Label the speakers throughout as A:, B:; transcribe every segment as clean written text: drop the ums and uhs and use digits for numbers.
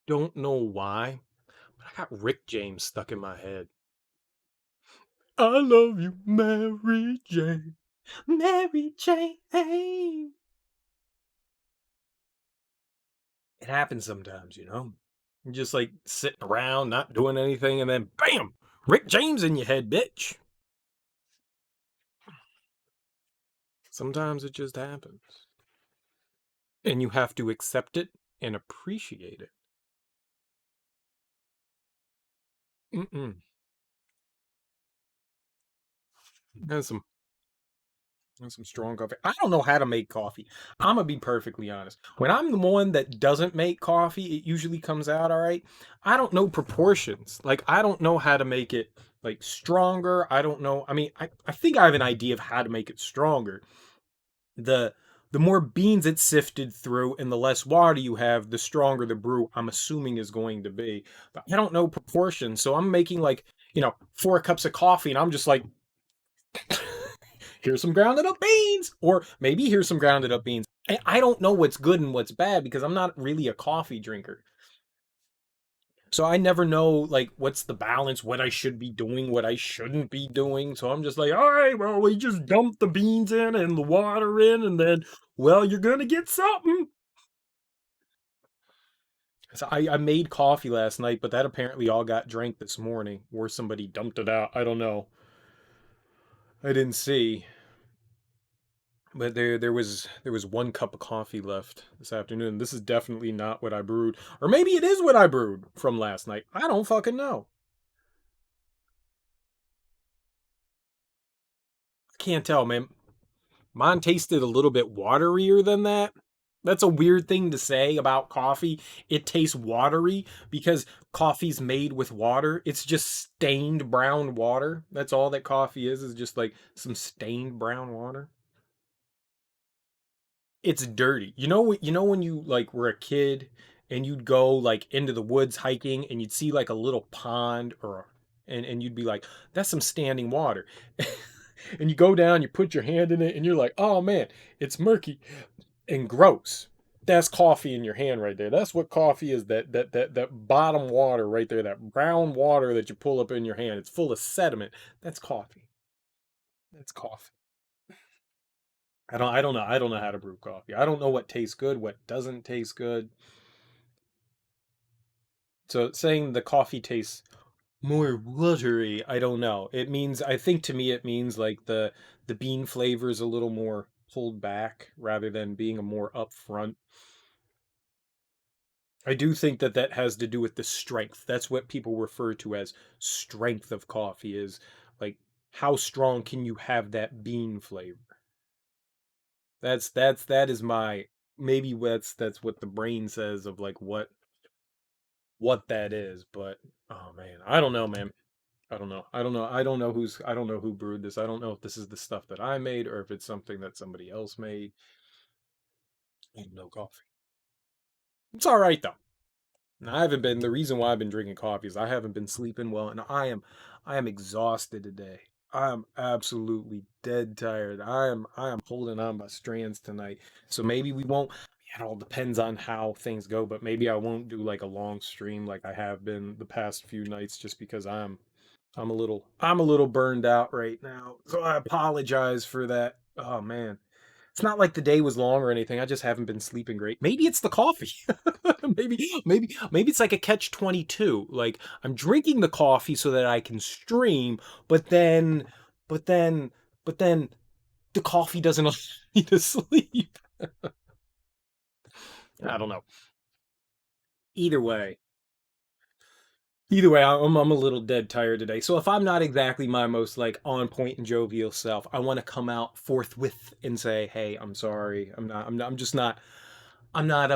A: Don't know why, but I got Rick James stuck in my head. I love you, Mary Jane. Mary Jane. It happens sometimes, you know? You're just like sitting around, not doing anything, and then bam! Rick James in your head, bitch. Sometimes it just happens. And you have to accept it and appreciate it. Mm-mm. That's some That's some strong coffee. I don't know how to make coffee. I'm gonna be perfectly honest. When I'm the one that doesn't make coffee, it usually comes out all right. I don't know proportions. Like I don't know how to make it like stronger. I don't know. I mean, I think I have an idea of how to make it stronger. The the more beans it's sifted through and the less water you have, the stronger the brew I'm assuming is going to be. But I don't know proportions. So I'm making like, 4 cups of coffee and I'm just like here's some grounded up beans, or maybe here's some grounded up beans. I don't know what's good and what's bad because I'm not really a coffee drinker. So I never know like what's the balance, what I should be doing, what I shouldn't be doing. So I'm just like, all right, well, we just dump the beans in and the water in, and then, well, you're gonna get something. So I made coffee last night, but that apparently all got drank this morning, or somebody dumped it out. I don't know. I didn't see. But there was 1 cup of coffee left this afternoon. This is definitely not what I brewed. Or maybe it is what I brewed from last night. I don't fucking know. I can't tell, man. Mine tasted a little bit waterier than that. That's a weird thing to say about coffee. It tastes watery because coffee's made with water. It's just stained brown water. That's all that coffee is just like some stained brown water. It's dirty. You know when you like were a kid and you'd go like into the woods hiking and you'd see like a little pond or and you'd be like, that's some standing water. And you go down, you put your hand in it and you're like, "Oh man, it's murky and gross." That's coffee in your hand right there. That's what coffee is. That bottom water right there, that brown water that you pull up in your hand. It's full of sediment. That's coffee. That's coffee. I don't know. I don't know how to brew coffee. I don't know what tastes good, what doesn't taste good. So saying the coffee tastes more watery, I don't know. It means I think to me it means like the bean flavor is a little more pulled back rather than being a more upfront. I do think that that has to do with the strength. That's what people refer to as strength of coffee is like how strong can you have that bean flavor? That is my maybe that's what the brain says of like what that is, but oh man, I don't know, man. I don't know. I don't know. I don't know who brewed this. I don't know if this is the stuff that I made or if it's something that somebody else made. No coffee. It's all right though. And I haven't been the reason why I've been drinking coffee is I haven't been sleeping well and I am exhausted today. I am absolutely dead tired. I am holding on by strands tonight. So maybe we won't it all depends on how things go, but maybe I won't do like a long stream like I have been the past few nights just because I'm a little burned out right now. So I apologize for that. Oh man. It's not like the day was long or anything. I just haven't been sleeping great. Maybe it's the coffee. Maybe it's like a catch 22. Like I'm drinking the coffee so that I can stream, but then but then but then the coffee doesn't allow me to sleep. I don't know. Either way, I'm a little dead tired today. So if I'm not exactly my most like on point and jovial self, I want to come out forthwith and say, "Hey, I'm sorry. I'm just not. I'm not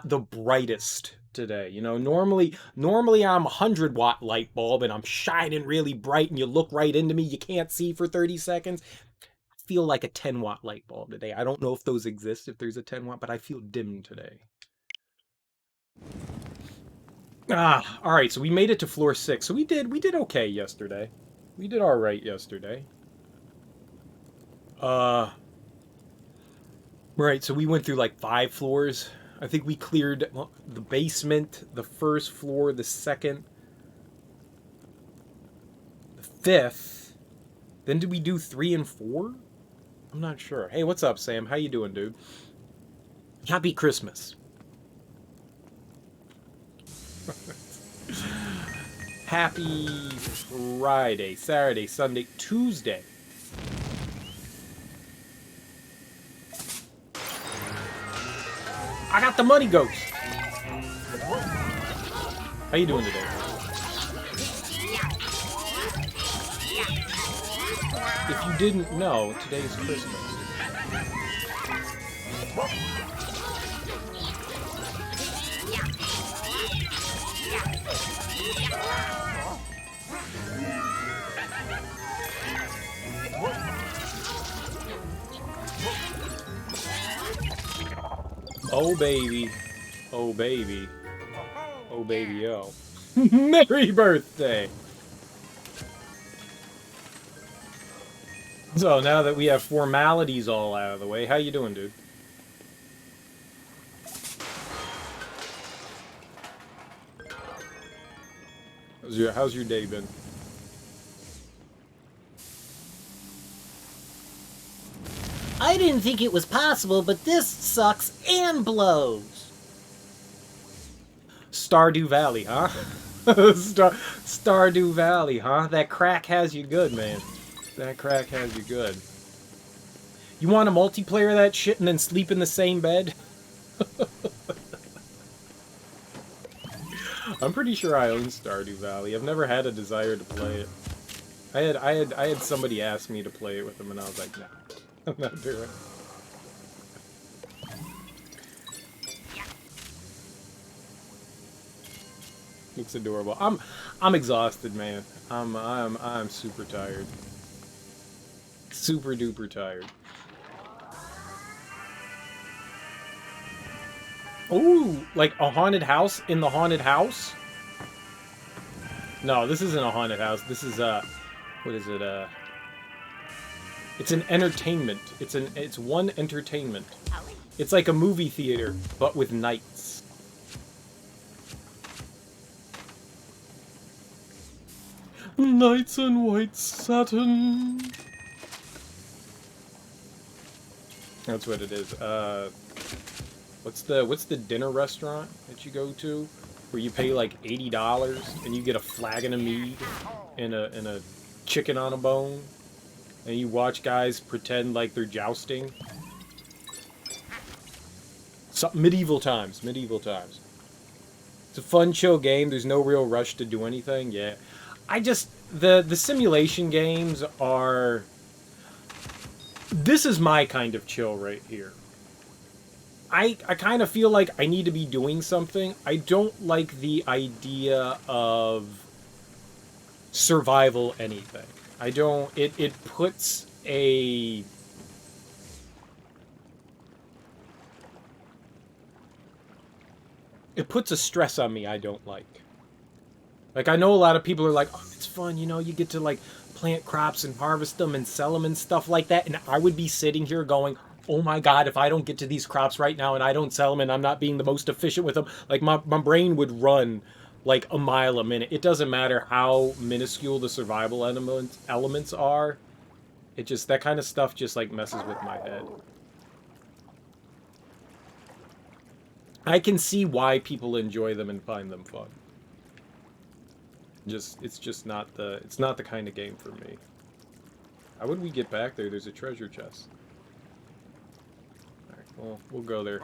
A: the brightest today. Normally I'm a 100-watt light bulb and I'm shining really bright, and you look right into me, you can't see for 30 seconds. I feel like a 10-watt light bulb today. I don't know if those exist, if there's a 10-watt, but I feel dim today." All right. So we made it to floor 6. So we did okay yesterday. We did all right yesterday. Uh, right. So we went through like 5 floors, I think we cleared the basement, the first floor, the second, the fifth. Then did we do 3 and 4? I'm not sure. Hey, what's up, Sam? How you doing, dude? Happy Christmas. Happy Friday, Saturday, Sunday, Tuesday. I got the money ghost. How you doing today? If you didn't know, today's Christmas. Oh baby, oh baby, oh baby, oh. Merry birthday! So now that we have formalities all out of the way, how you doing, dude? How's your day been?
B: I didn't think it was possible, but this sucks and blows.
A: Stardew Valley, huh? Stardew Valley, huh? That crack has you good, man. That crack has you good. You want to multiplayer that shit and then sleep in the same bed? I'm pretty sure I own Stardew Valley. I've never had a desire to play it. I had somebody ask me to play it with them, and I was like, nah, I'm not doing it. Looks adorable. I'm exhausted, man. I'm super tired. Super duper tired. Ooh, like a haunted house in the haunted house? No, this isn't a haunted house. This is what is it? It's an entertainment. It's one entertainment. It's like a movie theater, but with knights. Knights in white satin. That's what it is. What's the dinner restaurant that you go to where you pay like $80 and you get a flagon of mead and a chicken on a bone, and you watch guys pretend like they're jousting? Medieval times. It's a fun, chill game. There's no real rush to do anything. Yeah, the simulation games are. This is my kind of chill right here. I kind of feel like I need to be doing something. I don't like the idea of survival anything. I don't... It puts a... It puts a stress on me I don't like. Like, I know a lot of people are like, oh, it's fun, you know, you get to, like, plant crops and harvest them and sell them and stuff like that. And I would be sitting here going, oh my god, if I don't get to these crops right now and I don't sell them and I'm not being the most efficient with them, like, my brain would run like a mile a minute. It doesn't matter how minuscule the survival elements are. It just, that kind of stuff just, like, messes with my head. I can see why people enjoy them and find them fun. It's just not the kind of game for me. How would we get back there? There's a treasure chest. Alright, well, we'll go there.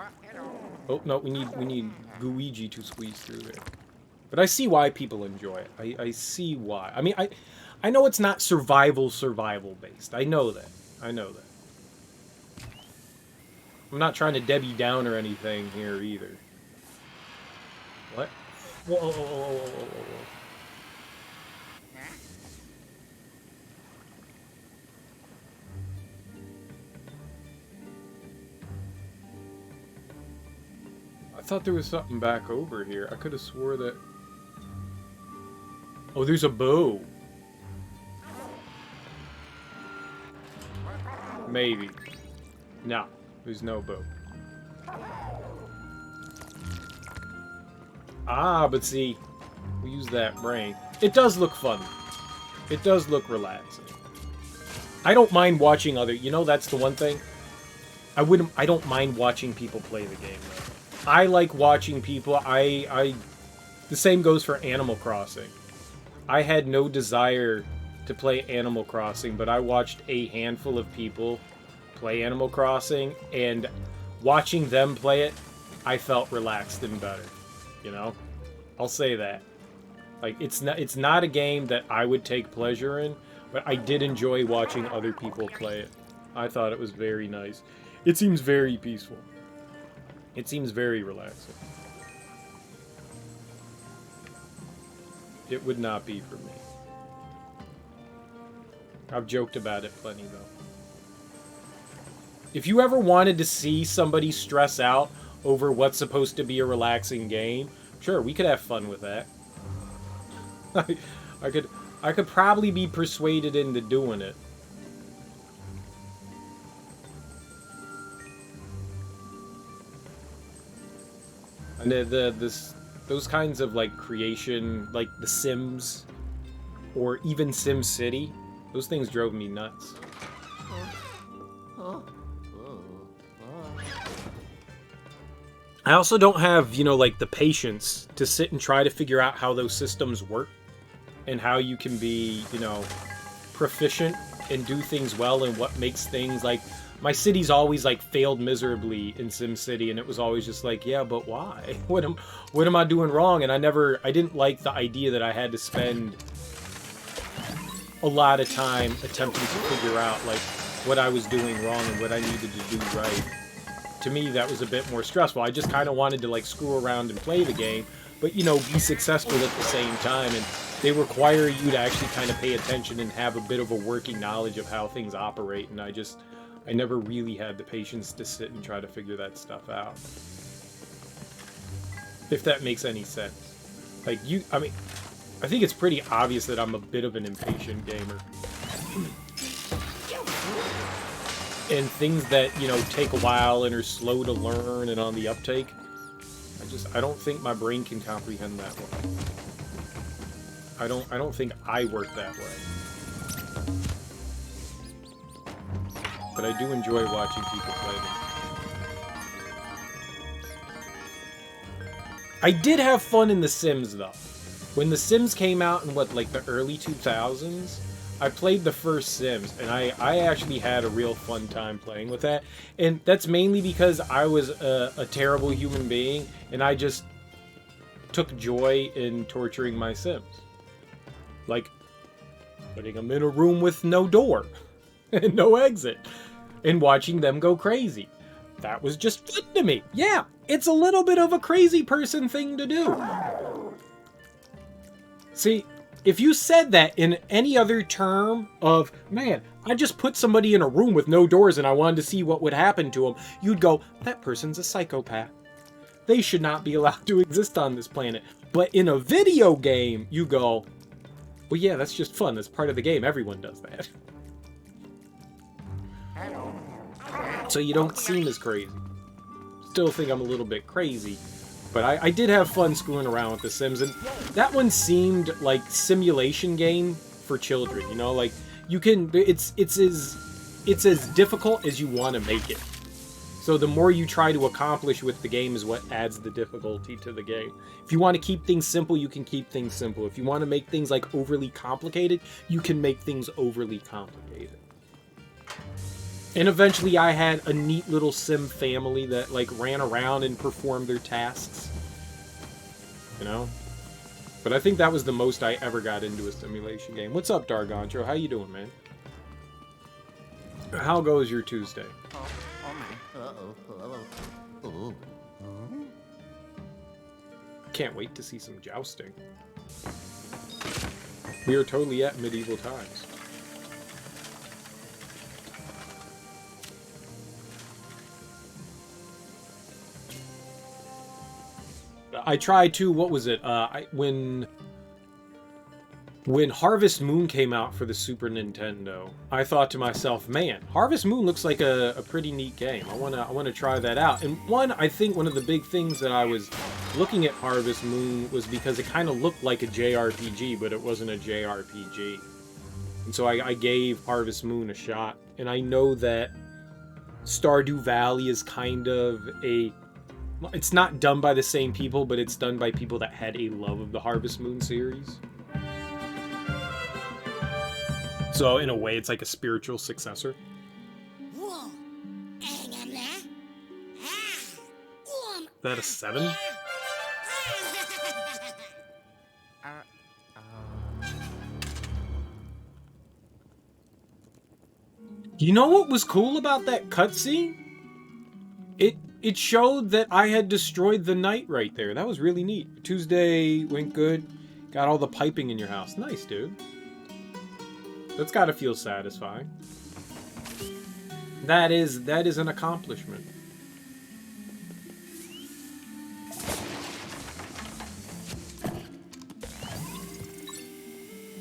A: Oh, no, we need Luigi to squeeze through there. But I see why people enjoy it. I see why. I mean, I know it's not survival based. I know that. I'm not trying to Debbie down or anything here either. What? Whoa. I thought there was something back over here. I could have swore that... Oh, there's a bow. Maybe. No, there's no bow. Ah, but see, we use that brain. It does look fun. It does look relaxing. I don't mind watching other. You know, that's the one thing. I don't mind watching people play the game though. I like watching people. The same goes for Animal Crossing. I had no desire to play Animal Crossing, but I watched a handful of people play Animal Crossing, and watching them play it, I felt relaxed and better. You know, I'll say that. Like it's not a game that I would take pleasure in, but I did enjoy watching other people play it. I thought it was very nice. It seems very peaceful. It seems very relaxing. It would not be for me. I've joked about it plenty though. If you ever wanted to see somebody stress out over what's supposed to be a relaxing game, sure, we could have fun with that. I, I could I could probably be persuaded into doing it. And those kinds of like creation, like The Sims or even Sim City, those things drove me nuts. I also don't have, you know, like the patience to sit and try to figure out how those systems work and how you can be, you know, proficient and do things well and what makes things like my city's always like failed miserably in SimCity, and it was always just like, yeah, but why? What am I doing wrong? And I didn't like the idea that I had to spend a lot of time attempting to figure out like what I was doing wrong and what I needed to do right. To me, that was a bit more stressful. I just kind of wanted to like screw around and play the game, but you know, be successful at the same time. And they require you to actually kind of pay attention and have a bit of a working knowledge of how things operate. And I never really had the patience to sit and try to figure that stuff out. If that makes any sense. Like I mean, I think it's pretty obvious that I'm a bit of an impatient gamer. And things that, you know, take a while and are slow to learn and on the uptake, I don't think my brain can comprehend that way. I don't think I work that way. But I do enjoy watching people play them. I did have fun in The Sims though. When The Sims came out in what, like the early 2000s, I played the first Sims, and I actually had a real fun time playing with that. And that's mainly because I was a terrible human being, and I just took joy in torturing my Sims. Like, putting them in a room with no door, and no exit, and watching them go crazy. That was just fun to me. Yeah, it's a little bit of a crazy person thing to do. See, if you said that in any other term of, man, I just put somebody in a room with no doors and I wanted to see what would happen to them, you'd go, that person's a psychopath. They should not be allowed to exist on this planet. But in a video game, you go, well, yeah, that's just fun. That's part of the game. Everyone does that. So you don't seem as crazy. Still think I'm a little bit crazy. But I did have fun screwing around with The Sims, and that one seemed like simulation game for children. You know, like you can, it's as difficult as you want to make it. So the more you try to accomplish with the game is what adds the difficulty to the game. If you want to keep things simple, you can keep things simple. If you want to make things like overly complicated, you can make things overly complicated. And eventually I had a neat little sim family that like ran around and performed their tasks. You know? But I think that was the most I ever got into a simulation game. What's up, Dargontro? How you doing, man? How goes your Tuesday? Can't wait to see some jousting. We are totally at medieval times. I tried to, what was it? When Harvest Moon came out for the Super Nintendo, I thought to myself, man, Harvest Moon looks like a pretty neat game. I wanna try that out. And I think one of the big things that I was looking at Harvest Moon was because it kind of looked like a JRPG, but it wasn't a JRPG. And so I gave Harvest Moon a shot. And I know that Stardew Valley is kind of it's not done by the same people, but it's done by people that had a love of the Harvest Moon series. So in a way, it's like a spiritual successor. That a 7? You know what was cool about that cutscene? It showed that I had destroyed the knight right there. That was really neat. Tuesday went good. Got all the piping in your house. Nice, dude. That's gotta feel satisfying. That is an accomplishment.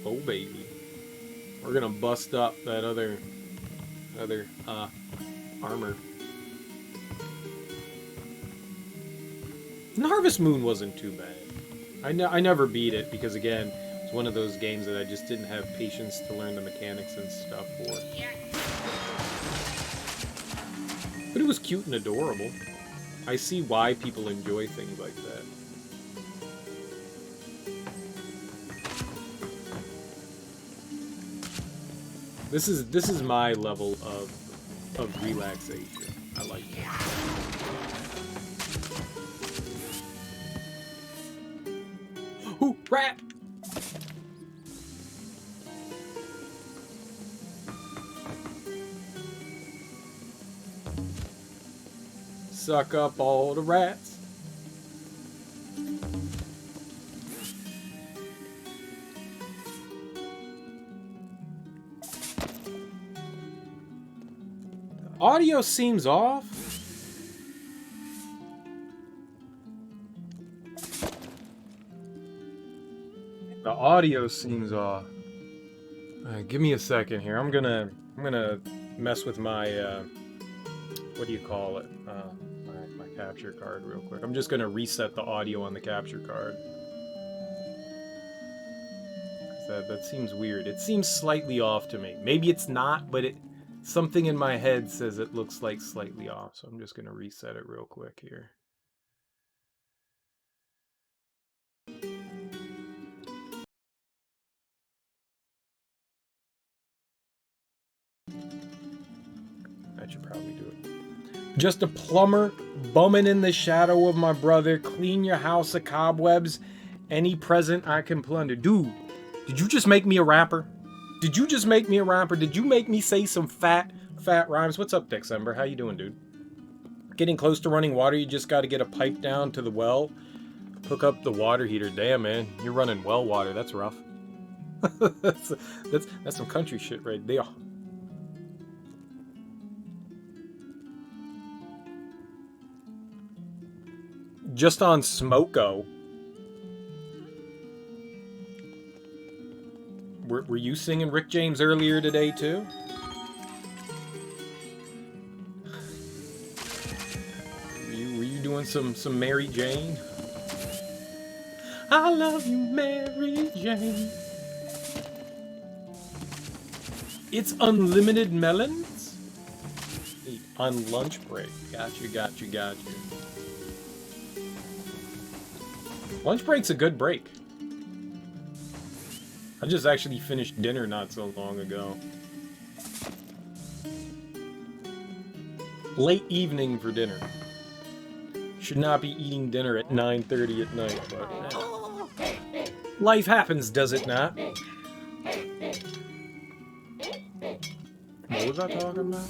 A: Oh baby. We're gonna bust up that other armor. And Harvest Moon wasn't too bad. I never beat it because, again, it's one of those games that I just didn't have patience to learn the mechanics and stuff for. But it was cute and adorable. I see why people enjoy things like that. This is my level of relaxation. I like it. Ooh, rat! Suck up all the rats. Audio seems off. The audio seems off. Give me a second here. I'm gonna mess with my what do you call it? My capture card real quick. I'm just gonna reset the audio on the capture card. That seems weird. It seems slightly off to me. Maybe it's not, but something in my head says it looks like slightly off. So I'm just gonna reset it real quick here. That should probably do it. Just a plumber bumming in the shadow of my brother. Clean your house of cobwebs. Any present I can plunder. Dude, did you just make me a rapper? Did you just make me a rapper? Did you make me say some fat rhymes? What's up, Dexember? How you doing, dude? Getting close to running water. You just got to get a pipe down to the well. Hook up the water heater. Damn, man. You're running well water. That's rough. that's some country shit right there. Just on Smoko. Were you singing Rick James earlier today too? Were you doing some Mary Jane? I love you, Mary Jane. It's unlimited melons? On lunch break. Got you. Lunch break's a good break. I just actually finished dinner not so long ago. Late evening for dinner. Should not be eating dinner at 9:30 at night, but life happens, does it not? What was I talking about?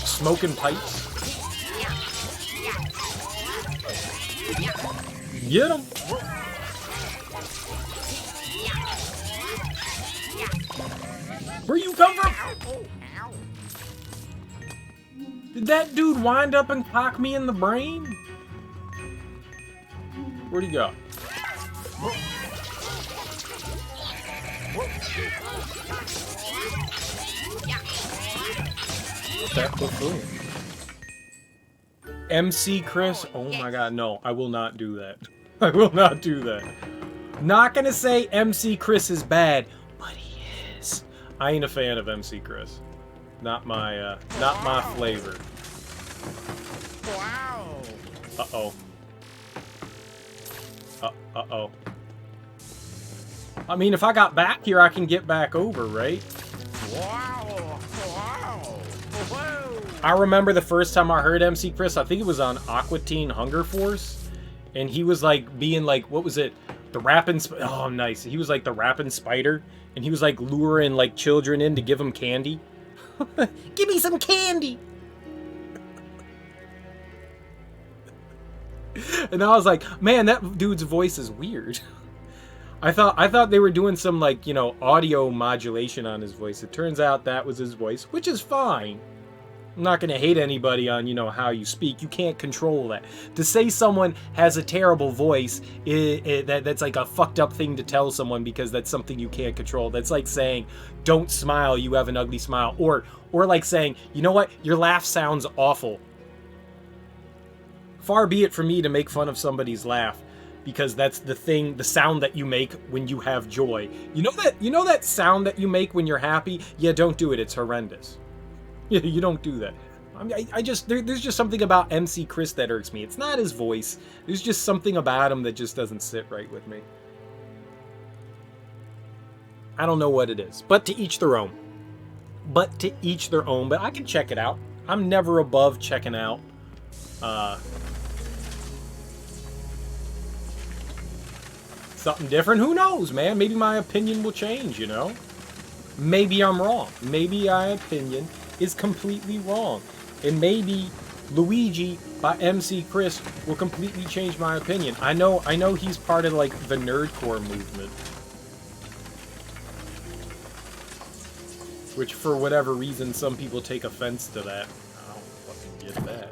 A: Smoking pipes. Get him! Where you come from? Did that dude wind up and cock me in the brain? Where'd he go? That buffoon. MC Chris? Oh my god, no. I will not do that. I will not do that. Not gonna say MC Chris is bad, but he is. I ain't a fan of MC Chris. Not my flavor.
C: Wow.
A: Uh-oh. Uh-oh. I mean, if I got back here, I can get back over, right?
C: Wow. Wow. Whoa.
A: I remember the first time I heard MC Chris, I think it was on Aqua Teen Hunger Force, and he was like being like, what was it? The rapping, oh nice. He was like the rapping spider, and he was like luring like children in to give them candy. Give me some candy. And I was like, man, that dude's voice is weird. I thought they were doing some like, you know, audio modulation on his voice. It turns out that was his voice, which is fine. I'm not going to hate anybody on, you know, how you speak. You can't control that. To say someone has a terrible voice, that's like a fucked up thing to tell someone because that's something you can't control. That's like saying, don't smile, you have an ugly smile. Or like saying, you know what, your laugh sounds awful. Far be it from me to make fun of somebody's laugh, because that's the sound that you make when you have joy. You know that sound that you make when you're happy? Yeah, don't do it. It's horrendous. You don't do that. I mean, there's just something about MC Chris that irks me. It's not his voice. There's just something about him that just doesn't sit right with me. I don't know what it is, but to each their own. But I can check it out. I'm never above checking out something different. Who knows, man? Maybe my opinion will change, you know? Maybe I'm wrong. Maybe my opinion is completely wrong. And maybe Luigi by MC Chris will completely change my opinion. I know he's part of like the nerdcore movement. Which for whatever reason some people take offense to that. I don't fucking get that.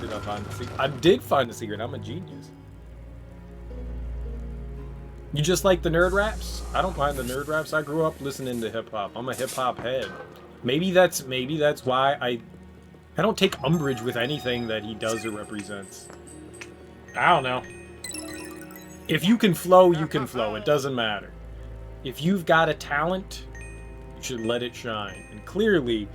A: Did I find the secret? I did find the secret. I'm a genius. You just like the nerd raps? I don't mind the nerd raps. I grew up listening to hip hop. I'm a hip hop head. Maybe that's why I don't take umbrage with anything that he does or represents. I don't know. If you can flow, you can flow. It doesn't matter. If you've got a talent, you should let it shine. And clearly,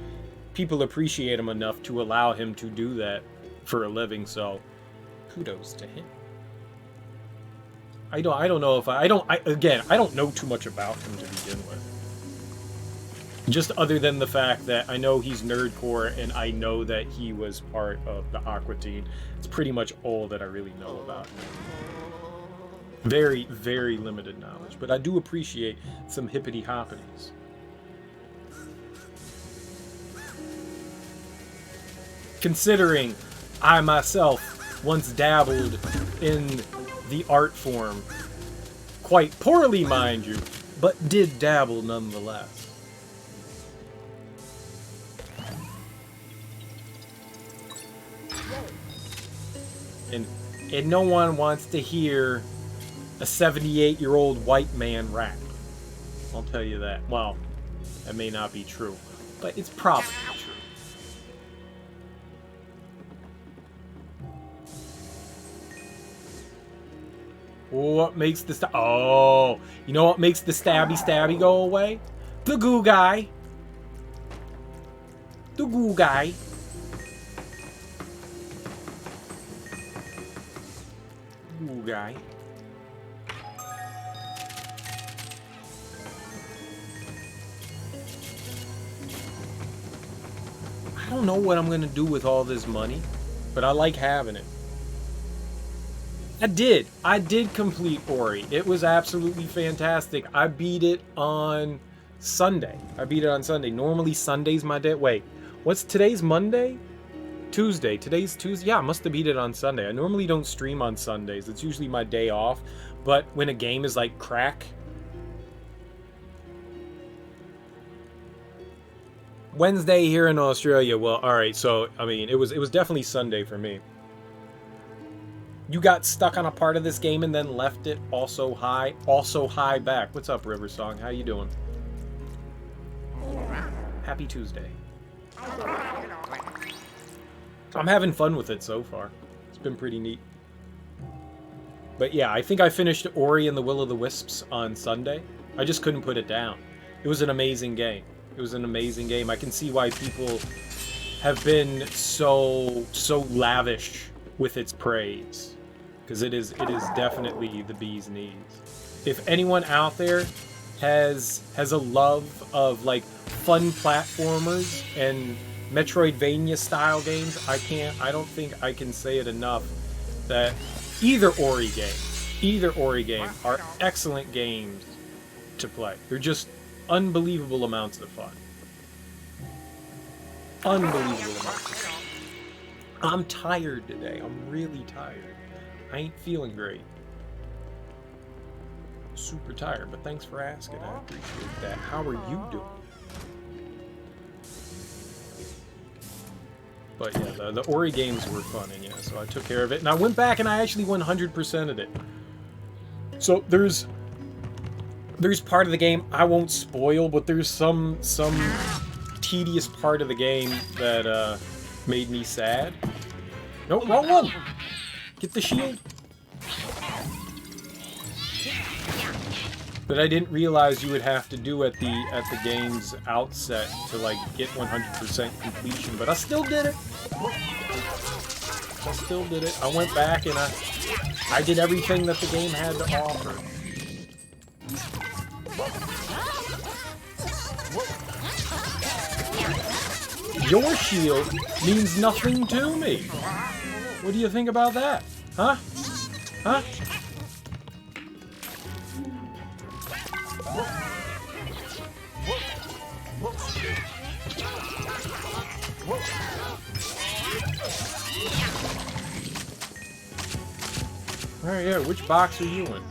A: people appreciate him enough to allow him to do that for a living. So, kudos to him. I don't know if I don't know too much about him to begin with. Just other than the fact that I know he's nerdcore and I know that he was part of the Aqua Teen. It's pretty much all that I really know about him. Very, very limited knowledge, but I do appreciate some hippity hoppities. Considering I myself once dabbled in the art form, quite poorly, mind you, but did dabble nonetheless. And no one wants to hear a 78-year-old white man rap. I'll tell you that. Well, that may not be true, but it's probably true. What makes the oh, you know what makes the stabby go away? The goo guy. The goo guy. Goo guy. I don't know what I'm gonna do with all this money, but I like having it. I did complete Ori. It was absolutely fantastic. I beat it on Sunday. Normally Sunday's my day. Wait, what's today's Monday? Tuesday. Today's Tuesday. Yeah, I must have beat it on Sunday. I normally don't stream on Sundays. It's usually my day off. But when a game is like crack, Wednesday here in Australia. Well, all right. So I mean, it was definitely Sunday for me. You got stuck on a part of this game and then left it also high back. What's up, River Song? How you doing? Happy Tuesday. I'm having fun with it so far. It's been pretty neat. But yeah, I think I finished Ori and the Will of the Wisps on Sunday. I just couldn't put it down. It was an amazing game. It was an amazing game. I can see why people have been so lavish with its praise, because it is definitely the bee's knees. If anyone out there has a love of like fun platformers and Metroidvania style games, I don't think I can say it enough that either Ori game are excellent games to play. They're just unbelievable amounts of fun. Unbelievable amounts of fun. I'm tired today. I'm really tired. I ain't feeling great. Super tired, but thanks for asking. I appreciate that. How are you doing? But yeah, the Ori games were fun, and yeah, so I took care of it. And I went back and I actually 100%ed it. So there's part of the game I won't spoil, but there's some tedious part of the game that made me sad. Nope, wrong one. Get the shield. That I didn't realize you would have to do at the game's outset to like get 100% completion, but I still did it. I went back and I did everything that the game had to offer. Your shield means nothing to me. What do you think about that? Huh? Huh? Alright, yeah, which box are you in?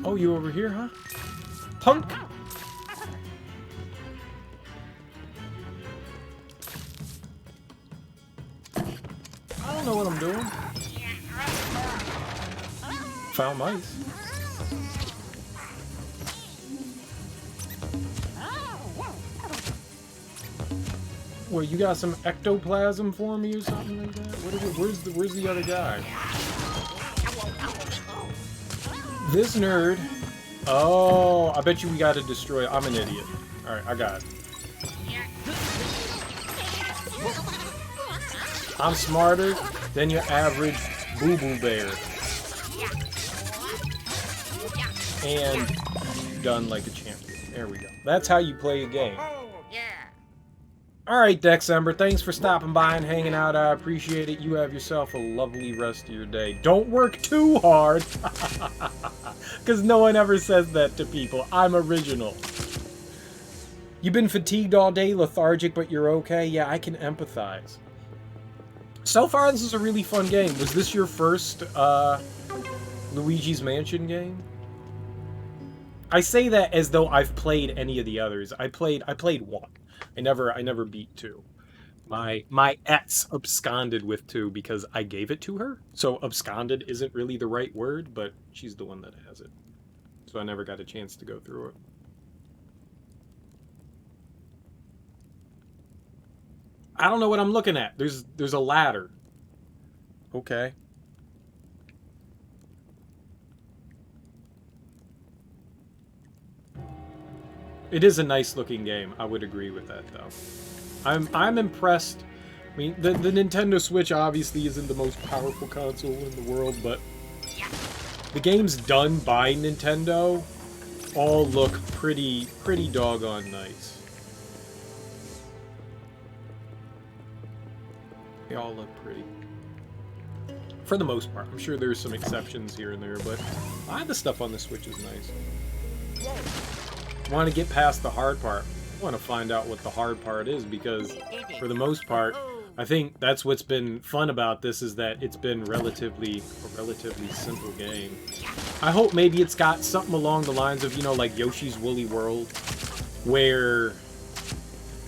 A: Oh, you over here, huh? Punk! I don't know what I'm doing. Found mice. What, you got some ectoplasm for me or something like that? What is it? Where's the other guy? This nerd. Oh, I bet you we gotta destroy. I'm an idiot. Alright, I got it. I'm smarter than your average boo-boo bear. And done like a champion. There we go. That's how you play a game. Alright, Dexember, thanks for stopping by and hanging out. I appreciate it. You have yourself a lovely rest of your day. Don't work too hard. Because no one ever says that to people. I'm original. You've been fatigued all day, lethargic, but you're okay? Yeah, I can empathize. So far, this is a really fun game. Was this your first Luigi's Mansion game? I say that as though I've played any of the others. I played one. I never beat 2. My ex absconded with 2 because I gave it to her. So absconded isn't really the right word, but she's the one that has it. So I never got a chance to go through it. I don't know what I'm looking at. There's a ladder. Okay. It is a nice looking game. I would agree with that though. I'm impressed. I mean, the Nintendo Switch obviously isn't the most powerful console in the world, but the games done by Nintendo all look pretty doggone nice. They all look pretty. For the most part. I'm sure there's some exceptions here and there, but a lot of the stuff on the Switch is nice. Want to get past the hard part. I want to find out what the hard part is, because for the most part, I think that's what's been fun about this, is that it's been a relatively simple game. I hope maybe it's got something along the lines of, you know, like Yoshi's Woolly World, where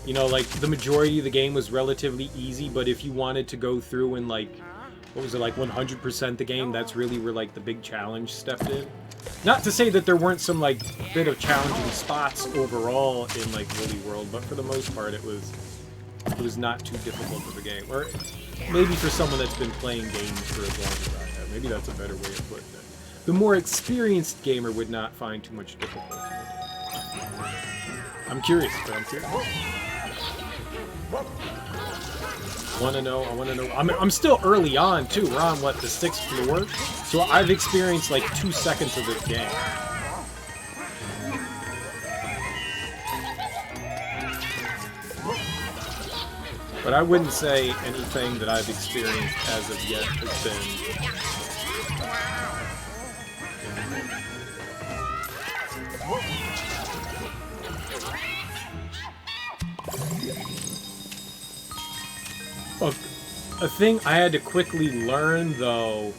A: You know, like, the majority of the game was relatively easy, but if you wanted to go through and, like, what was it, like 100% the game, that's really where, like, the big challenge stepped in. Not to say that there weren't some, like, bit of challenging spots overall in, like, Woolly World, but for the most part it was not too difficult of a game. Or maybe for someone that's been playing games for as long as I have. Maybe that's a better way of putting it. The more experienced gamer would not find too much difficulty. I'm curious, but I'm curious. I want to know. I'm still early on, too. We're on, what, the 6th floor? So I've experienced, like, 2 seconds of this game. But I wouldn't say anything that I've experienced as of yet has been... A thing I had to quickly learn, though,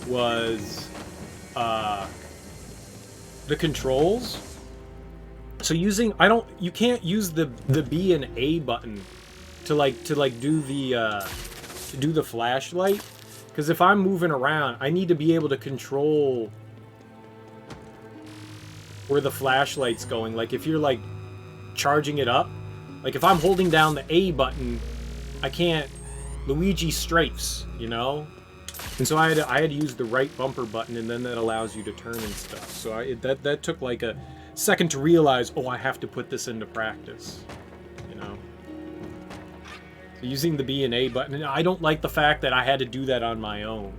A: was the controls. So using you can't use the B and A button to do the flashlight, because if I'm moving around, I need to be able to control where the flashlight's going. Like if you're like charging it up, like if I'm holding down the A button, I can't. Luigi strafes, you know? And so I had to use the right bumper button, and then that allows you to turn and stuff. So that took like a second to realize, oh, I have to put this into practice, you know? So using the B and A button, and I don't like the fact that I had to do that on my own.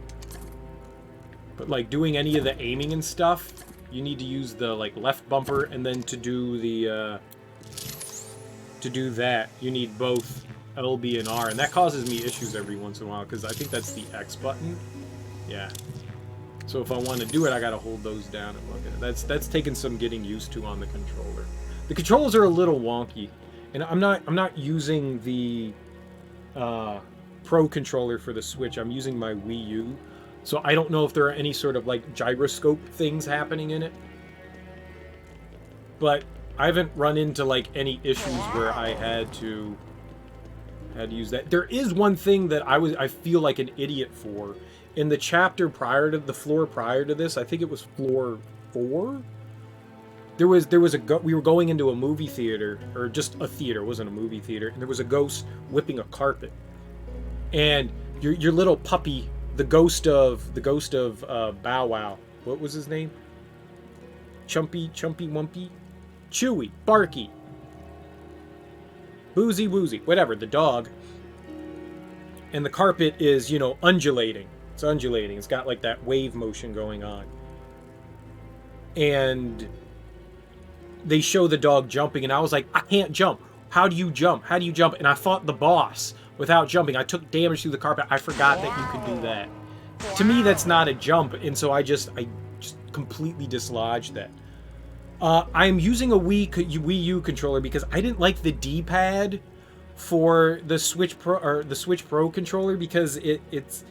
A: But like doing any of the aiming and stuff, you need to use the like left bumper, and then to do the to do that, you need both LB and R, and that causes me issues every once in a while, because I think that's the X button. Yeah. So if I want to do it, I gotta hold those down and look at it. That's taken some getting used to on the controller. The controls are a little wonky, and I'm not using the Pro controller for the Switch. I'm using my Wii U, so I don't know if there are any sort of like gyroscope things happening in it. But I haven't run into like any issues where I had to use that. There is one thing that I feel like an idiot for. In the chapter prior to the floor prior to this, I think it was floor 4. We were going into a movie theater, or just a theater, it wasn't a movie theater, and there was a ghost whipping a carpet. And your little puppy, the ghost of Bow Wow, what was his name? Chumpy Wumpy? Chewy, Barky, Boozy Woozy, whatever, the dog. And the carpet is, you know, undulating. It's undulating. It's got like that wave motion going on. And they show the dog jumping, and I was like, I can't jump. How do you jump? How do you jump? And I fought the boss without jumping. I took damage through the carpet. I forgot that you could do that. To me, that's not a jump, and so I just completely dislodged that. I'm using a Wii U controller because I didn't like the D-pad for the Switch Pro, or the Switch Pro controller, because it's.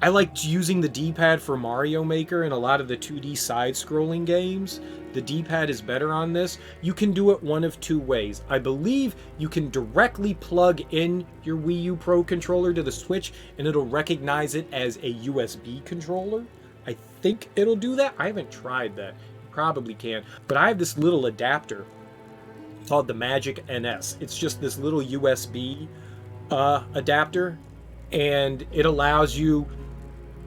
A: I liked using the D-pad for Mario Maker and a lot of the 2D side-scrolling games. The D-pad is better on this. You can do it one of two ways. I believe you can directly plug in your Wii U Pro controller to the Switch, and it'll recognize it as a USB controller. I think it'll do that. I haven't tried that. Probably can, but I have this little adapter called the Magic NS. It's just this little USB adapter, and it allows you.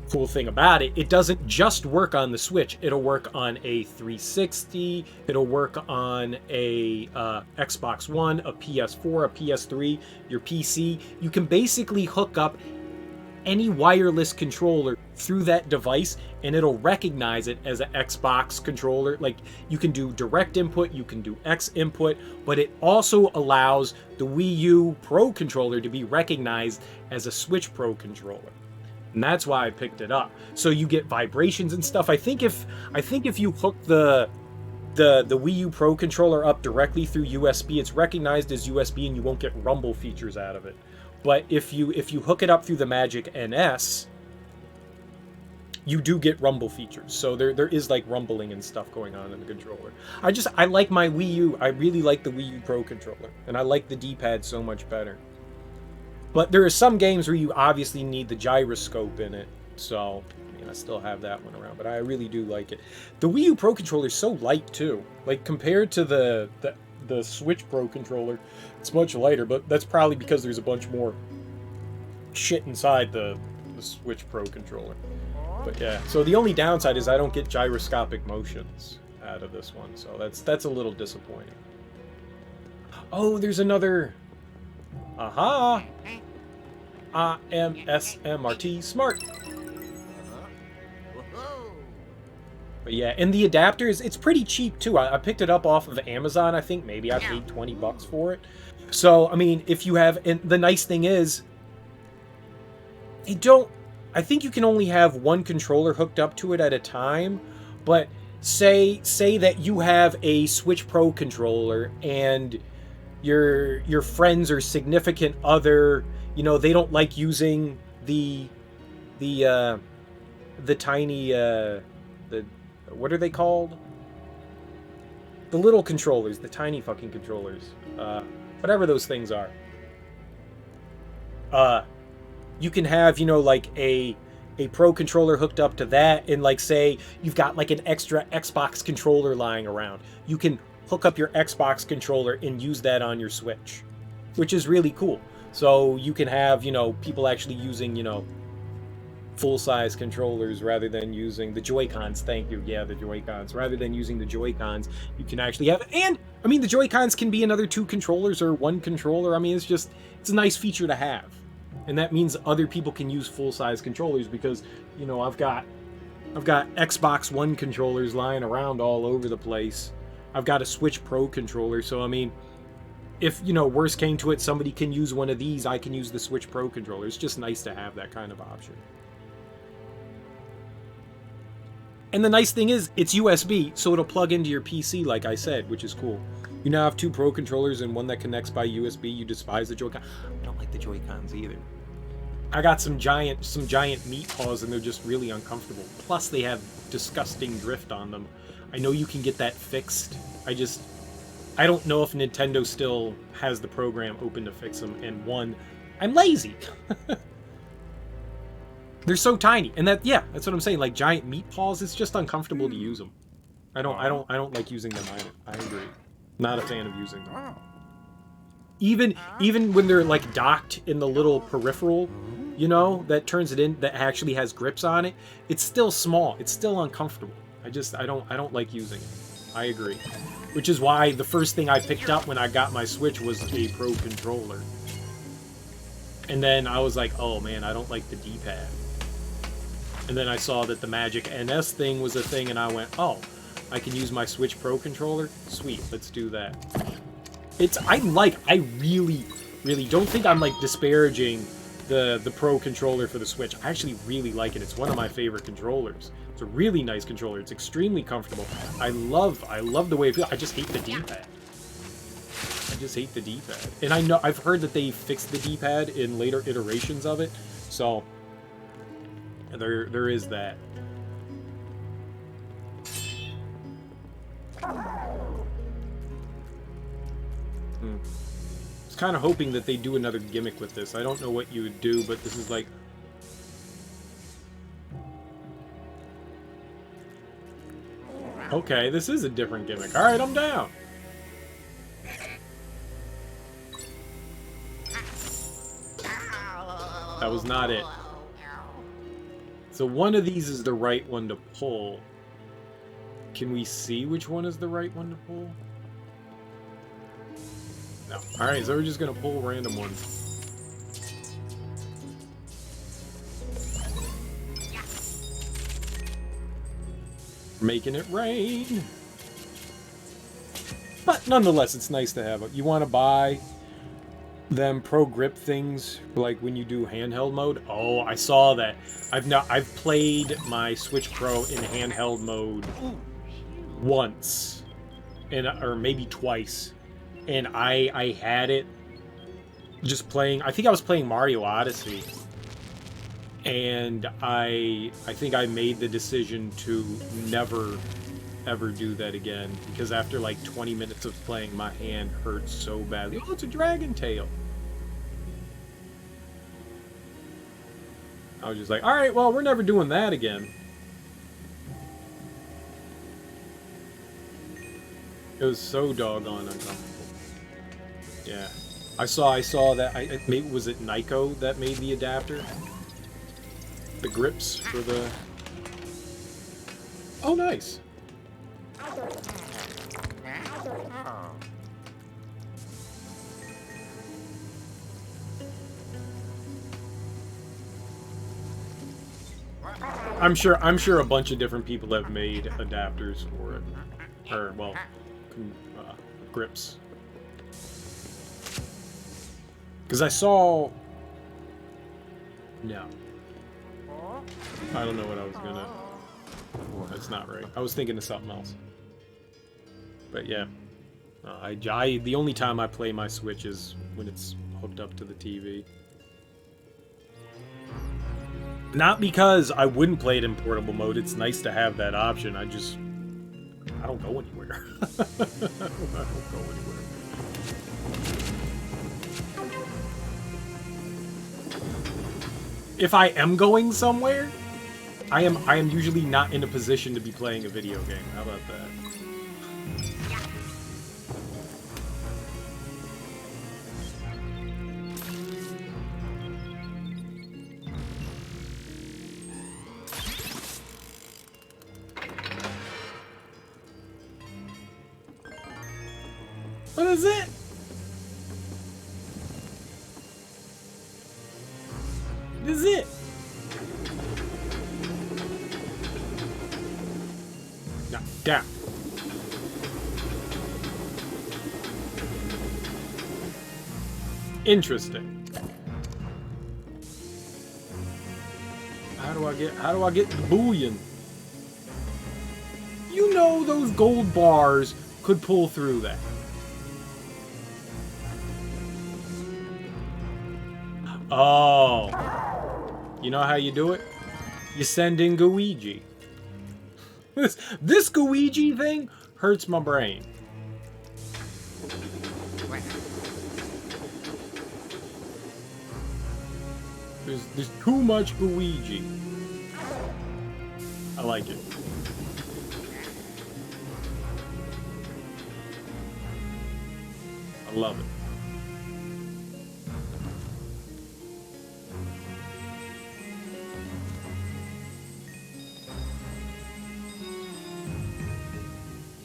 A: Cool thing about it, it doesn't just work on the Switch. It'll work on a 360. It'll work on a Xbox One, a PS4, a PS3, your PC. You can basically hook up any wireless controller through that device, and it'll recognize it as an Xbox controller. Like, you can do direct input, you can do X input, but it also allows the Wii U Pro controller to be recognized as a Switch Pro controller. And that's why I picked it up. So you get vibrations and stuff. I think if you hook the Wii U Pro controller up directly through USB, it's recognized as USB, and you won't get rumble features out of it. But if you hook it up through the Magic NS, you do get rumble features. So there is like rumbling and stuff going on in the controller. I like my Wii U. I really like the Wii U Pro controller, and I like the D-pad so much better. But there are some games where you obviously need the gyroscope in it. So, I mean, I still have that one around, but I really do like it. The Wii U Pro controller is so light too. Like compared to the Switch Pro controller, it's much lighter, but that's probably because there's a bunch more shit inside the Switch Pro controller. But yeah, so the only downside is I don't get gyroscopic motions out of this one, so that's a little disappointing. Oh, there's another. Aha! IMSMRT Smart. But yeah, and the adapters, it's pretty cheap too. I picked it up off of Amazon, I think. Maybe I paid 20 bucks for it. So, I mean, if you have, and the nice thing is, I think you can only have one controller hooked up to it at a time, but say that you have a Switch Pro controller and your friends or significant other, you know, they don't like using the tiny the what are they called? The little controllers, the tiny fucking controllers. Whatever those things are. You can have, you know, like a Pro controller hooked up to that, and like say you've got like an extra Xbox controller lying around. You can hook up your Xbox controller and use that on your Switch, which is really cool. So you can have, you know, people actually using, you know, full-size controllers rather than using the Joy-Cons. Thank you. Yeah, the Joy-Cons. Rather than using the Joy-Cons, you can actually have, and I mean, the Joy-Cons can be another 2 controllers or 1 controller. I mean, it's a nice feature to have. And that means other people can use full-size controllers because, you know, I've got Xbox One controllers lying around all over the place. I've got a Switch Pro controller, so I mean, if, you know, worst came to it, somebody can use one of these, I can use the Switch Pro controller. It's just nice to have that kind of option. And the nice thing is, it's USB, so it'll plug into your PC, like I said, which is cool. You now have 2 Pro controllers and one that connects by USB. You despise the Joy-Con. I don't like the Joy-Cons either. I got some giant meat paws, and they're just really uncomfortable. Plus, they have disgusting drift on them. I know you can get that fixed. I don't know if Nintendo still has the program open to fix them. And one, I'm lazy. They're so tiny, and that's what I'm saying. Like giant meat paws, it's just uncomfortable to use them. I don't like using them either. I agree. Not a fan of using them. Even when they're like docked in the little peripheral, you know, that turns it in, that actually has grips on it, it's still small. It's still uncomfortable. I don't like using it. I agree. Which is why the first thing I picked up when I got my Switch was a Pro controller. And then I was like, oh man, I don't like the D-pad. And then I saw that the Magic NS thing was a thing, and I went, oh, I can use my Switch Pro controller? Sweet, let's do that. I really, really don't think I'm like disparaging the Pro controller for the Switch. I actually really like it. It's one of my favorite controllers. It's a really nice controller. It's extremely comfortable. I love the way it feels. I just hate the D-pad. And I know I've heard that they fixed the D-pad in later iterations of it. So there is that. I was kind of hoping that they do another gimmick with this. I don't know what you would do, but this is like... Okay, this is a different gimmick. Alright, I'm down. That was not it. So one of these is the right one to pull. Can we see which one is the right one to pull? No. Alright, so we're just gonna pull random ones. Making it rain. But nonetheless, it's nice to have it. You want to buy them Pro Grip things, like when you do handheld mode? Oh, I saw that. I've played my Switch Pro in handheld mode once, or maybe twice, and I had it just playing. I think I was playing Mario Odyssey, And I think I made the decision to never ever do that again, because after like 20 minutes of playing, my hand hurts so badly. Oh, it's a dragon tail. I was just like, all right, well, we're never doing that again. It was so doggone uncomfortable. Yeah, I saw that. Maybe was it Nyko that made the adapter, the grips for the. Oh, nice. I'm sure a bunch of different people have made adapters for it, or well, grips. Because I saw. No, I don't know what I was gonna. That's not right. I was thinking of something else. But yeah, the only time I play my Switch is when it's hooked up to the TV. Not because I wouldn't play it in portable mode. It's nice to have that option. I don't go anywhere. I don't go anywhere. If I am going somewhere, I am usually not in a position to be playing a video game. How about that? What is it? This is it. Now, down. Interesting. How do I get the bullion? You know those gold bars could pull through that. Oh. You know how you do it? You send in Luigi. This Luigi thing hurts my brain. There's too much Luigi. I like it. I love it.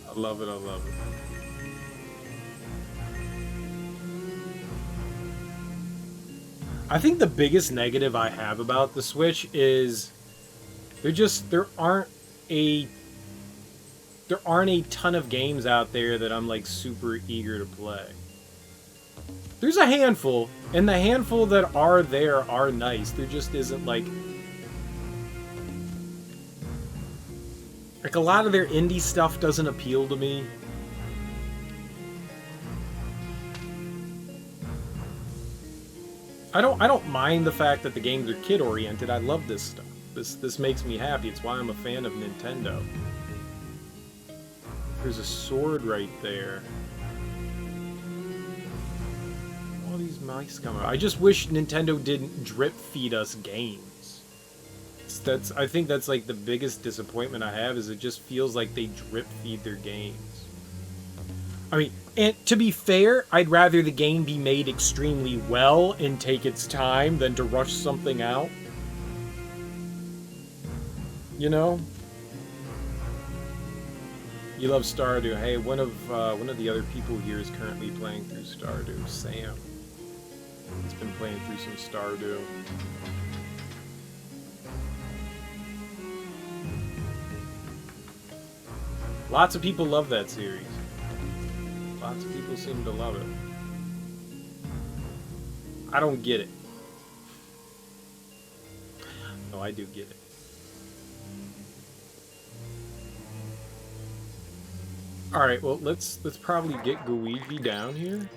A: I love it, I love it. I think the biggest negative I have about the Switch is there aren't a ton of games out there that I'm like super eager to play. There's a handful, and the handful that are there are nice. There just isn't like a lot of their indie stuff doesn't appeal to me. I don't mind the fact that the games are kid oriented. I love this stuff. This makes me happy. It's why I'm a fan of Nintendo. There's a sword right there. All these mice coming. I just wish Nintendo didn't drip feed us games. I think that's like the biggest disappointment I have, is it just feels like they drip feed their games. I mean, and to be fair, I'd rather the game be made extremely well and take its time than to rush something out. You know? You love Stardew. Hey, one of the other people here is currently playing through Stardew. Sam. He's been playing through some Stardew. Lots of people love that series. Lots of people seem to love it. I don't get it. No, I do get it. Alright, well, let's probably get Luigi down here.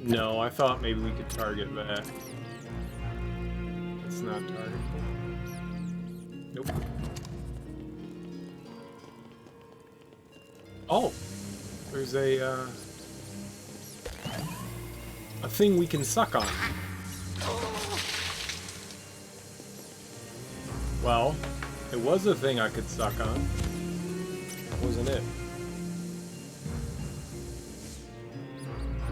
A: No, I thought maybe we could target that. It's not targetable. Nope. Oh! There's a thing we can suck on. Well, it was a thing I could suck on. Wasn't it?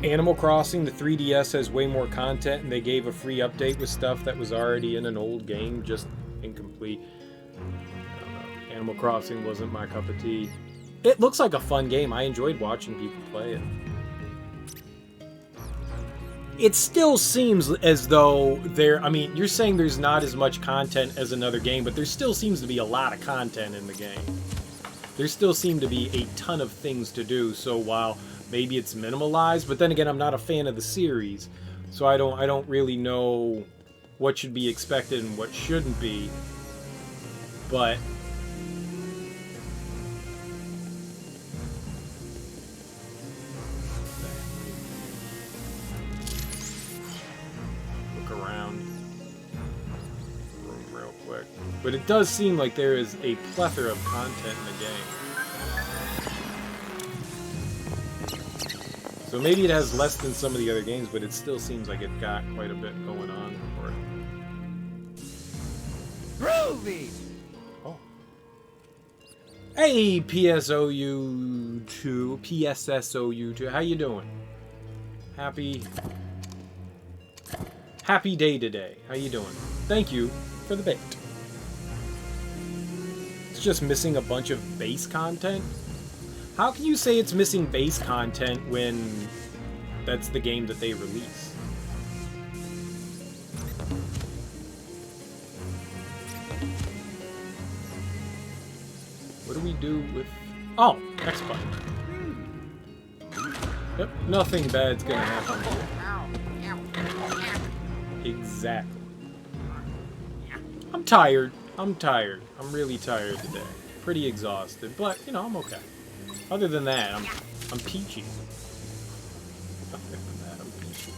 A: Animal Crossing, the 3DS has way more content, and they gave a free update with stuff that was already in an old game, just incomplete. I don't know. Animal Crossing wasn't my cup of tea. It looks like a fun game. I enjoyed watching people play it. It still seems as though there... I mean, you're saying there's not as much content as another game, but there still seems to be a lot of content in the game. There still seem to be a ton of things to do, so while maybe it's minimalized, but then again, I'm not a fan of the series, so I don't really know what should be expected and what shouldn't be, but... But it does seem like there is a plethora of content in the game. So maybe it has less than some of the other games, but it still seems like it got quite a bit going on for it.
C: Groovy!
A: Oh. Hey, PSSOU2. How you doing? Happy day today. How you doing? Thank you for the bait. Just missing a bunch of base content? How can you say it's missing base content when that's the game that they release? What do we do with... Oh! X button. Yep, nothing bad's gonna happen here. Exactly. I'm tired. I'm really tired today. Pretty exhausted, but, you know, I'm okay. Other than that, I'm peachy. Other than that, I'm peachy.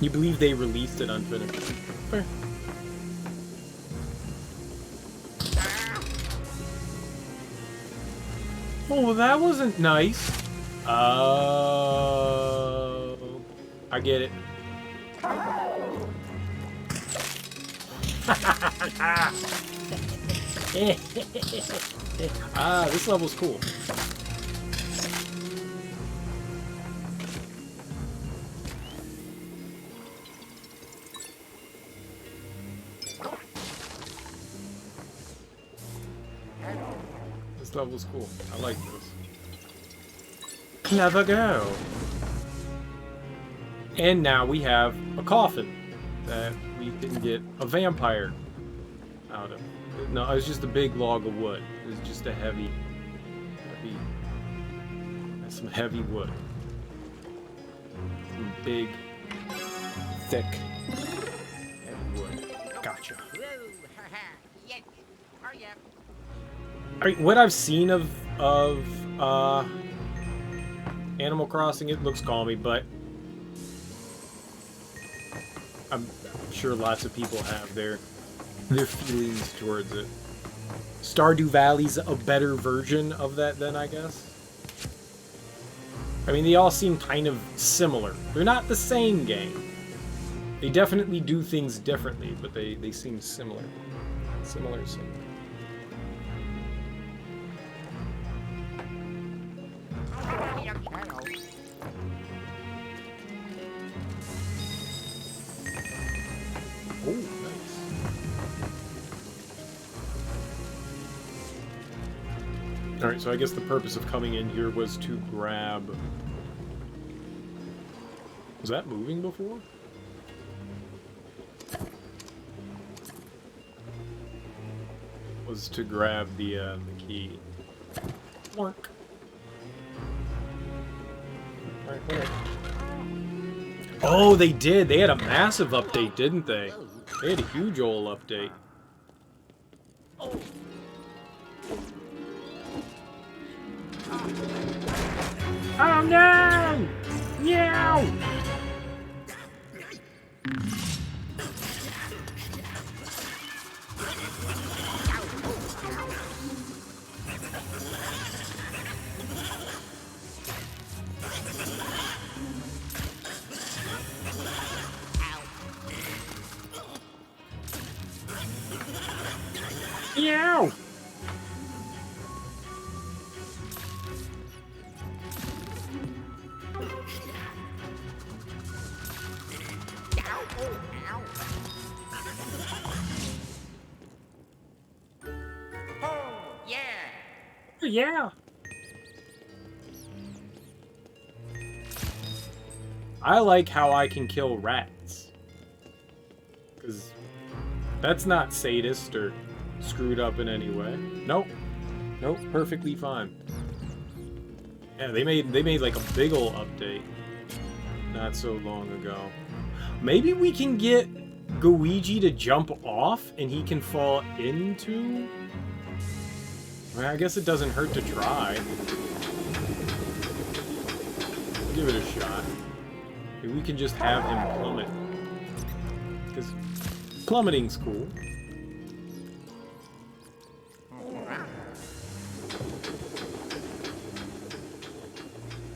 A: You believe they released it unfinished? Fair. Oh, that wasn't nice. Oh, I get it. This level's cool. This level's cool. I like this. Clever girl. And now we have a coffin that we can get a vampire out of. No, it was just a big log of wood. It was just a heavy, some heavy wood. Some big, thick, heavy wood. Gotcha.
C: Yes. Oh yeah.
A: I mean, what I've seen of Animal Crossing, it looks calmy, but I'm sure lots of people have their feelings towards it. Stardew Valley's a better version of that then, I guess. I mean, they all seem kind of similar. They're not the same game. They definitely do things differently, but they seem similar. Similar. Oh, nice. Alright, so I guess the purpose of coming in here was to grab... Was that moving before? Was to grab the key. Work. Alright, whatever. Oh, they did! They had a massive update, didn't they? They had a huge old update. Oh no! Meow! Meow!
C: Oh, yeah.
A: Yeah. I like how I can kill rats. Because that's not sadist or screwed up in any way. Nope. Nope, perfectly fine. Yeah, they made like a big ol' update not so long ago. Maybe we can get Luigi to jump off and he can fall into... Well, I guess it doesn't hurt to try. Give it a shot. Maybe we can just have him plummet. Because plummeting's cool.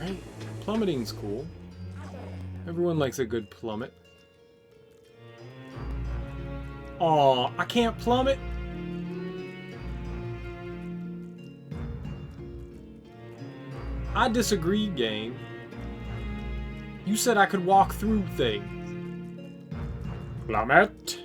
A: Right? Plummeting's cool. Everyone likes a good plummet. Aw, I can't plummet? I disagree, game. You said I could walk through things. Plummet.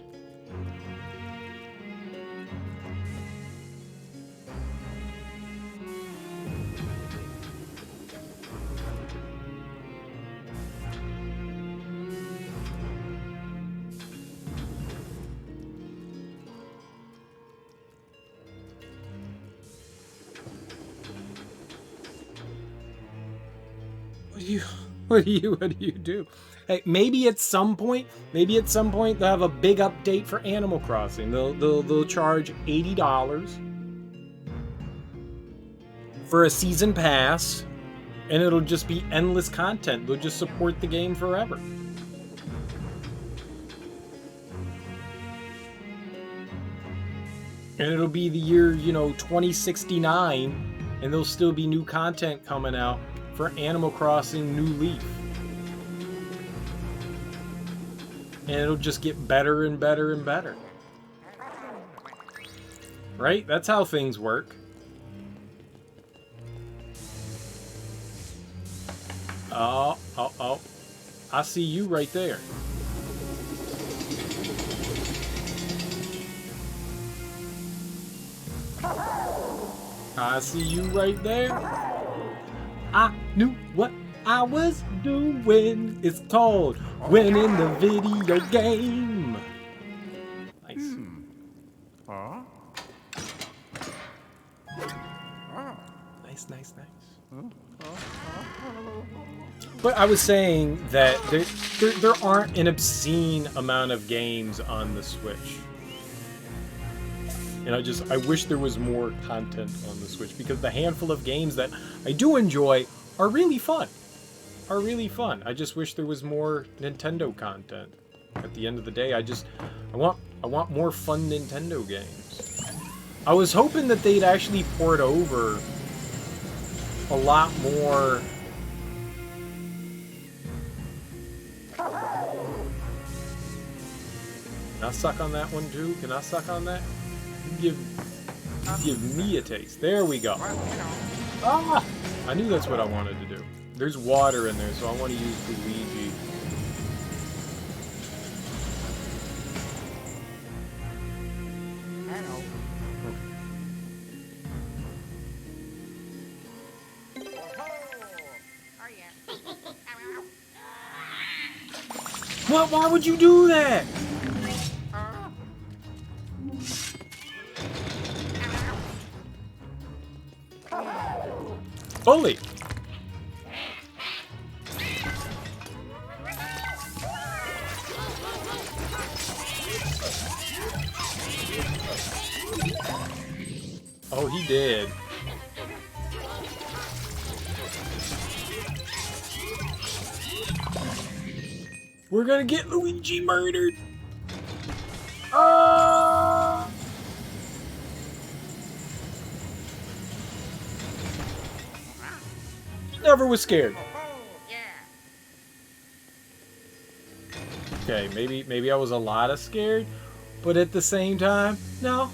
A: What do you do? Hey, maybe at some point they'll have a big update for Animal Crossing. They'll charge $80 for a season pass, and it'll just be endless content. They'll just support the game forever. And it'll be the year, 2069, and there'll still be new content coming out for Animal Crossing New Leaf. And it'll just get better and better and better. Right? That's how things work. Oh. I see you right there. I see you right there. I knew what I was doing. It's called winning the video game. Nice. Nice. But I was saying that there aren't an obscene amount of games on the Switch. And I wish there was more content on the Switch, because the handful of games that I do enjoy are really fun. I just wish there was more Nintendo content. At the end of the day, I want more fun Nintendo games. I was hoping that they'd actually port over a lot more. Can I suck on that one too? Can I suck on that? Give me a taste. There we go. Ah! I knew that's what I wanted to do. There's water in there, so I want to use Luigi.
C: Hello. Oh, yeah.
A: What? Why would you do that? Bully! Oh, he did. We're gonna get Luigi murdered. Oh! Never was scared.
C: Oh, yeah.
A: Okay, maybe I was a lot of scared, but at the same time, no.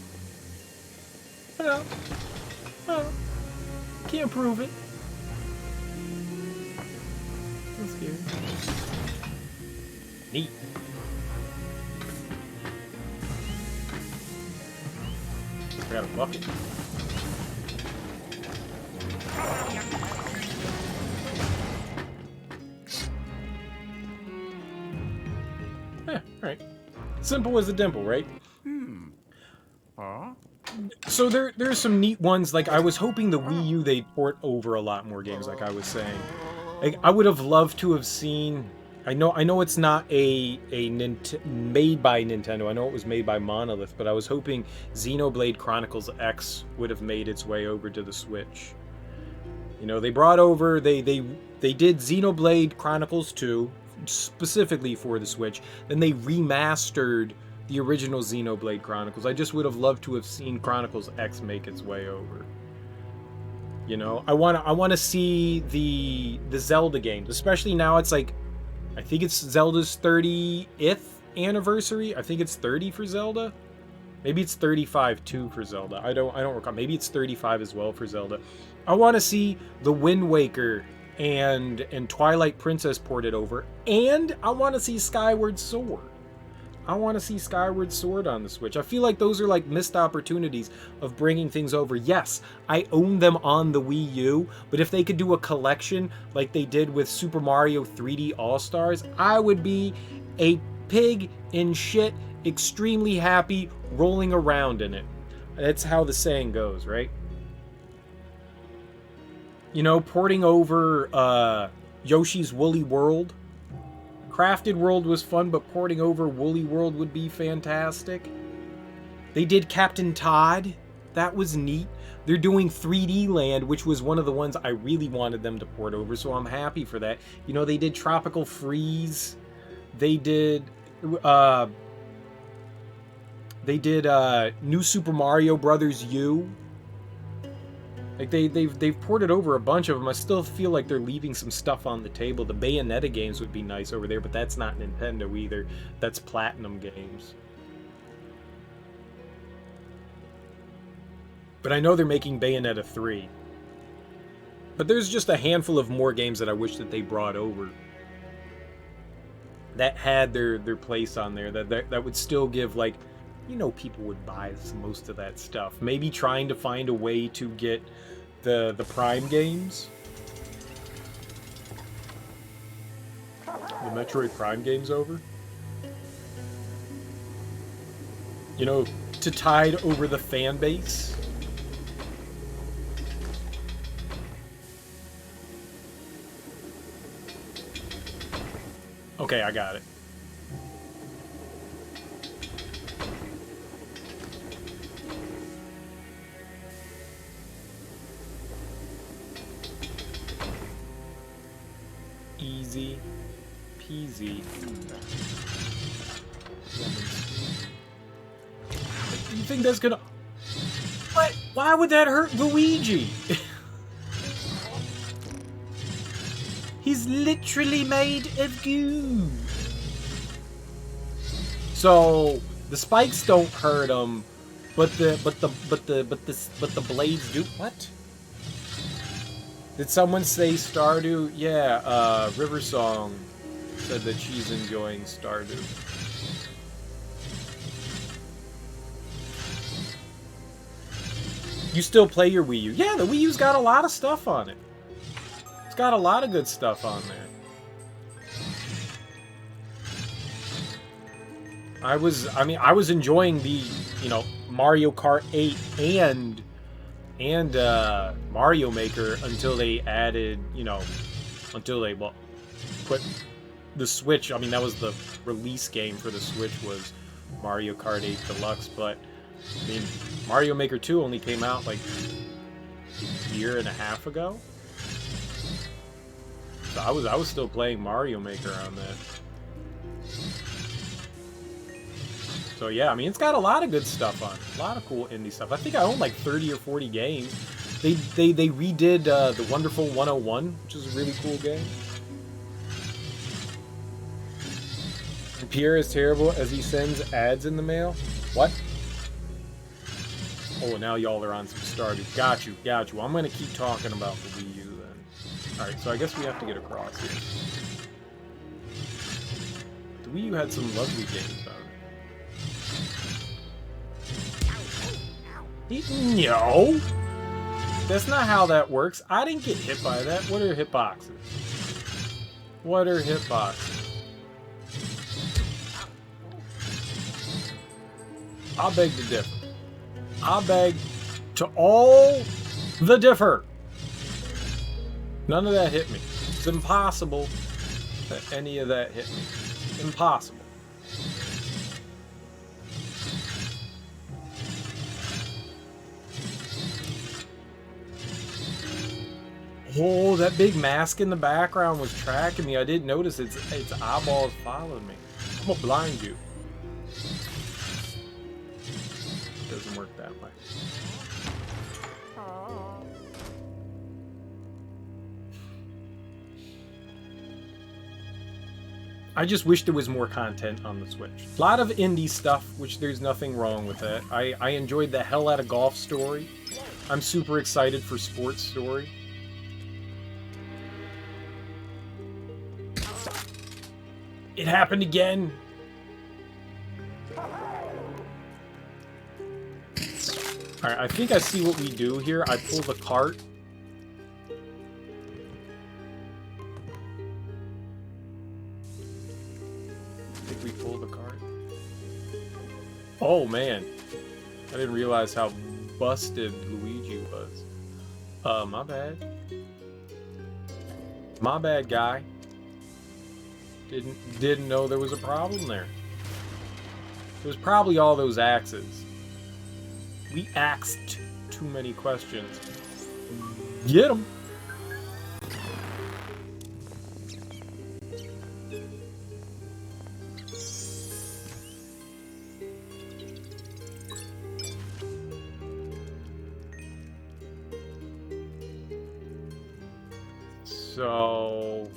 A: No. No. Can't prove it. I'm scared. Neat. I got a bucket. Alright. Simple as a dimple, right? So there's some neat ones. Like, I was hoping the Wii U they'd port over a lot more games, like I was saying. Like, I would have loved to have seen... I know it's not made by Nintendo. I know it was made by Monolith, but I was hoping Xenoblade Chronicles X would have made its way over to the Switch. You know, they brought over... They did Xenoblade Chronicles 2, specifically for the Switch. Then they remastered the original Xenoblade Chronicles. I just would have loved to have seen Chronicles X make its way over. You know, I want to see the Zelda games, especially now. It's like, I think it's Zelda's 30th anniversary. I think it's 30 for Zelda. Maybe it's 35 too for Zelda. I don't recall. Maybe it's 35 as well for Zelda. I want to see the Wind Waker and Twilight Princess ported over, and I want to see Skyward Sword. I want to see Skyward Sword on the Switch. I feel like those are like missed opportunities of bringing things over. Yes, I own them on the Wii U, but if they could do a collection like they did with Super Mario 3D All-Stars, I would be a pig in shit, extremely happy, rolling around in it. That's how the saying goes, right? You know, porting over Yoshi's Woolly World. Crafted World was fun, but porting over Woolly World would be fantastic. They did Captain Todd. That was neat. They're doing 3D Land, which was one of the ones I really wanted them to port over, so I'm happy for that. You know, they did Tropical Freeze. They did New Super Mario Brothers U. Like they've ported over a bunch of them. I still feel like they're leaving some stuff on the table. The Bayonetta games would be nice over there, but that's not Nintendo either. That's Platinum Games. But I know they're making Bayonetta 3. But there's just a handful of more games that I wish that they brought over that had their place on there, that would still give, like, you know, people would buy most of that stuff. Maybe trying to find a way to get the Prime games. The Metroid Prime games over. You know, to tide over the fan base. Okay, I got it. Easy peasy. You think that's gonna... What? Why would that hurt Luigi? He's literally made of goo. So the spikes don't hurt him, but the blades do. What? Did someone say Stardew? Yeah, River Song said that she's enjoying Stardew. You still play your Wii U? Yeah, the Wii U's got a lot of stuff on it. It's got a lot of good stuff on there. I was enjoying the, you know, Mario Kart 8 and Mario Maker until they added, you know, until they, well, put the Switch. I mean, that was the release game for the Switch, was Mario Kart 8 Deluxe, but I mean, Mario Maker 2 only came out like a year and a half ago. So I was still playing Mario Maker on that. So yeah, I mean, it's got a lot of good stuff on it. A lot of cool indie stuff. I think I own like 30 or 40 games. They redid The Wonderful 101, which is a really cool game. And Pierre is terrible as he sends ads in the mail. What? Oh, now y'all are on some Stardew. Got you, got you. I'm gonna keep talking about the Wii U then. Alright, so I guess we have to get across here. The Wii U had some lovely games on it. No! That's not how that works. I didn't get hit by that. What are hitboxes? What are hitboxes? I beg to differ. I beg to all the differ. None of that hit me. It's impossible that any of that hit me. Impossible. Oh, that big mask in the background was tracking me. I didn't notice its eyeballs followed me. I'm gonna blind you. Doesn't work that way. I just wish there was more content on the Switch. A lot of indie stuff, which there's nothing wrong with that. I enjoyed the hell out of Golf Story. I'm super excited for Sports Story. It happened again. Alright, I think I see what we do here. I pull the cart. I think we pull the cart. Oh, man. I didn't realize how busted Luigi was. My bad. My bad, guy. Didn't know there was a problem there. It was probably all those axes. We asked too many questions. Get them. So...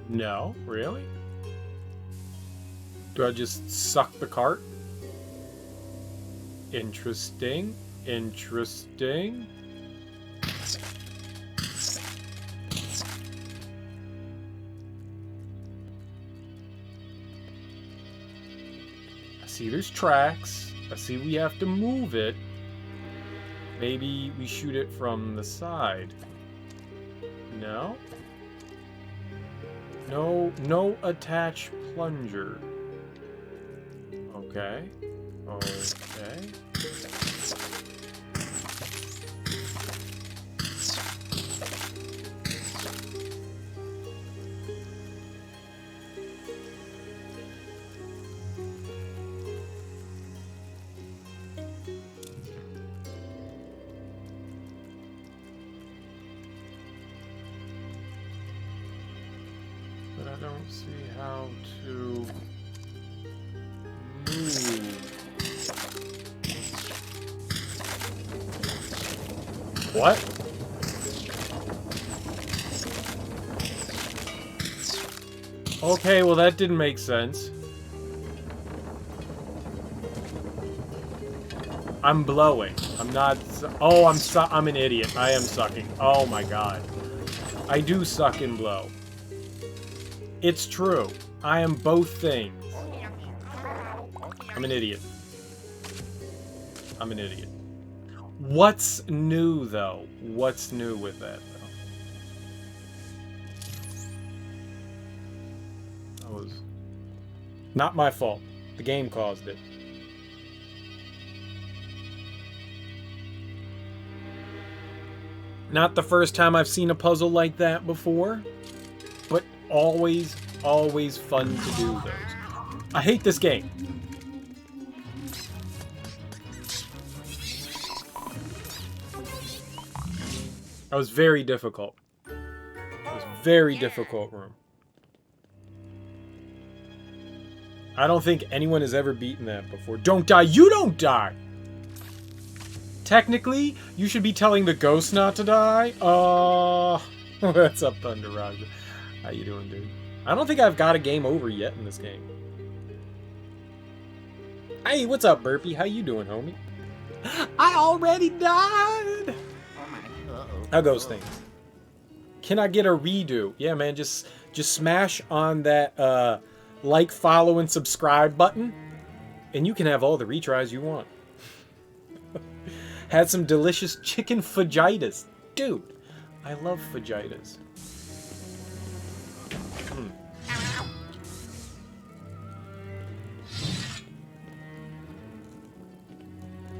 A: No, really? Do I just suck the cart? Interesting. Interesting. I see there's tracks. I see we have to move it. Maybe we shoot it from the side. No? No attach plunger. Okay. Okay. But I don't see how to move. What? Okay, well that didn't make sense. I'm blowing. I'm not... Oh, I'm an idiot. I am sucking. Oh my god. I do suck and blow. It's true. I am both things. I'm an idiot. I'm an idiot. What's new, though? What's new with that, though? That was not my fault. The game caused it. Not the first time I've seen a puzzle like that before, but always fun to do those. I hate this game. That was very difficult. It was Very
C: Yeah.
A: difficult room. I don't think anyone has ever beaten that before. Don't die. You don't die! Technically, you should be telling the ghost not to die. What's up, Thunder Raja? How you doing, dude? I don't think I've got a game over yet in this game. Hey, what's up, Burpee? How you doing, homie? I already died!
B: Oh my. Uh-oh.
A: How goes things? Can I get a redo? Yeah, man, just smash on that like, follow, and subscribe button, and you can have all the retries you want. Had some delicious chicken fajitas. Dude, I love fajitas.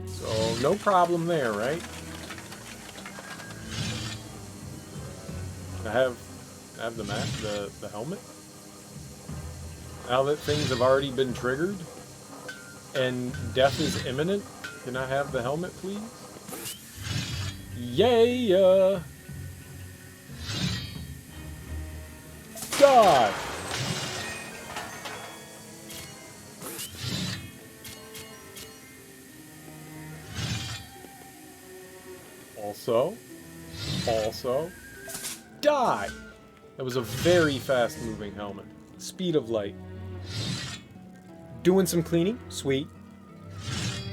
A: So, no problem there, right? I have the map, the helmet. Now that things have already been triggered and death is imminent, can I have the helmet, please? Yay! God! Also, die! That was a very fast moving helmet. Speed of light. Doing some cleaning, sweet.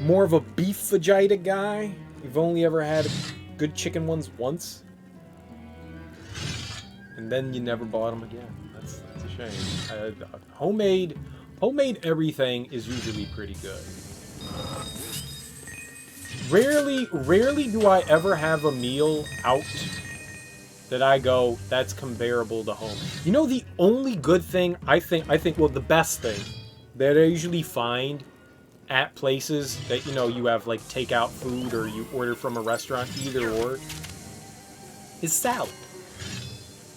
A: More of a beef vegeta guy. You've only ever had good chicken ones once. And then you never bought them again. That's a shame. Homemade everything is usually pretty good. Rarely do I ever have a meal out that I go, that's comparable to home. You know, the only good thing, I think, well, the best thing that I usually find at places that, you know, you have, like, takeout food or you order from a restaurant, either or, is salad.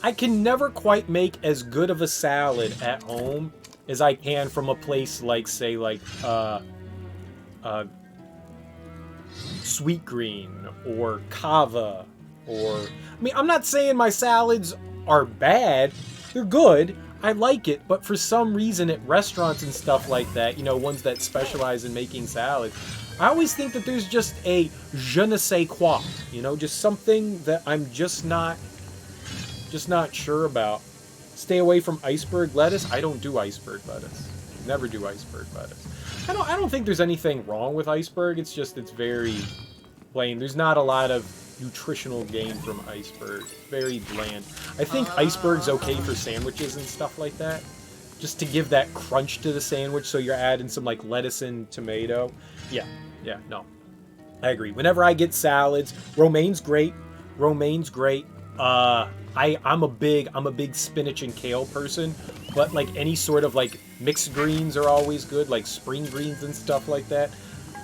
A: I can never quite make as good of a salad at home as I can from a place like, say, like, Sweet Green or Kava or... I mean, I'm not saying my salads are bad. They're good. I like it. But for some reason at restaurants and stuff like that, you know, ones that specialize in making salads, I always think that there's just a je ne sais quoi. You know, just something that I'm just not sure about. Stay away from iceberg lettuce. I don't do iceberg lettuce. Never do iceberg lettuce. I don't think there's anything wrong with iceberg. It's just, it's very plain. There's not a lot of nutritional gain from iceberg. Very bland. I think iceberg's okay for sandwiches and stuff like that. Just to give that crunch to the sandwich, so you're adding some, like, lettuce and tomato. Yeah, no. I agree. Whenever I get salads, romaine's great. I'm a big spinach and kale person, but like any sort of like mixed greens are always good, like spring greens and stuff like that.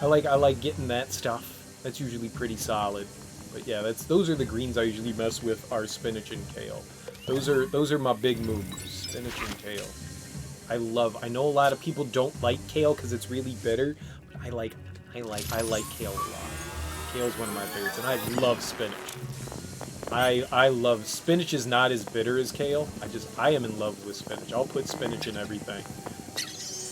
A: I like getting that stuff. That's usually pretty solid. But yeah, those are the greens I usually mess with, are spinach and kale. Those are my big moves, spinach and kale. I know a lot of people don't like kale because it's really bitter, but I like kale a lot. Kale's one of my favorites, and I love spinach. I love spinach. Is not as bitter as kale. I am in love with spinach. I'll put spinach in everything.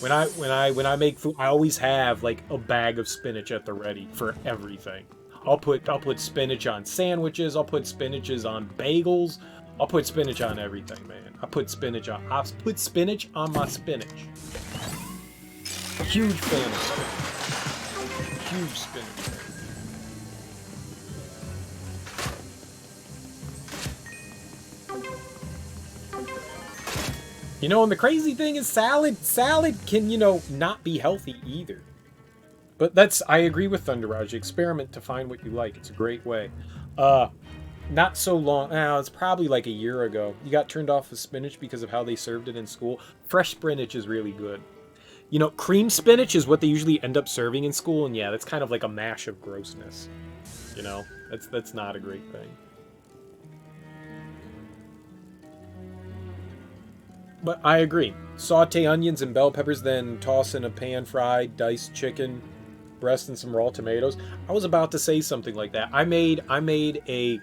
A: When I make food, I always have like a bag of spinach at the ready for everything. I'll put spinach on sandwiches. I'll put spinaches on bagels. I'll put spinach on everything, man. I put spinach on my spinach. Huge fan of spinach. Huge spinach fan. You know, and the crazy thing is salad can, you know, not be healthy either. But I agree with Thunder Raj. Experiment to find what you like. It's a great way. Not so long, it's probably like a year ago. You got turned off of spinach because of how they served it in school. Fresh spinach is really good. You know, cream spinach is what they usually end up serving in school, and yeah, that's kind of like a mash of grossness. You know, that's not a great thing. But I agree. Saute onions and bell peppers, then toss in a pan-fried diced chicken breast and some raw tomatoes. I was about to say something like that. I made a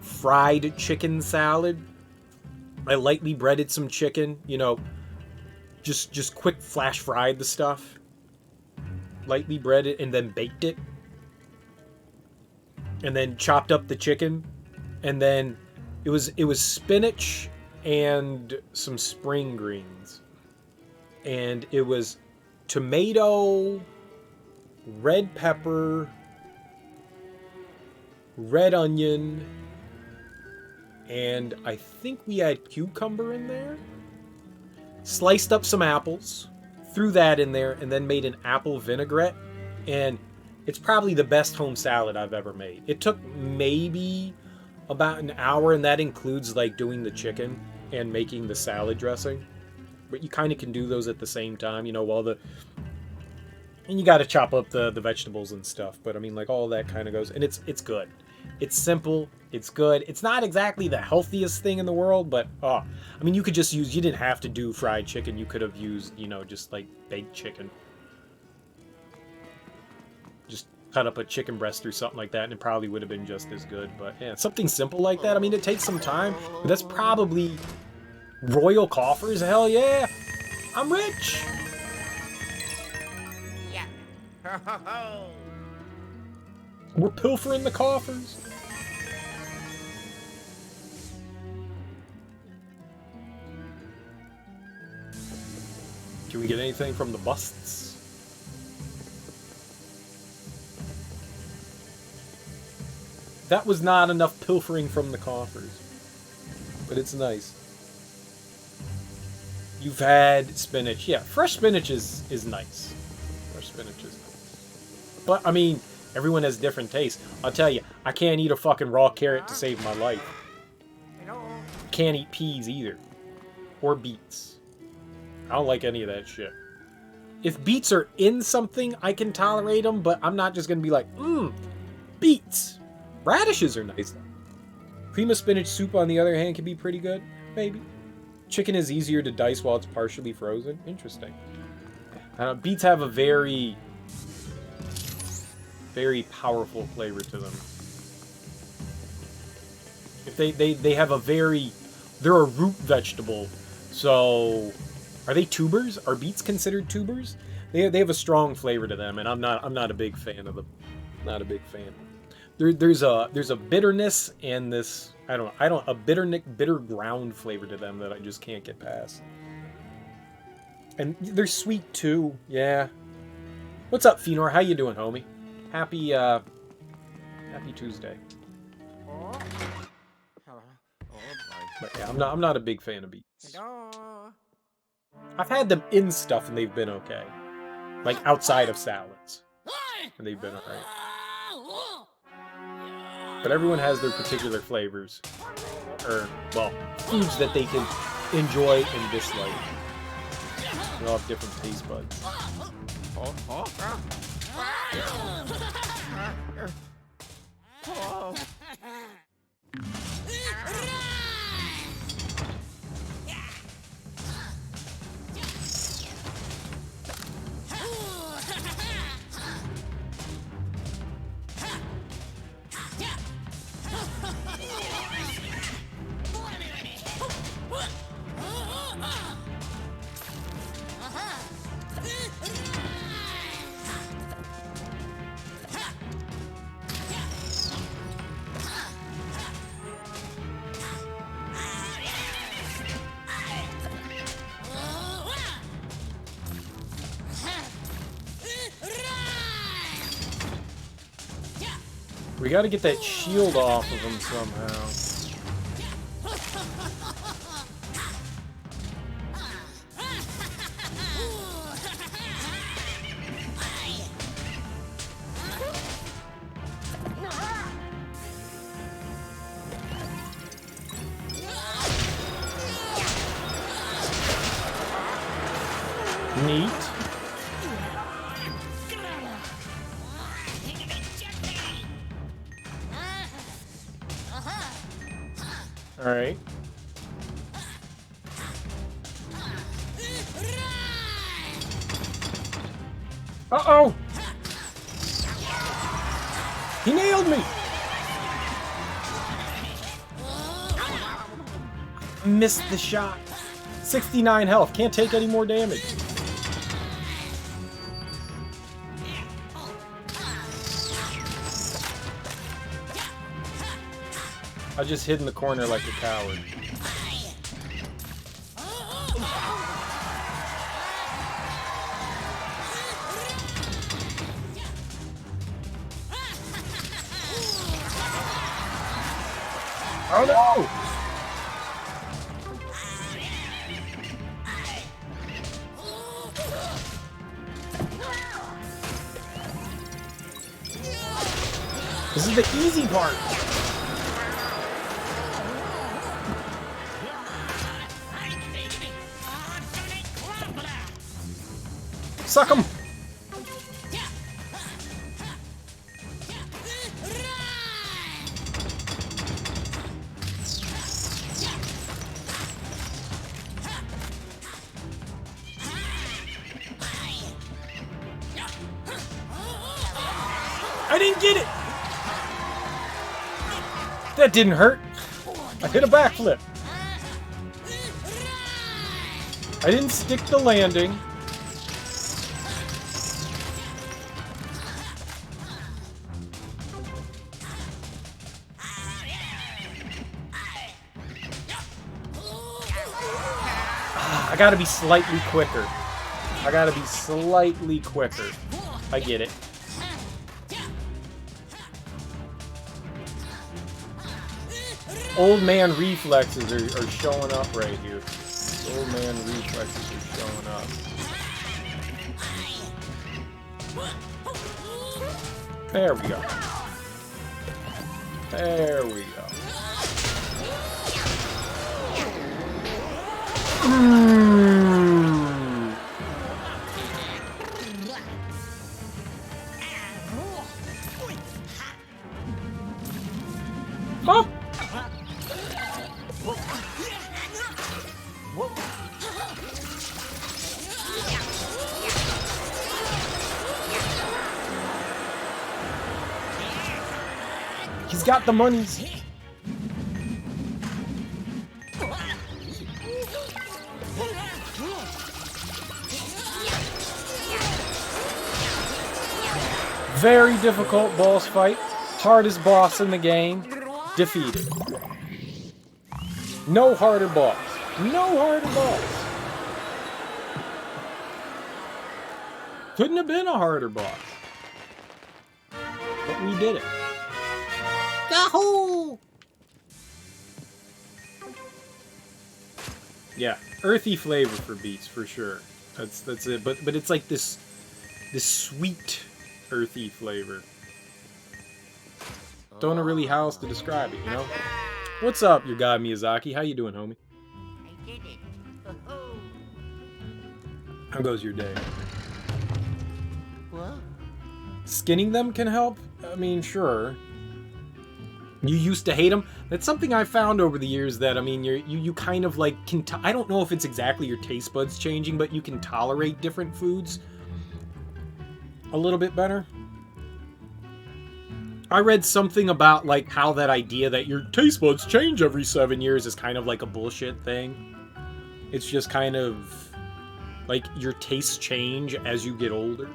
A: fried chicken salad I lightly breaded some chicken, you know, just quick flash fried the stuff. Lightly breaded and then baked it. And then chopped up the chicken. And then it was spinach and some spring greens. And it was tomato, red pepper, red onion, and I think we had cucumber in there. Sliced up some apples, threw that in there, and then made an apple vinaigrette. And it's probably the best home salad I've ever made. It took maybe about an hour, and that includes like doing the chicken and making the salad dressing. But you kind of can do those at the same time, you know, while the... And you got to chop up the vegetables and stuff. But I mean, like, all that kind of goes. And it's good. It's simple. It's good. It's not exactly the healthiest thing in the world, but, I mean, you could just use... You didn't have to do fried chicken. You could have used, you know, just, like, baked chicken. Just cut up a chicken breast or something like that, and it probably would have been just as good. But, yeah, something simple like that. I mean, it takes some time, but that's probably... Royal coffers? Hell yeah! I'm rich!
C: Yeah. Ho, ho, ho.
A: We're pilfering the coffers. Can we get anything from the busts? That was not enough pilfering from the coffers. But it's nice. You've had spinach. Yeah, fresh spinach is nice. Fresh spinach is nice. But, I mean, everyone has different tastes. I'll tell you, I can't eat a fucking raw carrot to save my life.
C: Hello.
A: Can't eat peas either. Or beets. I don't like any of that shit. If beets are in something, I can tolerate them, but I'm not just gonna be like, beets. Radishes are nice. Cream of spinach soup, on the other hand, can be pretty good. Maybe. Chicken is easier to dice while it's partially frozen. Interesting. Beets have a very, very powerful flavor to them. If they have a very... They're a root vegetable. So... Are they tubers? Are beets considered tubers? They have a strong flavor to them, and I'm not a big fan of them. Not a big fan. There's a bitterness and this a bitter ground flavor to them that I just can't get past. And they're sweet too. Yeah. What's up, Fenor? How you doing, homie? Happy Tuesday.
C: Oh. Oh, boy.
A: But yeah, I'm not a big fan of beets.
C: Hello.
A: I've had them in stuff and they've been okay. Like outside of salads. And they've been alright. But everyone has their particular flavors. Or, well, foods that they can enjoy and dislike. They all have different taste buds.
C: Oh, oh. Oh.
A: We gotta get that shield off of him somehow. Neat. Alright. Uh-oh! He nailed me! Missed the shot. 69 health. Can't take any more damage. I just hid in the corner like a coward. Oh no! This is the easy part. Suck him! I didn't get it! That didn't hurt. I hit a backflip. I didn't stick the landing. I gotta be slightly quicker. I gotta be slightly quicker. I get it. Old man reflexes are showing up right here. Old man reflexes are showing up. There we go. There we go. Oh! He's got the monies. Very difficult boss fight. Hardest boss in the game. Defeated. No harder boss. No harder boss. Couldn't have been a harder boss. But we did it.
B: Yahoo!
A: Yeah, earthy flavor for beets for sure. That's it. But it's like this sweet earthy flavor. Don't know really how else to describe it, you know? What's up, your guy Miyazaki? How you doing, homie?
C: I did it.
A: How goes your day?
C: What?
A: Skinning them can help? I mean, sure. You used to hate them? That's something I found over the years that, I mean, you kind of like can... I don't know if it's exactly your taste buds changing, but you can tolerate different foods a little bit better. I read something about like how that idea that your taste buds change every 7 years is kind of like a bullshit thing. It's just kind of like your tastes change as you get older.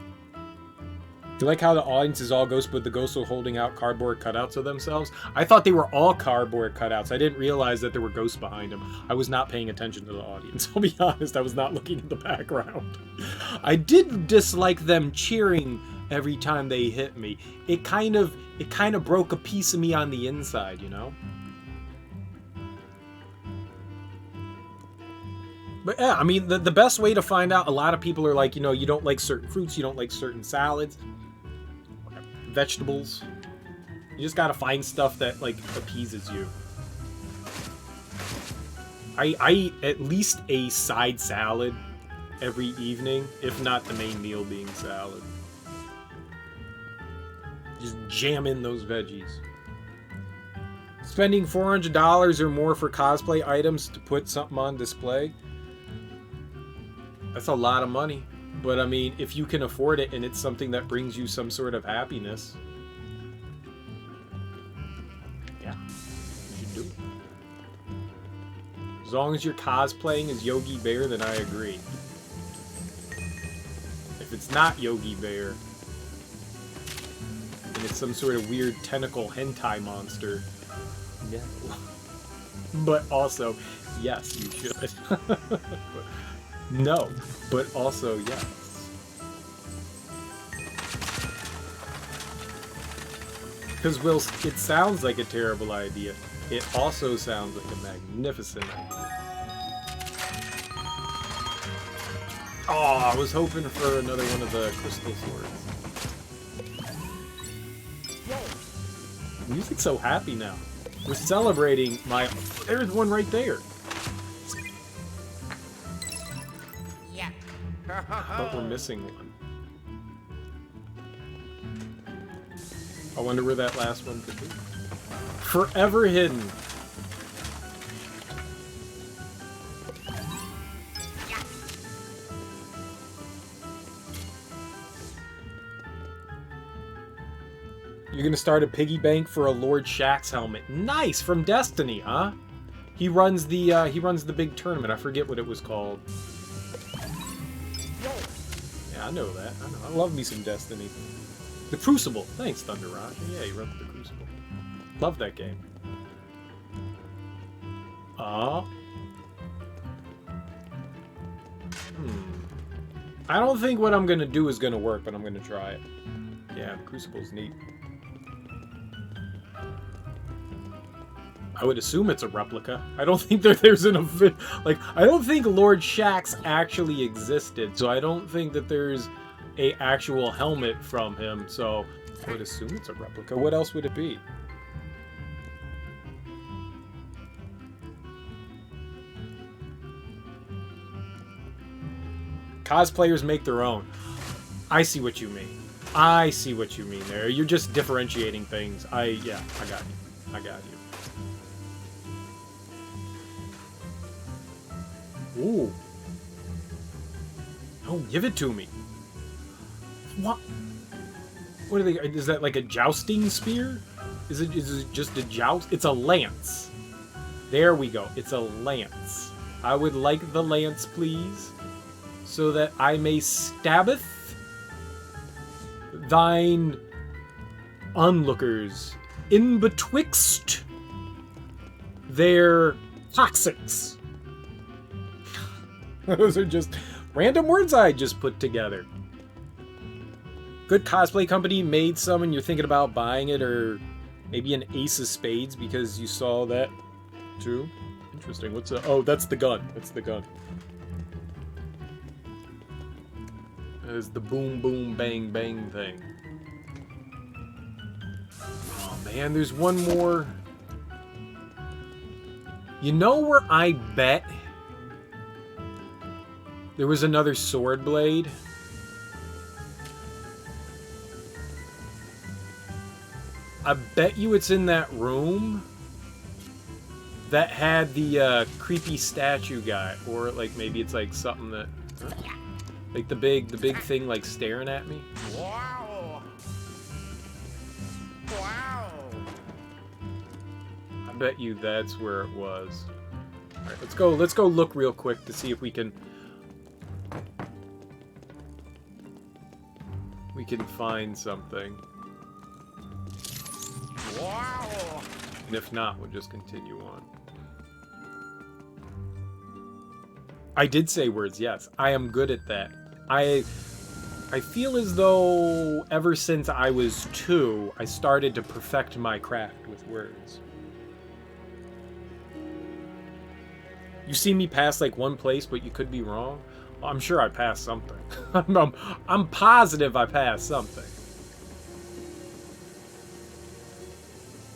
A: Do you like how the audience is all ghosts, but the ghosts are holding out cardboard cutouts of themselves? I thought they were all cardboard cutouts. I didn't realize that there were ghosts behind them. I was not paying attention to the audience. I'll be honest, I was not looking at the background. I did dislike them cheering every time they hit me. It kind of broke a piece of me on the inside, you know? But yeah, I mean, the best way to find out, a lot of people are like, you know, you don't like certain fruits, you don't like certain salads, vegetables. You just gotta find stuff that, like, appeases you. I eat at least a side salad every evening, if not the main meal being salad. Just jam in those veggies. Spending $400 or more for cosplay items to put something on display? That's a lot of money. But I mean, if you can afford it and it's something that brings you some sort of happiness, yeah, you should do it. As long as you're cosplaying as Yogi Bear, then I agree. If it's not Yogi Bear, and it's some sort of weird tentacle hentai monster, no. But also, yes, you should. No, but also, yes. Because, Will, it sounds like a terrible idea. It also sounds like a magnificent idea. Oh, I was hoping for another one of the crystal swords. Music's so happy now. We're celebrating my... There's one right there.
C: Yeah.
A: But we're missing one. I wonder where that last one could be. Forever hidden. You're gonna start a piggy bank for a Lord Shaxx helmet. Nice, from Destiny, huh? He runs the big tournament. I forget what it was called. Yeah, I know that. I know. I love me some Destiny. The Crucible. Thanks, Thunder Roger. Yeah, he runs the Crucible. Love that game. I don't think what I'm gonna do is gonna work, but I'm gonna try it. Yeah, the Crucible's neat. I would assume it's a replica. I don't think there's an like, I don't think Lord Shaxx actually existed, so I don't think that there's a actual helmet from him, so I would assume it's a replica. What else would it be? Cosplayers make their own. I see what you mean. I see what you mean there. You're just differentiating things. Yeah, I got you. I got you. Ooh. Oh, give it to me. What? What are they? Is that like a jousting spear? Is it just a joust? It's a lance. There we go. It's a lance. I would like the lance, please, so that I may stabbeth thine onlookers in betwixt their toxics. Those are just random words I just put together. Good cosplay company made some and you're thinking about buying it, or maybe an Ace of Spades because you saw that too. Interesting. What's that? Oh, that's the gun. That's the gun. There's the boom, boom, bang, bang thing. Oh man, there's one more. You know where I bet there was another sword blade? I bet you it's in that room that had the creepy statue guy, or like maybe it's like something that, like the big thing like staring at me.
C: Wow. Wow.
A: I bet you that's where it was. All right, let's go look real quick to see if we can find something.
C: Wow.
A: And if not, we'll just continue on. I did say words, yes. I am good at that. I feel as though ever since I was 2, I started to perfect my craft with words. You see me pass like one place, but you could be wrong. Well, I'm sure I passed something. I'm positive I passed something.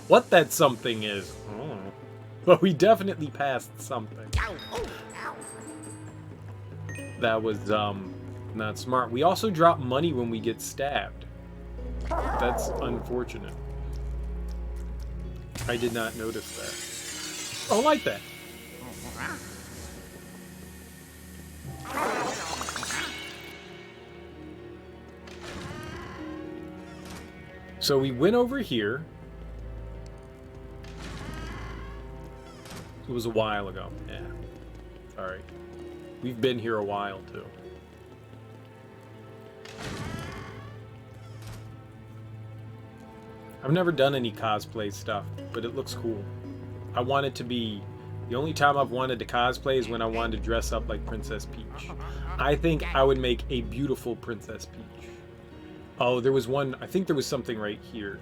A: What that something is, I don't know. But we definitely passed something. That was, not smart. We also drop money when we get stabbed. That's unfortunate. I did not notice that. Oh, I like that. So we went over here. It was a while ago. Yeah. Alright. We've been here a while, too. I've never done any cosplay stuff, but it looks cool. I want it to be... The only time I've wanted to cosplay is when I wanted to dress up like Princess Peach. I think I would make a beautiful Princess Peach. Oh, there was one... I think there was something right here.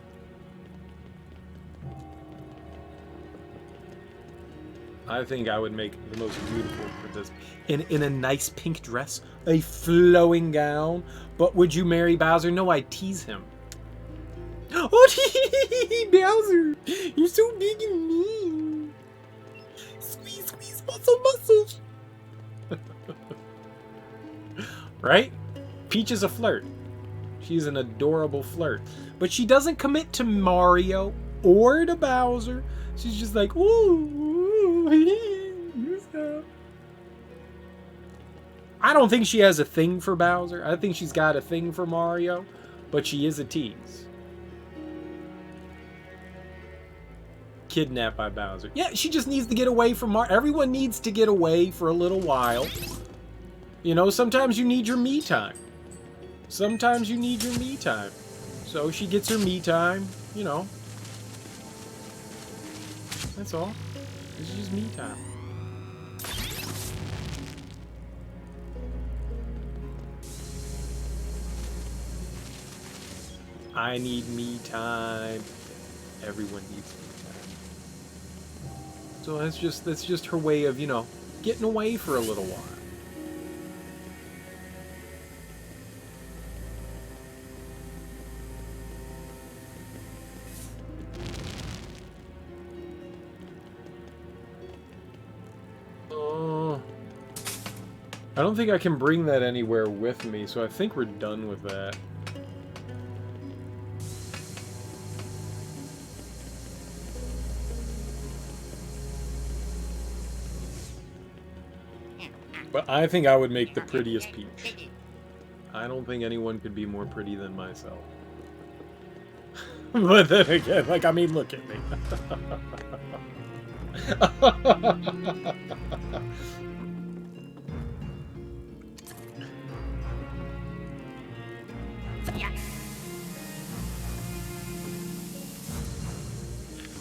A: I think I would make the most beautiful princess in a nice pink dress, a flowing gown. But would you marry Bowser? No, I'd tease him. Oh, Bowser, you're so big and mean. Squeeze, squeeze, muscle, muscles. Right? Peach is a flirt. She's an adorable flirt, but she doesn't commit to Mario or to Bowser. She's just like, ooh. I don't think she has a thing for Bowser. I think she's got a thing for Mario, but she is a tease. Kidnapped by Bowser. Yeah, she just needs to get away from Mario. Everyone needs to get away for a little while. You know, sometimes you need your me time. Sometimes you need your me time. So she gets her me time, you know. That's all. It's just me time. I need me time. Everyone needs me time. So that's just her way of, you know, getting away for a little while. I don't think I can bring that anywhere with me, so I think we're done with that. But I think I would make the prettiest Peach. I don't think anyone could be more pretty than myself. But then again, like, I mean, look at me.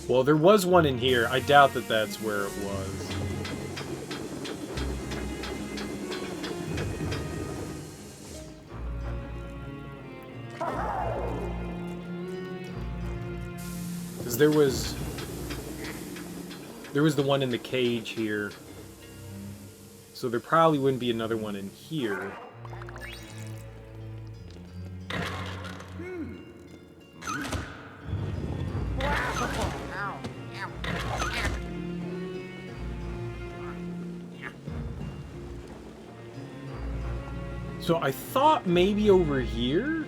A: Well, there was one in here. I doubt that that's where it was. Because there was the one in the cage here. So there probably wouldn't be another one in here. So I thought maybe over here,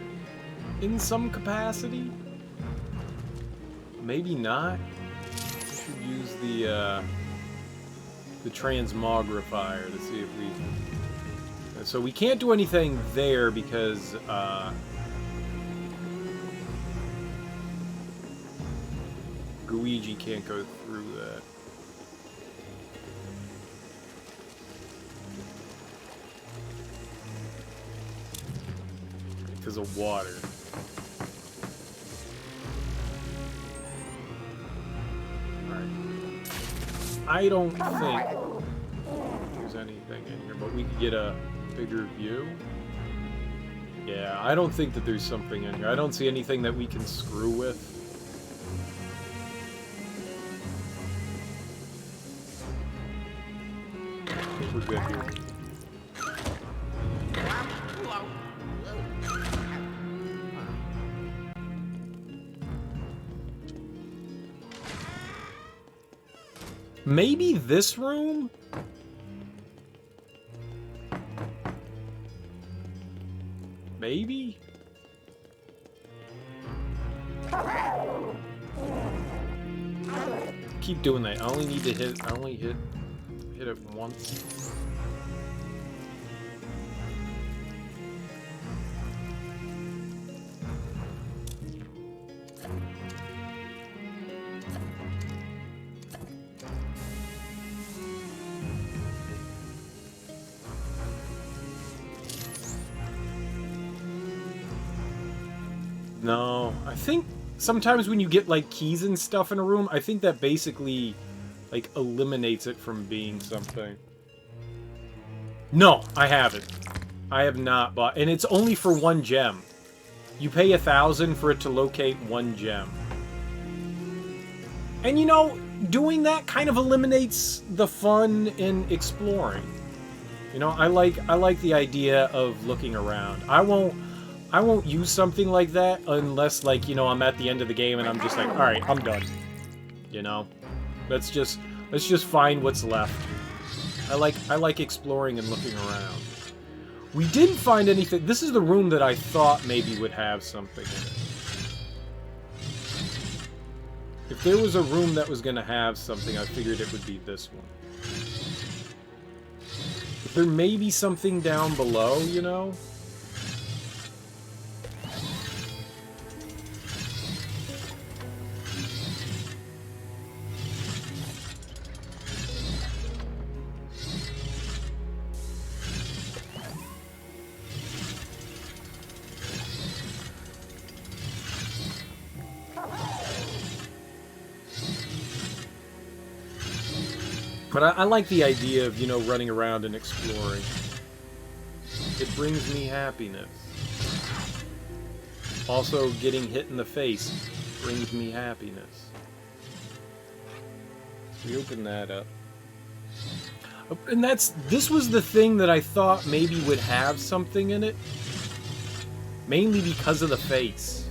A: in some capacity. Maybe not. We should use the transmogrifier to see if we. So we can't do anything there because Luigi can't go through that. Because of water. Alright. I don't think there's anything in here, but we could get a bigger view. Yeah, I don't think that there's something in here. I don't see anything that we can screw with. I think we're good here. Maybe this room? Maybe? Keep doing that. I only need to hit it once. No, I think sometimes when you get like keys and stuff in a room, I think that basically like eliminates it from being something. No, I haven't. I have not bought, and it's only for 1 gem. You pay 1,000 for it to locate 1 gem. And you know, doing that kind of eliminates the fun in exploring. You know, I like the idea of looking around. I won't use something like that unless, like, you know, I'm at the end of the game and I'm just like, all right, I'm done. You know, let's just find what's left. I like exploring and looking around. We didn't find anything. This is the room that I thought maybe would have something in it. If there was a room that was going to have something, I figured it would be this one. But there may be something down below, you know? But I like the idea of, you know, running around and exploring. It brings me happiness. Also, getting hit in the face brings me happiness. We open that up. And this was the thing that I thought maybe would have something in it. Mainly because of the face.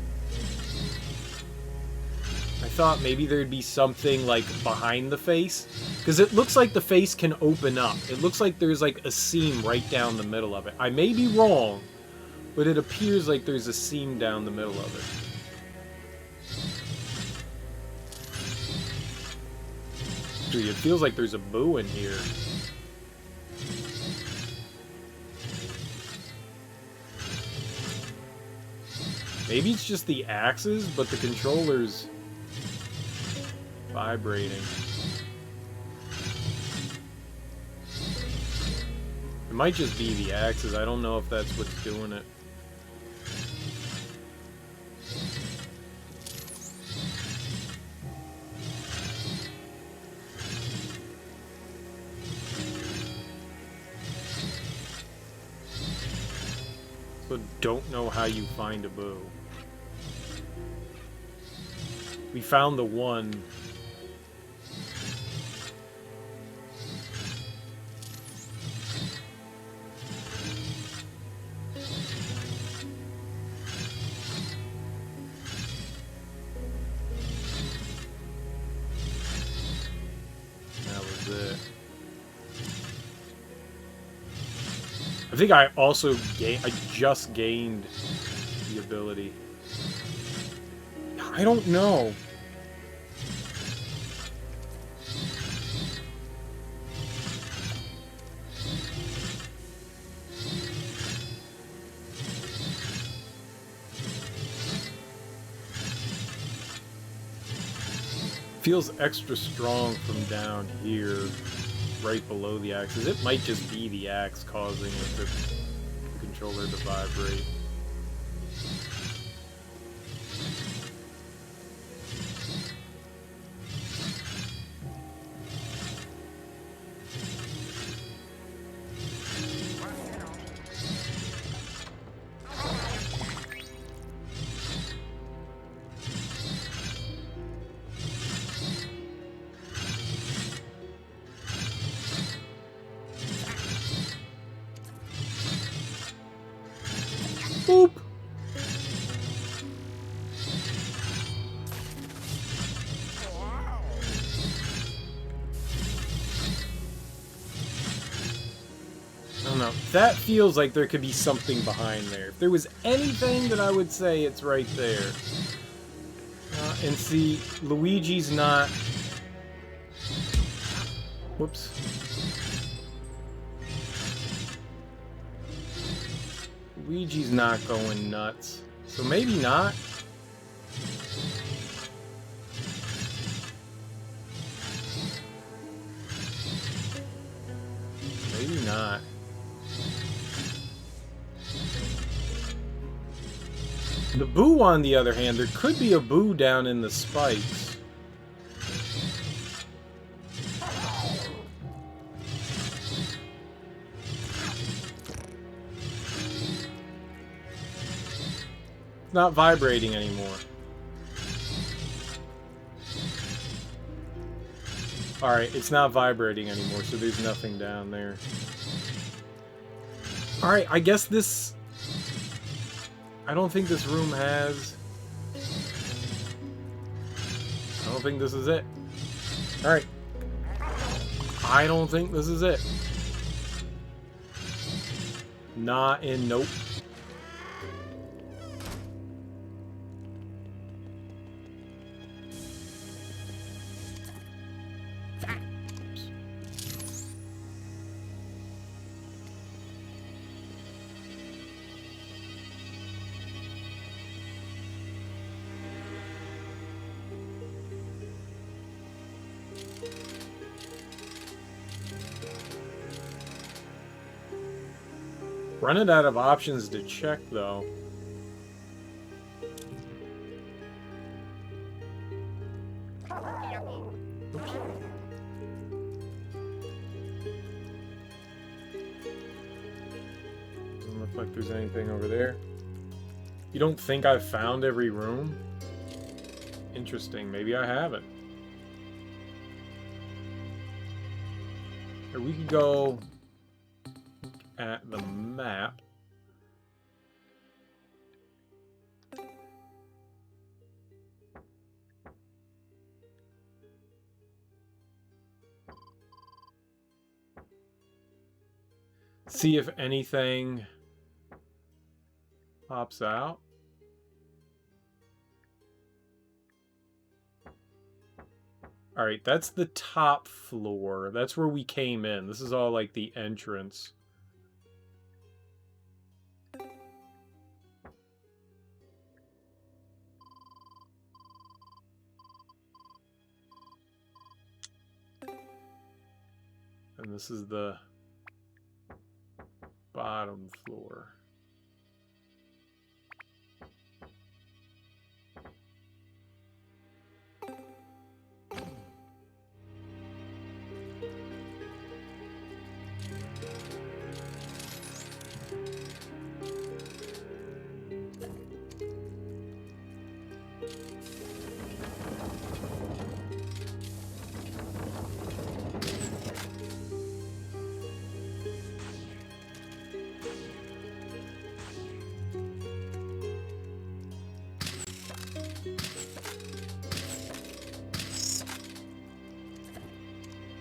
A: I thought maybe there'd be something, like, behind the face. Because it looks like the face can open up. It looks like there's, like, a seam right down the middle of it. I may be wrong, but it appears like there's a seam down the middle of it. Actually, it feels like there's a boo in here. Maybe it's just the axes, but the controller's vibrating. It might just be the axes. I don't know if that's what's doing it. So don't know how you find a boo. We found the one. That was it. I think I also just gained the ability. I don't know. Feels extra strong from down here, right below the axes. It might just be the axe causing the controller to vibrate. Boop! I don't know. That feels like there could be something behind there. If there was anything that I would say, it's right there. And see, Luigi's not... Whoops. Luigi's not going nuts. So maybe not. Maybe not. The boo, on the other hand, there could be a boo down in the spikes. It's not vibrating anymore. Alright, it's not vibrating anymore, so there's nothing down there. Alright, I guess this... I don't think this room has... I don't think this is it. Alright. I don't think this is it. Not in... Nope. Running out of options to check, though. Oops. Doesn't look like there's anything over there. You don't think I've found every room? Interesting. Maybe I haven't. Or we could go at the map. See if anything pops out. Alright, that's the top floor. That's where we came in. This is all like the entrance. And this is the bottom floor.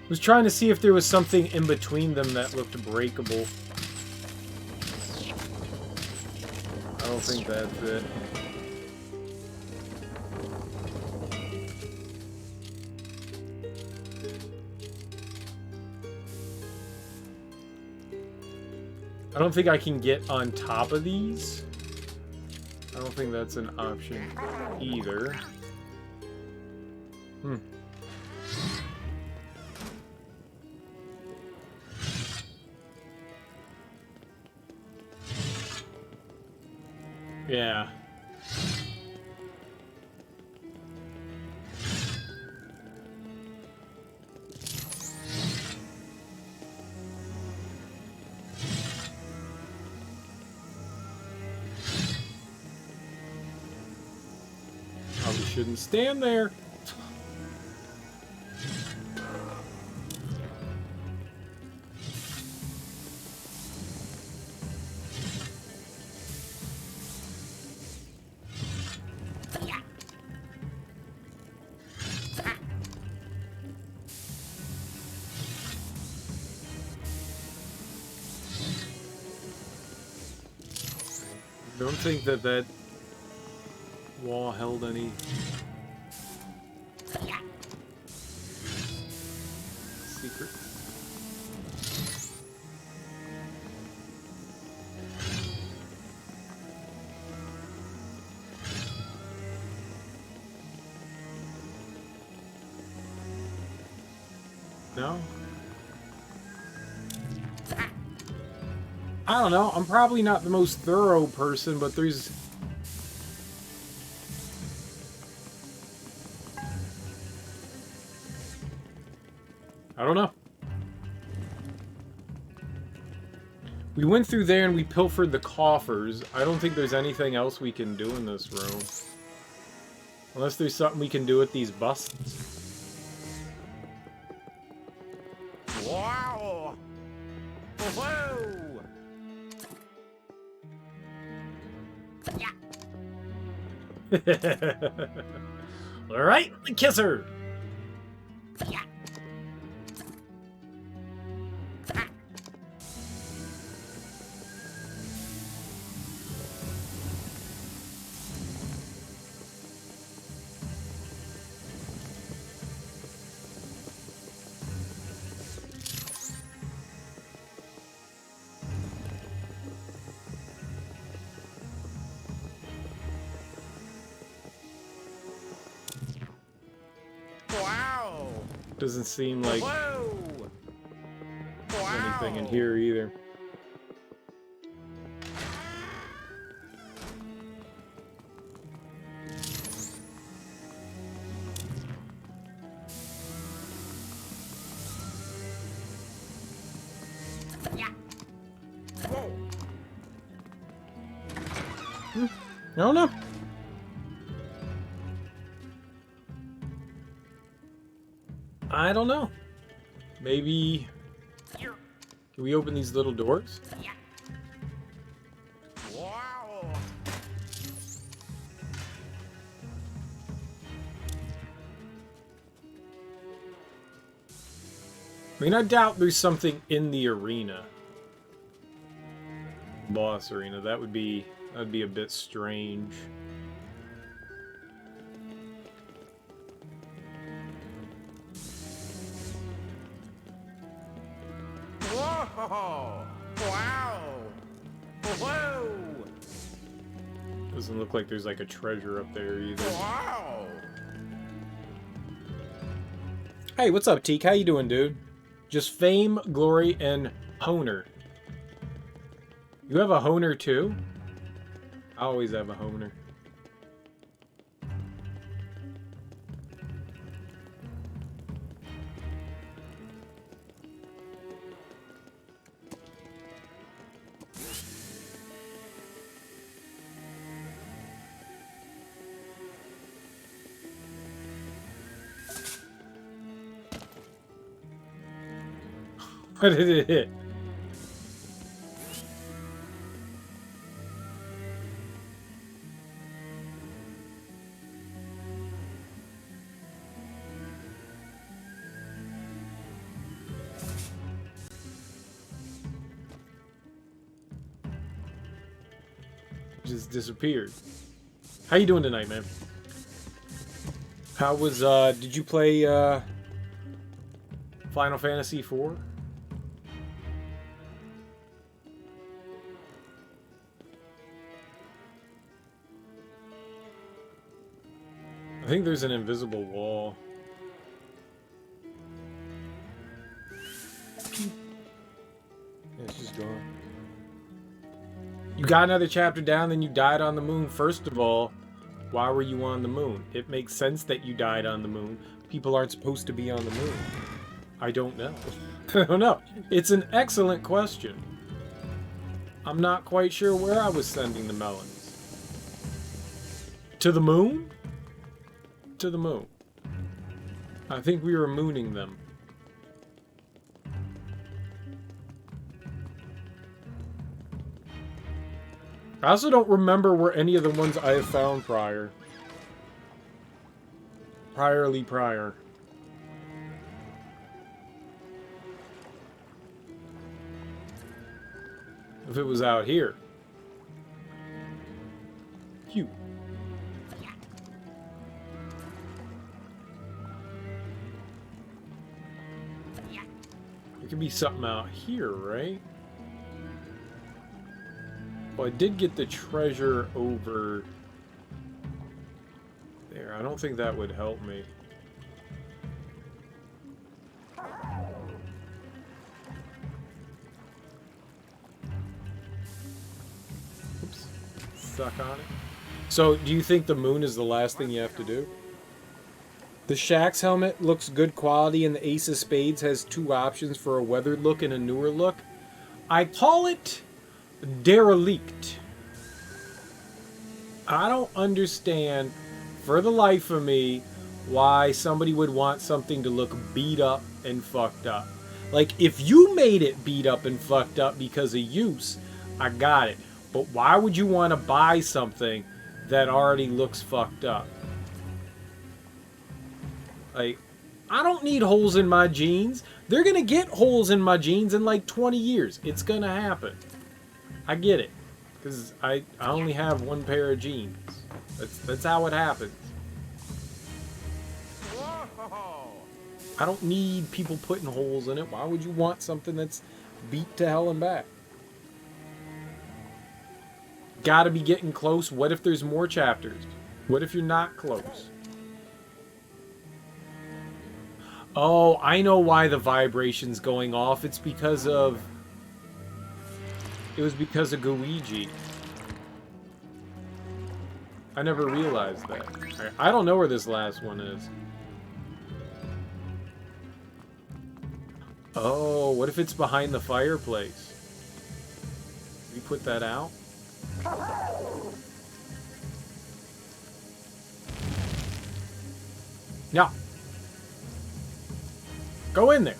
A: Was trying to see if there was something in between them that looked breakable. I don't think that's it. I don't think I can get on top of these. I don't think that's an option either. Yeah. Probably shouldn't stand there. Don't think that that wall held any secret. No? I don't know. I'm probably not the most thorough person, but there's I don't know. We went through there and we pilfered the coffers. I don't think there's anything else we can do in this room. Unless there's something we can do with these busts.
C: Wow! Whoa! Yeah!
A: Alright, kiss her!
C: Yeah! Wow!
A: Doesn't seem like
C: Whoa!
A: there's anything in
C: Wow!
A: here either.
C: Yeah! Whoa!
A: I don't know. I don't know. Maybe...
C: Here!
A: Can we open these little doors?
C: Yeah! Wow!
A: I mean, I doubt there's something in the arena. Boss arena. That'd be a bit strange.
C: Whoa! Wow! Whoa!
A: Doesn't look like there's like a treasure up there either.
C: Wow!
A: Hey, what's up, Teak? How you doing, dude? Just fame, glory, and honer. You have a honer too? I always have a honer. What did it hit? Just disappeared. How you doing tonight, man? How was, did you play, Final Fantasy IV? I think there's an invisible wall. Yeah, she's gone. You got another chapter down, then you died on the moon. First of all, why were you on the moon? It makes sense that you died on the moon. People aren't supposed to be on the moon. I don't know. I don't know. It's an excellent question. I'm not quite sure where I was sending the melons. To the moon? To the moon. I think we were mooning them. I also don't remember where any of the ones I have found prior. Prior. If it was out here. Phew. There could be something out here, right? Well, I did get the treasure over there. I don't think that would help me. Oops. Stuck on it. So, do you think the moon is the last thing you have to do? The Shaxx helmet looks good quality, and the Ace of Spades has 2 options for a weathered look and a newer look. I call it derelict. I don't understand, for the life of me, why somebody would want something to look beat up and fucked up. Like, if you made it beat up and fucked up because of use, I got it. But why would you want to buy something that already looks fucked up? Like, I don't need holes in my jeans. They're gonna get holes in my jeans in like 20 years. It's gonna happen. I get it. Because I only have 1 pair of jeans. That's how it happens.
C: Whoa!
A: I don't need people putting holes in it. Why would you want something that's beat to hell and back? Gotta be getting close. What if there's more chapters? What if you're not close? Oh, I know why the vibration's going off. It's because of... It was because of Luigi. I never realized that. I don't know where this last one is. Oh, what if it's behind the fireplace? We put that out? Yeah. Go in there.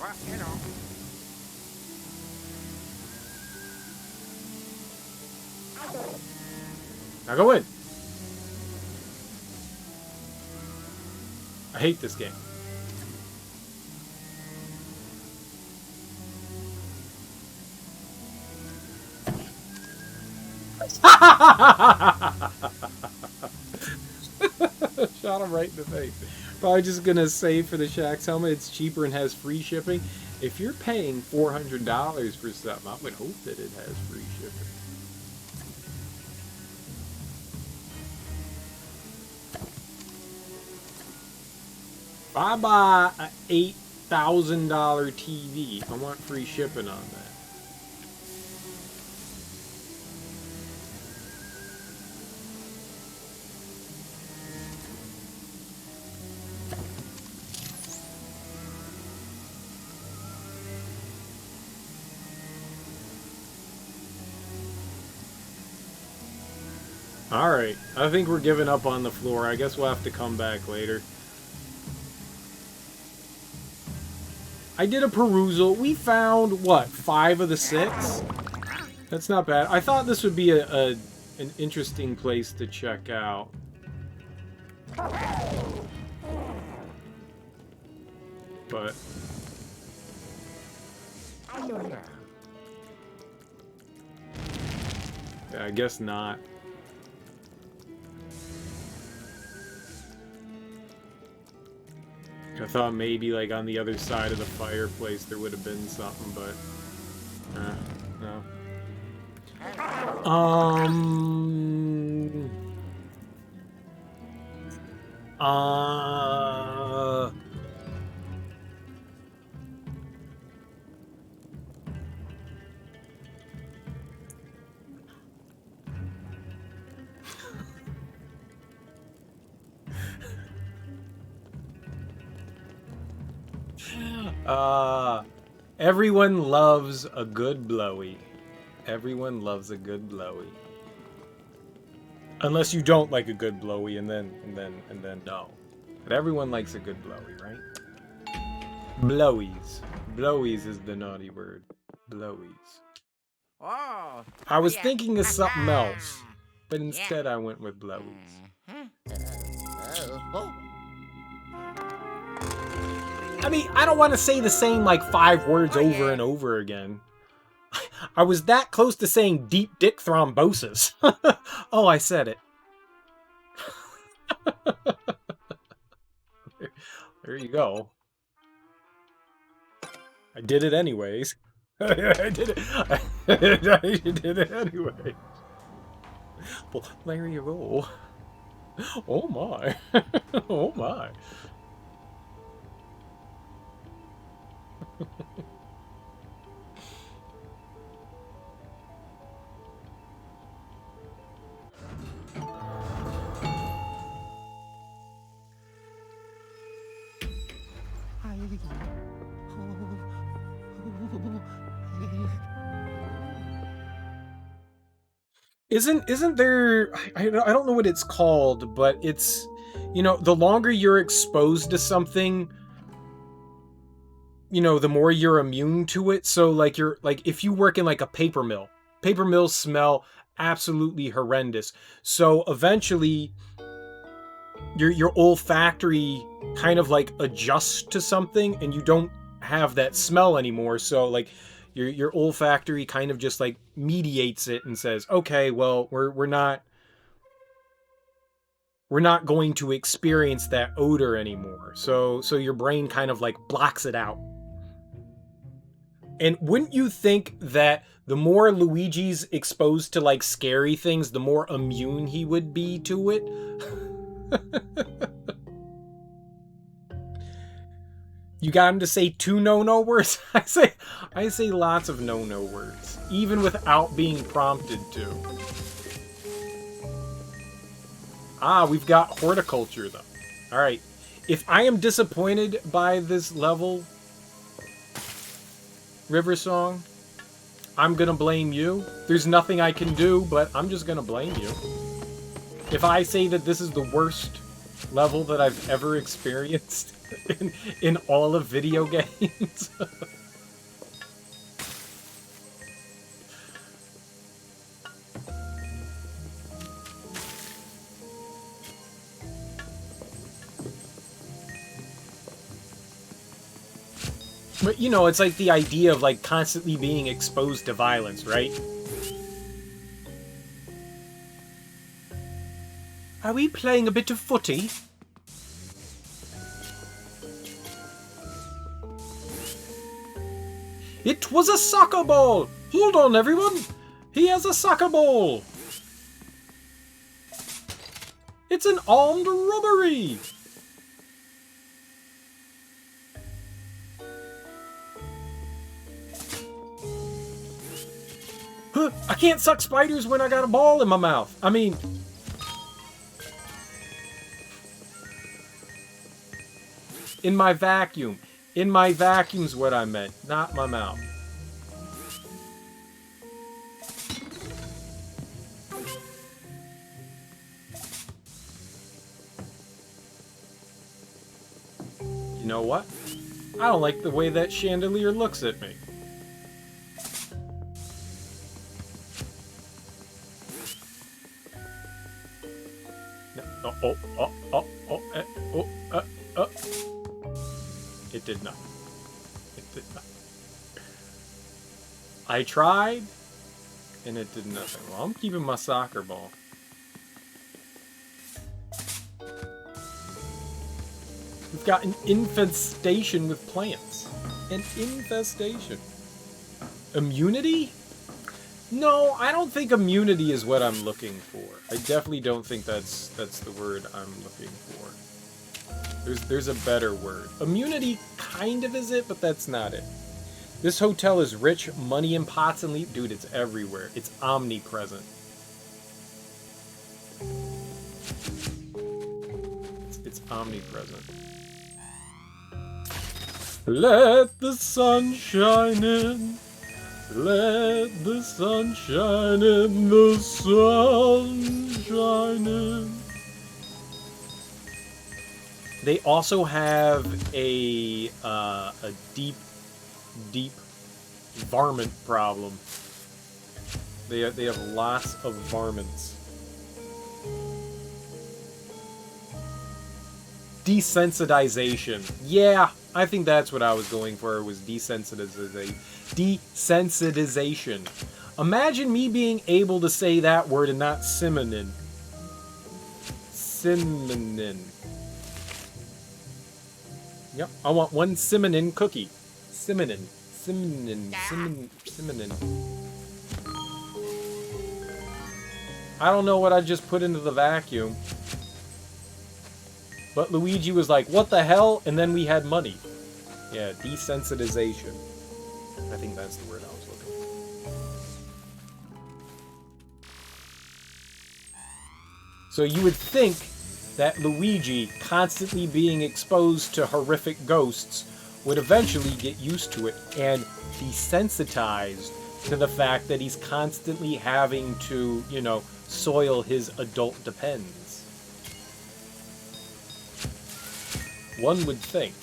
C: Well, you know.
A: Now go in. I hate this game. Shot him right in the face. Probably just gonna save for the Shaxx helmet. It's cheaper and has free shipping. If you're paying $400 for something, I would hope that it has free shipping. If I buy a $8,000 TV, I want free shipping on that. Alright, I think we're giving up on the floor. I guess we'll have to come back later. I did a perusal. We found, what, 5 of the 6? That's not bad. I thought this would be an interesting place to check out. But... yeah, I guess not. I thought maybe, like, on the other side of the fireplace there would have been something, but... no. Everyone loves a good blowy. Everyone loves a good blowy. Unless you don't like a good blowy, and then no. But everyone likes a good blowy, right? Blowies. Blowies is the naughty word. Blowies.
C: Oh.
A: I was
C: Yeah.
A: thinking of something else, but instead I went with blowies. I mean, I don't want to say the same, like, 5 words over and over again. I was that close to saying deep dick thrombosis. Oh, I said it. There you go. I did it anyways. I did it. I did it anyway. Well, there you go. Oh my. Oh my. Isn't there I don't know what it's called, but it's the longer you're exposed to something, the more you're immune to it. So like you're like if you work in like a paper mills smell absolutely horrendous. So eventually your olfactory kind of like adjusts to something and you don't have that smell anymore. So like your olfactory kind of just like mediates it and says, "Okay, well, we're not going to experience that odor anymore." So your brain kind of like blocks it out. And wouldn't you think that the more Luigi's exposed to like scary things, the more immune he would be to it? You got him to say 2 no words? I say lots of no words, even without being prompted to. Ah, we've got horticulture though. All right. If I am disappointed by this level, River Song, I'm gonna blame you. There's nothing I can do, but I'm just gonna blame you. If I say that this is the worst level that I've ever experienced in all of video games. But it's like the idea of like constantly being exposed to violence, right? Are we playing a bit of footy? It was a soccer ball! Hold on, everyone! He has a soccer ball! It's an armed robbery! Huh, I can't suck spiders when I got a ball in my mouth. I mean... in my vacuum. In my vacuum's what I meant, not my mouth. You know what? I don't like the way that chandelier looks at me. It did not. It did not. I tried, and it did nothing. Well, I'm keeping my soccer ball. We've got an infestation with plants. An infestation. Immunity? No, I don't think immunity is what I'm looking for. I definitely don't think that's the word I'm looking for. There's a better word. Immunity kind of is it, but that's not it. This hotel is rich, money in pots and leaf. Dude, it's everywhere. It's omnipresent. It's omnipresent. Let the sun shine in. Let the sun shine in. The sun shine in. They also have a deep varmint problem. They have lots of varmints. Desensitization. Yeah, I think that's what I was going for. Was desensitization. Desensitization. Imagine me being able to say that word and not simonin. Simonin. Yep, I want one simonin cookie. Simonin. I don't know what I just put into the vacuum. But Luigi was like, what the hell? And then we had money. Yeah, desensitization. I think that's the word I was looking for. So you would think that Luigi, constantly being exposed to horrific ghosts, would eventually get used to it and desensitized to the fact that he's constantly having to, you know, soil his adult depends. One would think.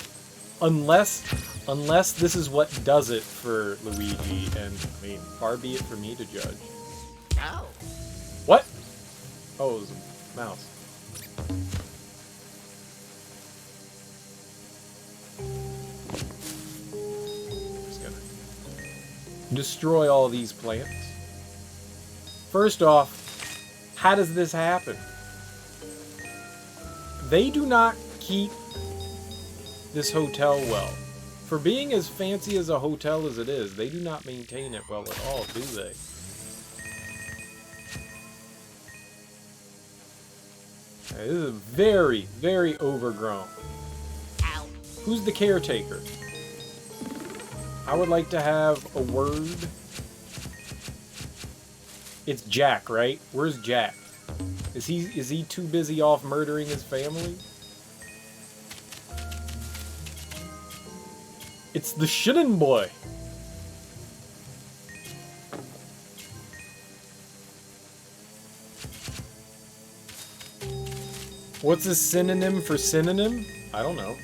A: Unless this is what does it for Luigi, and I mean, far be it for me to judge.
B: Oh.
A: What? Oh, it was a mouse. Just gonna destroy all these plants. First off, how does this happen? They do not keep this hotel well. For being as fancy as a hotel as it is, they do not maintain it well at all, do they? This is very, very overgrown.
B: Ow.
A: Who's the caretaker? I would like to have a word. It's Jack, right? Where's Jack? Is he too busy off murdering his family? It's the shittin' boy. What's a synonym for synonym? I don't know.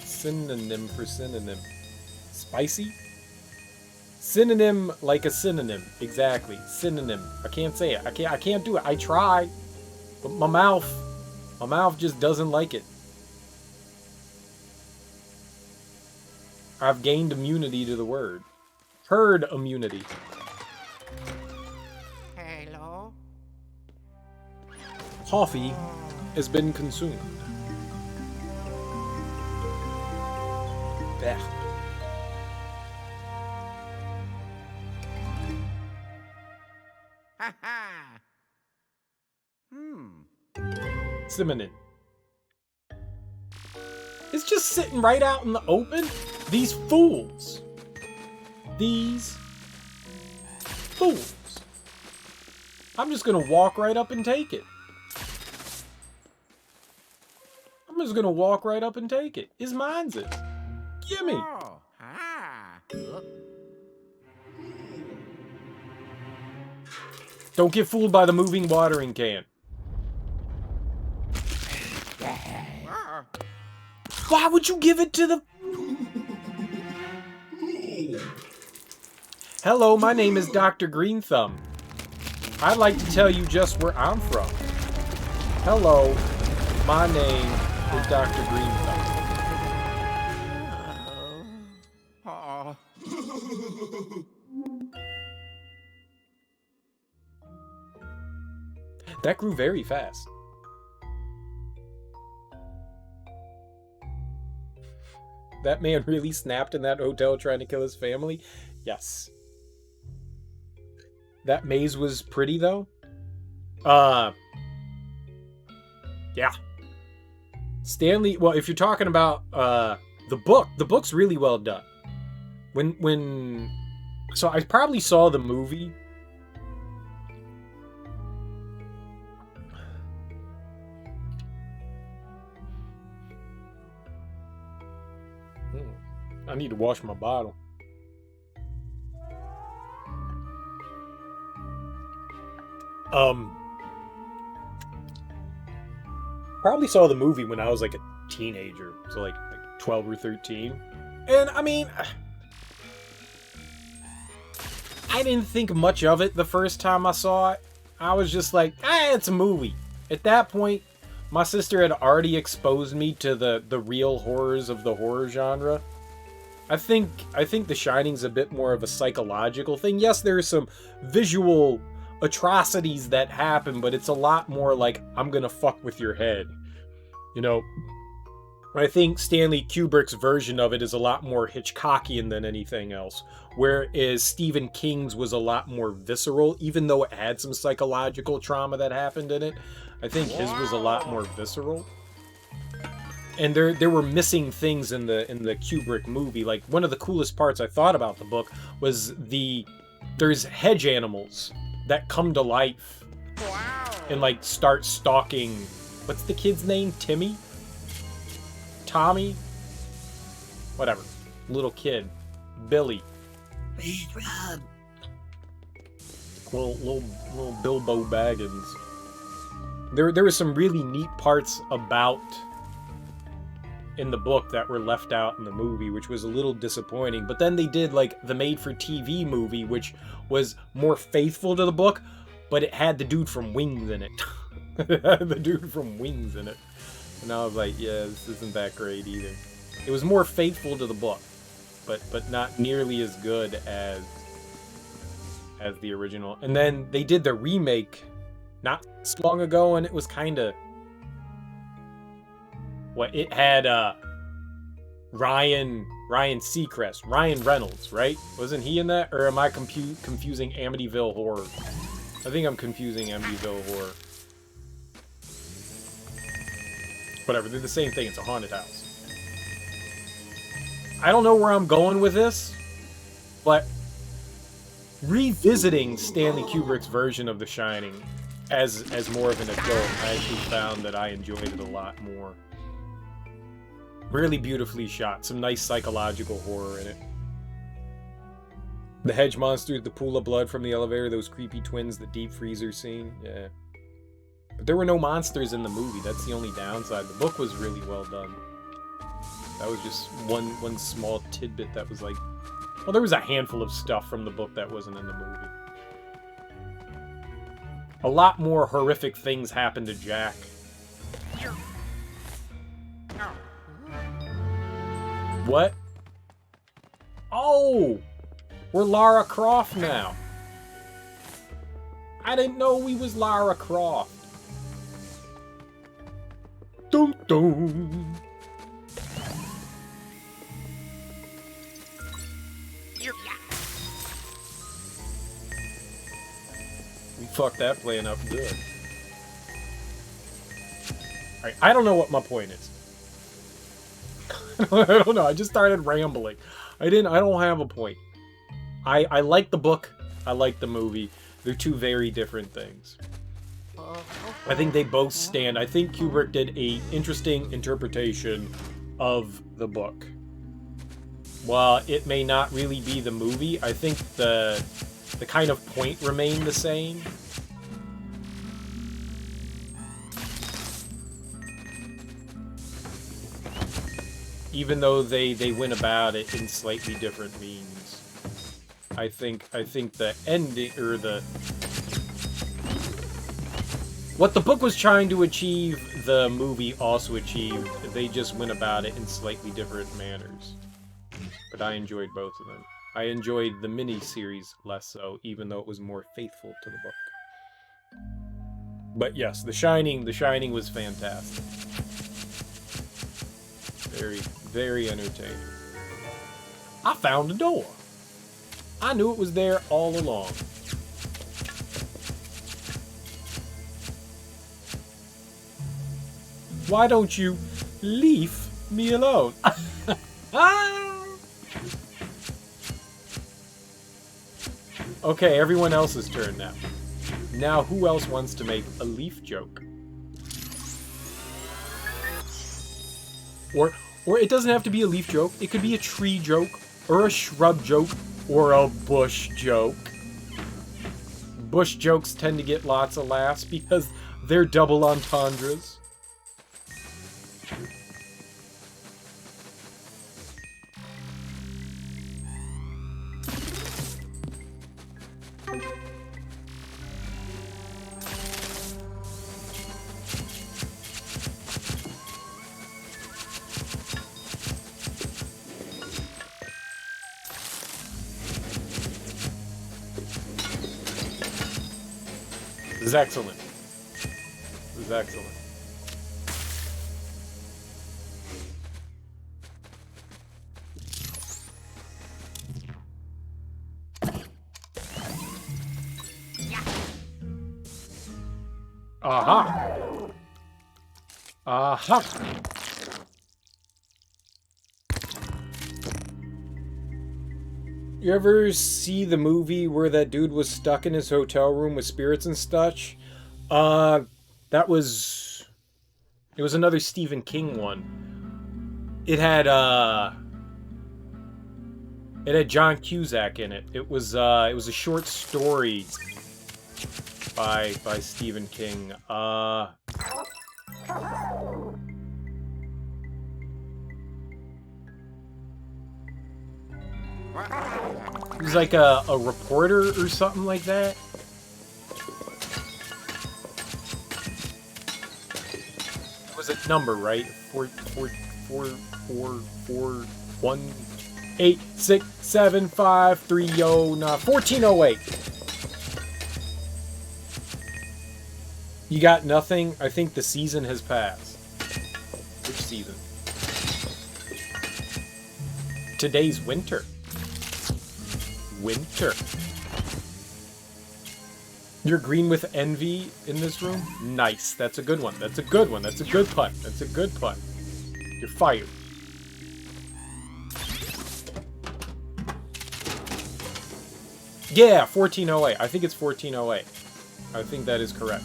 A: Synonym for synonym. Spicy? Synonym like a synonym. Exactly. Synonym. I can't say it. I can't do it. I try. But my mouth just doesn't like it. I've gained immunity to the word. Herd immunity.
C: Hello?
A: Coffee has been consumed. Blech.
C: Ha ha!
A: Simonin. It's just sitting right out in the open. These fools. These fools. I'm just gonna walk right up and take it. I'm just gonna walk right up and take it. It's mine's it. Gimme.
C: Oh, ah.
A: Don't get fooled by the moving watering can.
C: Ah.
A: Why would you give it to the... Hello, my name is Dr. Greenthumb. I'd like to tell you just where I'm from. Hello, my name is Dr. Greenthumb.
C: Oh.
A: That grew very fast. That man really snapped in that hotel trying to kill his family? Yes. That maze was pretty, though. Yeah. Stanley, well, if you're talking about the book's really well done. So I probably saw the movie. I need to wash my bottle. Probably saw the movie when I was like a teenager, so like 12 or 13. And I mean, I didn't think much of it the first time I saw it. I was just like, it's a movie. At that point, my sister had already exposed me to the real horrors of the horror genre. I think The Shining's a bit more of a psychological thing. Yes, there's some visual atrocities that happen, but it's a lot more like, I'm gonna fuck with your head. You know, I think Stanley Kubrick's version of it is a lot more Hitchcockian than anything else, whereas Stephen King's was a lot more visceral, even though it had some psychological trauma that happened in it. I think his was a lot more visceral. And there were missing things in the Kubrick movie. Like, one of the coolest parts I thought about the book was there's hedge animals that come to life and like start stalking. What's the kid's name? Timmy? Tommy? whatever. Little kid. Billy.
B: Wait, Rob.
A: Little Bilbo Baggins. There were some really neat parts about in the book that were left out in the movie, which was a little disappointing. But then they did like the made-for-TV movie, which was more faithful to the book, but it had the dude from Wings in it. The dude from Wings in it. And I was like, yeah, this isn't that great either. It was more faithful to the book, but not nearly as good as the original. And then they did the remake not so long ago, and it was kind of it had Ryan Seacrest, Ryan Reynolds, right? Wasn't he in that? Or am I confusing Amityville Horror? I think I'm confusing Amityville Horror. Whatever, they're the same thing. It's a haunted house. I don't know where I'm going with this, but revisiting Stanley Kubrick's version of The Shining as more of an adult, I actually found that I enjoyed it a lot more. Really beautifully shot. Some nice psychological horror in it. The hedge monsters, the pool of blood from the elevator, those creepy twins, the deep freezer scene. Yeah. But there were no monsters in the movie. That's the only downside. The book was really well done. That was just one small tidbit that was like... Well, there was a handful of stuff from the book that wasn't in the movie. A lot more horrific things happened to Jack. What? Oh! We're Lara Croft now. I didn't know we was Lara Croft. Dun dun. We fucked that plan up good. Alright, I don't know what my point is. I don't know, I just started rambling. I don't have a point. I like the book, I like the movie. They're two very different things. I think they both stand. I think Kubrick did a interesting interpretation of the book. While it may not really be the movie, I think the kind of point remained the same. Even though they went about it in slightly different means. I think the ending, or what the book was trying to achieve, the movie also achieved. They just went about it in slightly different manners. But I enjoyed both of them. I enjoyed the mini-series less so, even though it was more faithful to the book. But yes, The Shining was fantastic. Very, very entertaining. I found a door. I knew it was there all along. Why don't you leave me alone? Okay, everyone else's turn now. Now, who else wants to make a leaf joke? Or it doesn't have to be a leaf joke. It could be a tree joke, or a shrub joke, or a bush joke. Bush jokes tend to get lots of laughs because they're double entendres. This is excellent. This is excellent. Aha! Aha! You ever see the movie where that dude was stuck in his hotel room with spirits and such? It was another Stephen King one. It had, It had John Cusack in it. It was a short story by Stephen King. He was like a reporter or something like that. It was a number, right? 1408. You got nothing? I think the season has passed. Which season? Today's winter. Winter. You're green with envy in this room? Nice. That's a good one. That's a good one. That's a good pun. That's a good pun. You're fired. Yeah, 1408. I think it's 1408. I think that is correct.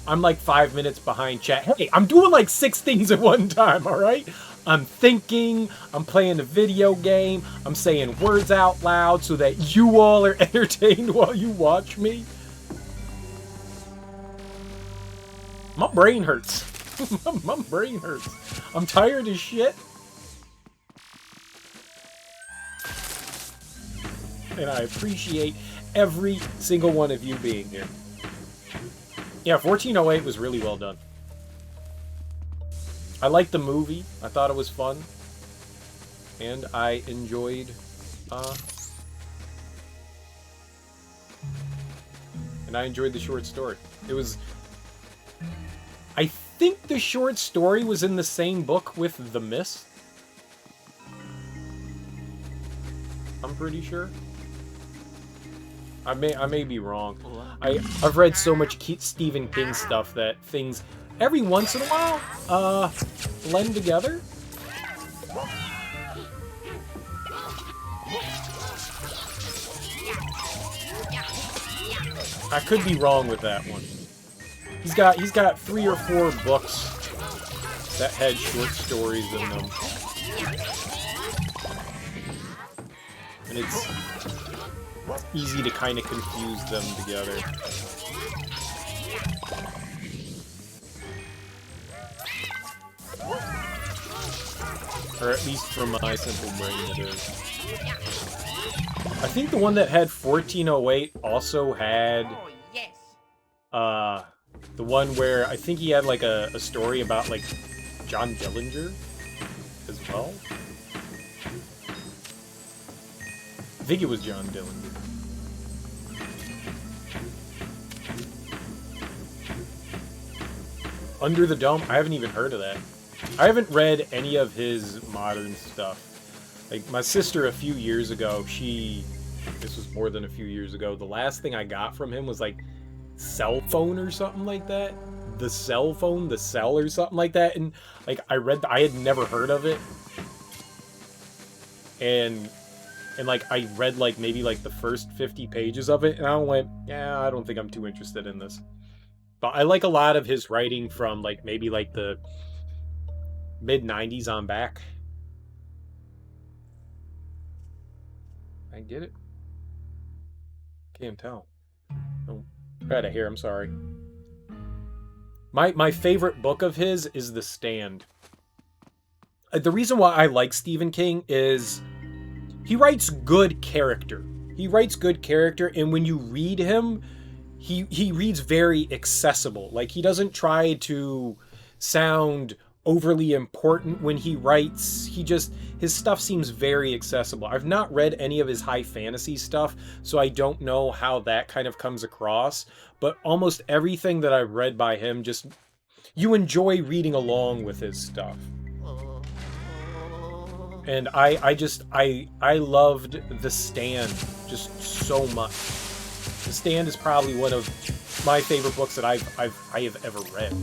A: I'm like 5 minutes behind chat. Hey, I'm doing like 6 things at one time, alright? I'm thinking, I'm playing a video game, I'm saying words out loud so that you all are entertained while you watch me. My brain hurts. My brain hurts. I'm tired as shit. And I appreciate every single one of you being here. Yeah, 1408 was really well done. I liked the movie. I thought it was fun. And I enjoyed... and I enjoyed the short story. It was... I think the short story was in the same book with The Mist. I'm pretty sure. I may be wrong. I've read so much Stephen King stuff that things every once in a while blend together. I could be wrong with that one. He's got 3 or 4 books that had short stories in them. And it's easy to kind of confuse them together. Or at least for my simple brain it is. I think the one that had 1408 also had the one where I think he had like a story about like John Dillinger as well. I think it was John Dillinger. Under the Dome? I haven't even heard of that. I haven't read any of his modern stuff. Like, my sister a few years ago, this was more than a few years ago, the last thing I got from him was, like, Cell Phone or something like that. The Cell Phone, The Cell or something like that. And, like, I had never heard of it. And like, I read, like, maybe, like, the first 50 pages of it, and I went, yeah, I don't think I'm too interested in this. But I like a lot of his writing from, like, maybe, like, the mid-90s on back. I get it. Can't tell. Oh, out of here, I'm sorry. My favorite book of his is The Stand. The reason why I like Stephen King is he writes good character. He writes good character, and when you read him, he reads very accessible. Like, he doesn't try to sound overly important when he writes. His stuff seems very accessible. I've not read any of his high fantasy stuff, so I don't know how that kind of comes across, but almost everything that I've read by him, just, you enjoy reading along with his stuff. And I loved The Stand just so much. The Stand is probably one of my favorite books that I have ever read.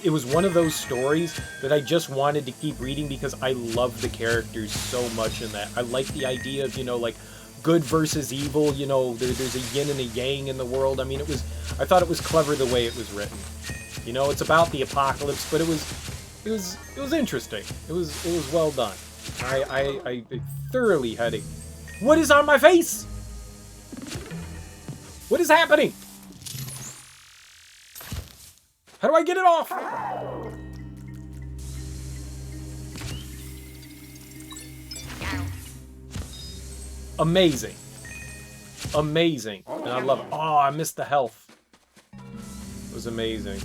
A: It was one of those stories that I just wanted to keep reading because I love the characters so much in that. I like the idea of, like, good versus evil, there's a yin and a yang in the world. I mean, I thought it was clever the way it was written. It's about the apocalypse, but it it was interesting. It was well done. I thoroughly had a. What is on my face? What is happening? How do I get it off? Amazing. Amazing. And I love it. Oh, I missed the health. It was amazing.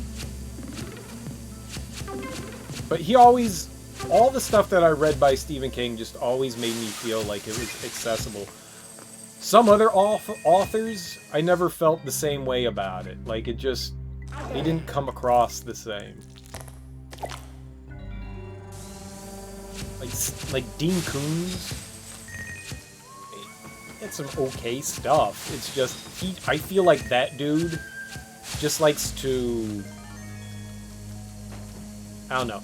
A: But he always... All the stuff that I read by Stephen King just always made me feel like it was accessible. Some other authors, I never felt the same way about it. Like, it just... They didn't come across the same. Like Dean Koontz... It's some okay stuff. It's just... I feel like that dude just likes to... I don't know.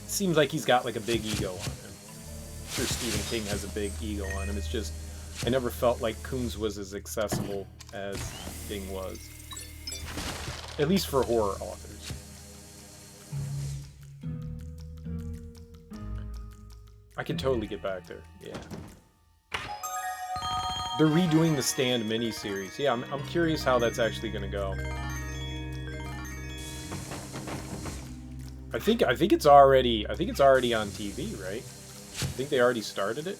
A: Seems like he's got like a big ego on him. I'm sure Stephen King has a big ego on him. It's just... I never felt like Koontz was as accessible as King was. At least for horror authors. I can totally get back there. Yeah. They're redoing the Stand miniseries. Yeah, I'm curious how that's actually going to go. I think it's already on TV, right? I think they already started it.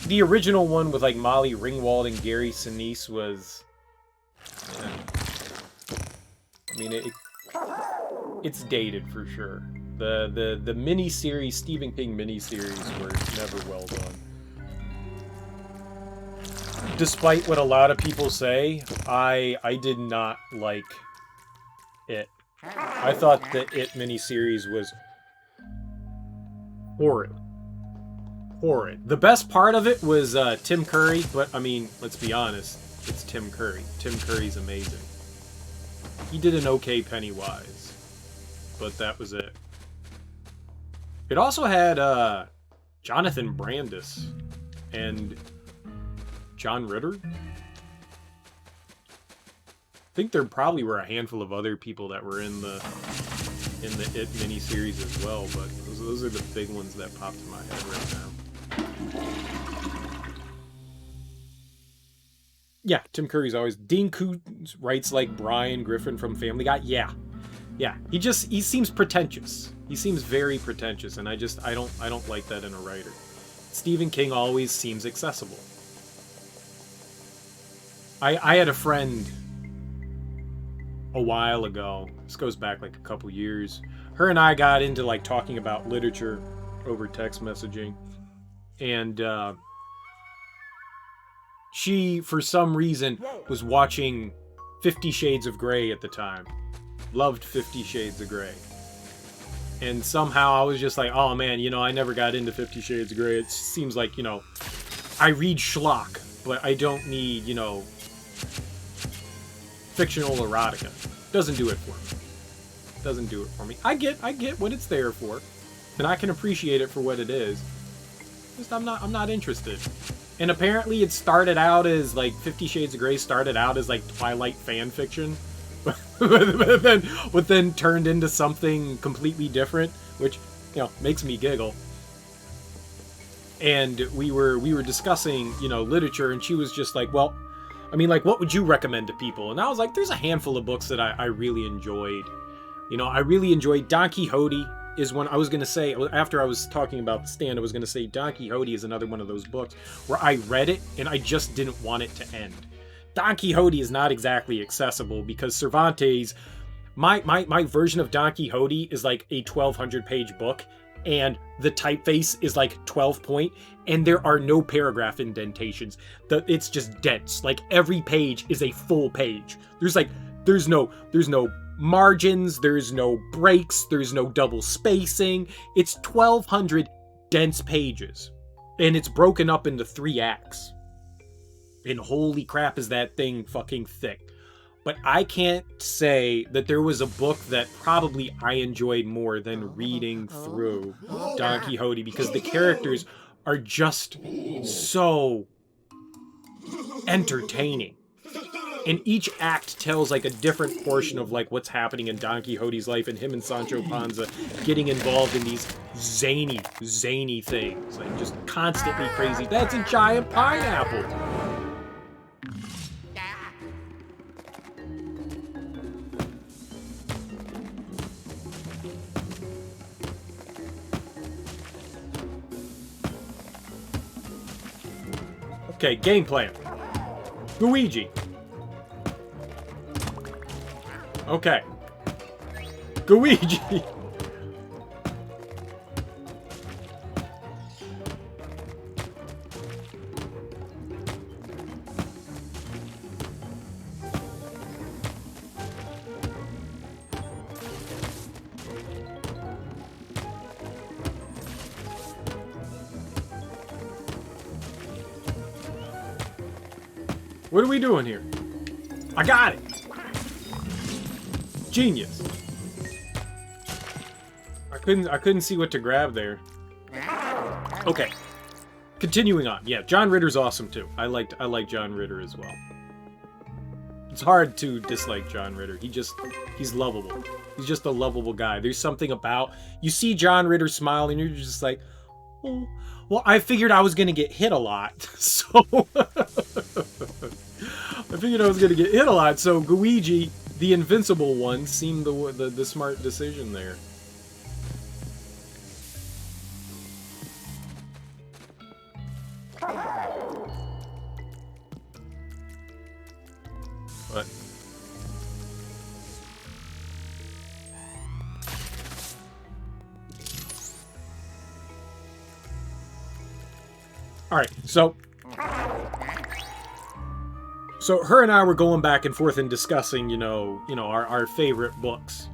A: The original one with like Molly Ringwald and Gary Sinise was... Yeah. I mean, it's dated for sure. The miniseries, Stephen King miniseries, were never well done. Despite what a lot of people say, I did not like it. I thought the It miniseries was horrid. Horrid. The best part of it was Tim Curry, but I mean, let's be honest, it's Tim Curry. Tim Curry's amazing. He did an okay Pennywise, but that was it. It also had Jonathan Brandis and John Ritter. I think there probably were a handful of other people that were in the It miniseries as well, but those are the big ones that popped in my head right now. Yeah, Tim Curry's always... Dean Koontz writes like Brian Griffin from Family Guy. Yeah. He seems pretentious. He seems very pretentious, and I don't like that in a writer. Stephen King always seems accessible. I had a friend a while ago. This goes back like a couple years. Her and I got into like talking about literature over text messaging, and she, for some reason, was watching 50 Shades of Grey at the time. Loved 50 Shades of Grey. And somehow I was just like, oh man, I never got into 50 Shades of Grey. It seems like, I read schlock, but I don't need, fictional erotica. Doesn't do it for me. Doesn't do it for me. I get what it's there for, and I can appreciate it for what it is. Just I'm not interested. And apparently it started out as like 50 Shades of Grey started out as like Twilight fan fiction, but then turned into something completely different, which makes me giggle. And we were discussing literature, and she was just like, well, I mean, like, what would you recommend to people? And I was like, there's a handful of books that I really enjoyed. I really enjoyed Don Quixote is one. I was going to say, after I was talking about The Stand, I was going to say Don Quixote is another one of those books where I read it and I just didn't want it to end. Don Quixote is not exactly accessible because Cervantes, my version of Don Quixote is like a 1,200 page book, and the typeface is like 12 point, and there are no paragraph indentations. It's just dense. Like every page is a full page. There's no margins, there's no breaks, there's no double spacing. It's 1,200 dense pages, and it's broken up into 3 acts. And holy crap, is that thing fucking thick. But I can't say that there was a book that probably I enjoyed more than reading through Don Quixote, because the characters are just so entertaining. and each act tells like a different portion of like what's happening in Don Quixote's life, and him and Sancho Panza getting involved in these zany things, like just constantly crazy. That's a giant pineapple. Okay, game plan. Luigi. Okay. Luigi. What are we doing here? I got it. Genius. I couldn't see what to grab there. Okay. Continuing on. Yeah, John Ritter's awesome too. I like John Ritter as well. It's hard to dislike John Ritter. He's lovable. He's just a lovable guy. There's something about you see John Ritter smile and you're just like, oh. Well, I figured I was gonna get hit a lot, so I figured I was gonna get hit a lot. So Luigi, the invincible one, seemed the smart decision there. But all right, so her and I were going back and forth and discussing, our favorite books.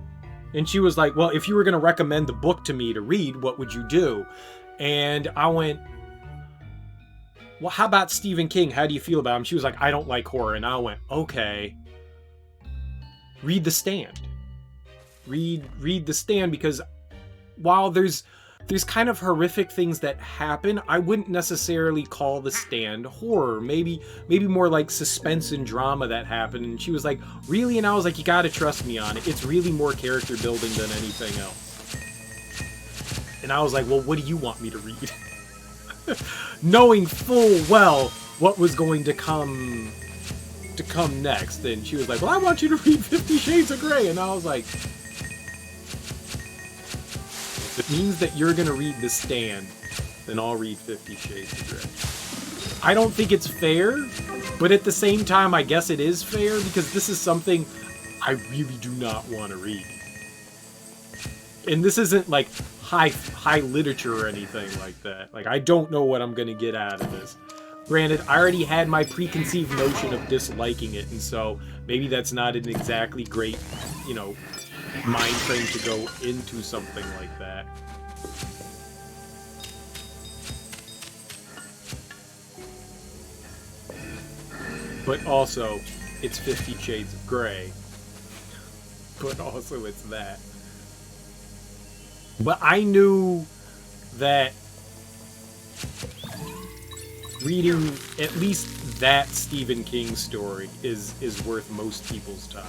A: And she was like, well, if you were going to recommend the book to me to read, what would you do? And I went, well, how about Stephen King? How do you feel about him? She was like, I don't like horror. And I went, okay, read The Stand. Read The Stand, because while there's kind of horrific things that happen, I wouldn't necessarily call The Stand horror. Maybe more like suspense and drama that happened. And she was like, really? And I was like, you gotta trust me on it. It's really more character building than anything else. And I was like, well, what do you want me to read? Knowing full well what was going to come next. And she was like, well, I want you to read 50 Shades of Grey. And I was like, if it means that you're going to read The Stand, then I'll read 50 Shades of Grey. I don't think it's fair, but at the same time, I guess it is fair, because this is something I really do not want to read. And this isn't like high literature or anything like that. Like, I don't know what I'm going to get out of this. Granted, I already had my preconceived notion of disliking it, and so maybe that's not an exactly great, mind frame to go into something like that. But also, it's 50 Shades of Grey. But also, it's that. But I knew that reading at least that Stephen King story is worth most people's time.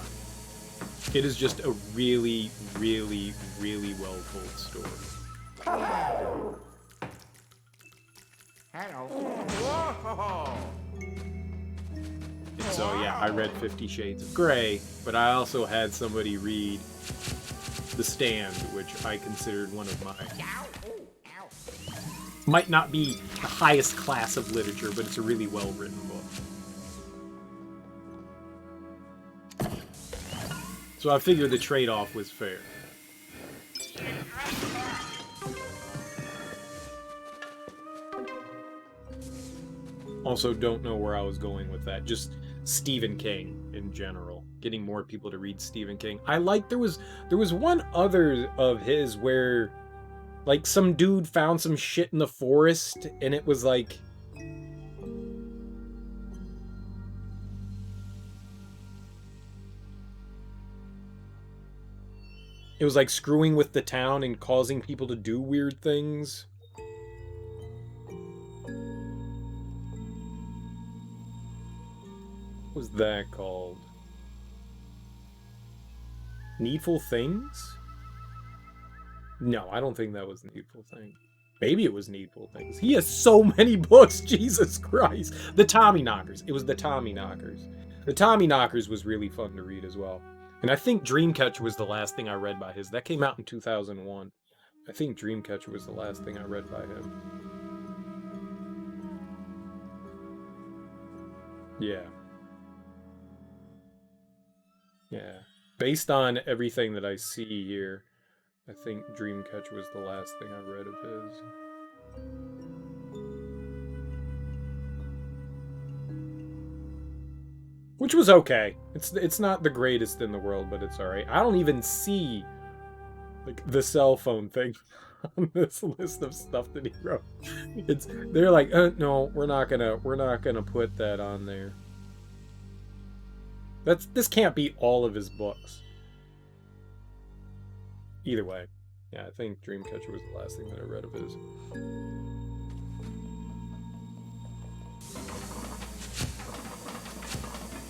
A: It is just a really, really, really well told story.
C: Hello. Whoa.
A: And so, yeah, I read 50 Shades of Grey, but I also had somebody read The Stand, which I considered one of my... Might not be the highest class of literature, but it's a really well-written book. So I figured the trade-off was fair. Also, don't know where I was going with that. Just Stephen King in general. Getting more people to read Stephen King. I like there was one other of his where like some dude found some shit in the forest and it was like screwing with the town and causing people to do weird things. What was that called? Needful Things? No, I don't think that was Needful Things. Maybe it was Needful Things. He has so many books, Jesus Christ. The Tommyknockers. It was the Tommyknockers. The Tommyknockers was really fun to read as well. And I think Dreamcatcher was the last thing I read by his. That came out in 2001. I think Dreamcatcher was the last thing I read by him. Yeah. Yeah. Based on everything that I see here, I think Dreamcatcher was the last thing I read of his. Which was okay. It's not the greatest in the world, but it's alright. I don't even see like the cell phone thing on this list of stuff that he wrote. They're like, no, we're not gonna put that on there. This can't be all of his books. Either way, yeah, I think Dreamcatcher was the last thing that I read of his.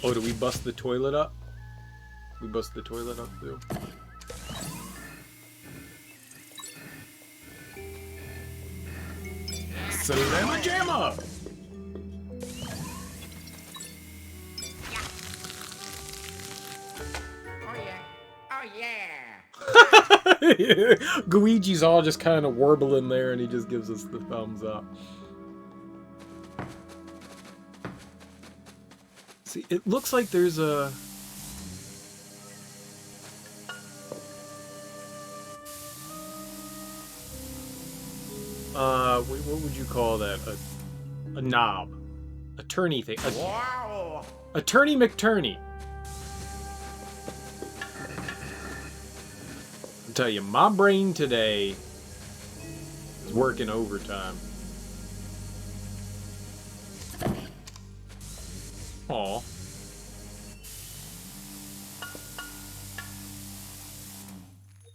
A: Oh, do we bust the toilet up? We bust the toilet up too. Salama Jamma! Luigi's all just kind of warbling there, and he just gives us the thumbs up. See, it looks like there's a... what would you call that? A knob. Attorney thing.
C: Wow!
A: Attorney McTurney. I'll tell you, my brain today is working overtime. Aw.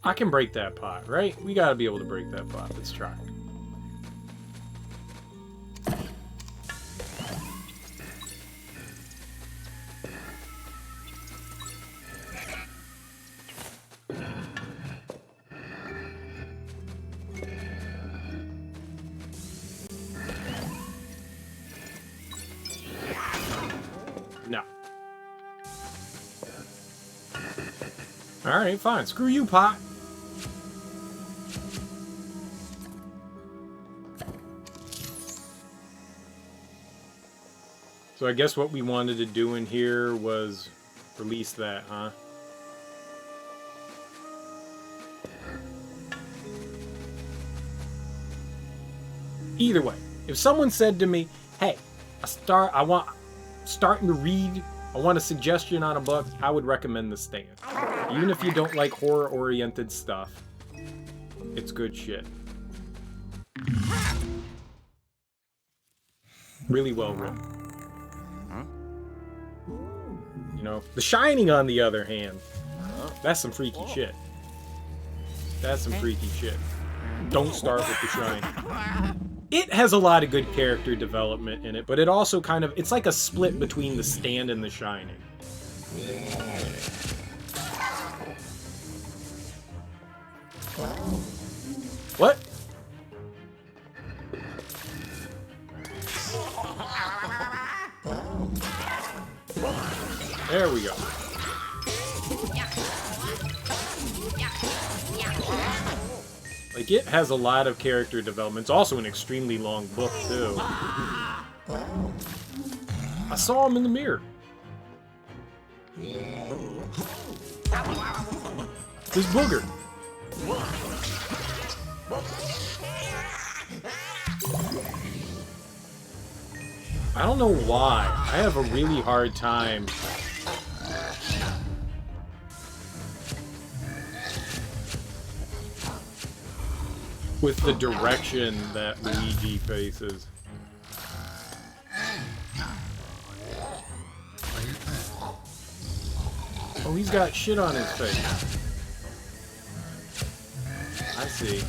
A: I can break that pot, right? We gotta be able to break that pot. Let's try. No. Alright, fine. Screw you, pot. So I guess what we wanted to do in here was release that, huh? Either way, if someone said to me, "Hey, starting to read, I want a suggestion on a book," I would recommend The Stand. Even if you don't like horror-oriented stuff, it's good shit. Really well written. You know, The Shining, on the other hand, that's some freaky shit. That's some freaky shit. Don't start with The Shining. It has a lot of good character development in it, but it also kind of... It's like a split between The Stand and The Shining. What? There we go. Like, it has a lot of character development. It's also an extremely long book, too. I saw him in the mirror. This booger. I don't know why. I have a really hard time with the direction that Luigi faces. Oh, he's got shit on his face. I see.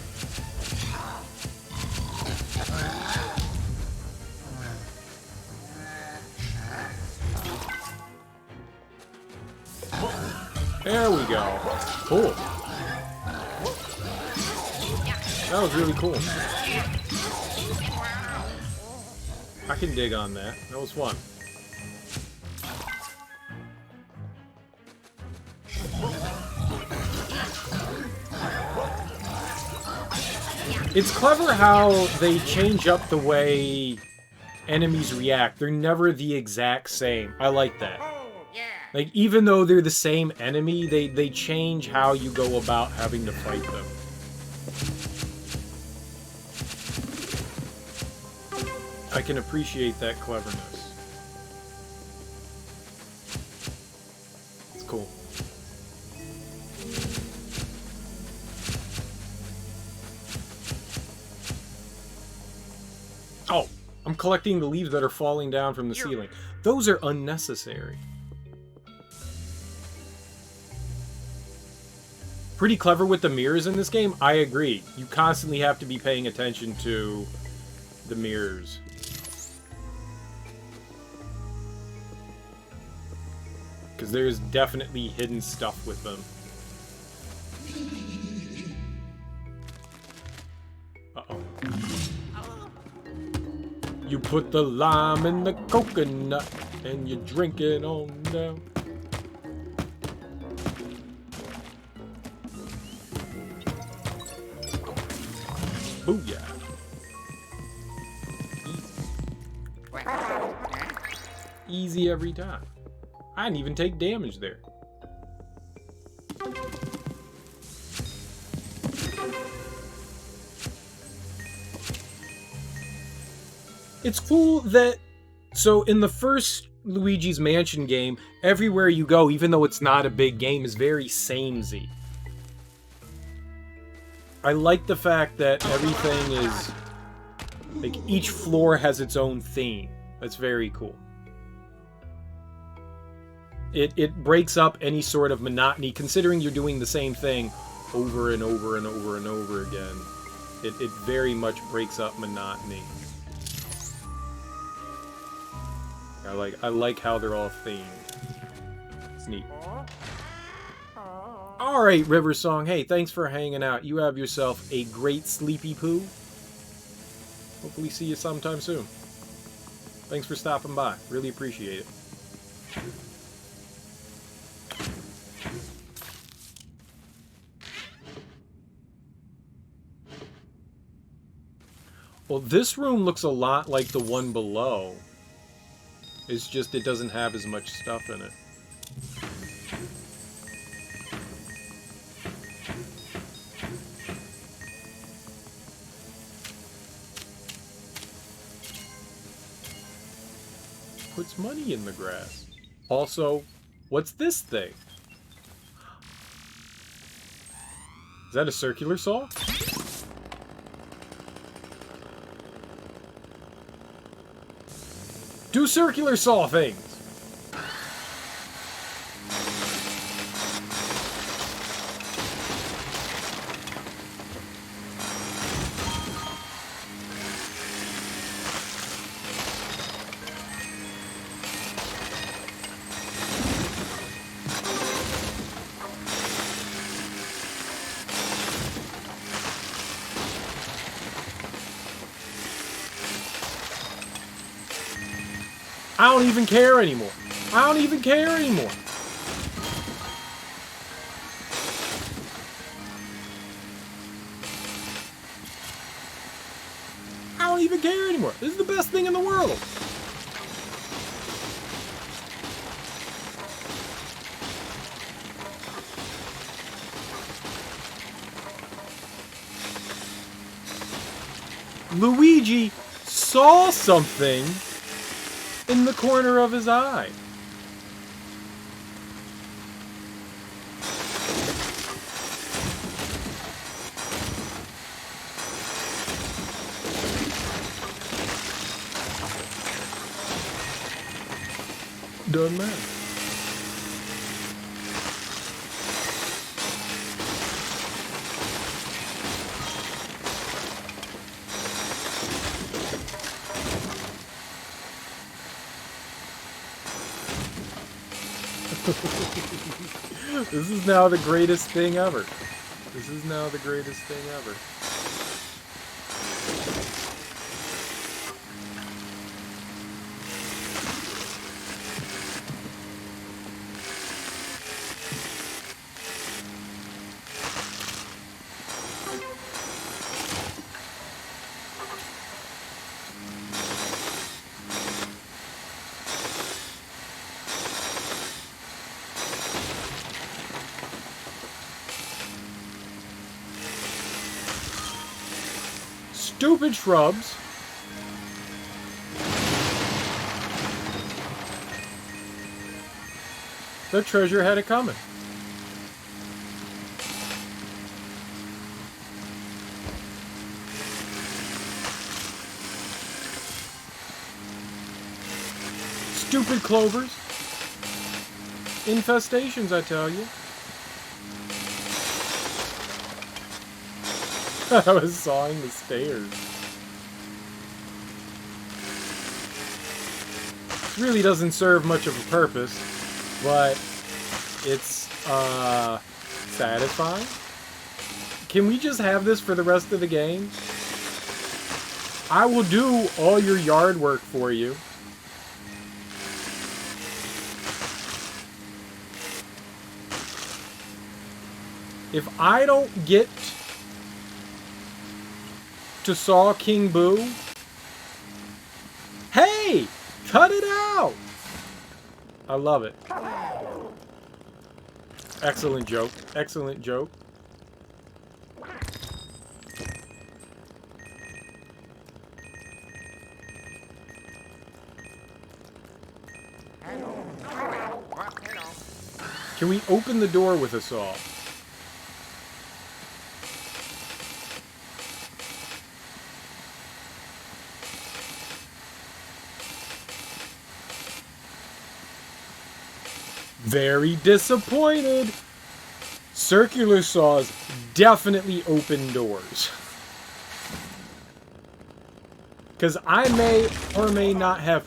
A: There we go. Cool. That was really cool. I can dig on that. That was fun. It's clever how they change up the way enemies react. They're never the exact same. I like that. Like, even though they're the same enemy, they change how you go about having to fight them. I can appreciate that cleverness. It's cool. Oh, I'm collecting the leaves that are falling down from the ceiling. Those are unnecessary. Pretty clever with the mirrors in this game, I agree. You constantly have to be paying attention to the mirrors. Because there's definitely hidden stuff with them. Uh-oh. You put the lime in the coconut, and you drink it on down. Booyah. Easy every time. I didn't even take damage there. It's cool that... So, in the first Luigi's Mansion game, everywhere you go, even though it's not a big game, is very samey. I like the fact that everything is... Like, each floor has its own theme. That's very cool. It breaks up any sort of monotony, considering you're doing the same thing over and over and over and over again. It very much breaks up monotony. I like how they're all themed. It's neat. Alright, River Song. Hey, thanks for hanging out. You have yourself a great sleepy poo. Hopefully see you sometime soon. Thanks for stopping by. Really appreciate it. Well, this room looks a lot like the one below. It's just it doesn't have as much stuff in it. Puts money in the grass. Also, what's this thing? Is that a circular saw? Do circular saw things! I don't even care anymore. I don't even care anymore. I don't even care anymore. This is the best thing in the world. Luigi saw something in the corner of his eye. Doesn't matter. This is now the greatest thing ever. This is now the greatest thing ever. Stupid shrubs. The treasure had it coming. Stupid clovers. Infestations, I tell you. I was sawing the stairs. This really doesn't serve much of a purpose, but it's satisfying. Can we just have this for the rest of the game? I will do all your yard work for you. If I don't get to saw King Boo, hey, cut it out. I love it. Excellent joke. Excellent joke. Can we open the door with a saw? Very disappointed. Circular saws definitely open doors. Because I may or may not have...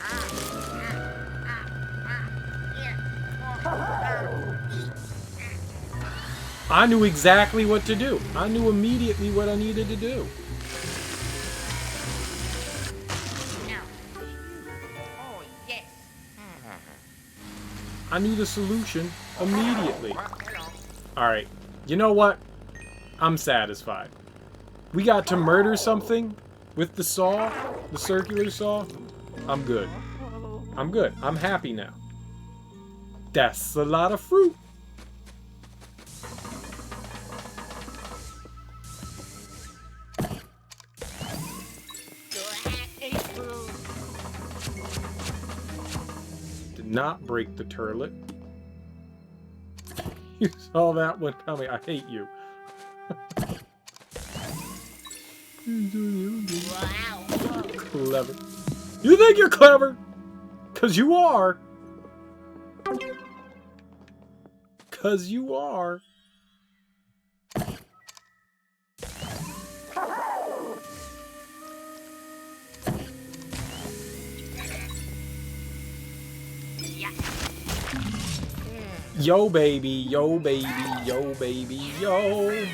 A: I knew exactly what to do. I knew immediately what I needed to do. I knew the solution immediately. Alright, you know what? I'm satisfied. We got to murder something with the saw, the circular saw. I'm good. I'm good. I'm happy now. That's a lot of fruit. Not break the turlet. You saw that one coming. I hate you.
B: Wow.
A: Clever. You think you're clever? 'Cause you are. 'Cause you are. Yo baby, yo baby, yo baby, yo.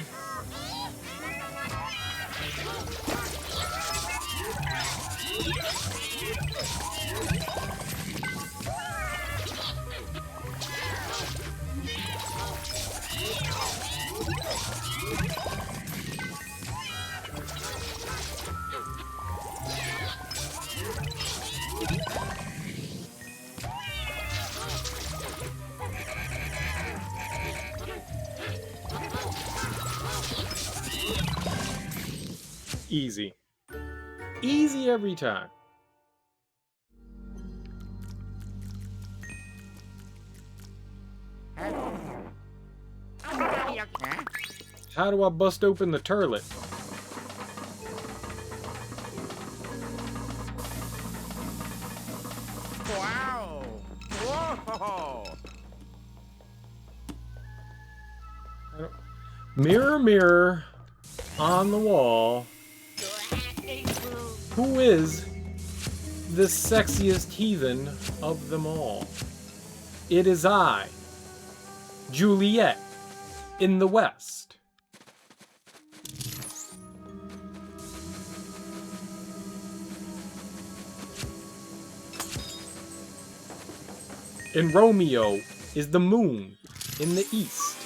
A: Easy. Easy every time. How do I bust open the turlet?
C: Wow! Whoa!
A: Mirror, mirror on the wall, who is the sexiest heathen of them all? It is I, Juliet in the West. And Romeo is the moon in the East.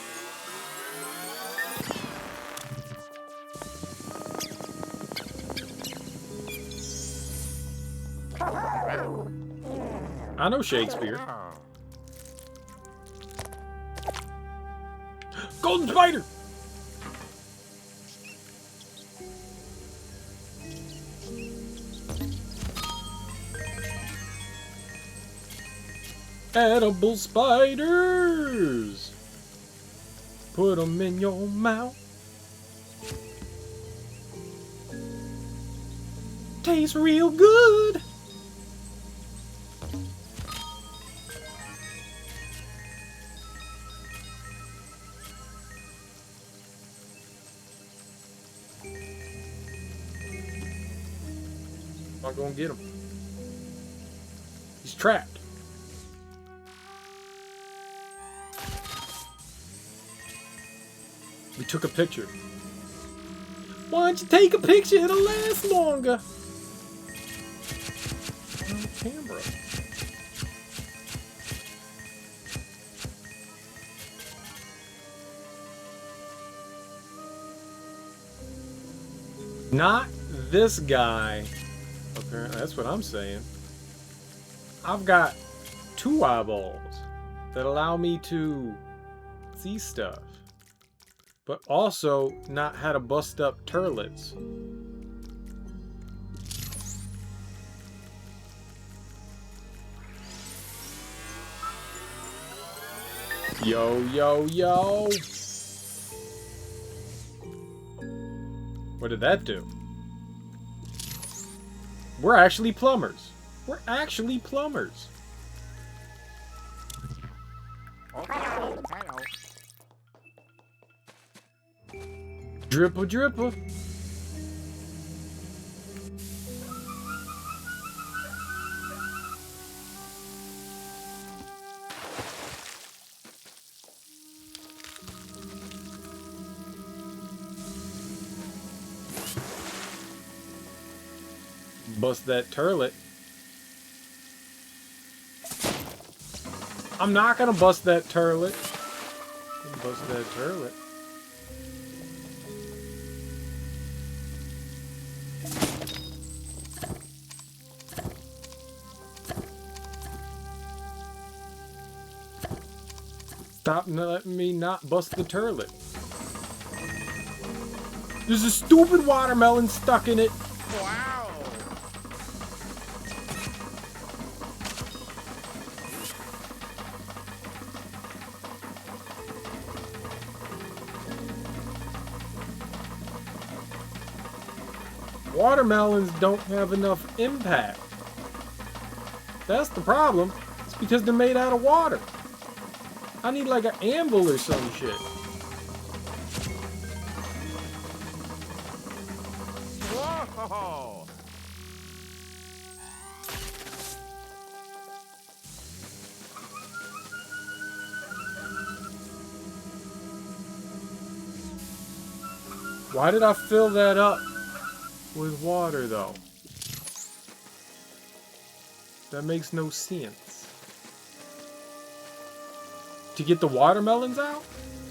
A: I know Shakespeare. Golden spider! Edible spiders! Put them in your mouth. Tastes real good! I'm not gonna get him. He's trapped. We took a picture. Why don't you take a picture? It'll last longer. Oh, camera. Not this guy. Apparently, that's what I'm saying. I've got 2 eyeballs that allow me to see stuff, but also not how to bust up turlets. Yo, yo, yo! What did that do? We're actually plumbers. We're actually plumbers. Dripple, dripple. Bust that turlet. I'm not gonna bust that turlet. Bust that turlet. Stop letting me not bust the turlet. There's a stupid watermelon stuck in it.
C: Wow.
A: Watermelons don't have enough impact. That's the problem. It's because they're made out of water. I need like an anvil or some shit.
C: Whoa.
A: Why did I fill that up with water though? That makes no sense. To get the watermelons out?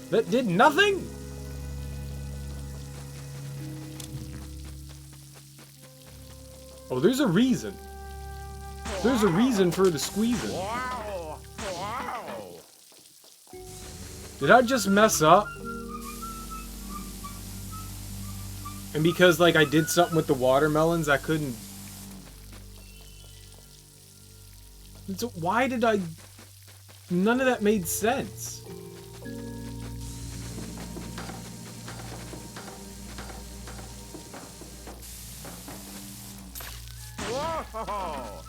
A: That did nothing? Oh, there's a reason. There's a reason for the squeezing.
C: Wow. Wow.
A: Did I just mess up? And because, like, I did something with the watermelons, I couldn't... So why did I... None of that made sense.
C: Whoa.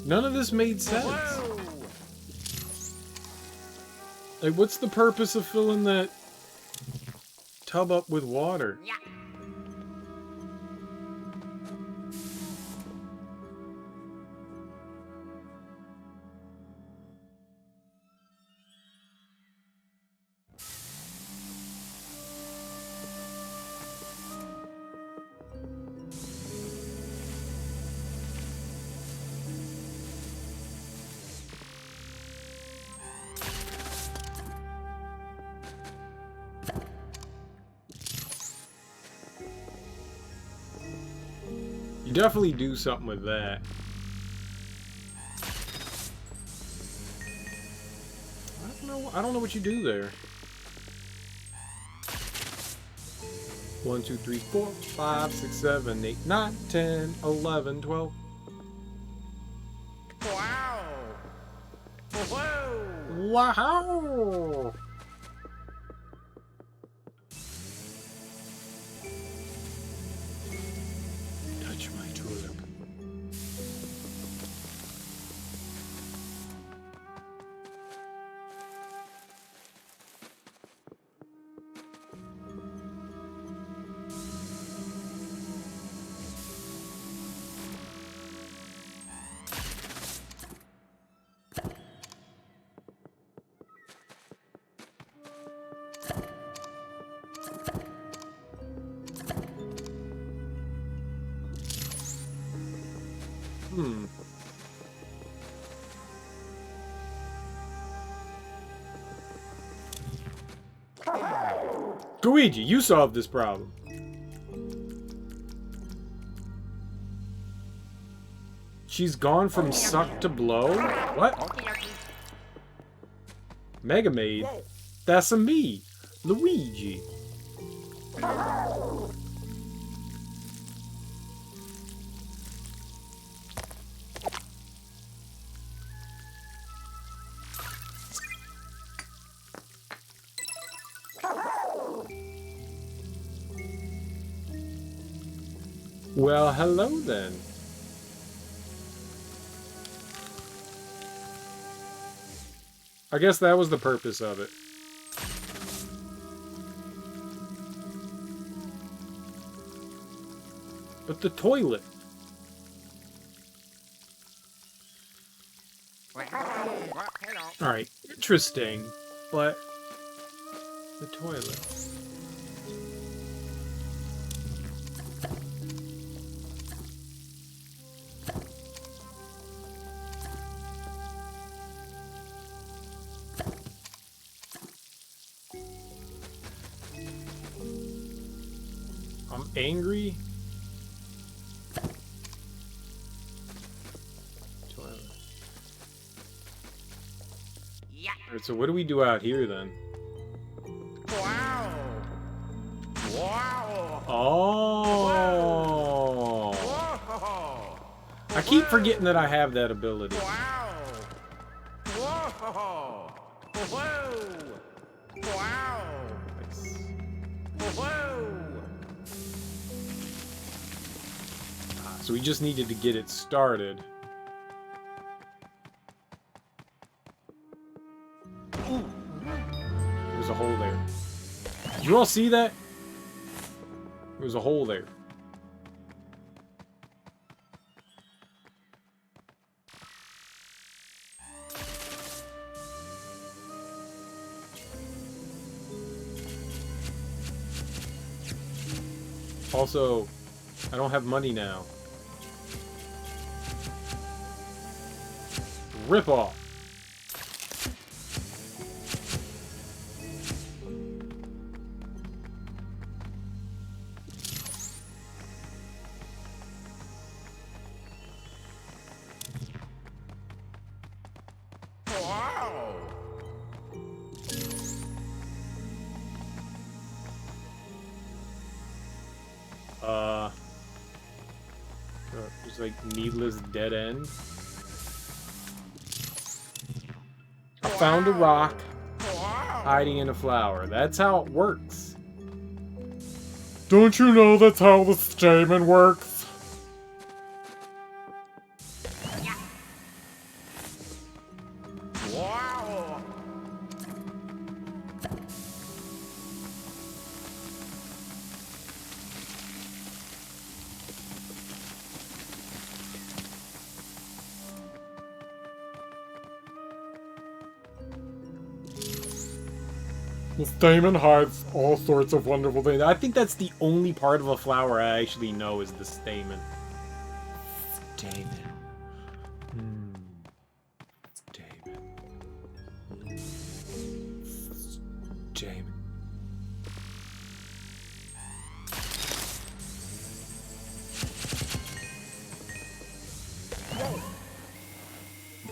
A: None of this made sense.
C: Whoa.
A: Like, what's the purpose of filling that tub up with water? could definitely do something with that. I don't know what you do there. 1, 2, 3, 4, 5, 6, 7, 8, 9, 10, 11, 12.
C: Wow. Whoa.
A: Wow! Touch my tulip. Hmm. Luigi, you solved this problem. She's gone from suck to blow? What? Mega Maid? That's a me, Luigi. Well, hello then. I guess that was the purpose of it. But the toilet. Alright, interesting. But the toilet. I'm angry. Toilet.
C: Yeah.
A: Alright, so what do we do out here then?
C: Wow. Wow.
A: Oh!
C: Whoa.
A: I keep forgetting that I have that ability.
C: Wow. Whoa. Whoa. Wow. Whoa.
A: So we just needed to get it started. There's a hole there. Did you all see that? There was a hole there. Also, I don't have money now. Rip off.
C: Wow.
A: There's like needless dead end. I found a rock hiding in a flower. That's how it works. Don't you know that's how the stamen works?
C: Wow.
A: The stamen hides all sorts of wonderful things. I think that's the only part of a flower I actually know is the stamen. Stamen. Stamen. Stamen.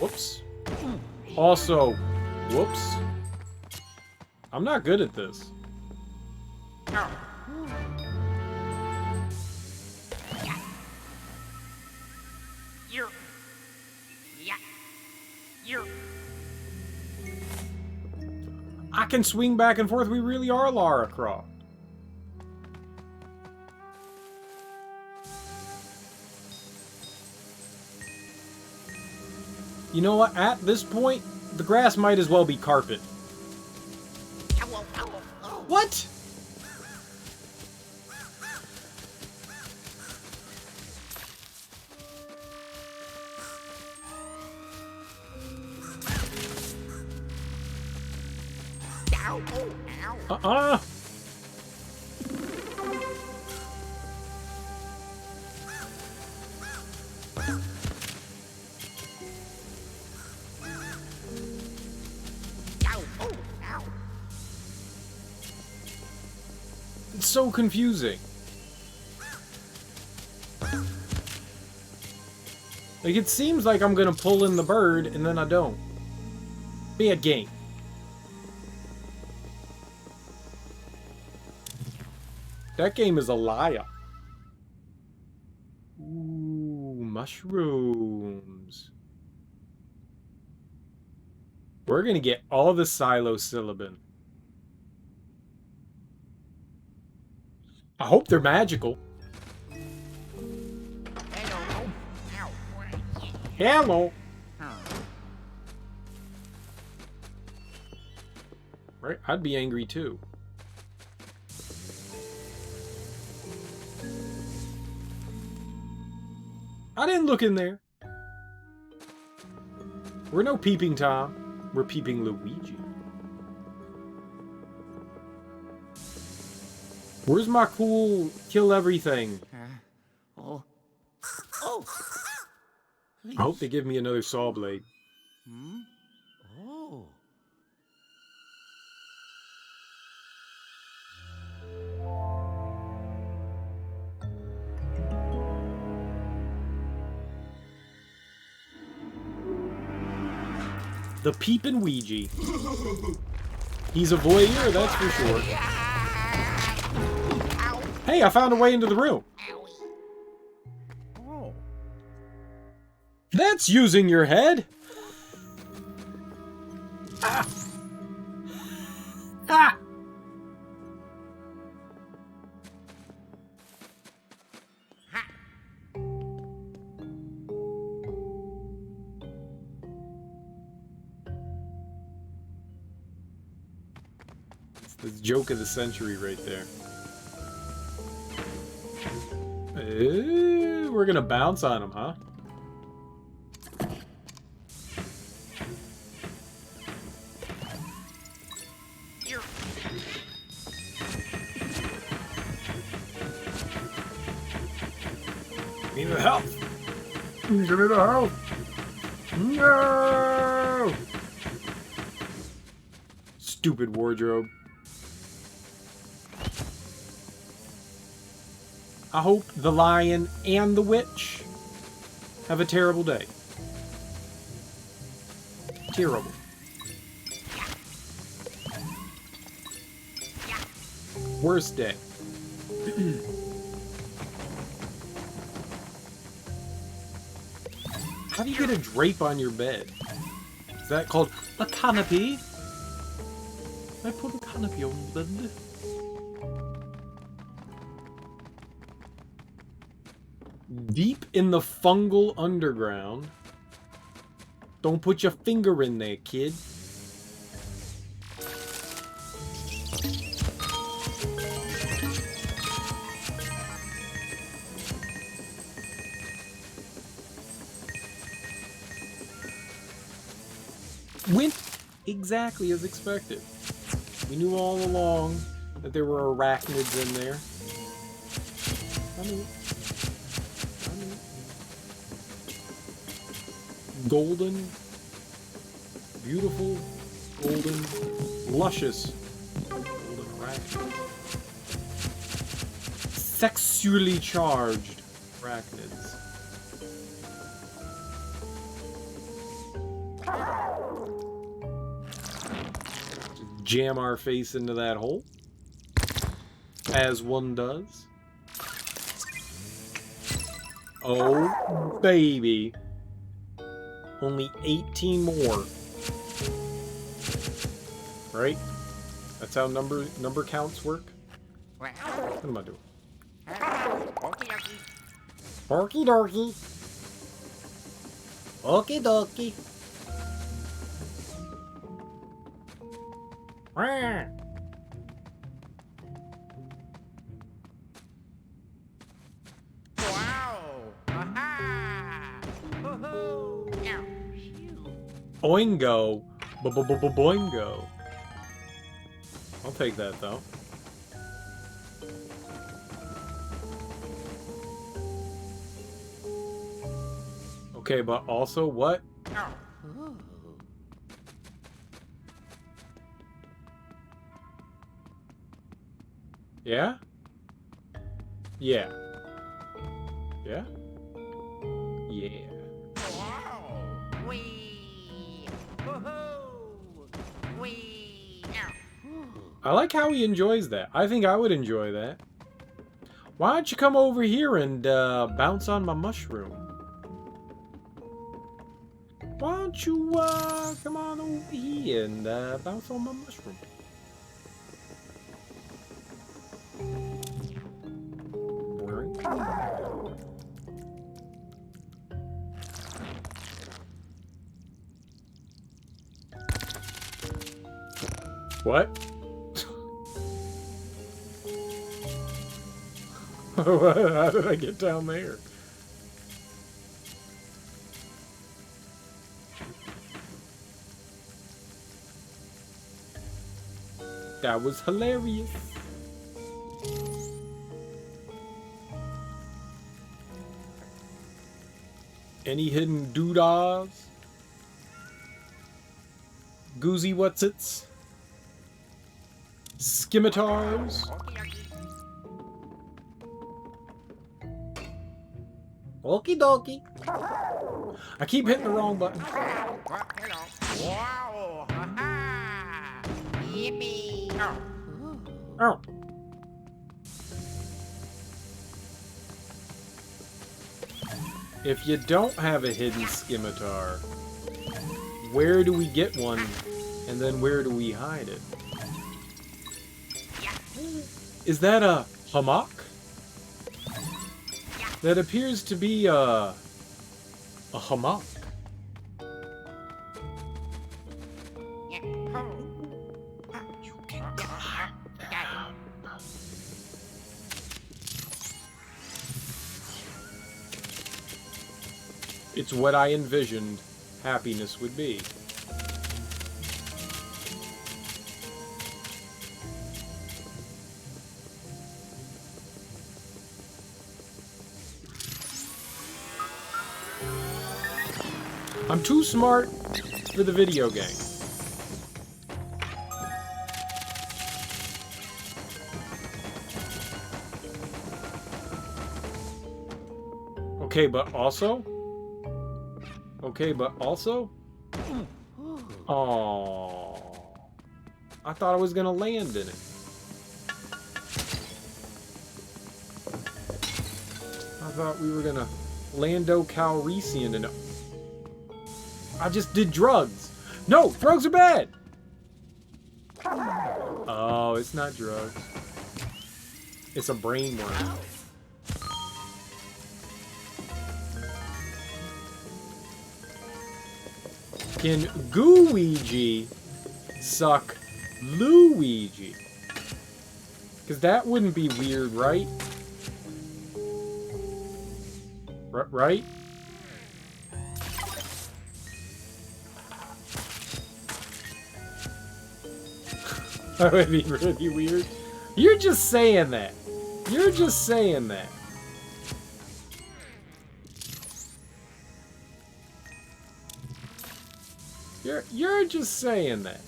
A: Whoops. Also, whoops. I'm not good at this.
C: You're. Yeah. You're.
A: I can swing back and forth. We really are Lara Croft. You know what? At this point, the grass might as well be carpet.
C: Ow, ow, ow.
A: What?
C: Ow, oh, ow.
A: Uh-uh.
C: Ow, oh, ow.
A: It's so confusing. Like, it seems like I'm gonna pull in the bird, and then I don't. Bad game. That game is a liar. Ooh, mushrooms. We're gonna get all the psilocybin. I hope they're magical.
C: Hello. Ow.
A: Hello. Right? I'd be angry too. I didn't look in there. We're no peeping Tom. We're peeping Luigi. Where's my cool kill everything?
C: Oh. Oh.
A: I hope they give me another saw blade.
C: Hmm? Oh.
A: The peepin' Ouija. He's a voyeur, that's for sure. Hey, I found a way into the room.
C: Oh.
A: That's using your head. Ah. Ah. It's the joke of the century right there. We're gonna bounce on him, huh? Need the help. Give me the help. No! Stupid wardrobe. I hope the lion and the witch have a terrible day. Terrible. Worst day. How do you get a drape on your bed? Is that called a canopy? I put a canopy on the bed. Deep in the fungal underground. Don't put your finger in there, kid. Went exactly as expected. We knew all along that there were arachnids in there. I knew it. Golden, beautiful, golden, luscious, golden arachnids. Sexually charged arachnids. Just jam our face into that hole. As one does. Oh, baby. Only 18 more. Right? That's how number counts work?
C: Well,
A: What am I doing?
C: okie dokie.
B: Okie dokie. Okie dokie. Wah.
C: Wow! Aha! Woohoo! Ow! Phew.
A: Oingo. Boingo. I'll take that though. Okay, but also what?
C: Ow!
A: Yeah? Yeah. Yeah? Yeah.
C: Wow! Wee! Woohoo! Wee! Ow!
A: I like how he enjoys that. I think I would enjoy that. Why don't you come over here and bounce on my mushroom? Why don't you come on over here and bounce on my mushroom? What? How did I get down there? That was hilarious. Any hidden doodahs? Goozy whatsits? Scimitars?
B: Okie dokie.
A: I keep hitting the wrong button.
C: Well, hello. Wow! Aha! Yippee! Ow!
A: Oh. If you don't have a hidden scimitar, where do we get one? And then where do we hide it? Is that a hammock? That appears to be a hammock.
C: Yeah. Oh. You can climb down.
A: It's what I envisioned happiness would be. I'm too smart for the video game. Okay, but also? Okay, but also? Oh, I thought I was gonna land in it. I thought we were gonna Lando Calrissian in it. I just did drugs. No, drugs are bad. Oh, it's not drugs. It's a brain worm. Can Luigi suck Luigi? Because that wouldn't be weird, right? Right? That would be really weird. You're just saying that. You're just saying that. You're just saying that.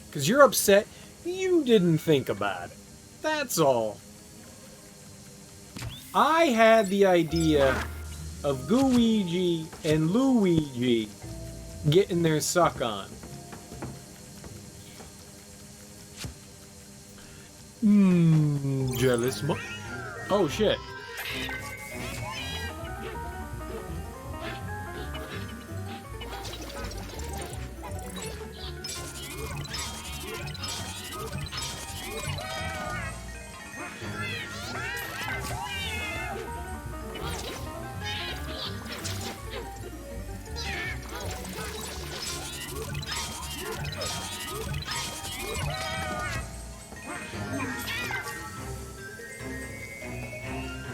A: Because you're upset You didn't think about it. That's all. I had the idea of Luigi and Luigi getting their suck on. Jealous mo- Oh shit.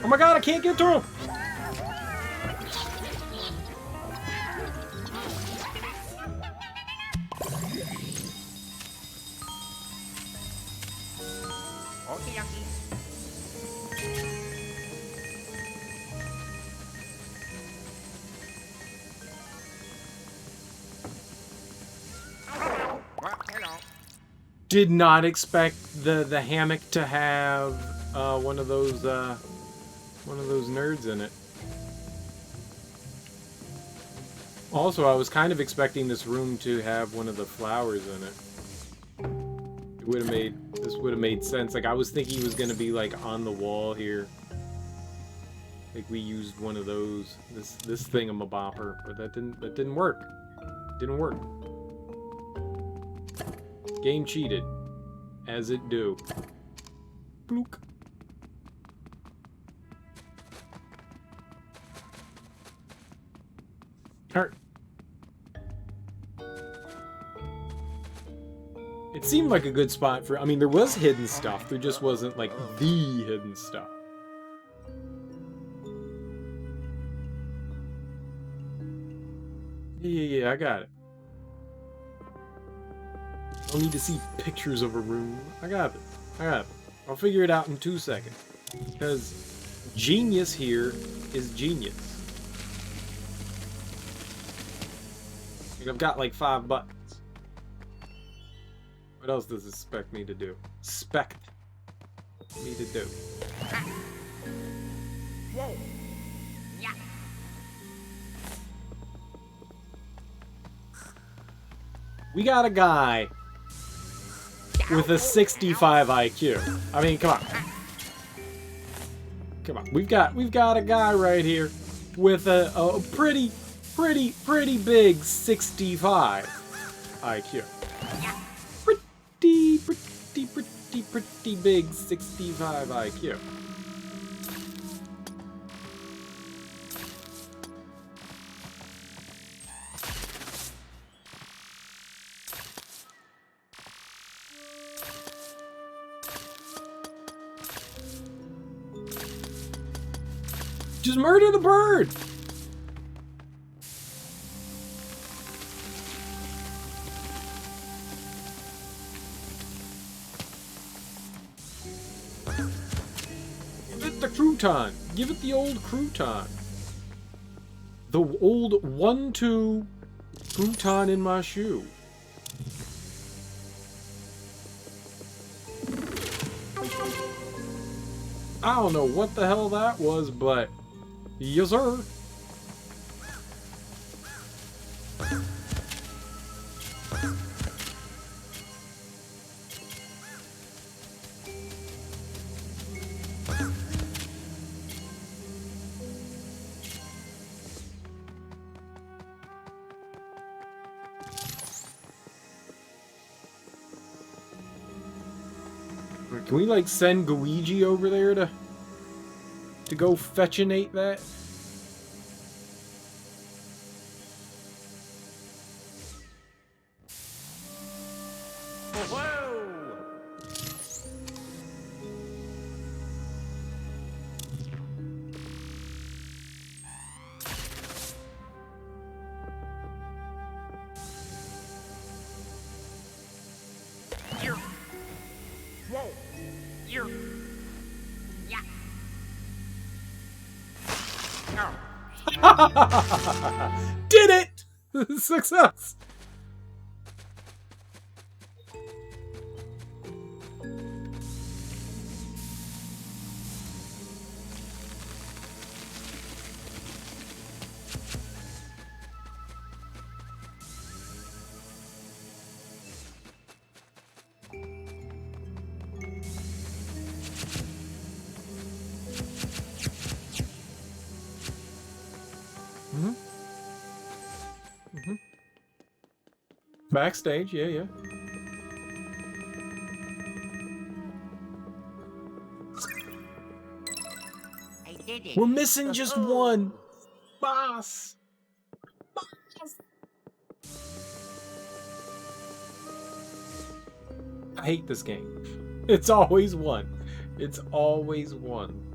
A: Oh my god, I can't get through!
C: Okie dokie. Well, hello.
A: Did not expect the hammock to have one of those nerds in it. Also, I was kind of expecting this room to have one of the flowers in it. This would have made sense. Like I was thinking it was gonna be like on the wall here. Like we used one of those, this thingamabopper, but that didn't work. Didn't work. Game cheated, as it do. Blook. Hurt. It seemed like a good spot for. I mean, there was hidden stuff. There just wasn't like the hidden stuff. Yeah, I got it. I'll need to see pictures of a room. I got it. I'll figure it out in 2 seconds. Because genius here is genius. Like, I've got like 5 buttons. What else does it expect me to do? Spect me to do.
C: Whoa. Yeah.
A: We got a guy with a 65 IQ. I mean, come on. Come on. We've got a guy right here with a pretty big 65 IQ. Pretty big 65 IQ. Just murder the bird! Give it the crouton! Give it the old crouton! The old 1-2 crouton in my shoe. I don't know what the hell that was, but yes, sir. Can we like send Luigi over there to go fetchinate that?
C: Whoa. Here. Whoa. Here. Yeah. Oh.
A: Did it! Success! Backstage, yeah, yeah.
C: I did it.
A: We're missing just one. Boss. I hate this game. It's always one. It's always one.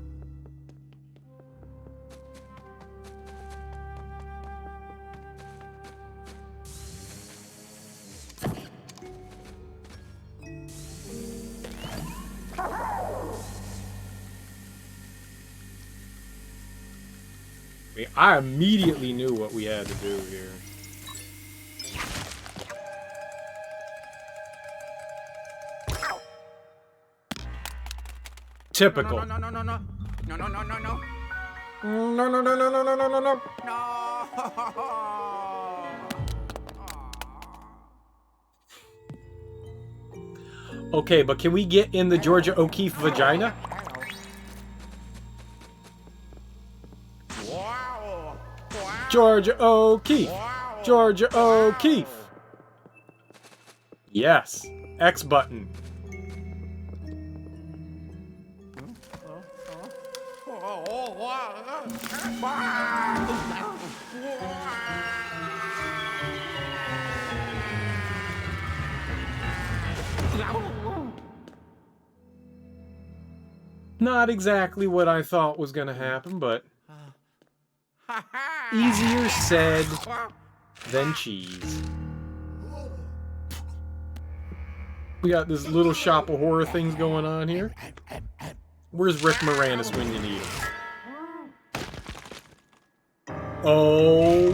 A: I immediately knew what we had to do here. Typical.
C: No, no, no, no, no. No, no, no, no, no.
A: No, no, no, no, no, no, no, no, no. Okay, but can we get in the Georgia O'Keeffe vagina?
C: Wow. Wow.
A: Georgia O'Keeffe.
C: Wow.
A: Georgia O'Keeffe. Yes. X button. Not exactly what I thought was gonna happen, but easier said than cheese. We got this little shop of horror things going on here. Where's Rick Moranis when you need him? Oh,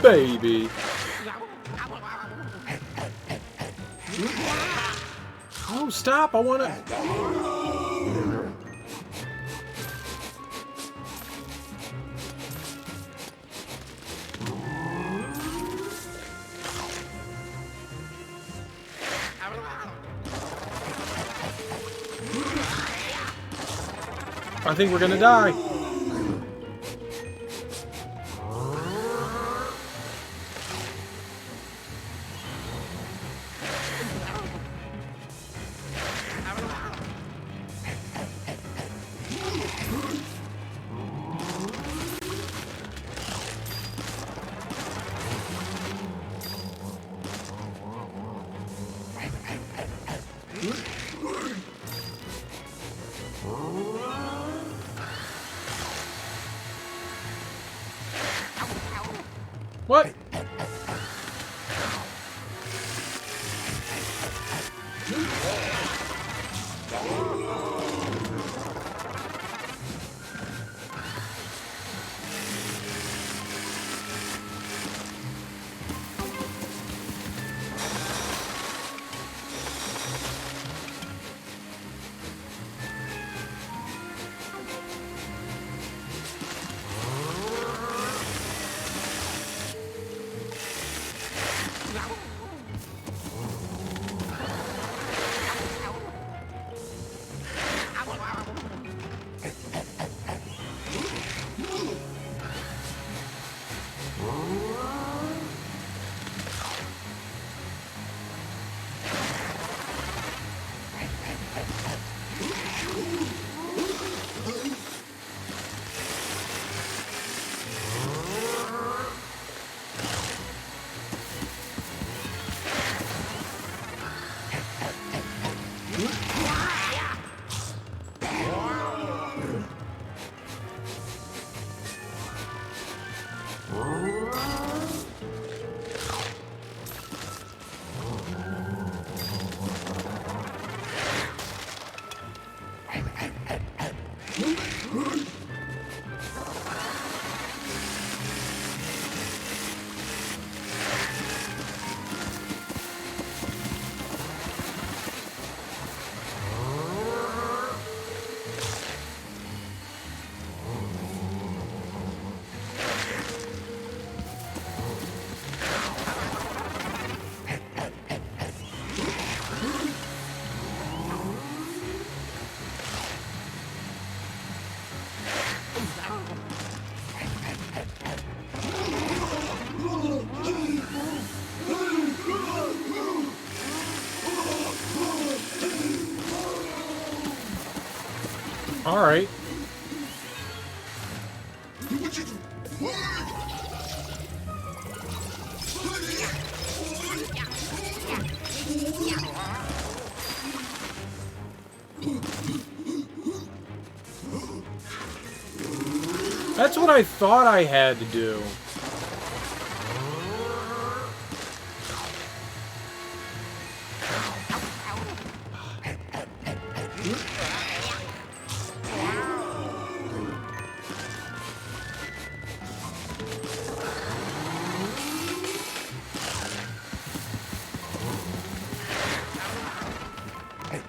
A: baby. Oh, stop! I wanna. I think we're gonna die. What? Alright. That's what I thought I had to do.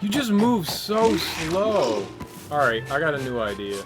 A: You just move so slow. Alright, I got a new idea.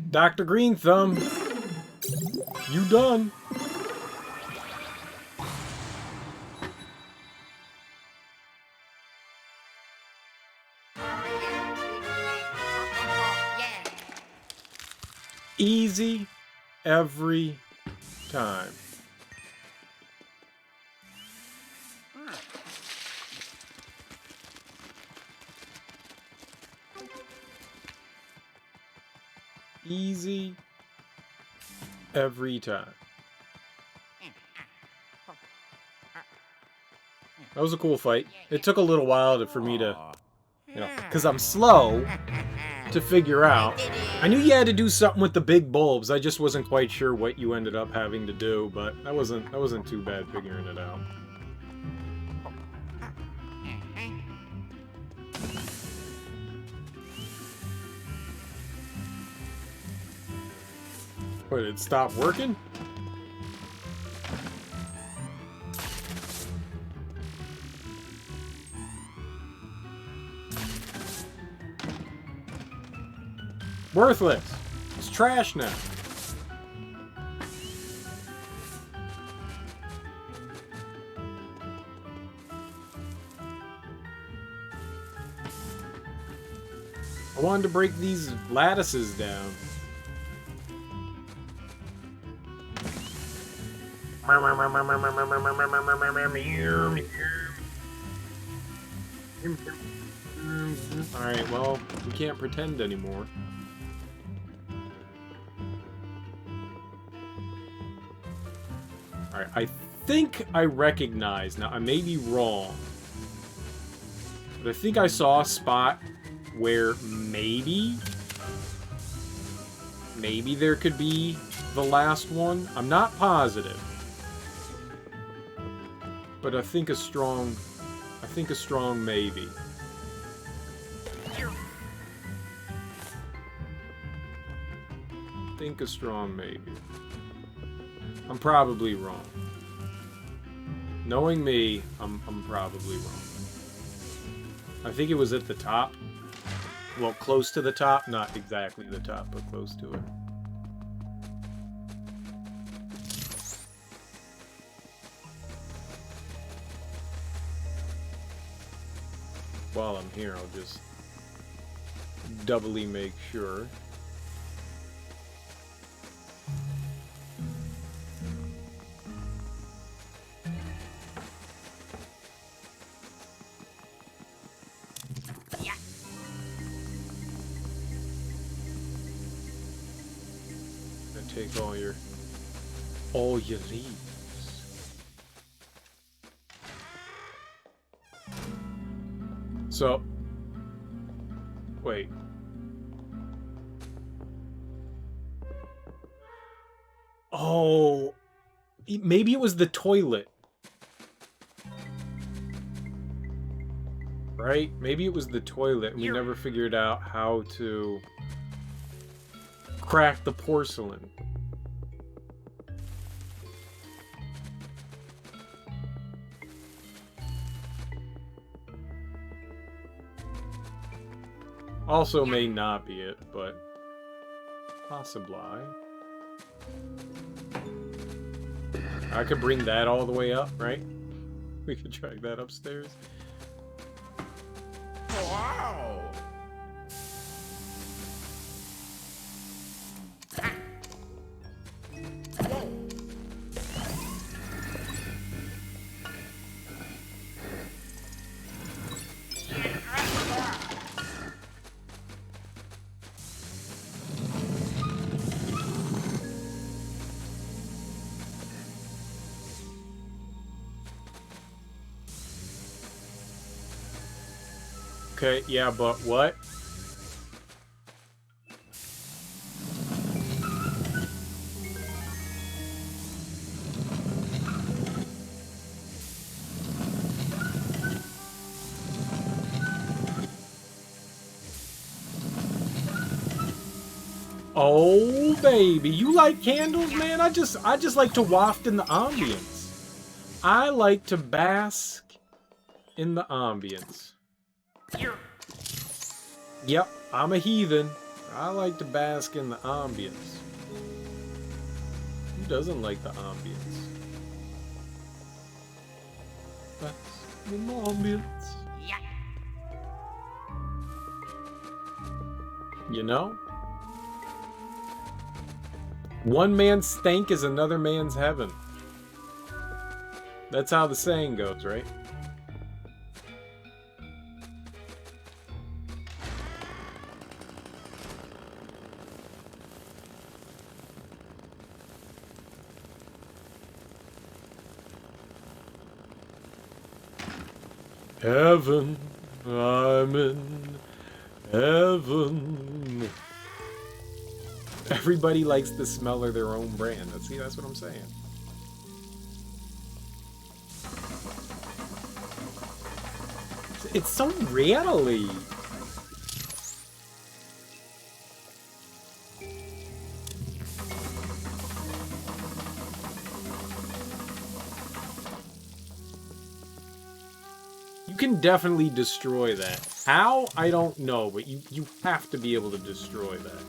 A: Dr. Green Thumb, you done.
C: Yeah.
A: Easy every time. Easy every time. That was a cool fight. It took a little while for me to, because I'm slow to figure out. I knew you had to do something with the big bulbs. I just wasn't quite sure what you ended up having to do, but that wasn't too bad figuring it out. What, it stopped working? Worthless. It's trash now. I wanted to break these lattices down. Alright, well, we can't pretend anymore. Alright, I think I recognize... Now, I may be wrong. But I think I saw a spot where maybe there could be the last one. I'm not positive. But I think a strong maybe. Think a strong maybe. I'm probably wrong. Knowing me, I'm probably wrong. I think it was at the top. Well, close to the top. Not exactly the top, but close to it. While I'm here, I'll just doubly make sure.
C: Yeah.
A: And take all your leaves. So, wait. Oh, maybe it was the toilet. Right? Maybe it was the toilet and we never figured out how to crack the porcelain. Also may not be it, but possibly. I could bring that all the way up, right? We could drag that upstairs.
C: Wow.
A: Okay, yeah, but what? Oh, baby, you like candles, man? I just like to waft in the ambience. I like to bask in the ambience. Yep, I'm a heathen. I like to bask in the ambience. Who doesn't like the ambience? Bask in the ambience.
C: Yeah.
A: You know? One man's stank is another man's heaven. That's how the saying goes, right? Heaven, I'm in heaven. Everybody likes the smell of their own brand. See, that's what I'm saying. It's so rattly. You can definitely destroy that. How? I don't know, but you have to be able to destroy that.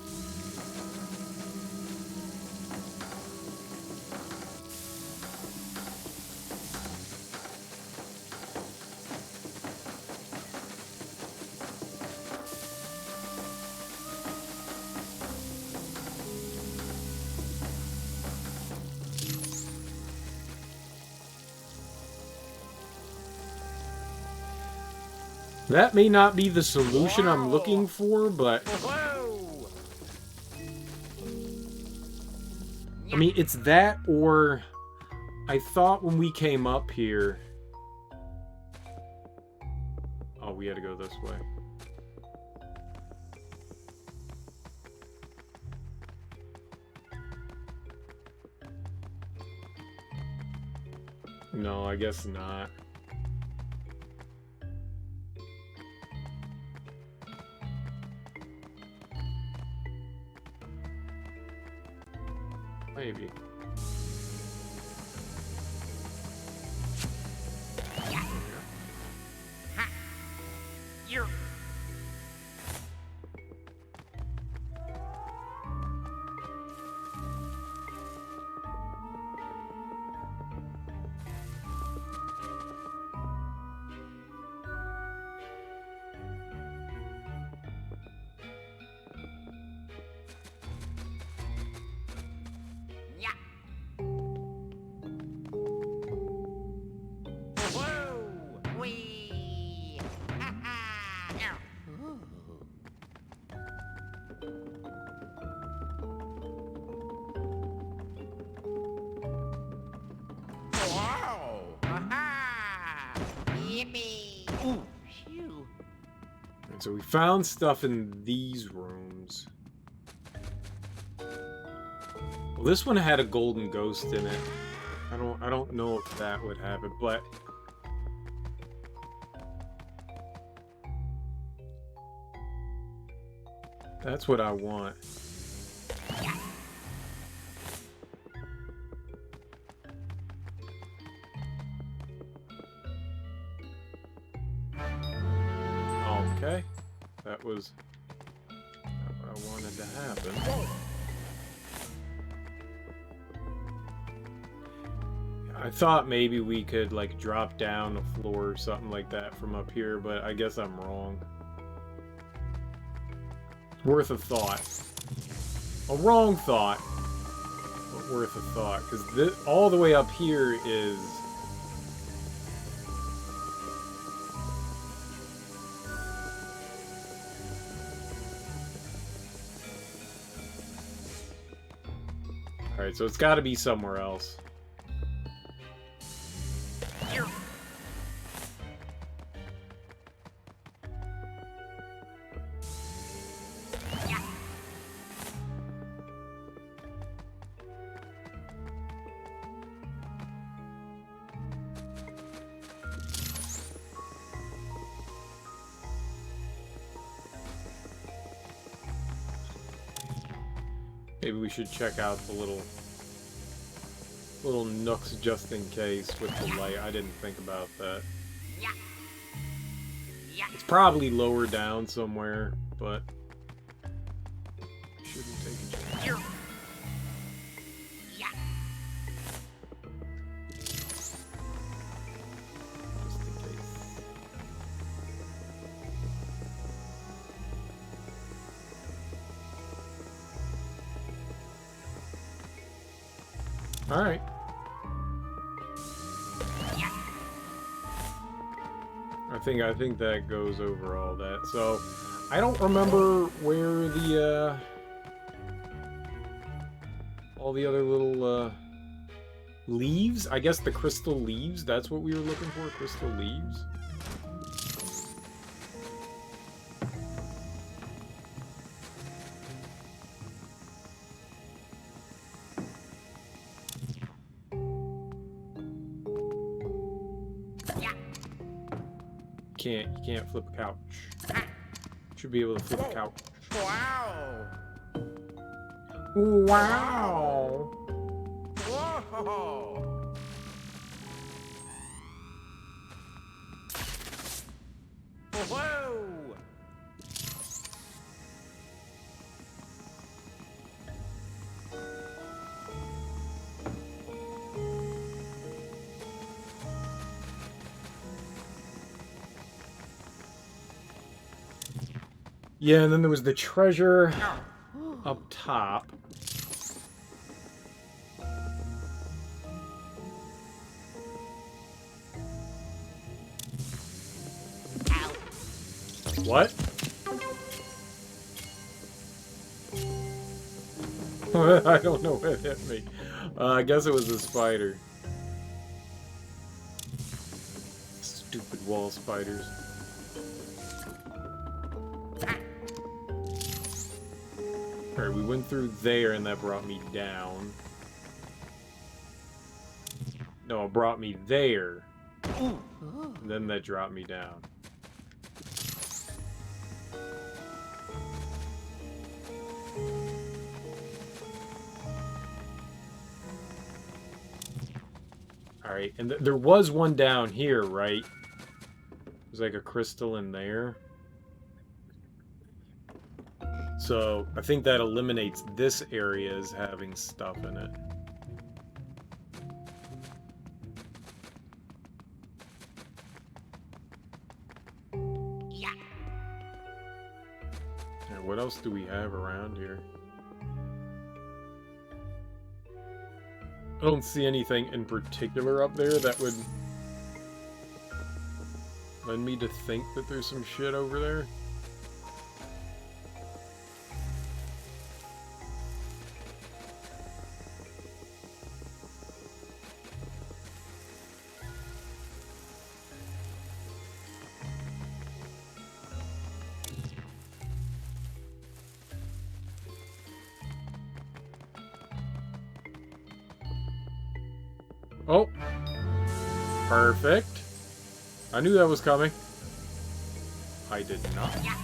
A: That may not be the solution I'm looking for, but...
C: Whoa.
A: I mean, it's that or... I thought when we came up here... Oh, we had to go this way. No, I guess not. Maybe.
C: Ha! You're. Yeah. Whoa! Wee! Ha ha! Ooh. Wow! Aha! Yippee! Ooh! Phew!
A: And so we found stuff in these rooms. Well, this one had a golden ghost in it. I don't know if that would have it, but that's what I want. Okay. That was not what I wanted to happen. I thought maybe we could, like, drop down a floor or something like that from up here, but I guess I'm wrong. Worth a thought. A wrong thought, but worth a thought, because all the way up here is... Alright, so it's got to be somewhere else. Maybe we should check out the little nooks just in case with the light. I didn't think about that.
C: Yeah. Yeah.
A: It's probably lower down somewhere, but shouldn't take a chance.
C: You're. Yeah.
A: Just in case. All right.
C: Yeah.
A: I think that goes over all that. So, I don't remember where the all the other little leaves. I guess the crystal leaves. That's what we were looking for. Crystal leaves. You can't flip a couch. Should be able to flip a couch.
C: Wow.
A: Wow.
C: Whoa. Whoa.
A: Yeah, and then there was the treasure up top. What? I don't know what hit me. I guess it was a spider. Stupid wall spiders. Alright, we went through there and that brought me down. No, it brought me there. And then that dropped me down. Alright, and there was one down here, right? There's like a crystal in there. So, I think that eliminates this area as having stuff in it.
C: Yeah.
A: And what else do we have around here? I don't see anything in particular up there that would led me to think that there's some shit over there. Oh! Perfect. I knew that was coming. I did not.
C: Yeah.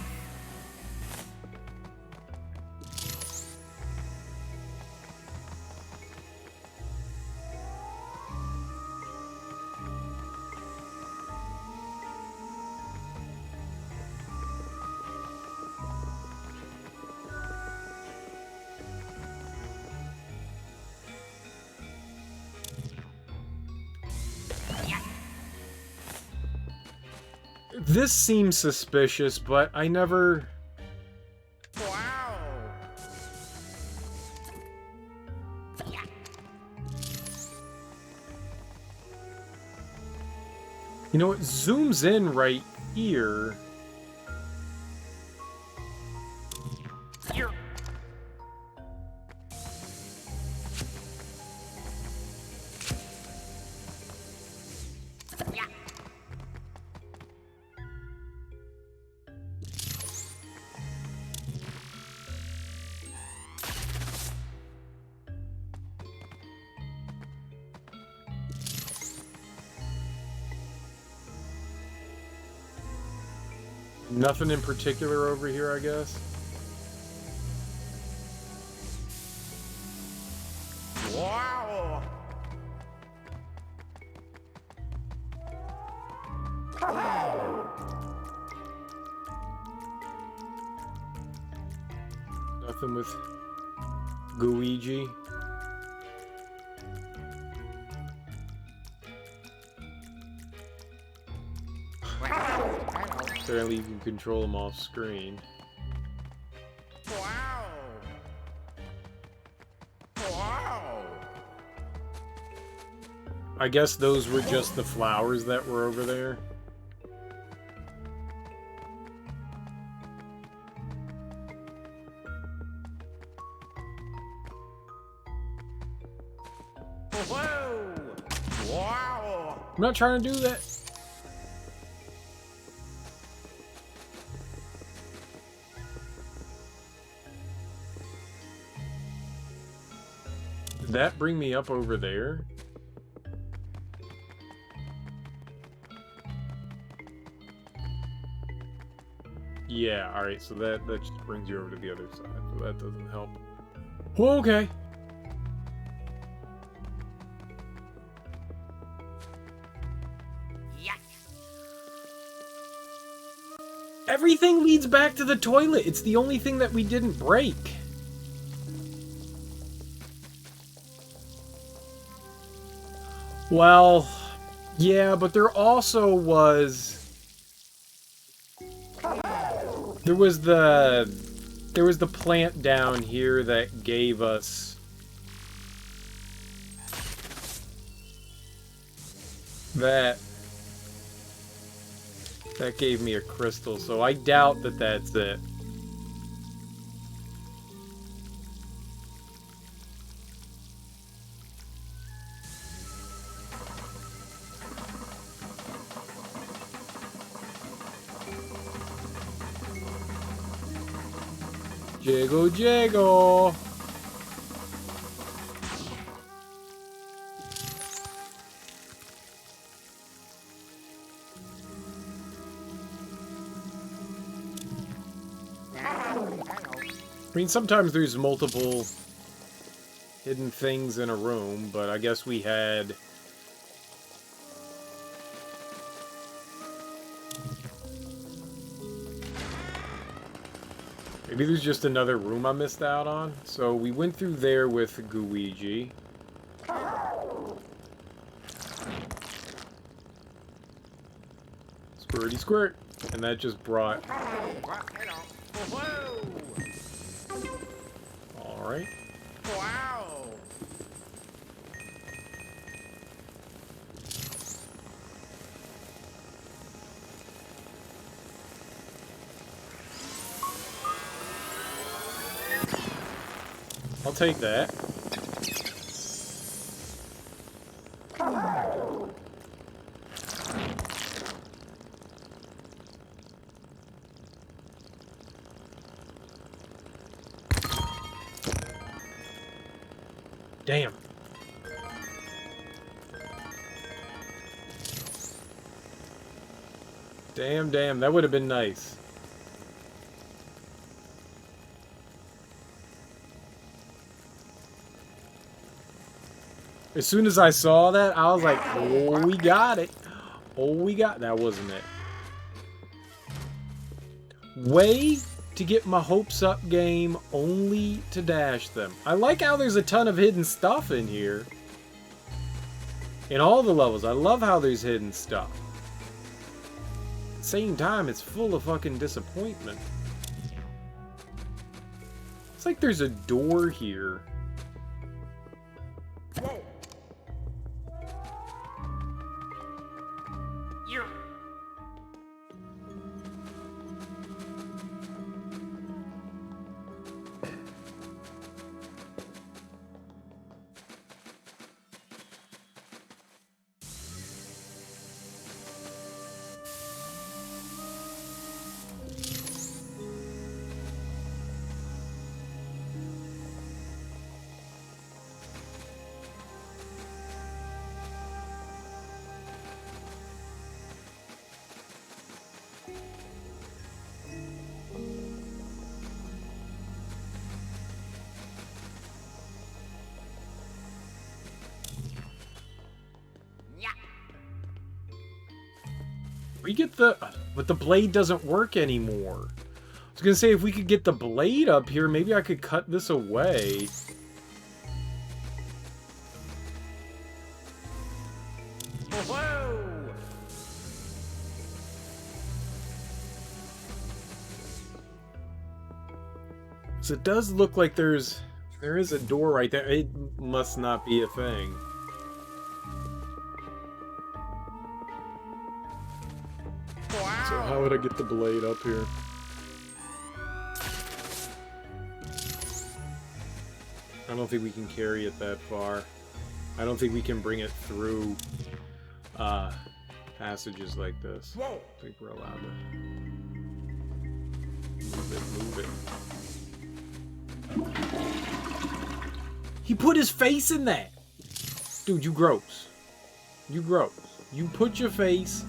A: This seems suspicious, but I never...
C: Wow. Yeah.
A: You know, it zooms in right here.
C: Here. Yeah.
A: Nothing in particular over here, I guess.
C: Wow.
A: Nothing with Luigi. Apparently you can control them off screen.
C: Wow. Wow.
A: I guess those were just the flowers that were over there.
C: Whoa. Wow.
A: I'm not trying to do that. Did that bring me up over there? Yeah, alright, so that just brings you over to the other side, so that doesn't help. Well, okay.
C: Yeah.
A: Everything leads back to the toilet. It's the only thing that we didn't break. Well, yeah, but there also was... There was the plant down here that gave us... That gave me a crystal, so I doubt that that's it. Jiggle, jiggle. I mean, sometimes there's multiple hidden things in a room, but I guess we had... Maybe there's just another room I missed out on. So we went through there with Luigi. Squirty squirt. And that just brought... Alright.
C: Wow.
A: I'll take that. Damn. Damn, that would have been nice. As soon as I saw that, I was like, oh, we got it. Oh, we got... That wasn't it. Way to get my hopes up game only to dash them. I like how there's a ton of hidden stuff in here. In all the levels. I love how there's hidden stuff. At the same time, it's full of fucking disappointment. It's like there's a door here.
C: Whoa. You.
A: We get the... But the blade doesn't work anymore. I was gonna say, if we could get the blade up here, maybe I could cut this away.
C: Whoa.
A: So it does look like there is a door right there. It must not be a thing. So how would I get the blade up here? I don't think we can carry it that far. I don't think we can bring it through passages like this.
C: Whoa.
A: I think we're allowed to move it. He put his face in that! Dude, you gross. You gross. You put your face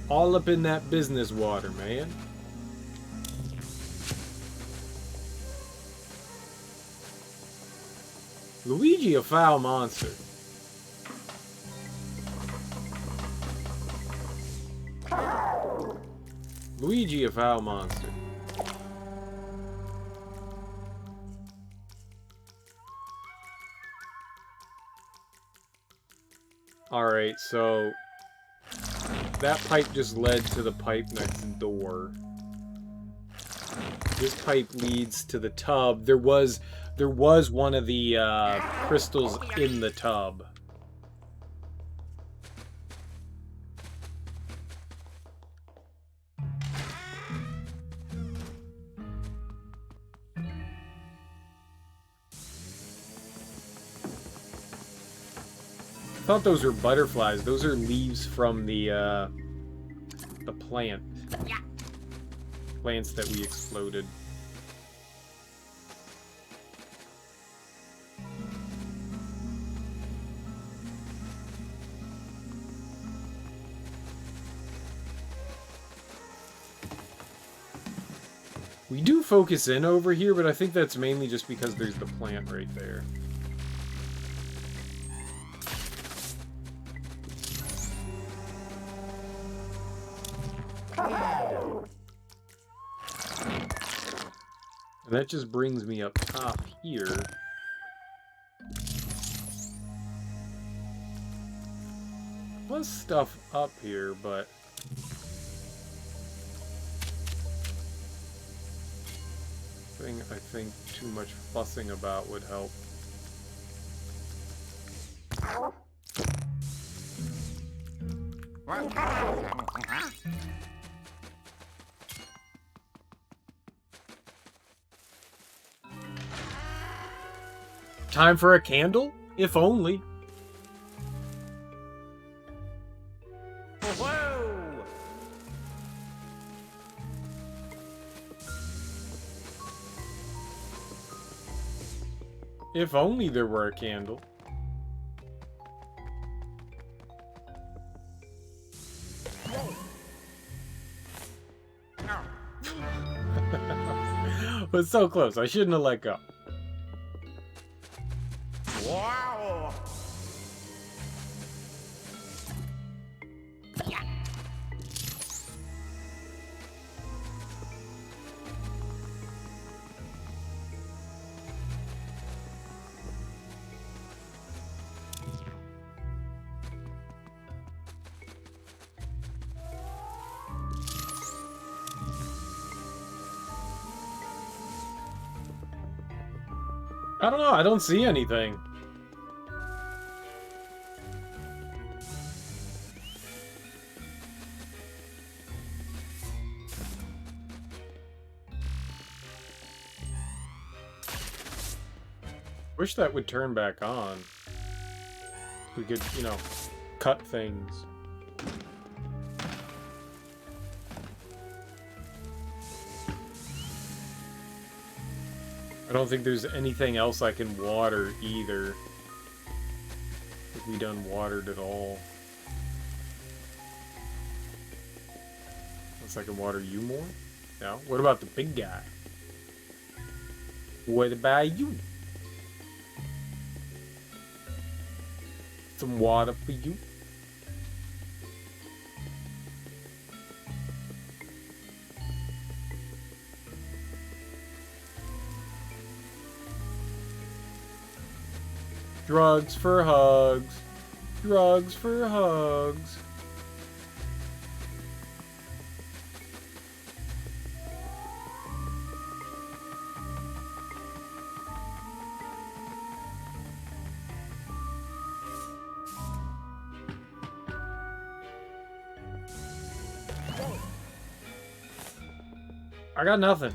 A: all up in that business water, man. Luigi, a foul monster. Luigi, a foul monster. Alright, so that pipe just led to the pipe next door. This pipe leads to the tub. There was one of the crystals in the tub. I thought those were butterflies. Those are leaves from the plant. Plants that we exploded. We do focus in over here, but I think that's mainly just because there's the plant right there. And that just brings me up top here. Was stuff up here, but I think too much fussing about would help. Time for a candle? If only.
C: Whoa!
A: If only there were a candle. But so close. I shouldn't have let go.
C: Wow!
A: I don't know. I don't see anything. Wish that would turn back on. We could, you know, cut things. I don't think there's anything else I can water either. If we done watered at all. Unless I can water you more? No? What about the big guy? What about you? Some water for you? Drugs for hugs. Drugs for hugs. I got nothing.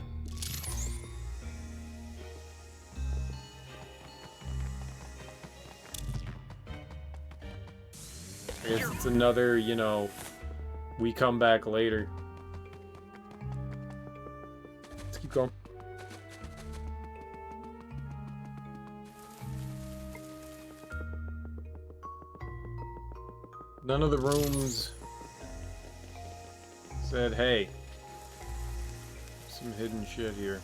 A: I guess it's another, you know, we come back later. Let's keep going. None of the rooms said, hey, some hidden shit here.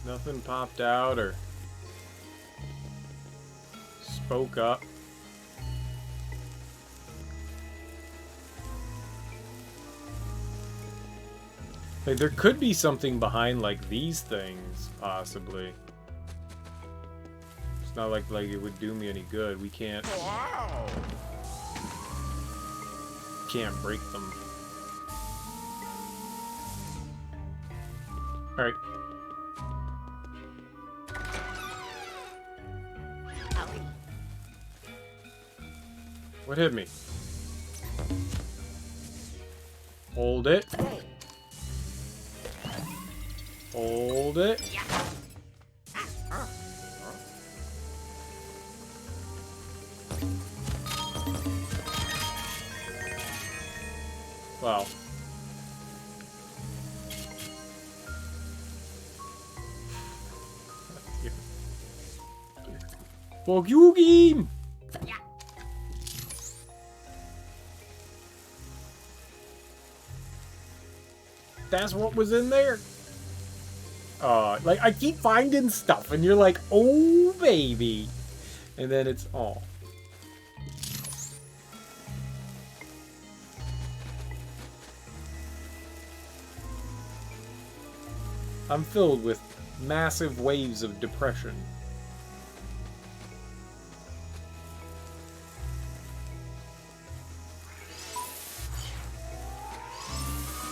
A: Nothing popped out or spoke up. Like, there could be something behind, like, these things, possibly. It's not like it would do me any good. We can't
C: Wow!
A: break them. Alright. What hit me? Hold it. Hold it. Wow. Fuck you, game! That's what was in there? Like, I keep finding stuff, and you're like, oh, baby. And then it's, oh. I'm filled with massive waves of depression.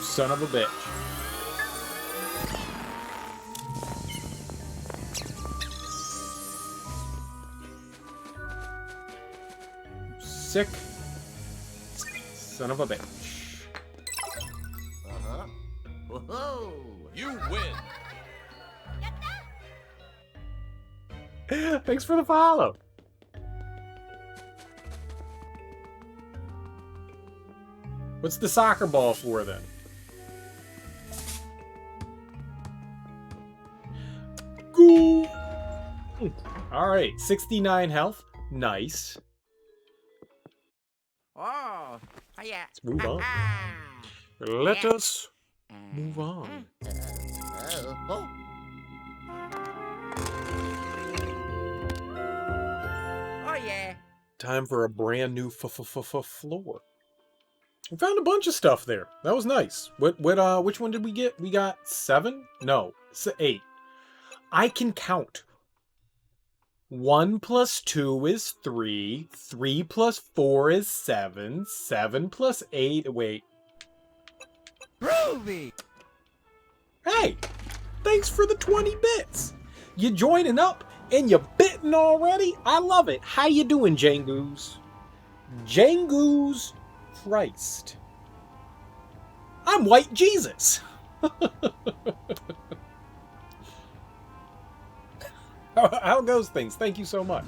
A: Son of a bitch. Sick. Son of a bitch.
C: Uh-huh. Whoa! You win!
A: Thanks for the follow. What's the soccer ball for then? Go! Alright, 69 health. Nice.
C: Oh, yeah.
A: Let's move on. Let us move on.
C: Oh. Oh, yeah.
A: Time for a brand new floor. We found a bunch of stuff there. That was nice. Which one did we get? We got 7? No, 8. I can count. 1 plus 2 is 3. 3 plus 4 is 7. 7 plus 8... Wait.
C: Groovy!
A: Hey! Thanks for the 20 bits! You joining up and you bitten already? I love it. How you doing, Jangoos? Jangoos Christ. I'm White Jesus! How goes things? Thank you so much.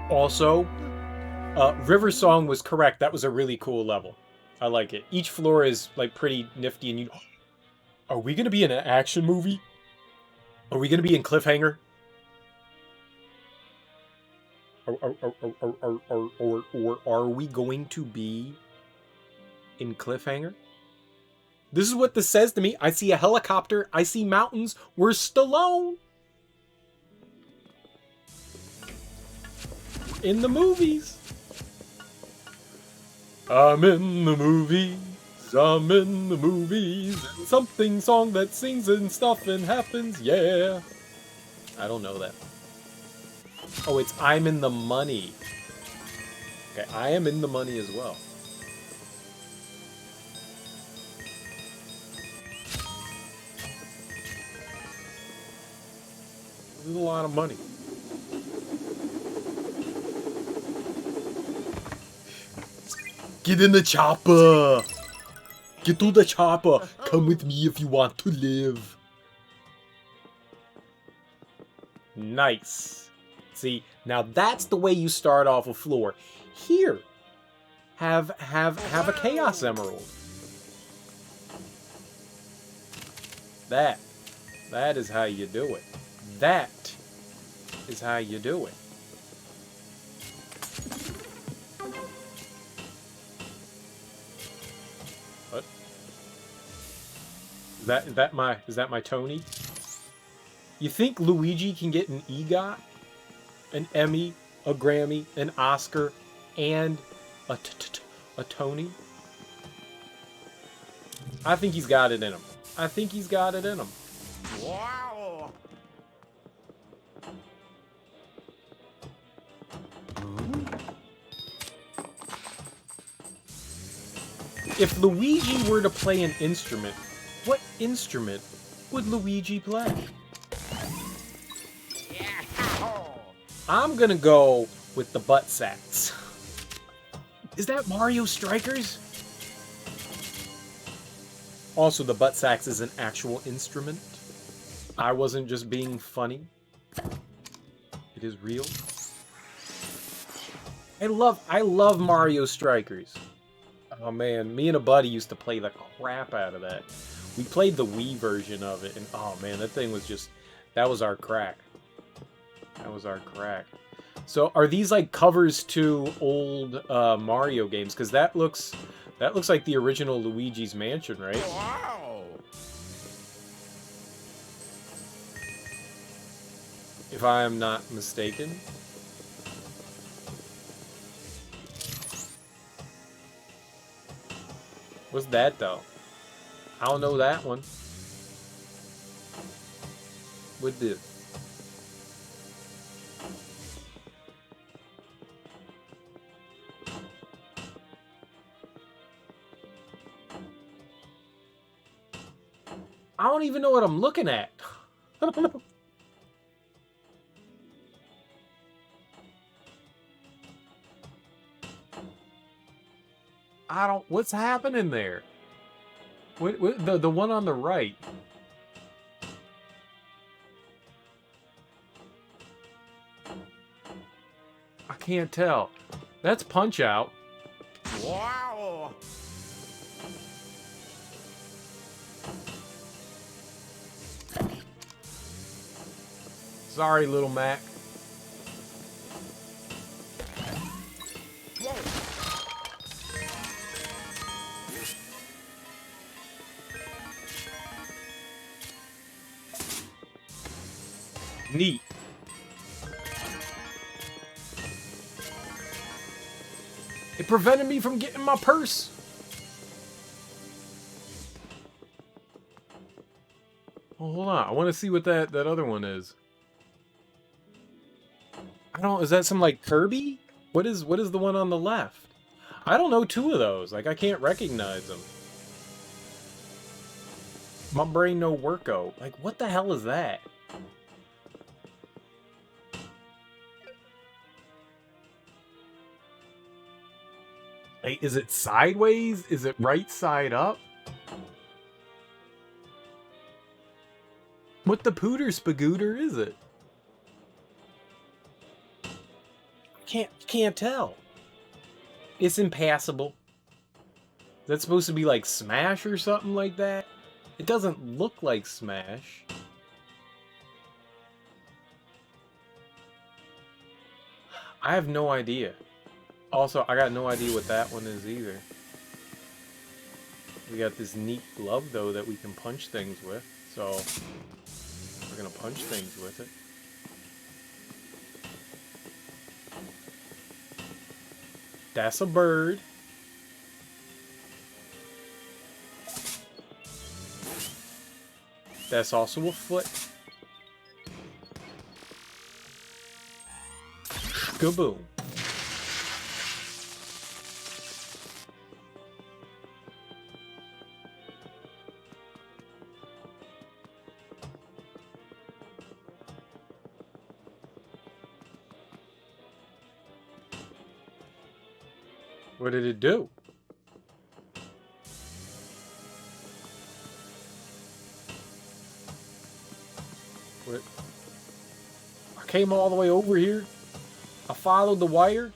A: Also, River Song was correct. That was a really cool level. I like it. Each floor is like pretty nifty and you... Are we going to be in an action movie? Are we going to be in Cliffhanger? Or are we going to be in Cliffhanger? This is what this says to me. I see a helicopter. I see mountains. We're Stallone. In the movies. I'm in the movies. I'm in the movies. Something song that sings and stuff and happens. Yeah. I don't know that. Oh, it's I'm in the money. Okay, I am in the money as well. This is a lot of money. Get in the chopper! Get to the chopper! Come with me if you want to live. Nice. See, now that's the way you start off a floor. Here, have a Chaos Emerald. That is how you do it. That is how you do it. What? Is that my Tony? You think Luigi can get an EGOT, an Emmy, a Grammy, an Oscar, and a Tony? I think he's got it in him. I think he's got it in him.
C: Wow!
A: If Luigi were to play an instrument, what instrument would Luigi play? I'm gonna go with the butt sax. Is that Mario Strikers? Also, the butt sax is an actual instrument. I wasn't just being funny. It is real. I love Mario Strikers. Oh man, me and a buddy used to play the crap out of that. We played the Wii version of it, and oh man, that thing was just, that was our crack. That was our crack. So are these like covers to old Mario games? Because that looks like the original Luigi's Mansion, right?
C: Wow.
A: If I am not mistaken. What's that though? I don't know that one. With this. I don't even know what I'm looking at. I don't know. I don't. What's happening there? What the one on the right? I can't tell. That's Punch Out.
C: Wow.
A: Sorry, little Mac.
C: Whoa.
A: Neat. It prevented me from getting my purse. Oh, hold on. I want to see what that other one is. I don't. Is that some like Kirby? What is the one on the left? I don't know two of those. Like I can't recognize them. My brain no worko. Like what the hell is that? Like, is it sideways? Is it right side up? What the pooter spagooter is it? Can't tell. It's impassable. That's supposed to be like Smash or something like that? It doesn't look like Smash. I have no idea. Also, I got no idea what that one is either. We got this neat glove, though, that we can punch things with. So, we're gonna punch things with it. That's a bird. That's also a foot. Kaboom. What did it do? What? I came all the way over here. I followed the wire.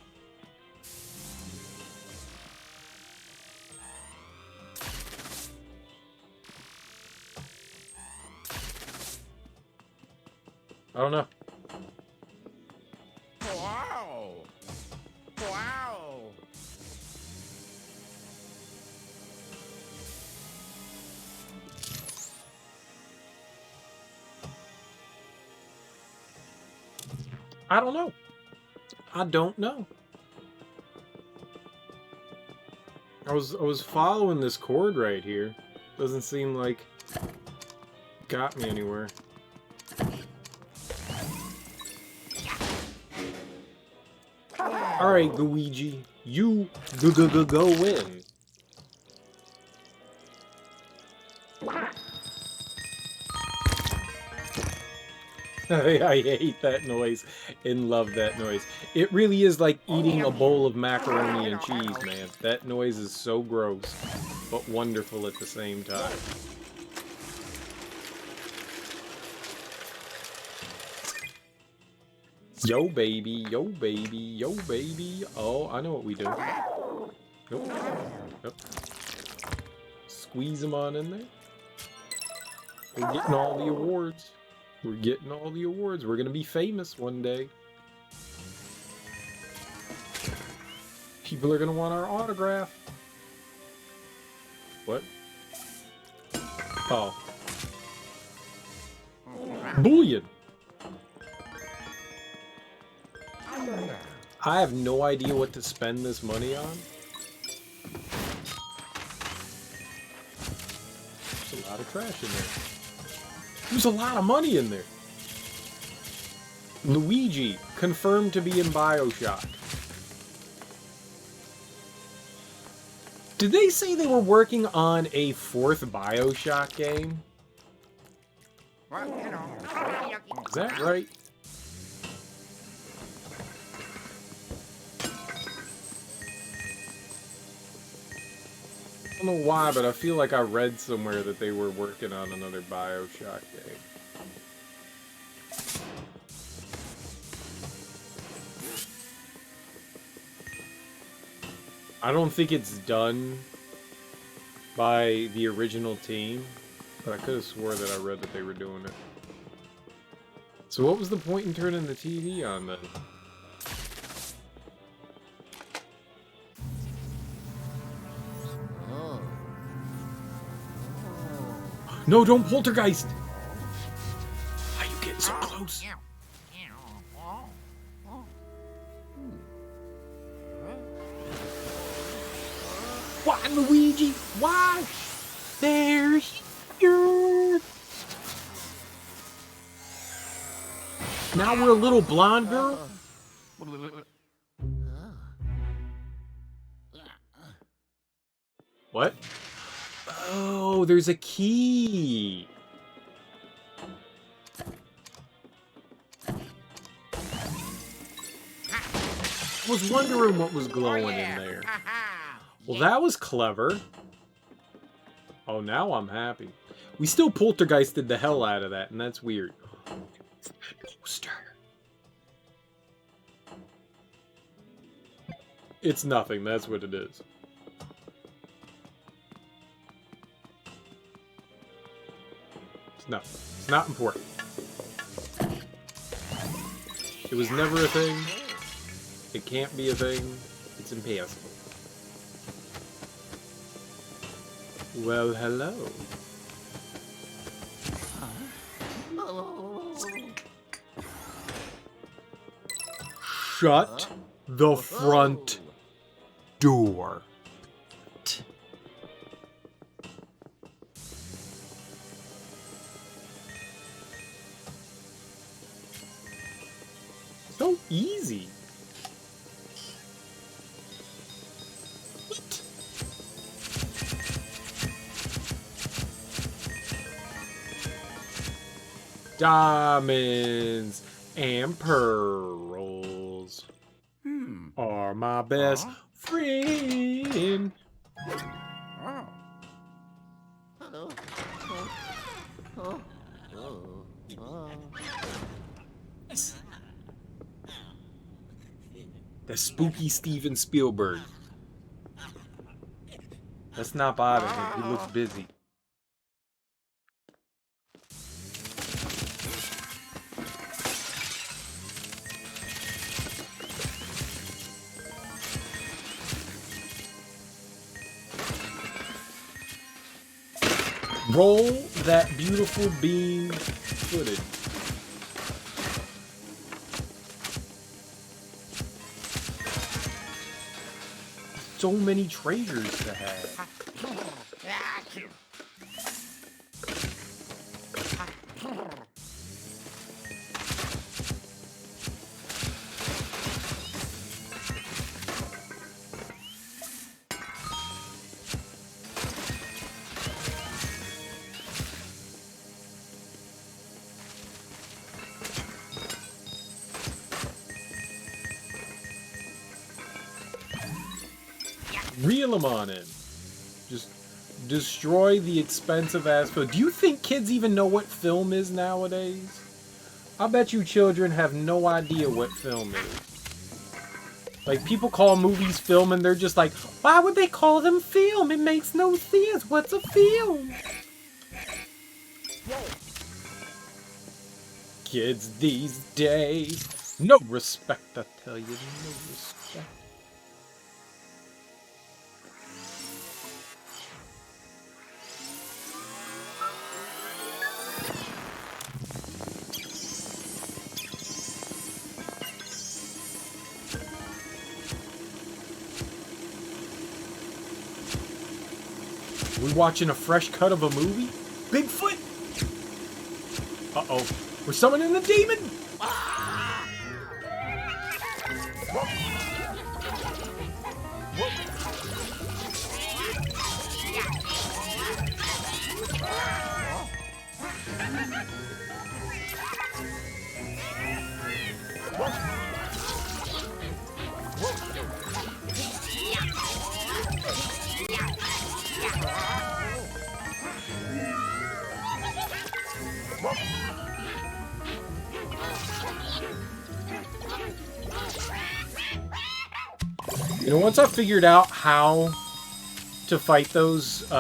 A: I don't know.
C: Wow. Wow.
A: I don't know. I don't know. I was following this cord right here. Doesn't seem like it got me anywhere. All right, Luigi, you go win. I hate that noise and love that noise. It really is like eating a bowl of macaroni and cheese, man. That noise is so gross, but wonderful at the same time. Yo, baby. Yo, baby. Yo, baby. Oh, I know what we do. Nope. Nope. Squeeze them on in there. We're getting all the awards. We're getting all the awards. We're gonna be famous one day. People are gonna want our autograph. What? Oh. Bullion! I have no idea what to spend this money on. There's a lot of trash in there. There's a lot of money in there. Luigi, confirmed to be in BioShock. Did they say they were working on a 4th BioShock game? Is that right? I don't know why, but I feel like I read somewhere that they were working on another BioShock game. I don't think it's done by the original team, but I could have swore that I read that they were doing it. So what was the point in turning the TV on then? No, don't poltergeist! Why are you getting so close? Why, Luigi? Why? There's you. Now we're a little blonde girl? What? Oh, there's a key. I was wondering what was glowing in there. Well, that was clever. Oh, now I'm happy. We still poltergeisted the hell out of that, and that's weird. Poster. It's nothing, that's what it is. It's nothing. It's not important. It was never a thing. It can't be a thing. It's impassable. Well, hello. Shut the front door. So easy. What? Diamonds and pearls are my best friend. That's spooky Steven Spielberg. Let's not bother him. He looks busy. Roll that beautiful beam footage. So many treasures to have. Reel them on in. Just destroy the expensive ass film. Do you think kids even know what film is nowadays? I bet you children have no idea what film is. Like, people call movies film and they're just like, why would they call them film? It makes no sense. What's a film? Kids these days. No respect, I tell you. No respect. We watching a fresh cut of a movie? Bigfoot? Uh-oh. We're summoning the demon? You know, once I figured out how to fight those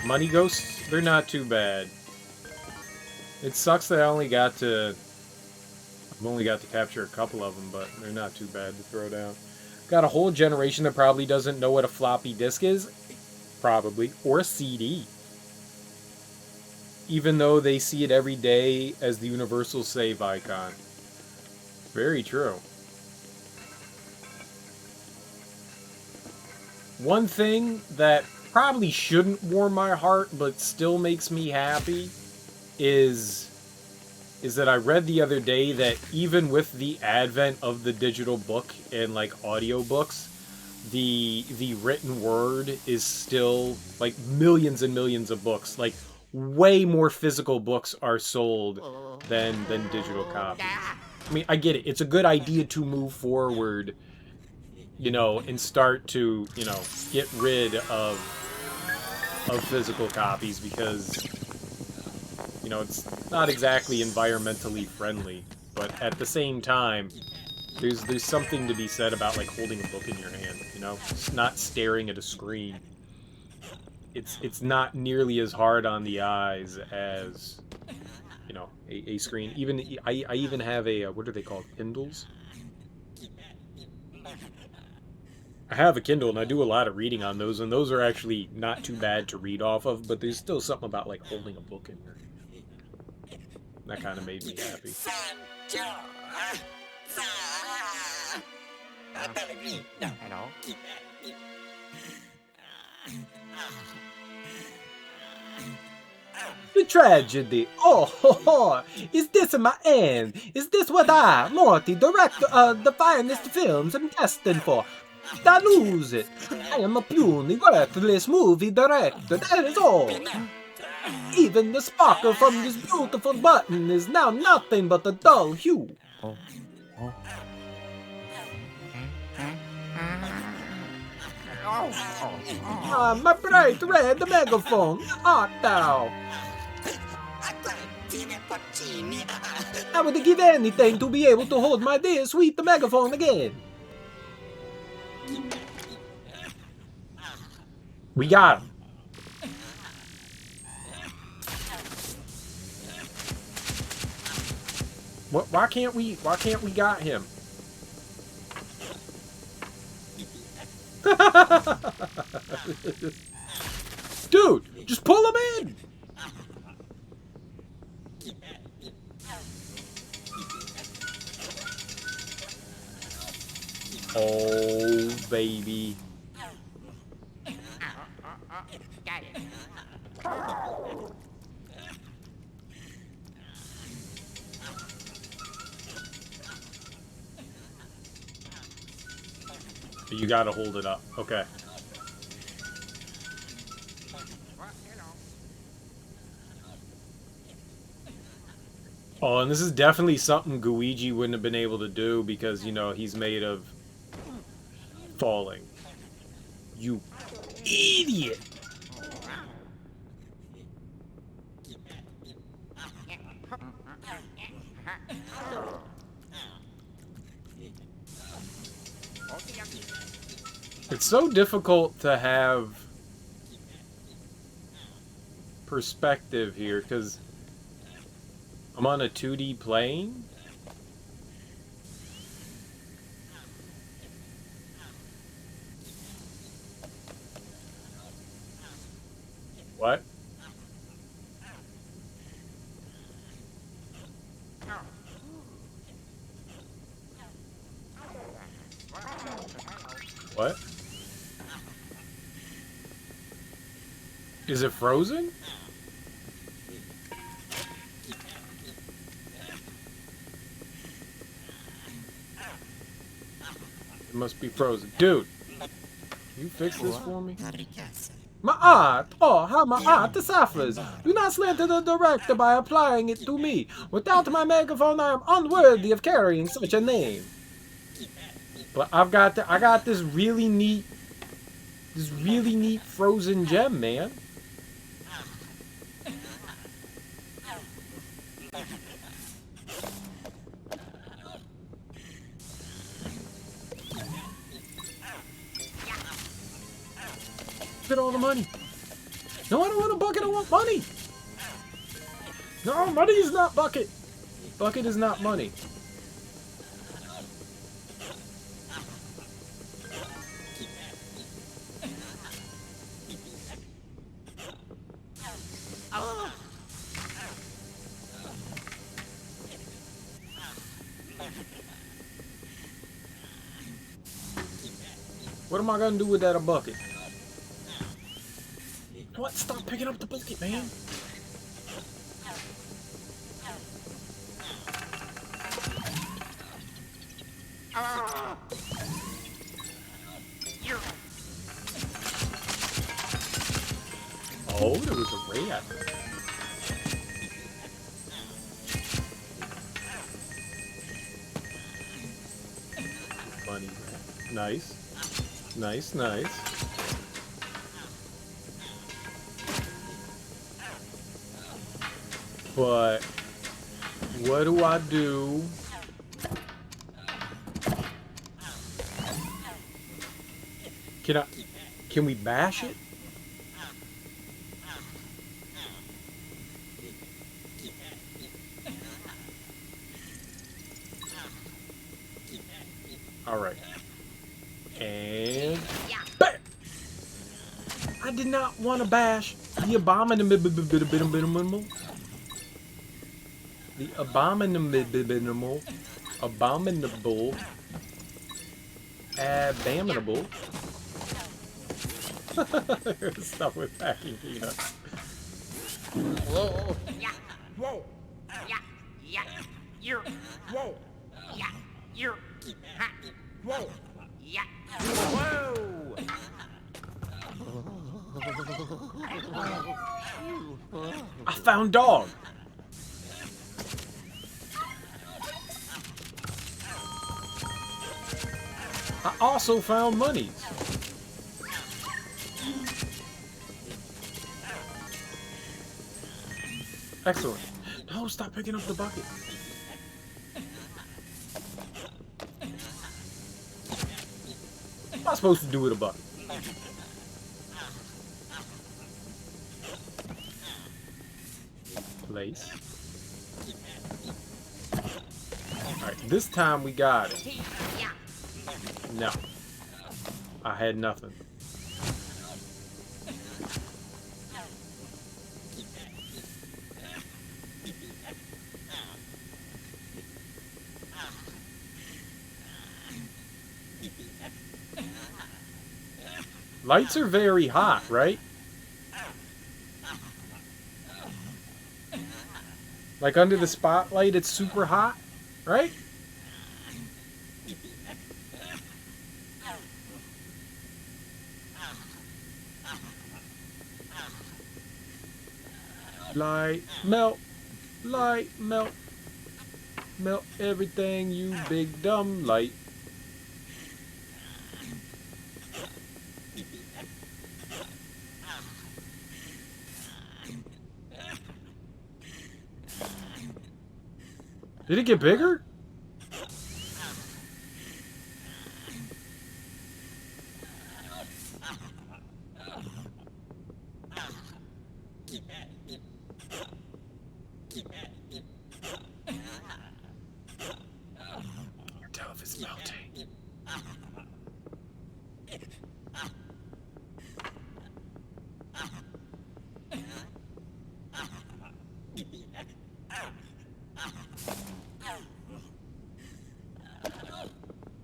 A: money ghosts, they're not too bad. It sucks that I've only got to capture a couple of them, but they're not too bad to throw down. Got a whole generation that probably doesn't know what a floppy disk is, probably, or a CD. Even though they see it every day as the universal save icon. Very true. One thing that probably shouldn't warm my heart, but still makes me happy, is that I read the other day that even with the advent of the digital book and like audiobooks, the written word is still like millions and millions of books. Like way more physical books are sold than digital copies. I mean, I get it. It's a good idea to move forward, you know, and start to, you know, get rid of physical copies because, you know, it's not exactly environmentally friendly. But at the same time, there's something to be said about like holding a book in your hand, you know, just not staring at a screen. It's not nearly as hard on the eyes as, you know, a screen. Even I even have a what are they called? Kindles. I have a Kindle and I do a lot of reading on those, and those are actually not too bad to read off of, but there's still something about like holding a book in your hand. That kind of made me happy.
C: Hello?
A: The tragedy. Oh, ho, ho. Is this my end? Is this what I, Morty, director of the finest films, am destined for? I lose it. I am a puny, worthless movie director, that is all. Even the sparkle from this beautiful button is now nothing but a dull hue. Ah, my bright red megaphone, art thou? I would give anything to be able to hold my dear sweet megaphone again. We got him. What? Why can't we got him? Dude, just pull him in. Oh, baby.
C: Got it.
A: You gotta hold it up. Okay. Oh, and this is definitely something Luigi wouldn't have been able to do because, you know, he's made of falling. You idiot! It's so difficult to have perspective here because I'm on a 2D plane. What? What? Is it frozen? It must be frozen. Dude, can you fix this for me? My art! Oh, how my art suffers! Do not slander the director by applying it to me. Without my megaphone, I am unworthy of carrying such a name. But I got this really neat frozen gem, man. Look at all the money. No, I don't want a bucket, I want money. No, money is not bucket. Bucket is not money. What am I gonna do with that a bucket? What? Stop picking up the bucket, man. Oh, there was a rat. Bunny rat. Nice. Nice, nice. But what do I do? Can we bash it? All right. And bam! I did not want to bash the abominable, abominable stuff with packing peanuts.
C: Whoa. Yeah. Whoa. Yeah. Yeah. You're. Whoa. Yeah. You're. Ha. Whoa. Yeah. Whoa.
A: I found dog. I also found monies. Excellent. No, stop picking up the bucket. What am I supposed to do with a bucket? Place. Alright, this time we got it. No. I had nothing. Lights are very hot, right? Like under the spotlight, it's super hot, right? Light, melt, light, melt, melt everything, you big dumb light. Did it get bigger? Tell if it's melting.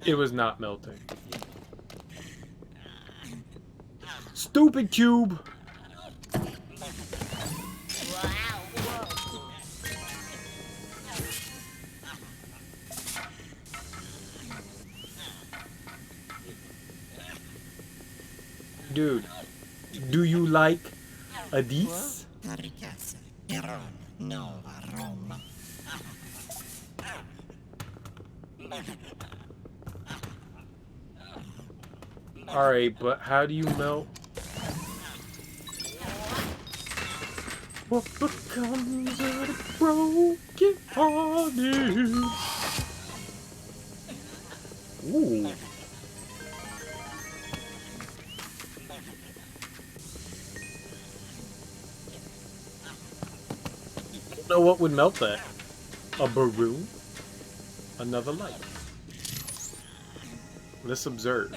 A: It was not melting. Stupid cube! Dude, do you like a this? Alright, but how do you melt? What becomes of the broken hearted? Ooh. Know what would melt that? A balloon? Another light. Let's observe.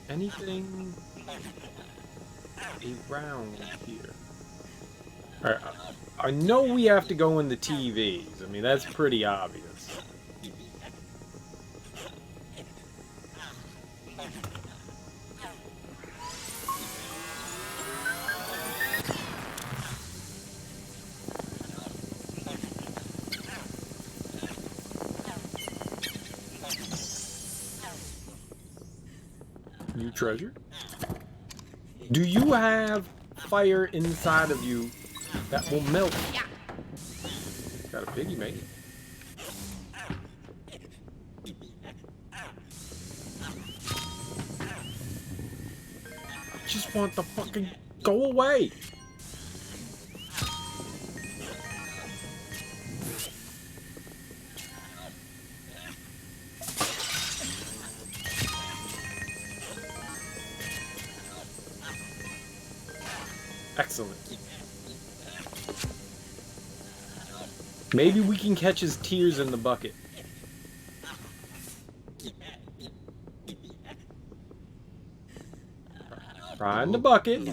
A: Anything around here? Alright, I know we have to go in the TVs. I mean, that's pretty obvious. New treasure? Do you have fire inside of you that will melt? Got a piggy, mate. I just want to fucking go away. Excellent. Maybe we can catch his tears in the bucket. Try in the bucket.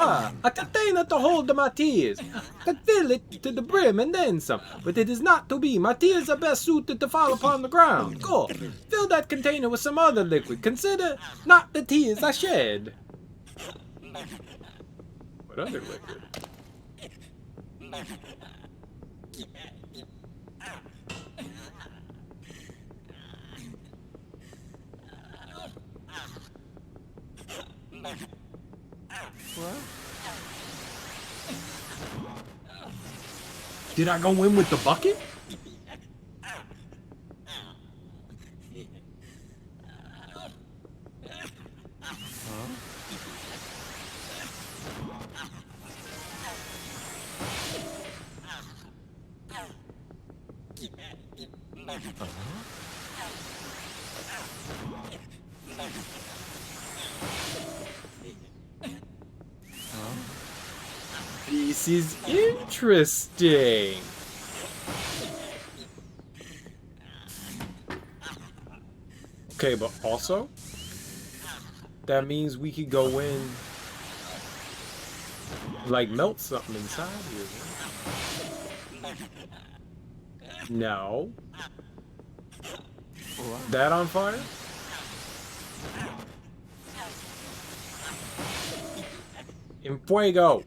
A: Ah, a container to hold my tears. Can fill it to the brim and then some. But it is not to be. My tears are best suited to fall upon the ground. Go. Fill that container with some other liquid. Consider not the tears I shed. What other liquid? What? Did I go in with the bucket? This is interesting. Okay, but also, that means we could go in, like, melt something inside here. No. That on fire? En fuego.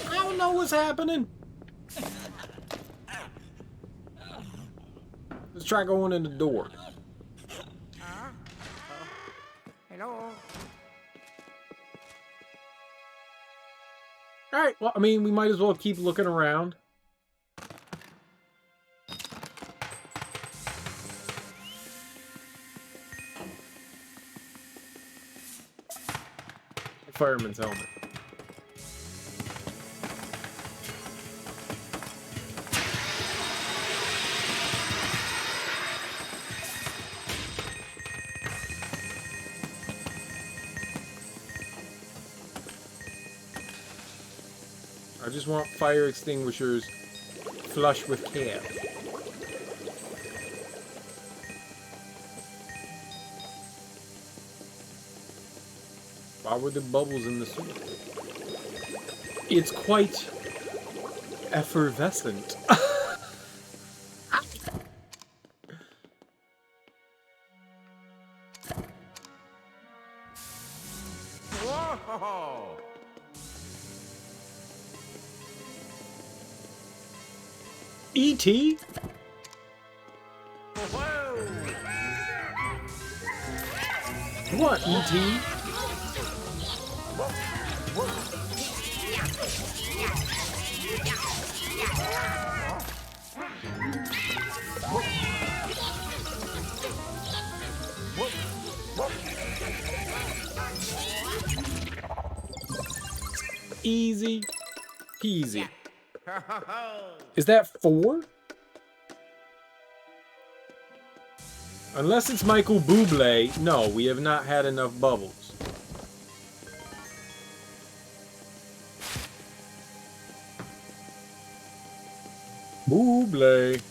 A: I don't know what's happening. Let's try going in the door.
C: Hello?
A: Alright, well, I mean, we might as well keep looking around. Fireman's helmet. I just want fire extinguishers flush with cash. Why were there bubbles in the soup? It's quite effervescent.
C: Whoa!
A: E.T.?
C: Whoa!
A: What, E.T.? Easy peasy. Is that 4? Unless it's Michael Bublé. No, we have not had enough bubbles. Bublé.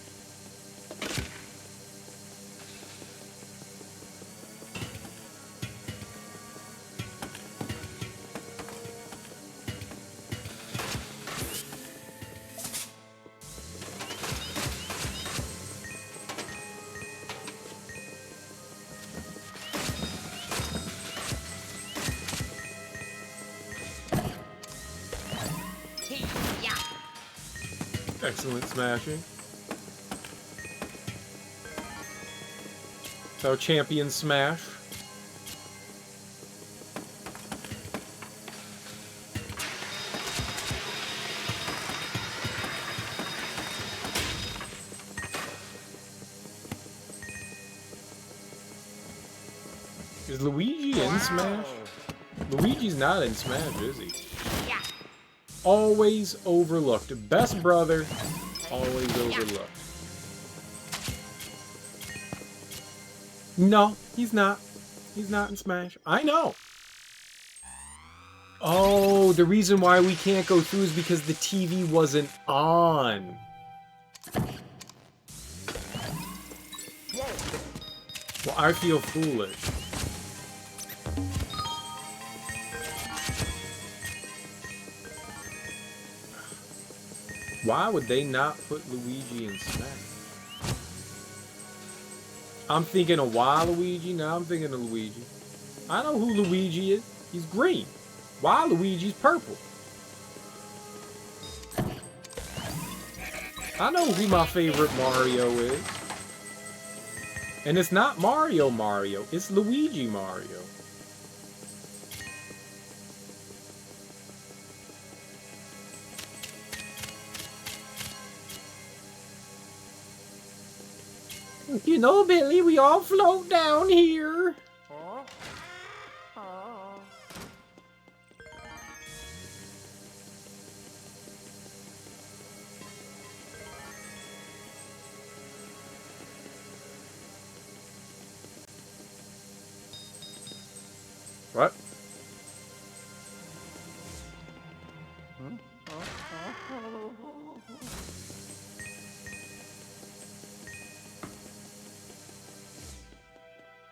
A: Excellent smashing. So champion smash. Is Luigi in Smash? Luigi's not in Smash, is he? Always overlooked. Best brother, always overlooked. No, he's not. He's not in Smash. I know. Oh, the reason why we can't go through is because the TV wasn't on. Well, I feel foolish. Why would they not put Luigi in Smash? I'm thinking of Waluigi, now I'm thinking of Luigi. I know who Luigi is. He's green. Waluigi's purple. I know who my favorite Mario is. And it's not Mario Mario, it's Luigi Mario. You know, Billy, we all float down here.
C: Oh. Oh.
A: What?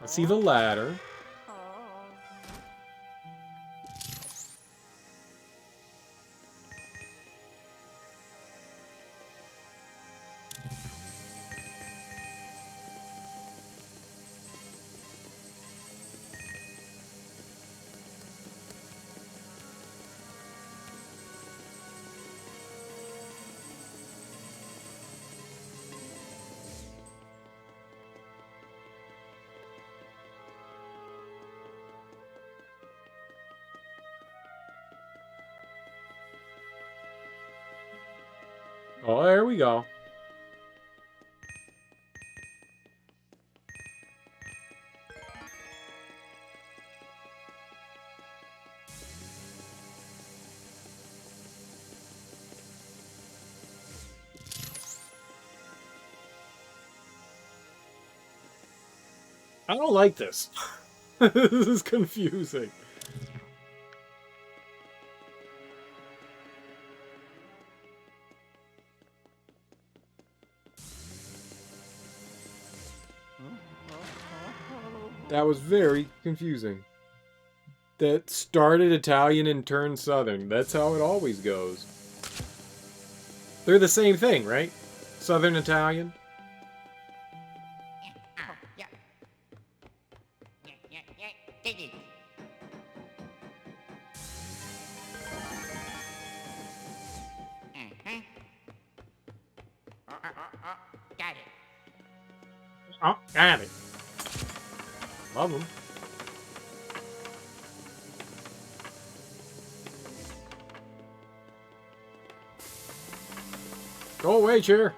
A: I see the ladder. Oh, there we go. I don't like this. This is confusing. That was very confusing. That started Italian and turned Southern. That's how it always goes. They're the same thing, right? Southern Italian?
C: Yeah. Dig it. Got it.
A: Oh, got it. Love them. Go away, chair.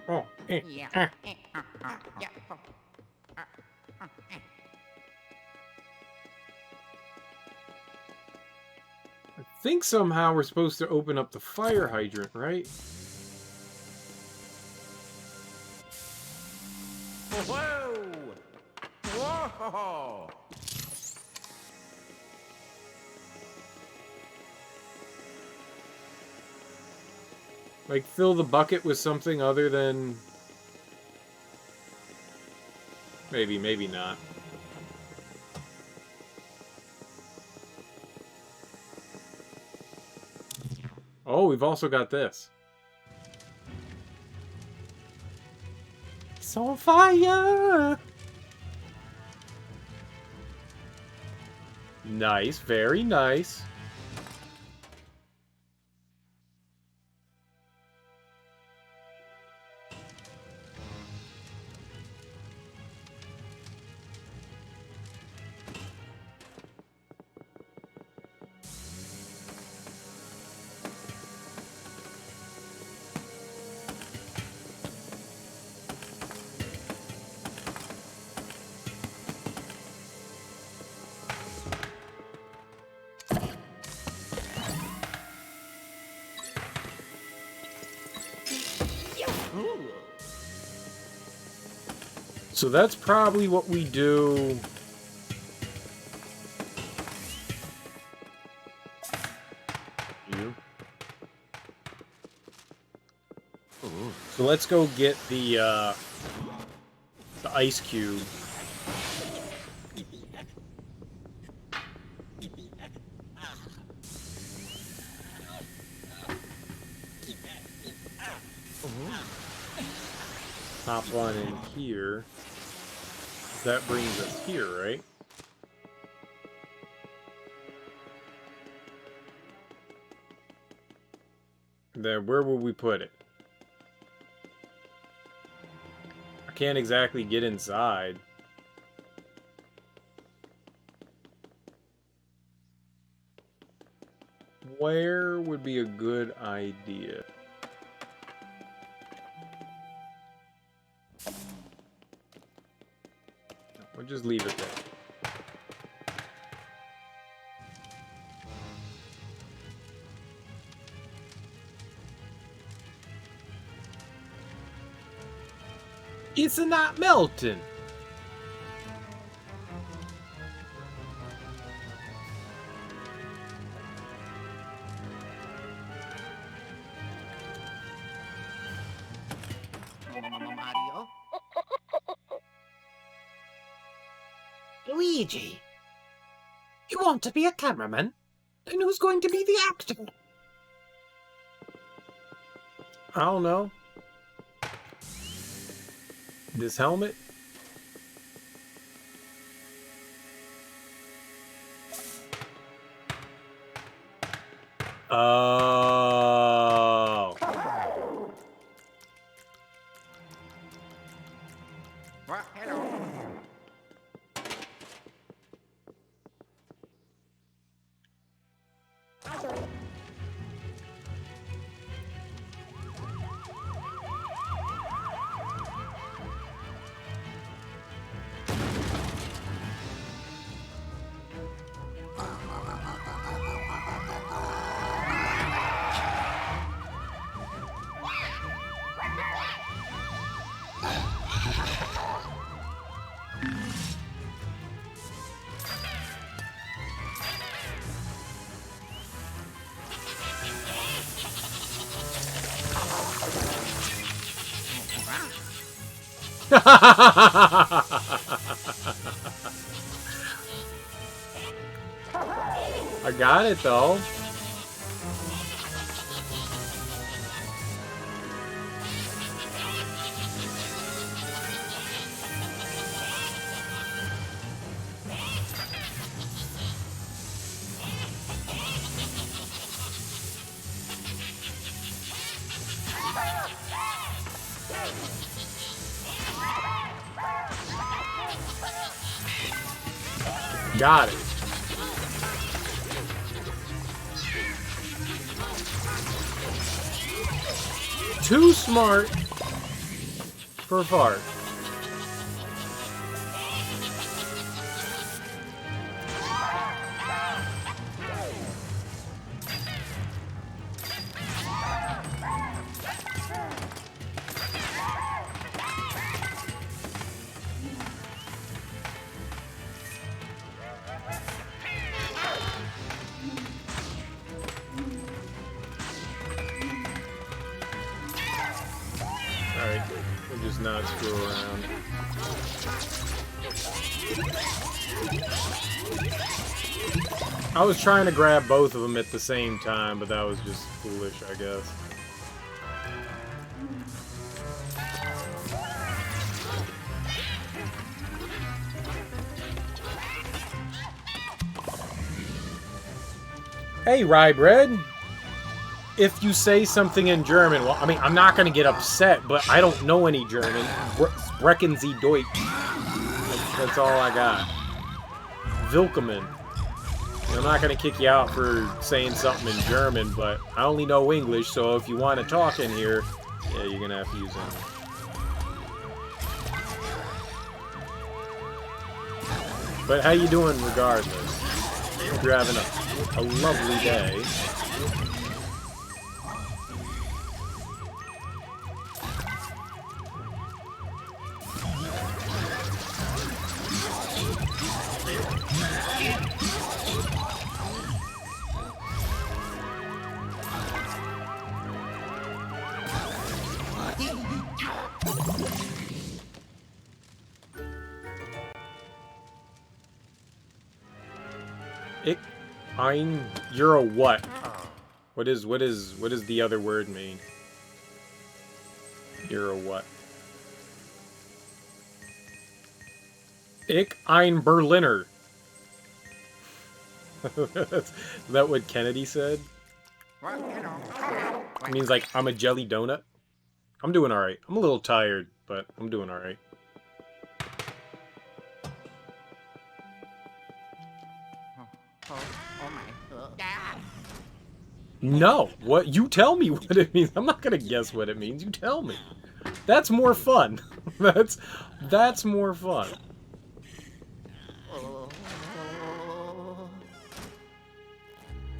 A: Oh,
C: Yeah. Yeah.
A: I think somehow we're supposed to open up the fire hydrant, right?
D: Whoa! Whoa!
A: Like, fill the bucket with something other than... Maybe, maybe not. Oh, we've also got this. It's on fire! Nice, very nice. So that's probably what we do. You. So let's go get the ice cube. Pop one in here. That brings us here, right? Then where will we put it? I can't exactly get inside. Where would be a good idea? We'll just leave it there. It's not melting.
C: Mario.
B: Luigi, you want to be a cameraman? Then who's going to be the actor?
A: I don't know. This helmet? Oh.
C: Well, hello.
A: I got it though. Got it. Too smart for fart. Alright, we'll just not screw around. I was trying to grab both of them at the same time, but that was just foolish, I guess. Hey, Rye Bread. If you say something in German, well, I mean, I'm not going to get upset, but I don't know any German. Sprechen Sie Deutsch. That's all I got. Willkommen. I'm not going to kick you out for saying something in German, but I only know English, so if you want to talk in here, yeah, you're going to have to use English. But how you doing regardless? Hope you're having a lovely day. You're a what? What does the other word mean? You're a what? Ich ein Berliner. Is that what Kennedy said? It means like I'm a jelly donut. I'm doing alright. I'm a little tired, but I'm doing alright. No, what? You tell me what it means. I'm not gonna guess what it means. You tell me. That's more fun. That's more fun.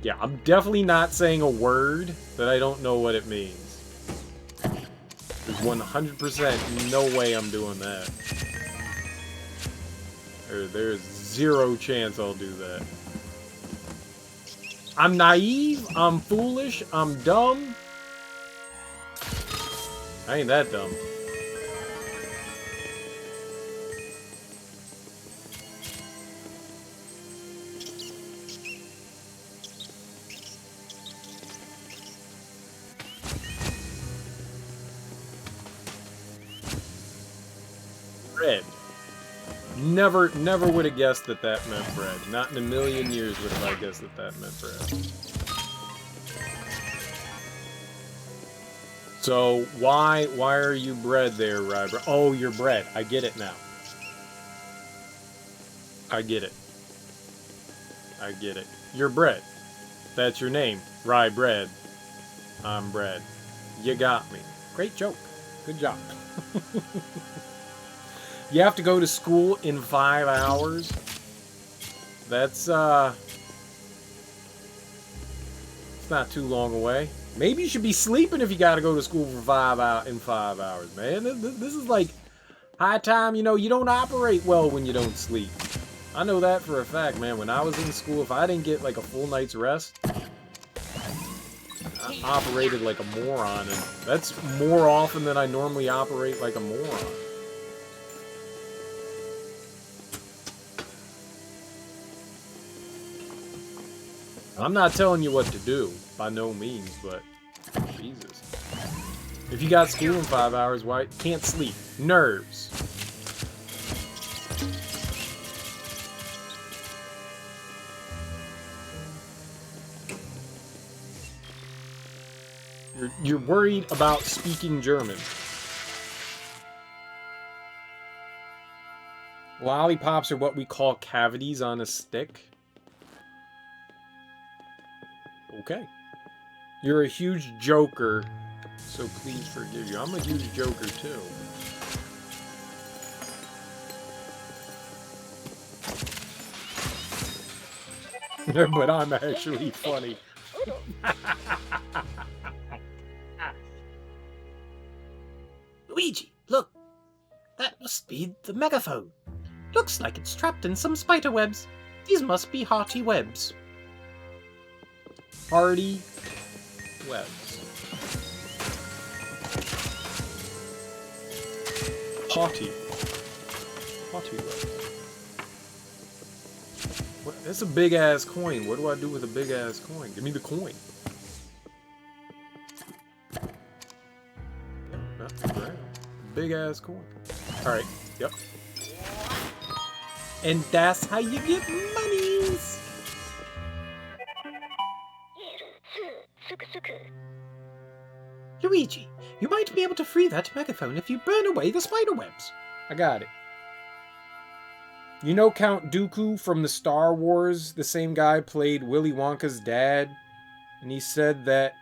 A: Yeah, I'm definitely not saying a word that I don't know what it means. There's 100% no way I'm doing that. There's zero chance I'll do that. I'm naive, I'm foolish, I'm dumb. I ain't that dumb. Bread. Never would have guessed that that meant bread. Not in a million years would have I guessed that that meant bread. So why are you bread there, Ryber? Oh, you're bread. I get it now. I get it. I get it. You're bread. That's your name. Rye bread. I'm bread. You got me. Great joke. Good job. You have to go to school in 5 hours. That's, it's not too long away. Maybe you should be sleeping if you gotta go to school for 5 hours, man. This is like high time, you know, you don't operate well when you don't sleep. I know that for a fact, man. When I was in school, if I didn't get like a full night's rest, operated like a moron, and that's more often than I normally operate like a moron. I'm not telling you what to do, by no means, but Jesus. If you got school in 5 hours, why can't sleep? Nerves. You're worried about speaking German. Lollipops are what we call cavities on a stick. Okay. You're a huge joker, so please forgive you. I'm a huge joker, too. But I'm actually funny.
B: Luigi, look! That must be the megaphone. Looks like it's trapped in some spider webs. These must be hearty webs.
A: Hardy webs. Potty. Potty webs. What? That's a big ass coin. What do I do with a big ass coin? Give me the coin. Yep, not the ground. Big ass coin. Alright, yep. And that's how you get monies!
B: Luigi, you might be able to free that megaphone if you burn away the spider webs.
A: I got it. You know Count Dooku from the Star Wars? The same guy played Willy Wonka's dad? And he said that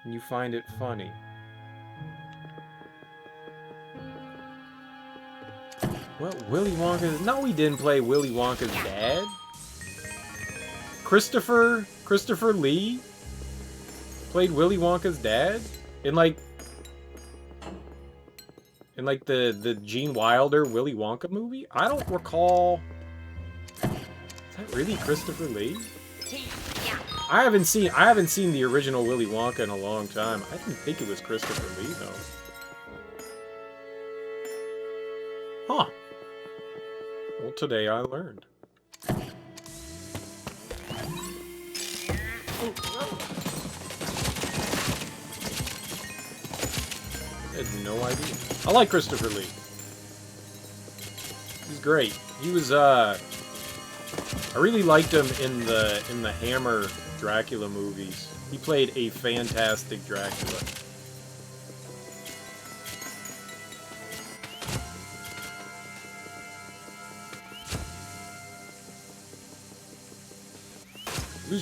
A: you find it funny. Well, Willy Wonka... No, he didn't play Willy Wonka's dad. Christopher Lee played Willy Wonka's dad in like the Gene Wilder Willy Wonka movie. I don't recall. Is that really Christopher Lee? I haven't seen the original Willy Wonka in a long time. I didn't think it was Christopher Lee though. Huh. Well, today I learned. I had no idea. I like Christopher Lee. He's great. He was I really liked him in the Hammer Dracula movies. He played a fantastic Dracula. He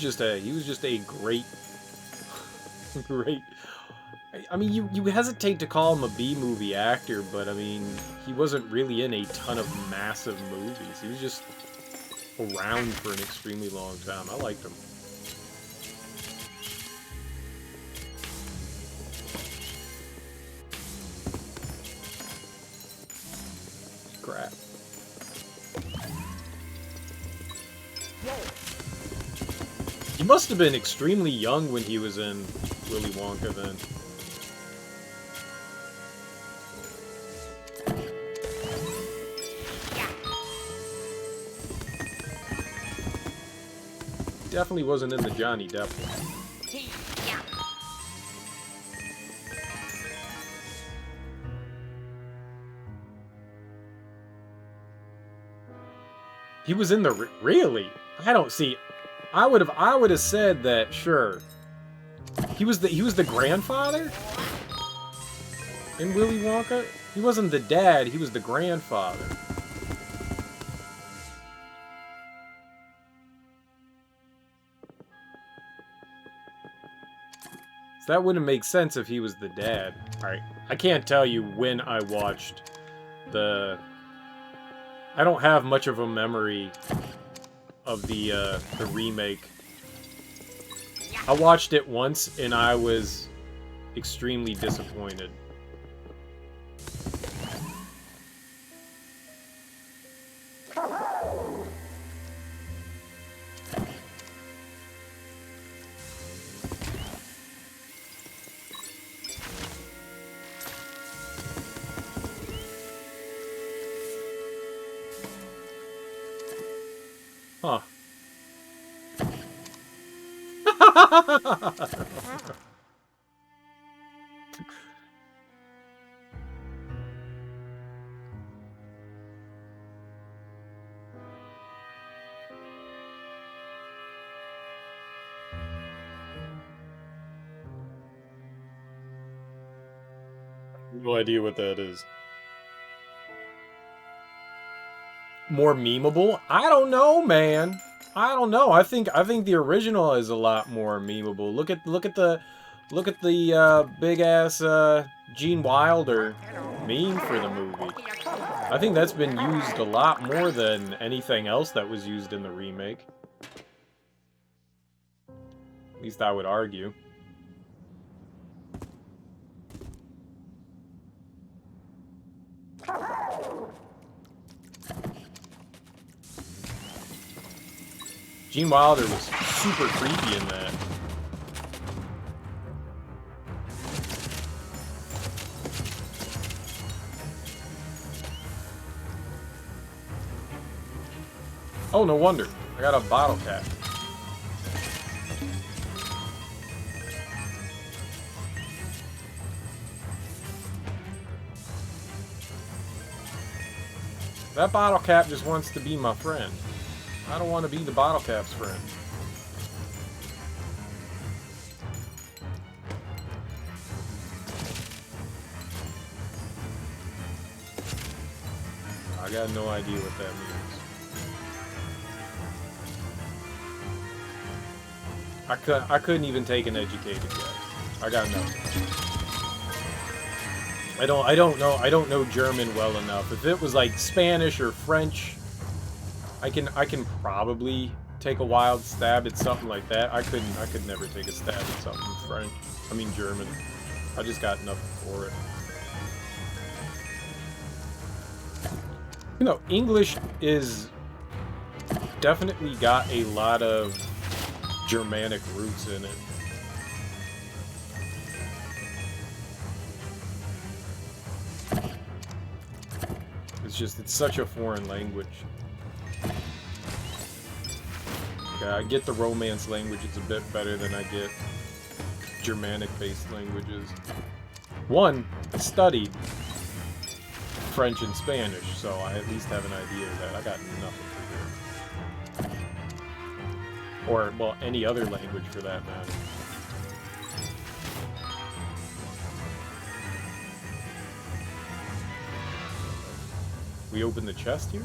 A: was just a great great. I mean, you hesitate to call him a B-movie actor, but I mean, he wasn't really in a ton of massive movies. He was just around for an extremely long time. I liked him. Crap. He must have been extremely young when he was in Willy Wonka then. Definitely wasn't in the Johnny Depp one. He was in the really? I don't see. I would have said that sure. He was the grandfather in Willy Wonka. He wasn't the dad. He was the grandfather. So that wouldn't make sense if he was the dad. All right, I can't tell you when I watched the. I don't have much of a memory of the remake. I watched it once and I was extremely disappointed. Huh. No idea what that is. More memeable? I don't know, man. I don't know. I think the original is a lot more memeable. Look at the big ass Gene Wilder meme for the movie. I think that's been used a lot more than anything else that was used in the remake. At least I would argue. Gene Wilder was super creepy in that. Oh, no wonder. I got a bottle cap. That bottle cap just wants to be my friend. I don't want to be the bottle cap's friend. I got no idea what that means. I couldn't even take an educated guess. I got nothing. I don't know German well enough. If it was like Spanish or French, I can probably take a wild stab at something like that. I could never take a stab at something French. I mean German. I just got nothing for it. You know, English is definitely got a lot of Germanic roots in it. It's such a foreign language. Okay, I get the Romance languages a bit better than I get Germanic-based languages. One, I studied French and Spanish, so I at least have an idea of that. I got nothing to do. Or, well, any other language for that matter. We open the chest here?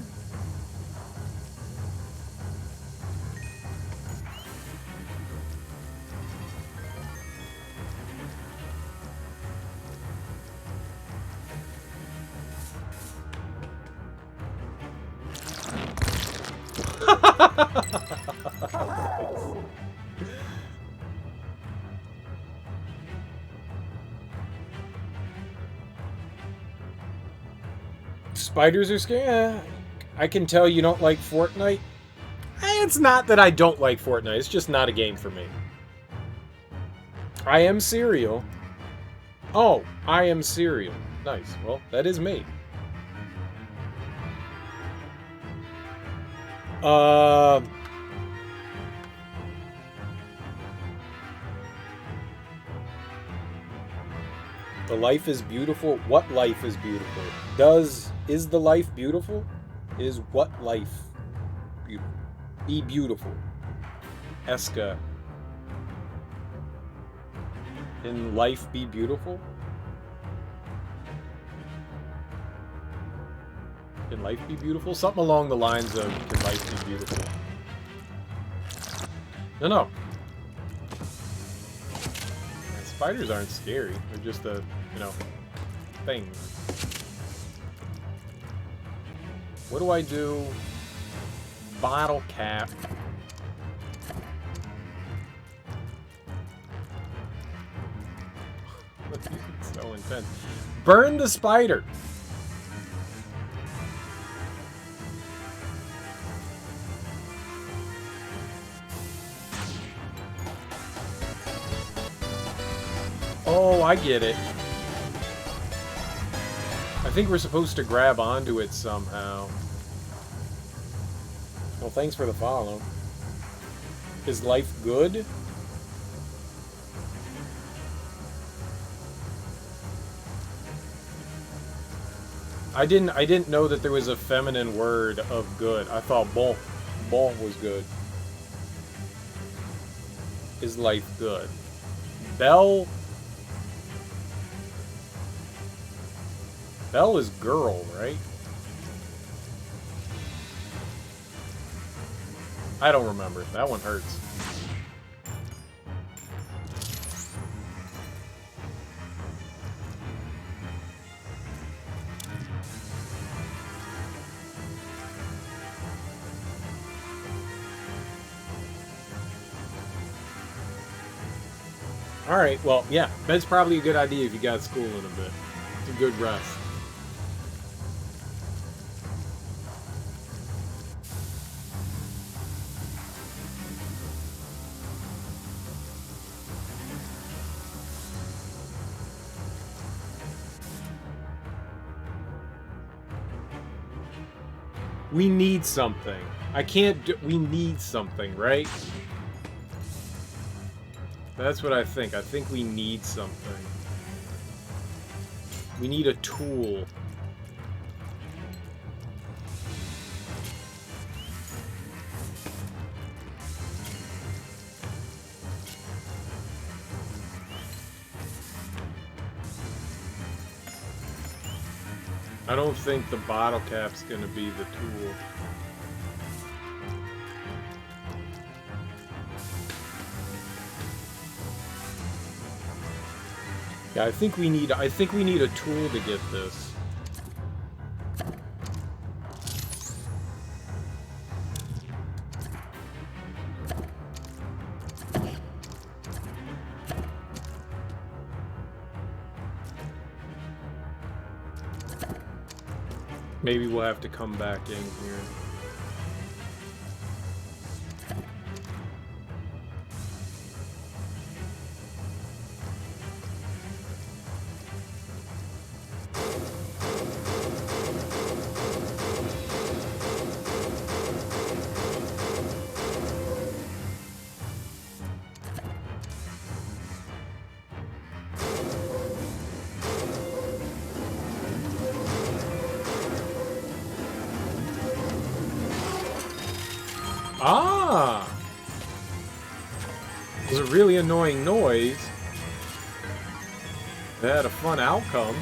A: Spiders are scary. I can tell you don't like Fortnite. It's not that I don't like Fortnite. It's just not a game for me. I am cereal. Oh, I am cereal. Nice. Well, that is me. The life is beautiful. What life is beautiful? Is the life beautiful? Is what life beautiful? Be beautiful. Eska. Can life be beautiful? Can life be beautiful? Something along the lines of, can life be beautiful? No. Spiders aren't scary. They're just a, thing. What do I do? Bottle cap. It's so intense. Burn the spider. Oh, I get it. I think we're supposed to grab onto it somehow. Well, thanks for the follow. Is life good? I didn't know that there was a feminine word of good. I thought bon was good. Is life good? Belle is girl, right? I don't remember. That one hurts. Alright, well, yeah. Bed's probably a good idea if you got school in a bit. It's a good rest. We need something. I can't do... We need something, right? That's what I think. I think we need something. We need a tool. I don't think the bottle cap's gonna be the tool. Yeah, I think we need a tool to get this. Maybe we'll have to come back in here. Ah! It was a really annoying noise. It had a fun outcome.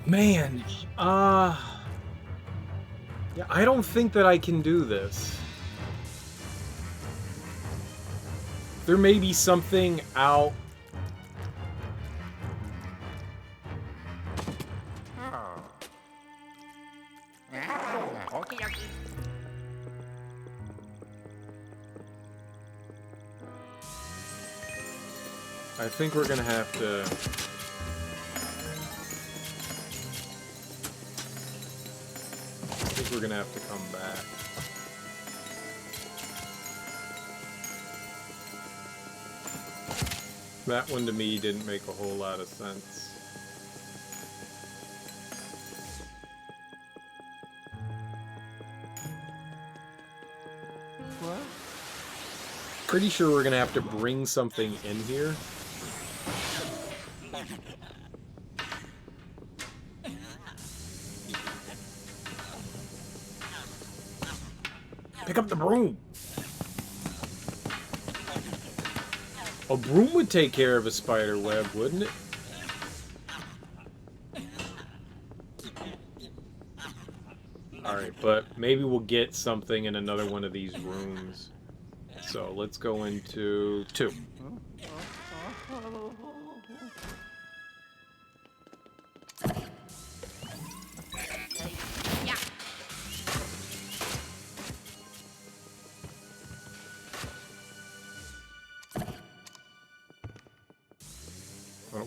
A: Man, yeah, I don't think that I can do this. There may be something out.
C: Oh. Ah, okie dokie.
A: I think we're gonna have to. I think we're gonna have to come back. That one to me didn't make a whole lot of sense.
C: What?
A: Pretty sure we're gonna have to bring something in here. Pick up the broom! A broom would take care of a spider web, wouldn't it? Alright, but maybe we'll get something in another one of these rooms. So let's go into 2.
C: Yeah.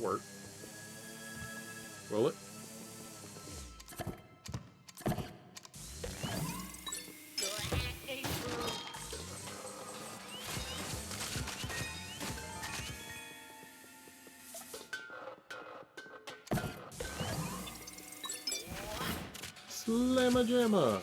A: can't work. Will it? Slamma jamma!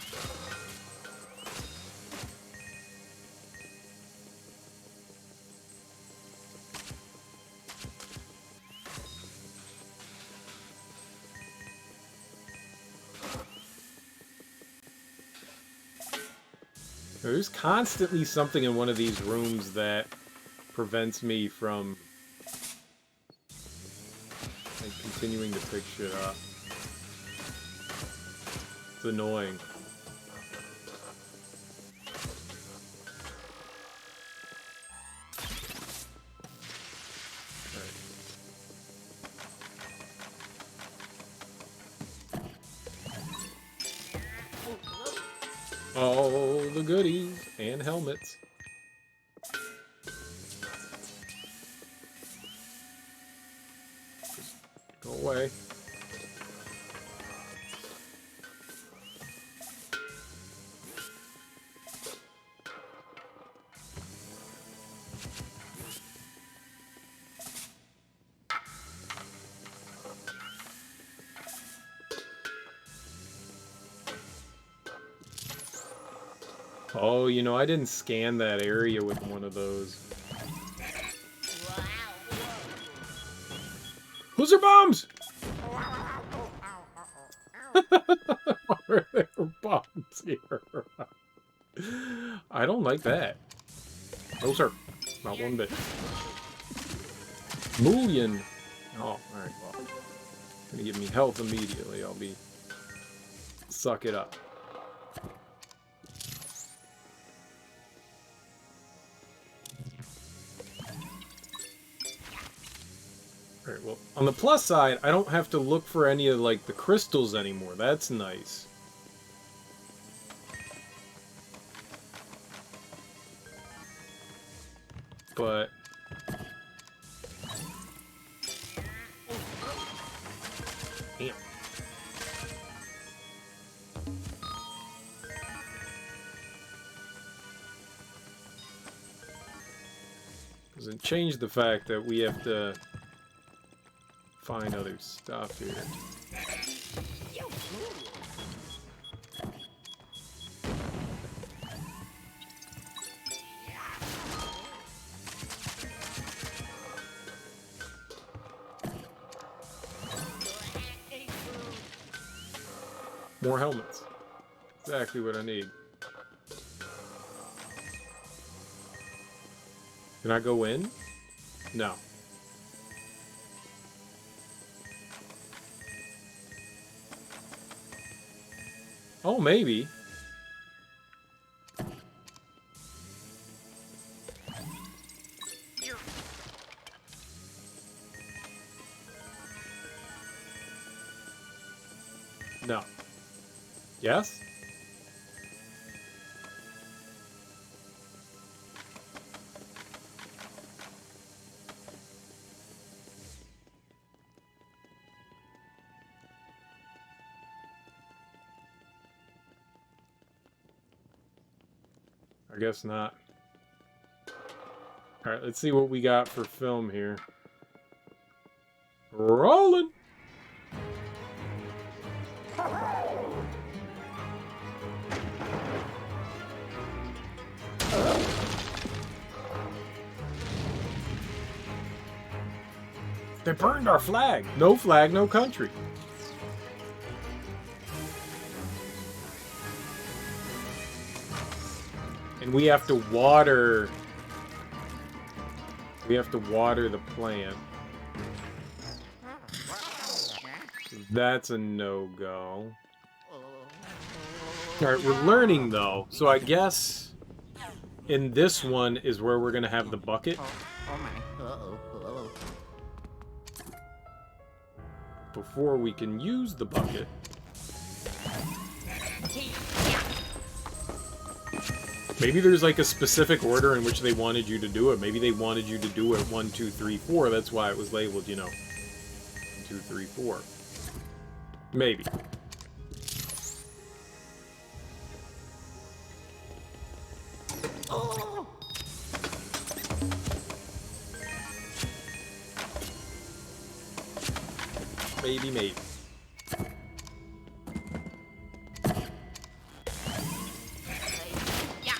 A: There's constantly something in one of these rooms that prevents me from like continuing to pick shit up. It's annoying. All the goodies and helmets. Just go away. Oh, you know, I didn't scan that area with one of those. Who's there bombs? Why are there bombs here? I don't like that. No, sir. Not one bit. Mullion. Oh, alright, well. Gonna give me health immediately. I'll be... Suck it up. Alright, well, on the plus side, I don't have to look for any of, like, the crystals anymore. That's nice. But... Damn. Doesn't change the fact that we have to... find other stuff here. More helmets. Exactly what I need. Can I go in? No. Oh, maybe. No. Yes? I guess not. Alright, let's see what we got for film here. Rolling! They burned our flag! No flag, no country. And we have to water... We have to water the plant. That's a no-go. Alright, we're learning, though. So I guess... in this one is where we're gonna have the bucket.
C: Oh my. Uh-oh. Uh-oh.
A: Before we can use the bucket. Maybe there's like a specific order in which they wanted you to do it. Maybe they wanted you to do it 1, 2, 3, 4. That's why it was labeled, you know, 2, 3, 4. Maybe.
C: Oh!
A: Maybe, maybe.
C: Yeah.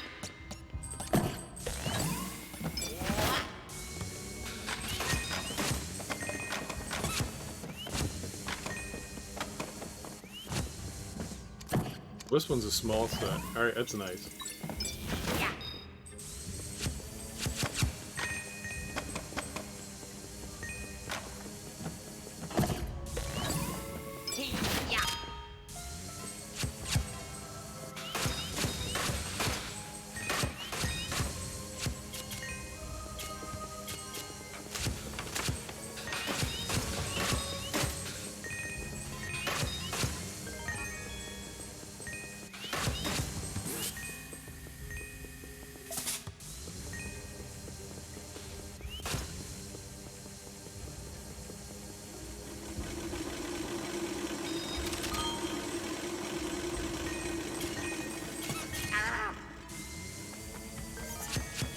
A: This one's a small set. Alright, that's nice.
C: Yeah.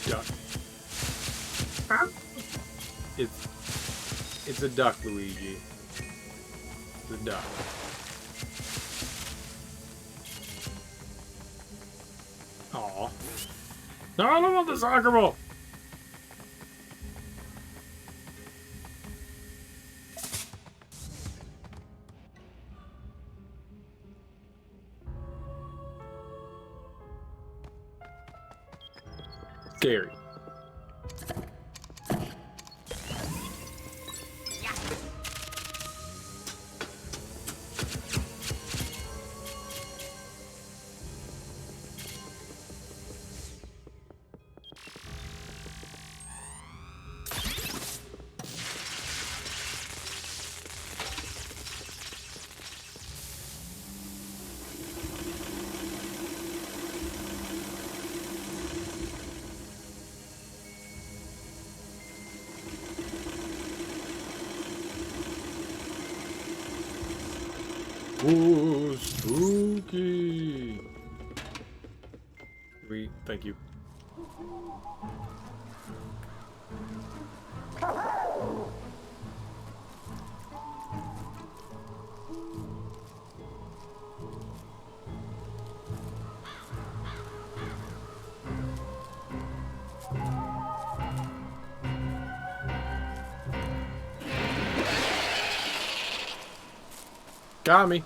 C: Yeah.
A: Duck. It's a duck, Luigi. It's a duck. Aw. No, I don't want the soccer ball! Scary. Ooh, spooky. Thank you. Got me.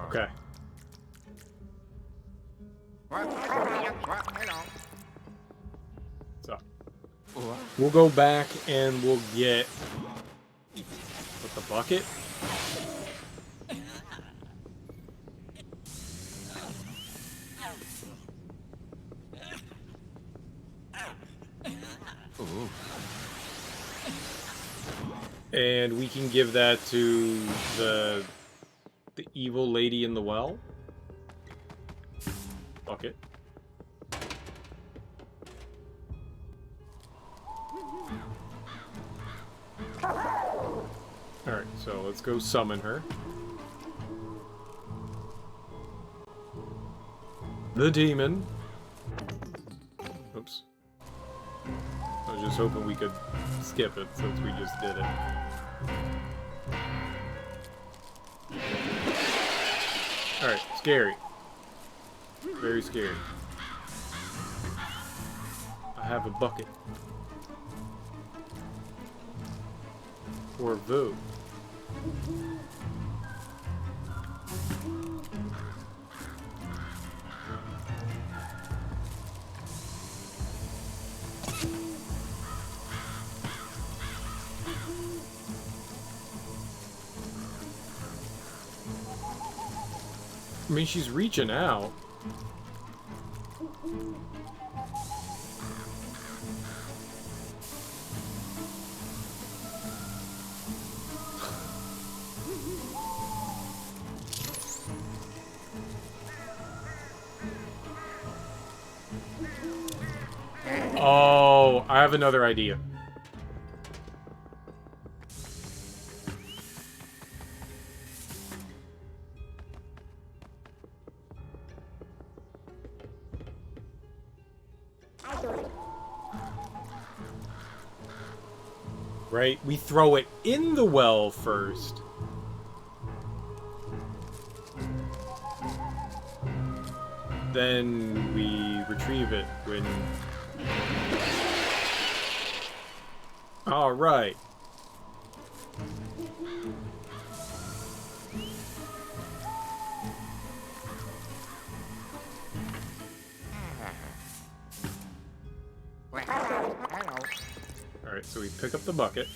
A: Okay. So we'll go back and we'll get with the bucket. And we can give that to the evil lady in the well. Bucket. Alright, so let's go summon her. The demon. Oops. I was just hoping we could skip it since we just did it. Alright, scary. Very scary. I have a bucket. Or Vu. I mean, she's reaching out. Oh, I have another idea. Right? We throw it in the well first. Then we retrieve it when... Alright. Alright, so we pick up the bucket.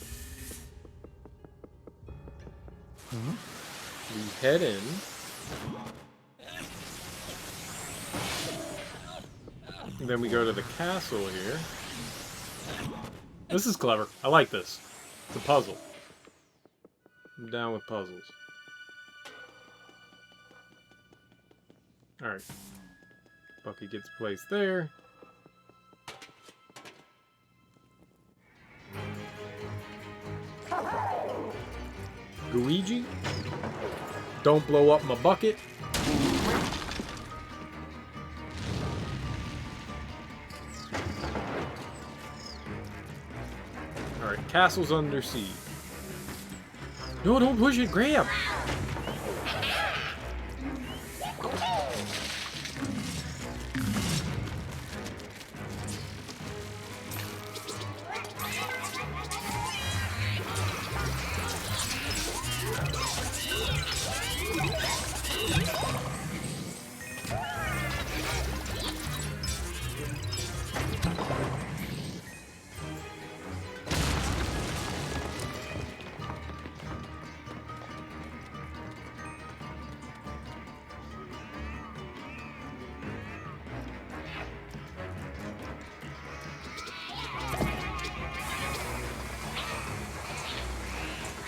A: We head in. And then we go to the castle here. This is clever. I like this. It's a puzzle. I'm down with puzzles. Alright. Bucket gets placed there. Luigi, don't blow up my bucket. Alright, castle's under siege. No, don't push it, grab!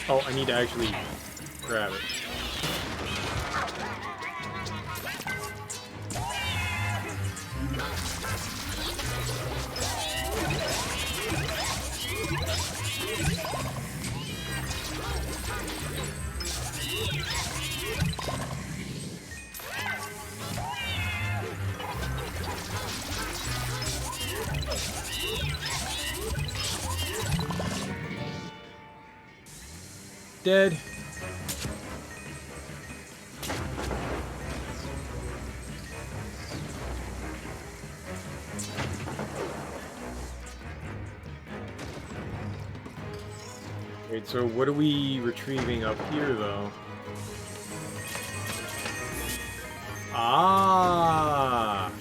A: Oh, I need to actually grab it. Dead. Wait, so what are we retrieving up here, though? Ah!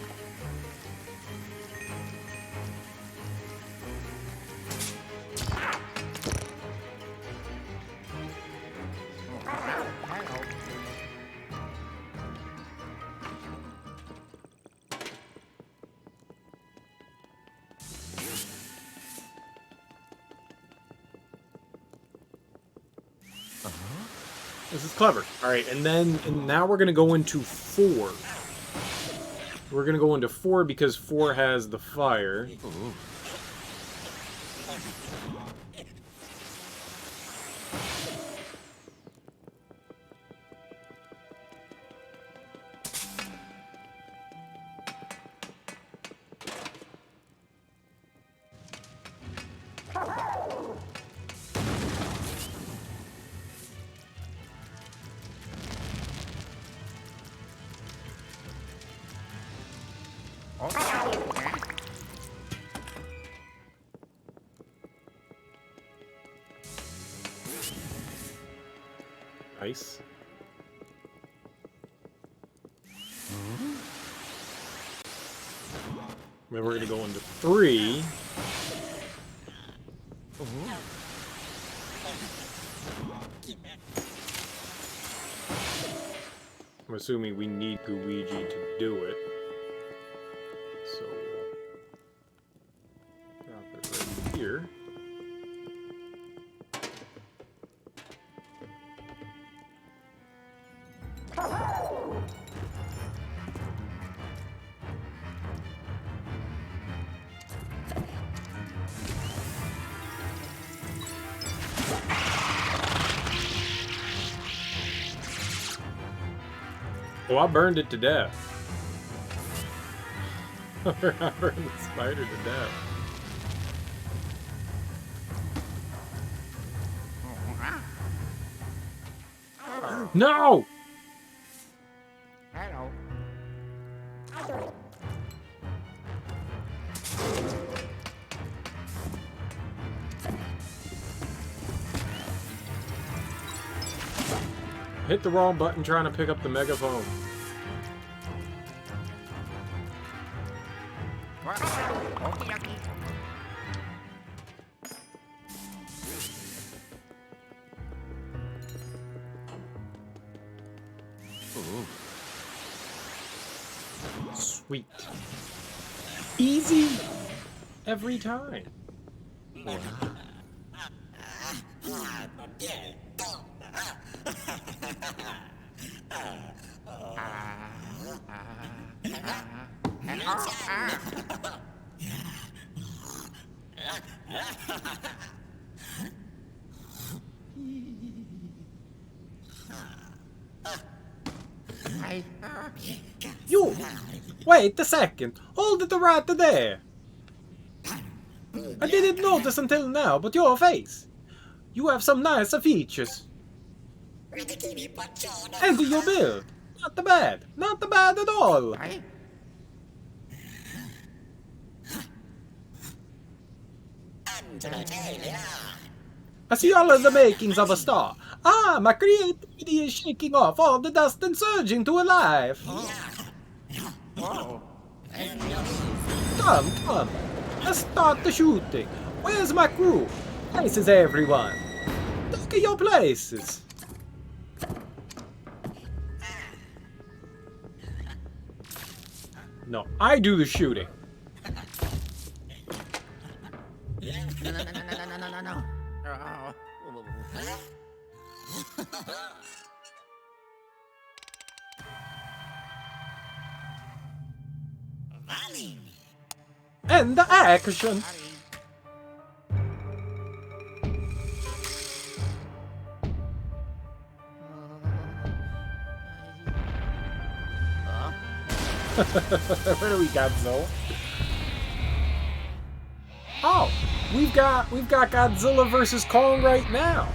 A: This is clever. Alright, and now we're gonna go into 4. We're gonna go into 4 because 4 has the fire. Nice. Then we're gonna go into 3. I'm assuming we need Luigi to do it. So drop it right here. Oh, I burned it to death. I burned the spider to death. No!
C: Hello.
A: Hit the wrong button trying to pick up the megaphone.
C: Okie dokie.
A: Sweet. Easy every time. You! Wait a second! Hold it right there! I didn't notice until now, but your face! You have some nicer features. And your build! Not bad! Not bad at all! I see all of the makings of a star. Ah, my creativity is shaking off all the dust and surging to life. Come, come. Let's start the shooting. Where's my crew? Places, everyone. Look at your places. No, I do the shooting.
C: No.
A: And the action. Where do we got Zoe? Oh, we've got Godzilla versus Kong right now.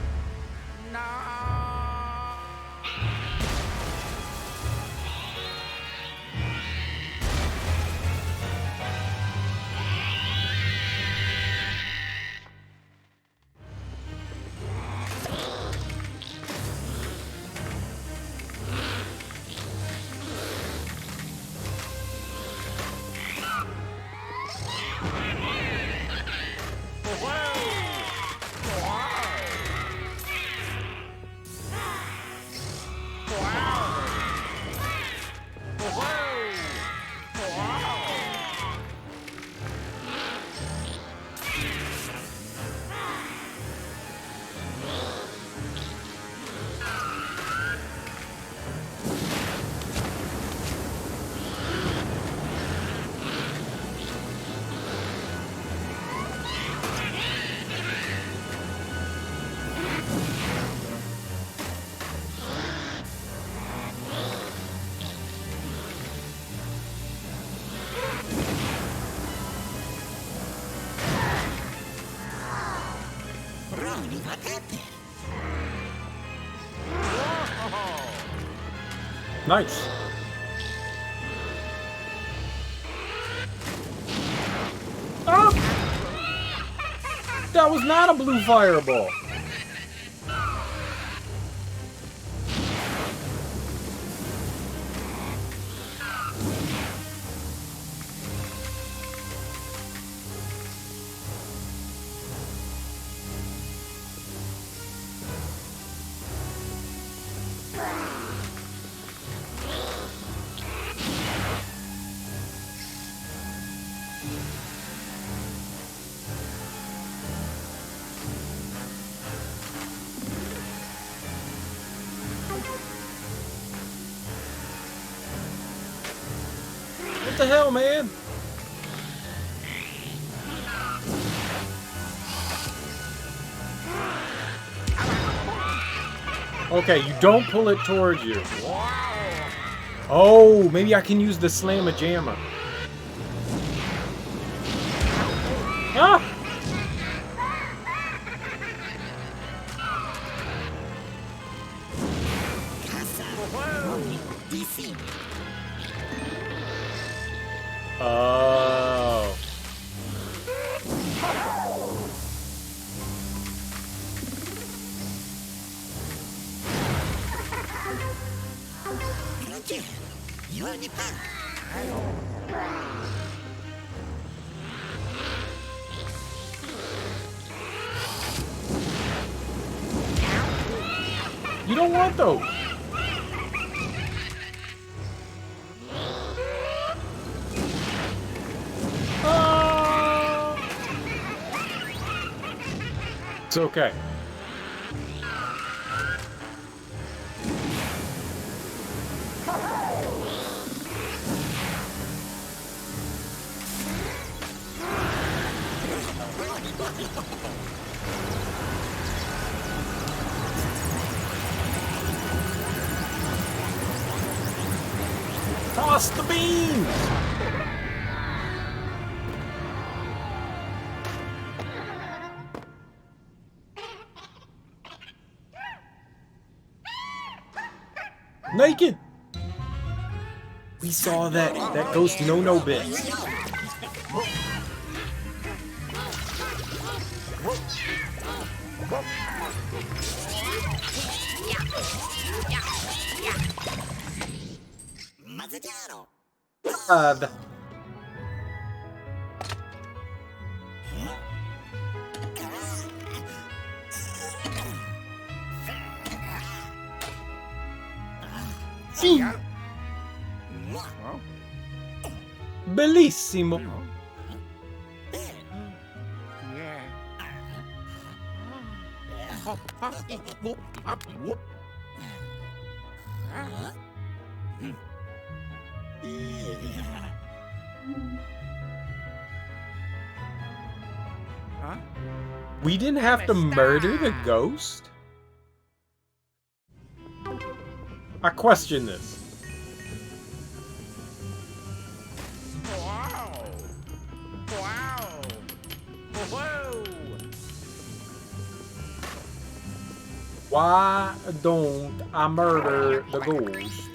A: Nice. Oh! That was not a blue fireball. What the hell, man? Okay, you don't pull it towards you. Oh, maybe I can use the slamma jamma. Ah! Oh. You don't want those. Ah! It's okay. Toss the beans! Naked! We saw that ghost no bits. God. Sì. Bellissimo. We didn't have to murder the ghost? I question this.
C: Wow. Wow. Whoa.
A: Why don't I murder the ghost?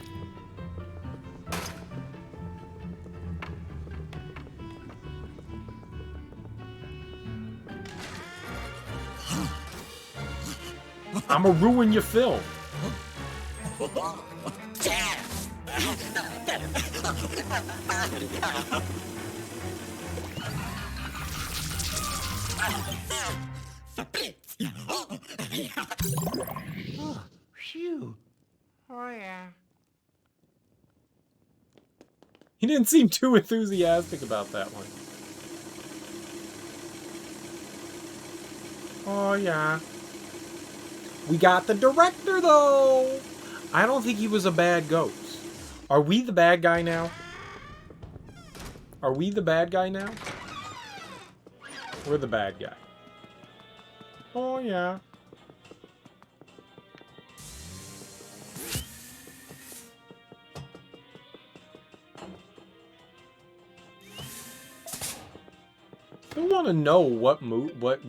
A: I'ma ruin your film.
C: Phew. Oh yeah.
A: He didn't seem too enthusiastic about that one. Oh, yeah. We got the director, though! I don't think he was a bad ghost. Are we the bad guy now? Are we the bad guy now? We're the bad guy. Oh, yeah. I want to know what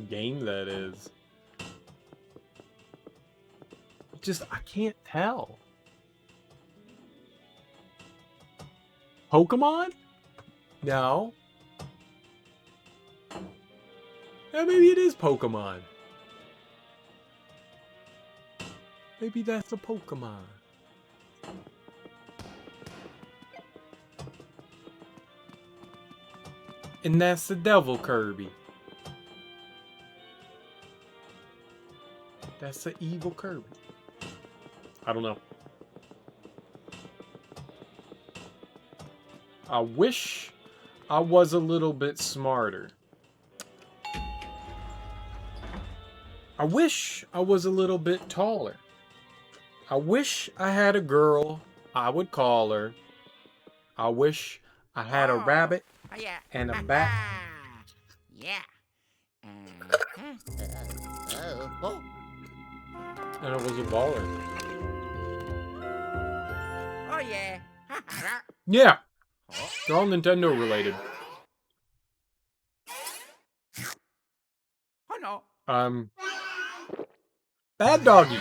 A: game that is. I can't tell. Pokemon? No. Yeah, maybe it is Pokemon. Maybe that's a Pokemon. And that's the Devil Kirby. That's the evil Kirby. I don't know. I wish I was a little bit smarter. I wish I was a little bit taller. I wish I had a girl I would call her. I wish I had a rabbit
C: Oh yeah.
A: and a bat.
C: Yeah. Oh.
A: And I was a baller.
C: Oh yeah.
A: Yeah, they're all Nintendo related.
C: Oh no.
A: Bad doggy.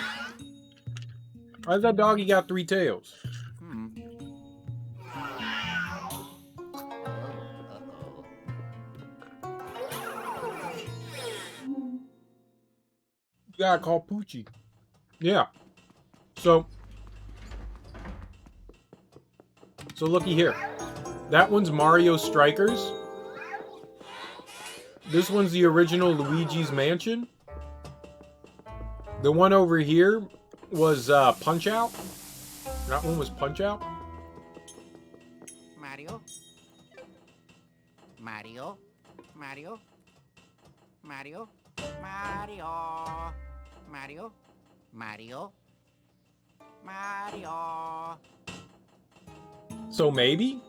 A: Why's that doggy got 3 tails?
C: Hmm. Uh-oh.
A: You gotta call Poochie. Yeah. So looky here. That one's Mario Strikers. This one's the original Luigi's Mansion. The one over here was Punch Out. That one was Punch Out.
C: Mario. Mario. Mario. Mario. Mario. Mario. Mario. Mario.
A: So maybe?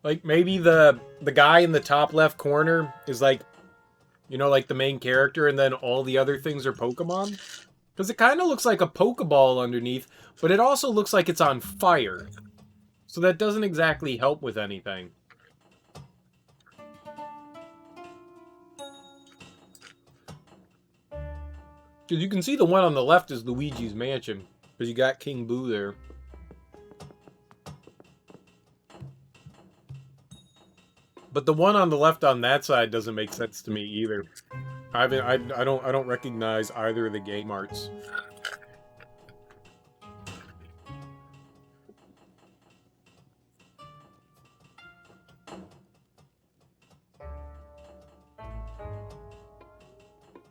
A: Like, maybe the guy in the top left corner is like, you know, like the main character, and then all the other things are Pokemon? Because it kind of looks like a Pokeball underneath, but it also looks like it's on fire. So that doesn't exactly help with anything. Because you can see the one on the left is Luigi's Mansion. Because you got King Boo there. But the one on the left on that side doesn't make sense to me either. I don't recognize either of the game arts.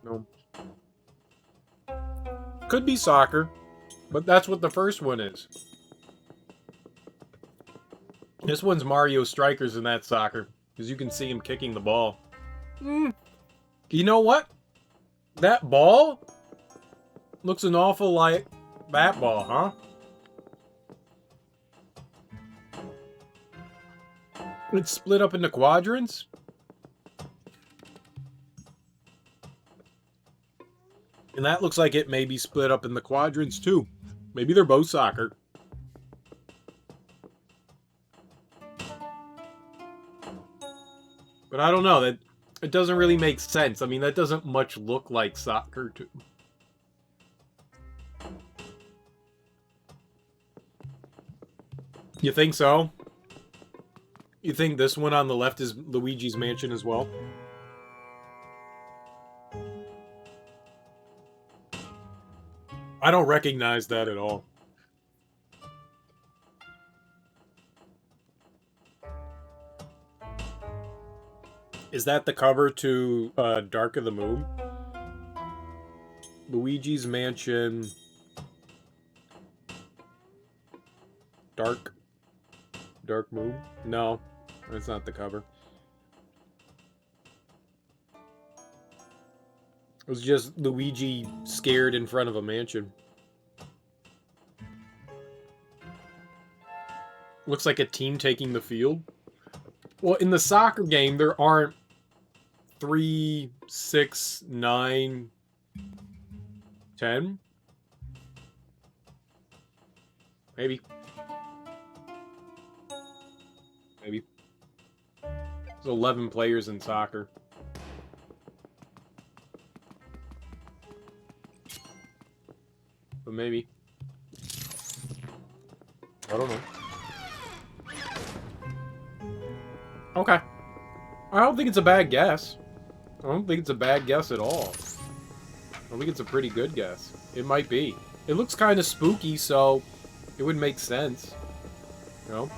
A: No. Could be soccer, but that's what the first one is. This one's Mario Strikers and that's soccer. Because you can see him kicking the ball. You know what? That ball looks an awful like that ball, huh? It's split up into quadrants. And that looks like it may be split up in the quadrants too. Maybe they're both soccer. But I don't know, that it doesn't really make sense. I mean, that doesn't much look like soccer too. You think so? You think this one on the left is Luigi's Mansion as well? I don't recognize that at all. Is that the cover to Dark of the Moon? Luigi's Mansion... Dark Moon? No, that's not the cover. It was just Luigi scared in front of a mansion. Looks like a team taking the field. Well, in the soccer game, there aren't 3, 6, 9, 10? Maybe. Maybe. There's 11 players in soccer. But maybe. I don't know. Okay. I don't think it's a bad guess. I don't think it's a bad guess at all. I think it's a pretty good guess. It might be. It looks kind of spooky, so it would make sense. You know?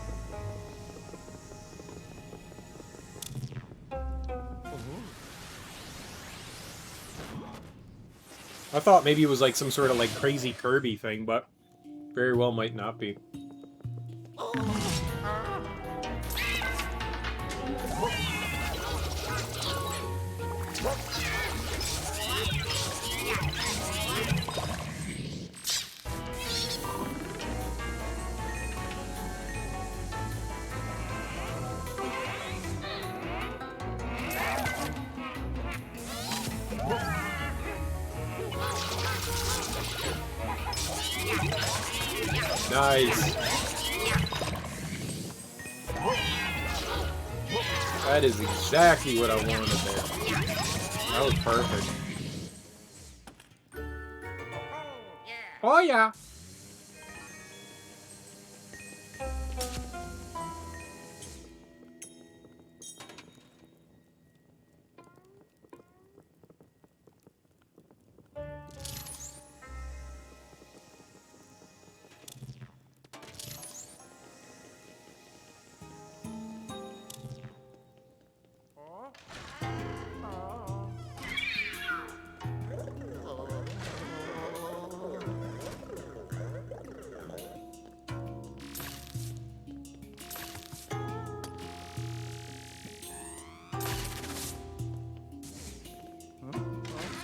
A: I thought maybe it was like some sort of like crazy Kirby thing, but very well might not be. Nice. That is exactly what I wanted there. That was perfect.
B: Oh yeah.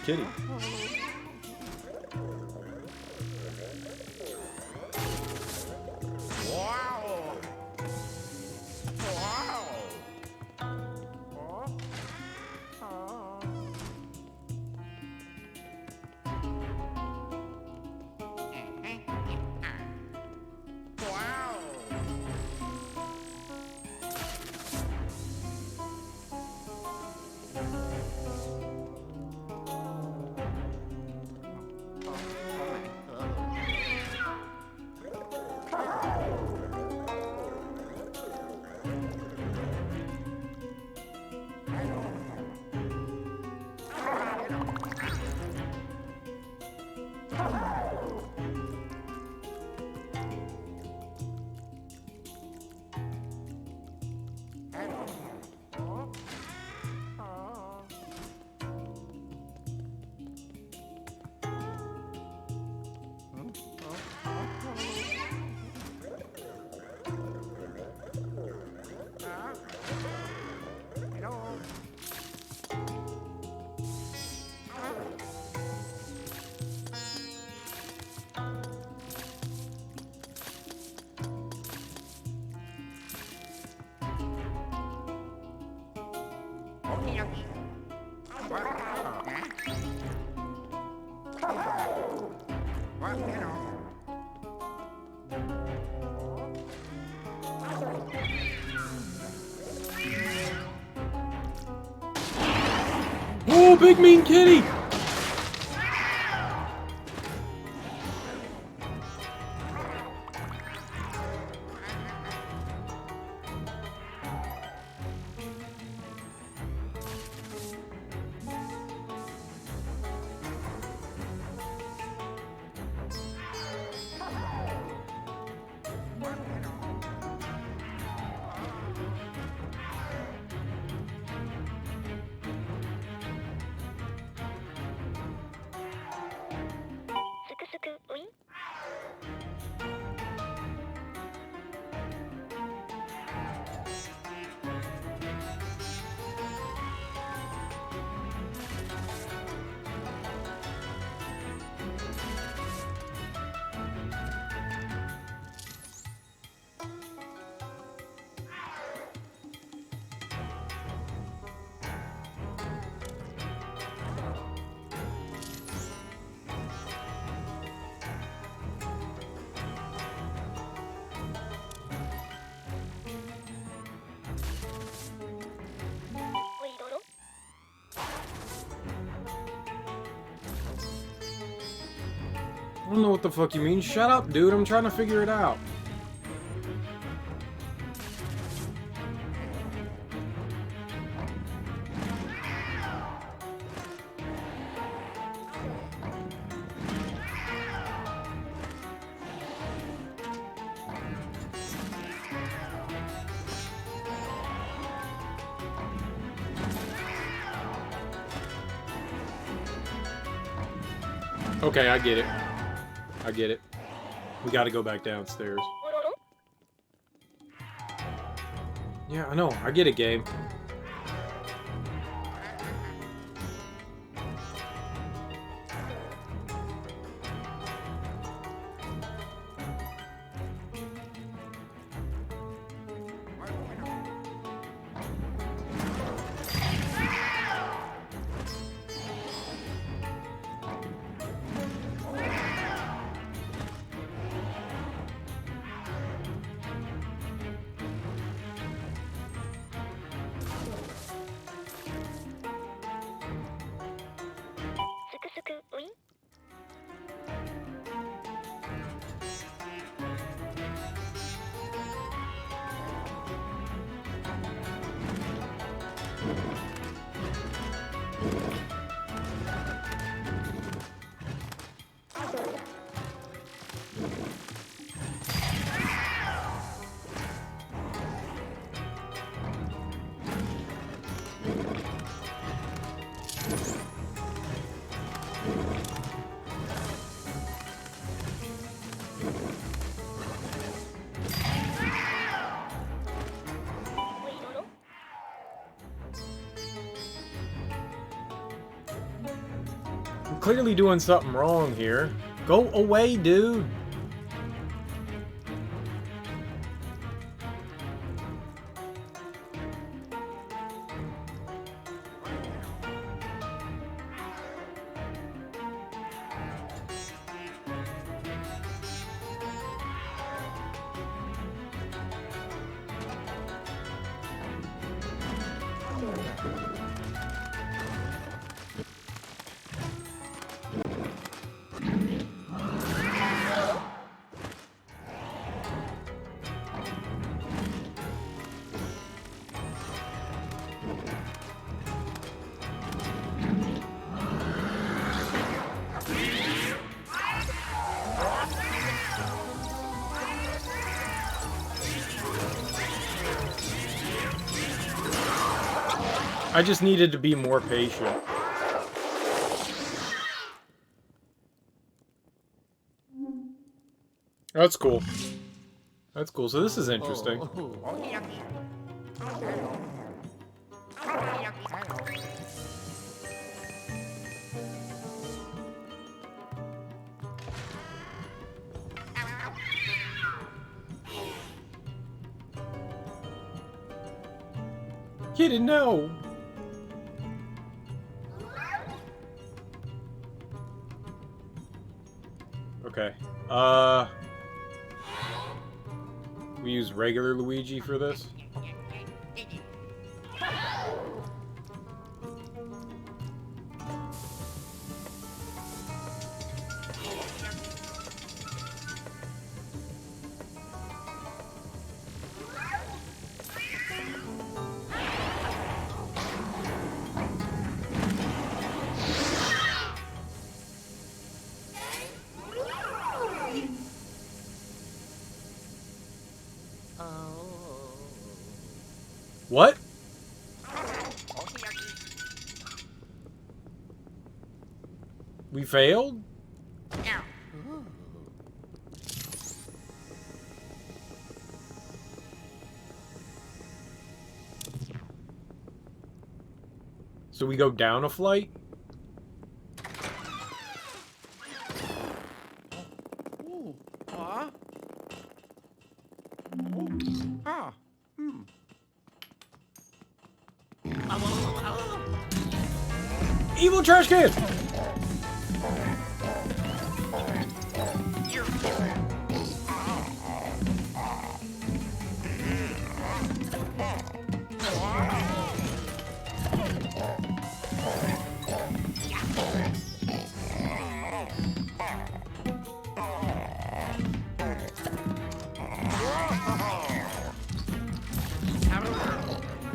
A: Kitty. Oh, big mean kitty! I don't know what the fuck you mean. Shut up, dude. I'm trying to figure it out. Okay, I get it. I get it. We gotta go back downstairs. Yeah, I know. I get it, game. clearly doing something wrong here. Go away, dude. I just needed to be more patient. That's cool. That's cool. So this is interesting. You didn't know. Okay. We use regular Luigi for this. What? We failed? So we go down a flight? Evil trash can!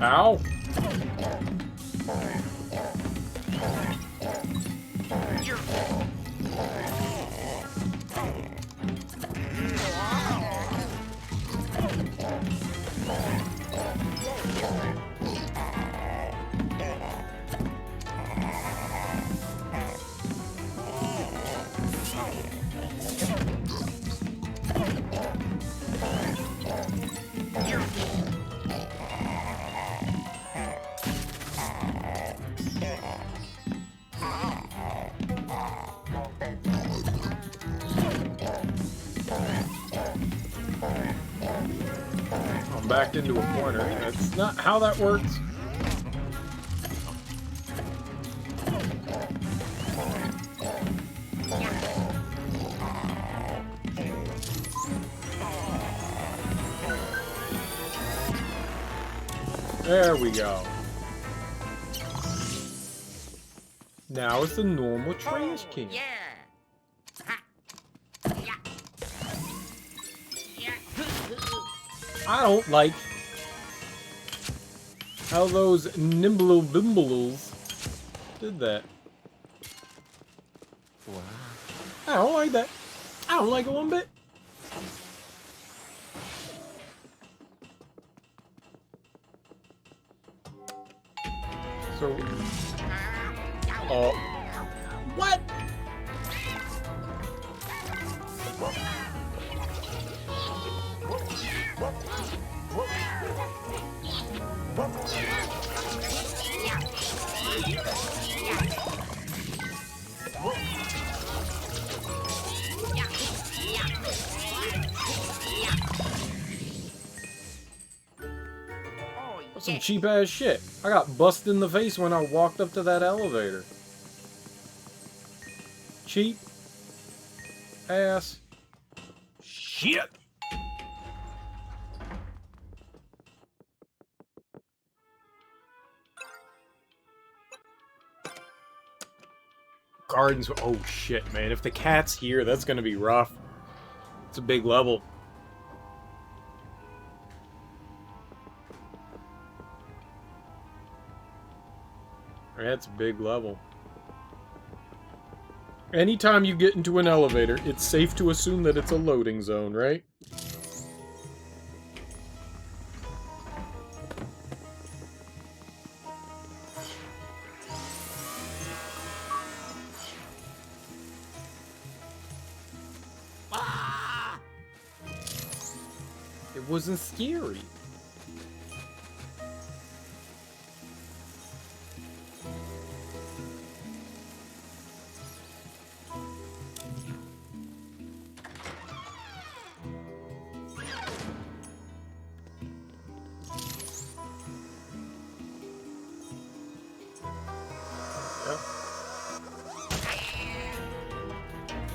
A: Ow! I'm backed into a corner. That's not how that works. There we go. Now it's the normal trash can.
C: Yeah.
A: I don't like how those nimble bimbles did that. Wow. I don't like that. I don't like it one bit. So, what? some cheap ass shit. I got busted in the face when I walked up to that elevator. Cheap ass shit. Gardens. Oh shit, man. If the cat's here, that's gonna be rough. It's a big level. That's a big level. Anytime you get into an elevator, it's safe to assume that it's a loading zone, right? It wasn't scary.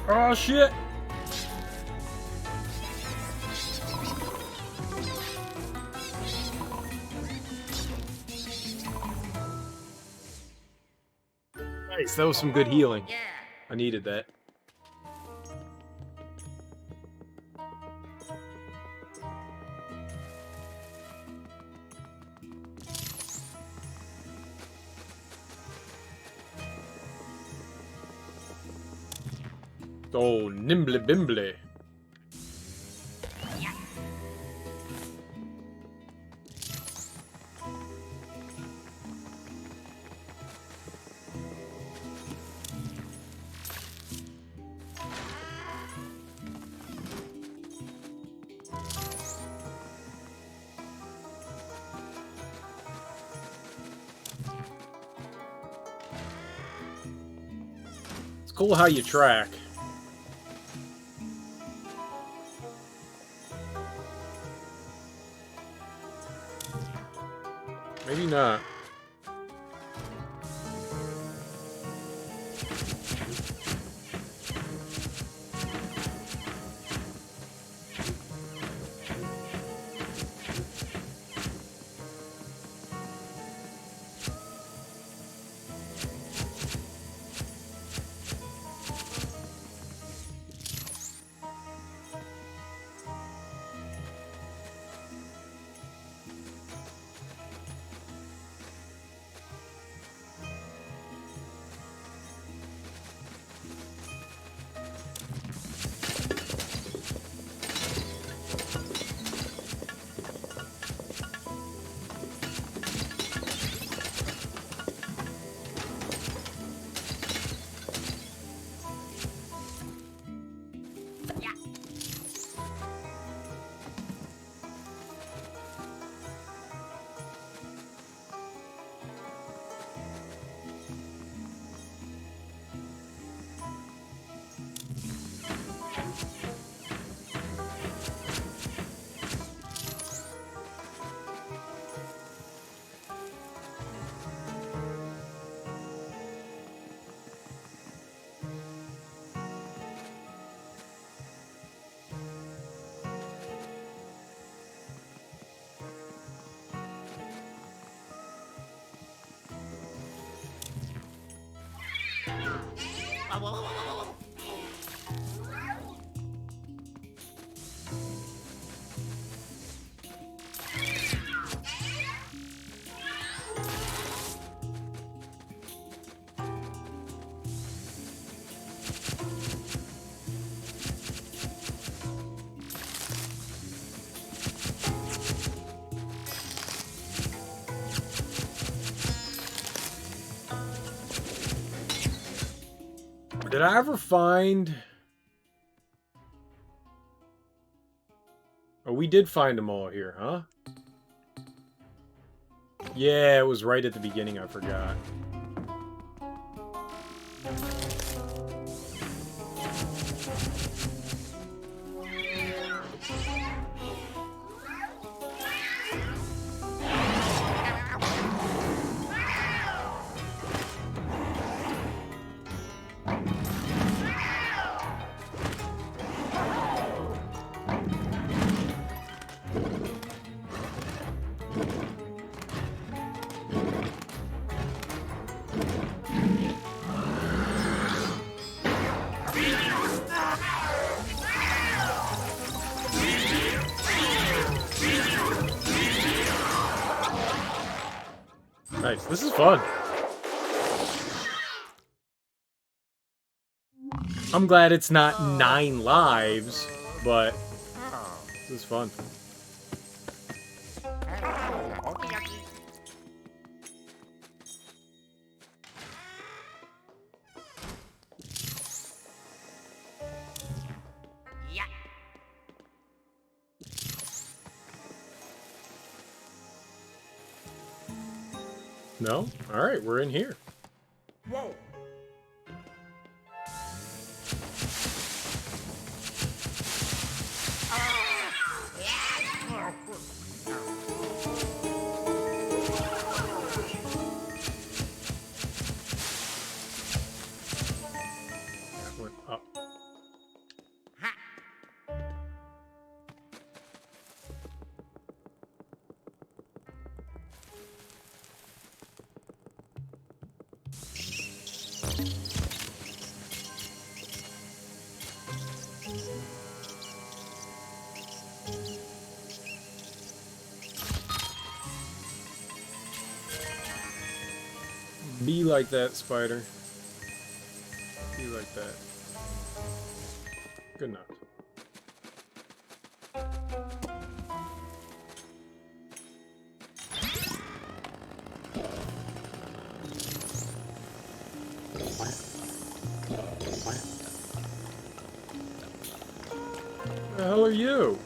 A: Oh shit! Nice, that was some good healing.
C: Yeah.
A: I needed that. Oh, nimble bimble. It's cool how you track. Maybe not. Did I ever find... Oh, we did find them all here, huh? Yeah, it was right at the beginning, I forgot. Nice. This is fun. I'm glad it's not 9 lives, but this is fun.
C: Okie dokie. Yeah.
A: No? Alright, we're in here.
C: Whoa.
A: Went up. Be like that, spider. Be like that. Good enough. The hell are you?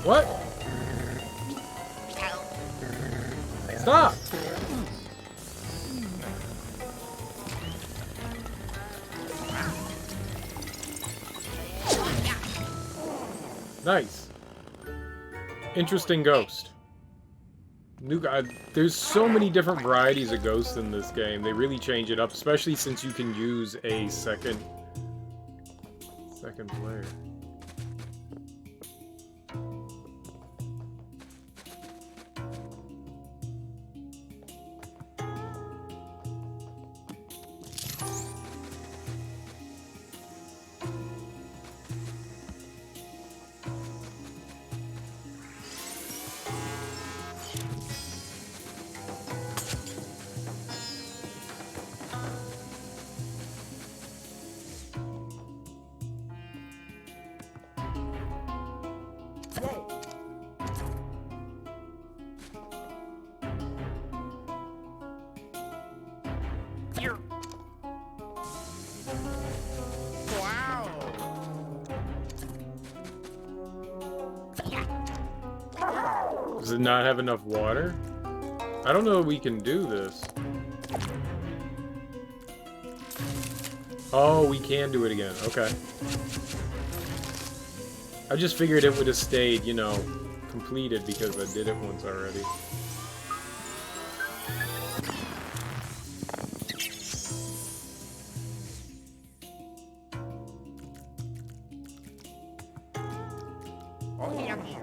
A: What? Stop! Nice. Interesting ghost. New guy. There's so many different varieties of ghosts in this game. They really change it up, especially since you can use a second player.
C: Wow.
A: Does it not have enough water? I don't know if we can do this. Oh, we can do it again. Okay. I just figured it would have stayed, you know, completed because I did it once already.
C: Okie dokie.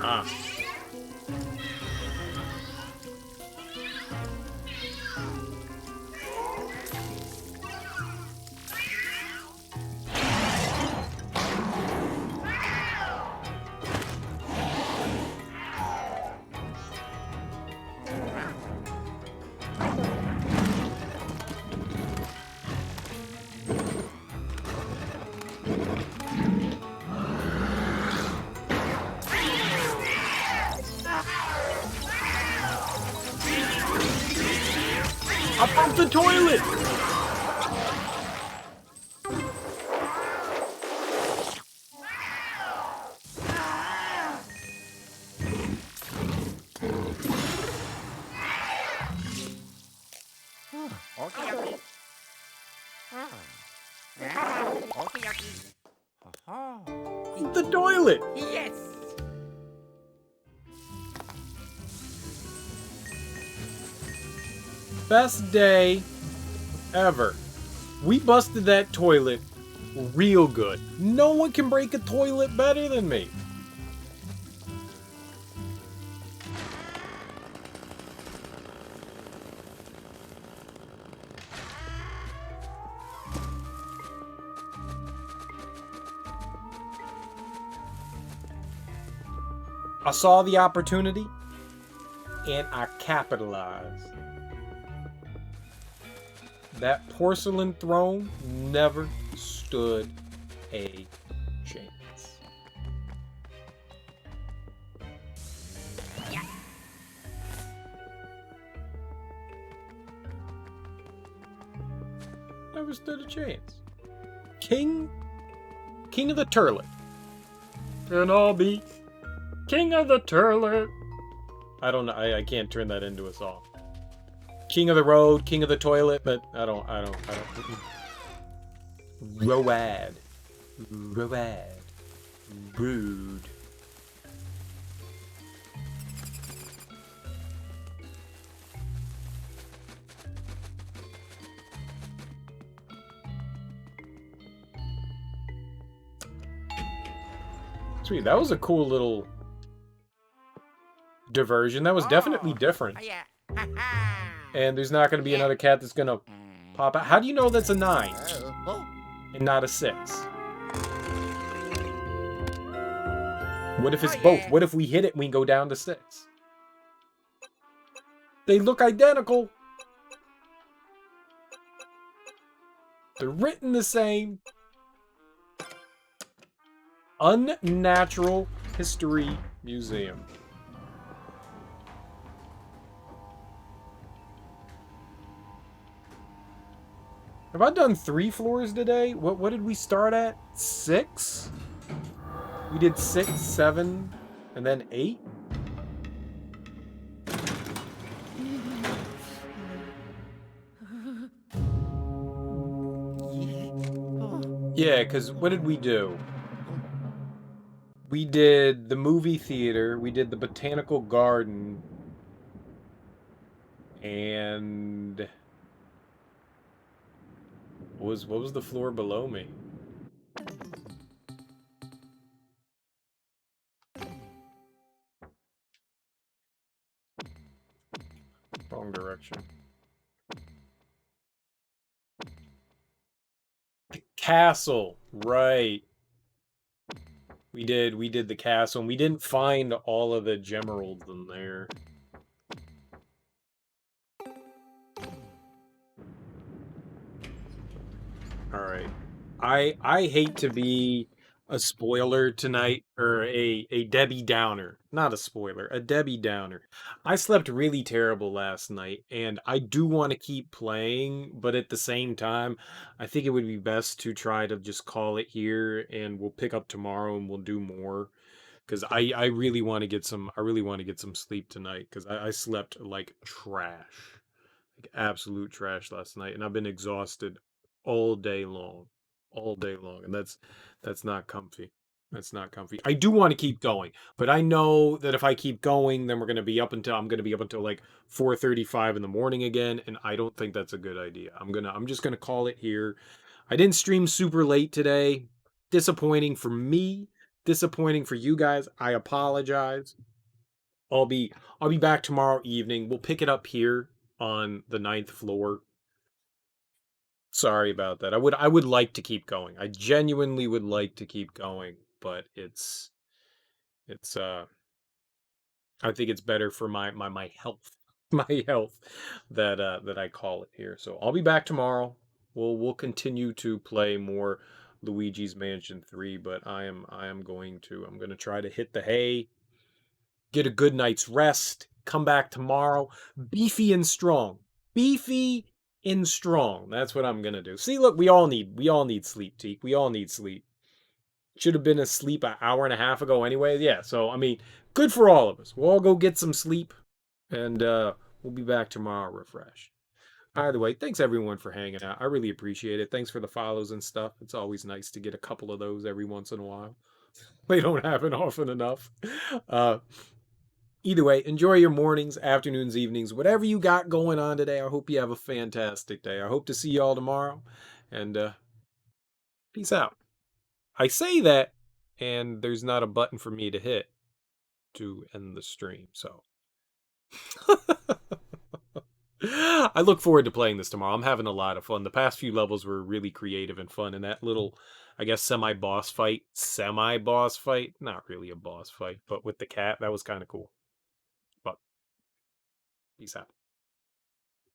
A: Ah. the toilet!
C: Okay, okay. Okay, okay.
A: Eat the toilet!
C: Yes.
A: Best day ever. We busted that toilet real good. No one can break a toilet better than me. I saw the opportunity and I capitalized. That porcelain throne never stood a chance. Never stood a chance. King of the Turlet. And I'll be King of the Turlet. I don't know. I can't turn that into a song. King of the road, king of the toilet, but I don't. Road. Rude. Sweet, that was a cool little diversion. That was definitely different.
C: Yeah.
A: And there's not going to be another cat that's going to pop out. How do you know that's a 9
C: Oh.
A: and not a 6? What if it's
C: Oh,
A: both?
C: yeah.
A: What if we hit it and we go down to 6? They look identical. They're written the same. Unnatural History Museum. Have I done 3 floors today? What did we start at? 6? We did 6, 7, and then 8? Yeah, because what did we do? We did the movie theater, we did the botanical garden, and what was the floor below me? Wrong direction. The castle, right. We did the castle, and we didn't find all of the gemeralds in there. Alright. I hate to be a spoiler tonight, or a Debbie Downer. Not a spoiler, a Debbie Downer. I slept really terrible last night, and I do want to keep playing, but at the same time, I think it would be best to try to just call it here, and we'll pick up tomorrow and we'll do more. Because I really want to get some sleep tonight, because I slept like trash. Like absolute trash last night, and I've been exhausted all day long. All day long. And that's not comfy. That's not comfy. I do want to keep going, but I know that if I keep going, then I'm gonna be up until like 4:35 in the morning again, and I don't think that's a good idea. I'm just gonna call it here. I didn't stream super late today. Disappointing for me, disappointing for you guys. I apologize. I'll be I'll be back tomorrow evening. We'll pick it up here on the 9th floor. Sorry about that. I would like to keep going. I genuinely would like to keep going, but it's I think it's better for my health. My health that I call it here. So I'll be back tomorrow. We'll continue to play more Luigi's Mansion 3, but I'm going to try to hit the hay, get a good night's rest, come back tomorrow beefy and strong. Beefy in strong. That's what I'm gonna do. See, look, we all need sleep, Teak. We all need sleep. Should have been asleep an hour and a half ago anyway. Yeah, so I mean, good for all of us. We'll all go get some sleep, and we'll be back tomorrow refreshed. Either way, thanks everyone for hanging out. I really appreciate it. Thanks for the follows and stuff. It's always nice to get a couple of those every once in a while. They don't happen often enough. Uh, Either way, enjoy your mornings, afternoons, evenings, whatever you got going on today. I hope you have a fantastic day. I hope to see you all tomorrow, and peace out. I say that, and there's not a button for me to hit to end the stream, so. I look forward to playing this tomorrow. I'm having a lot of fun. The past few levels were really creative and fun, and that little, I guess, semi boss fight, not really a boss fight, but with the cat, that was kind of cool. But peace out.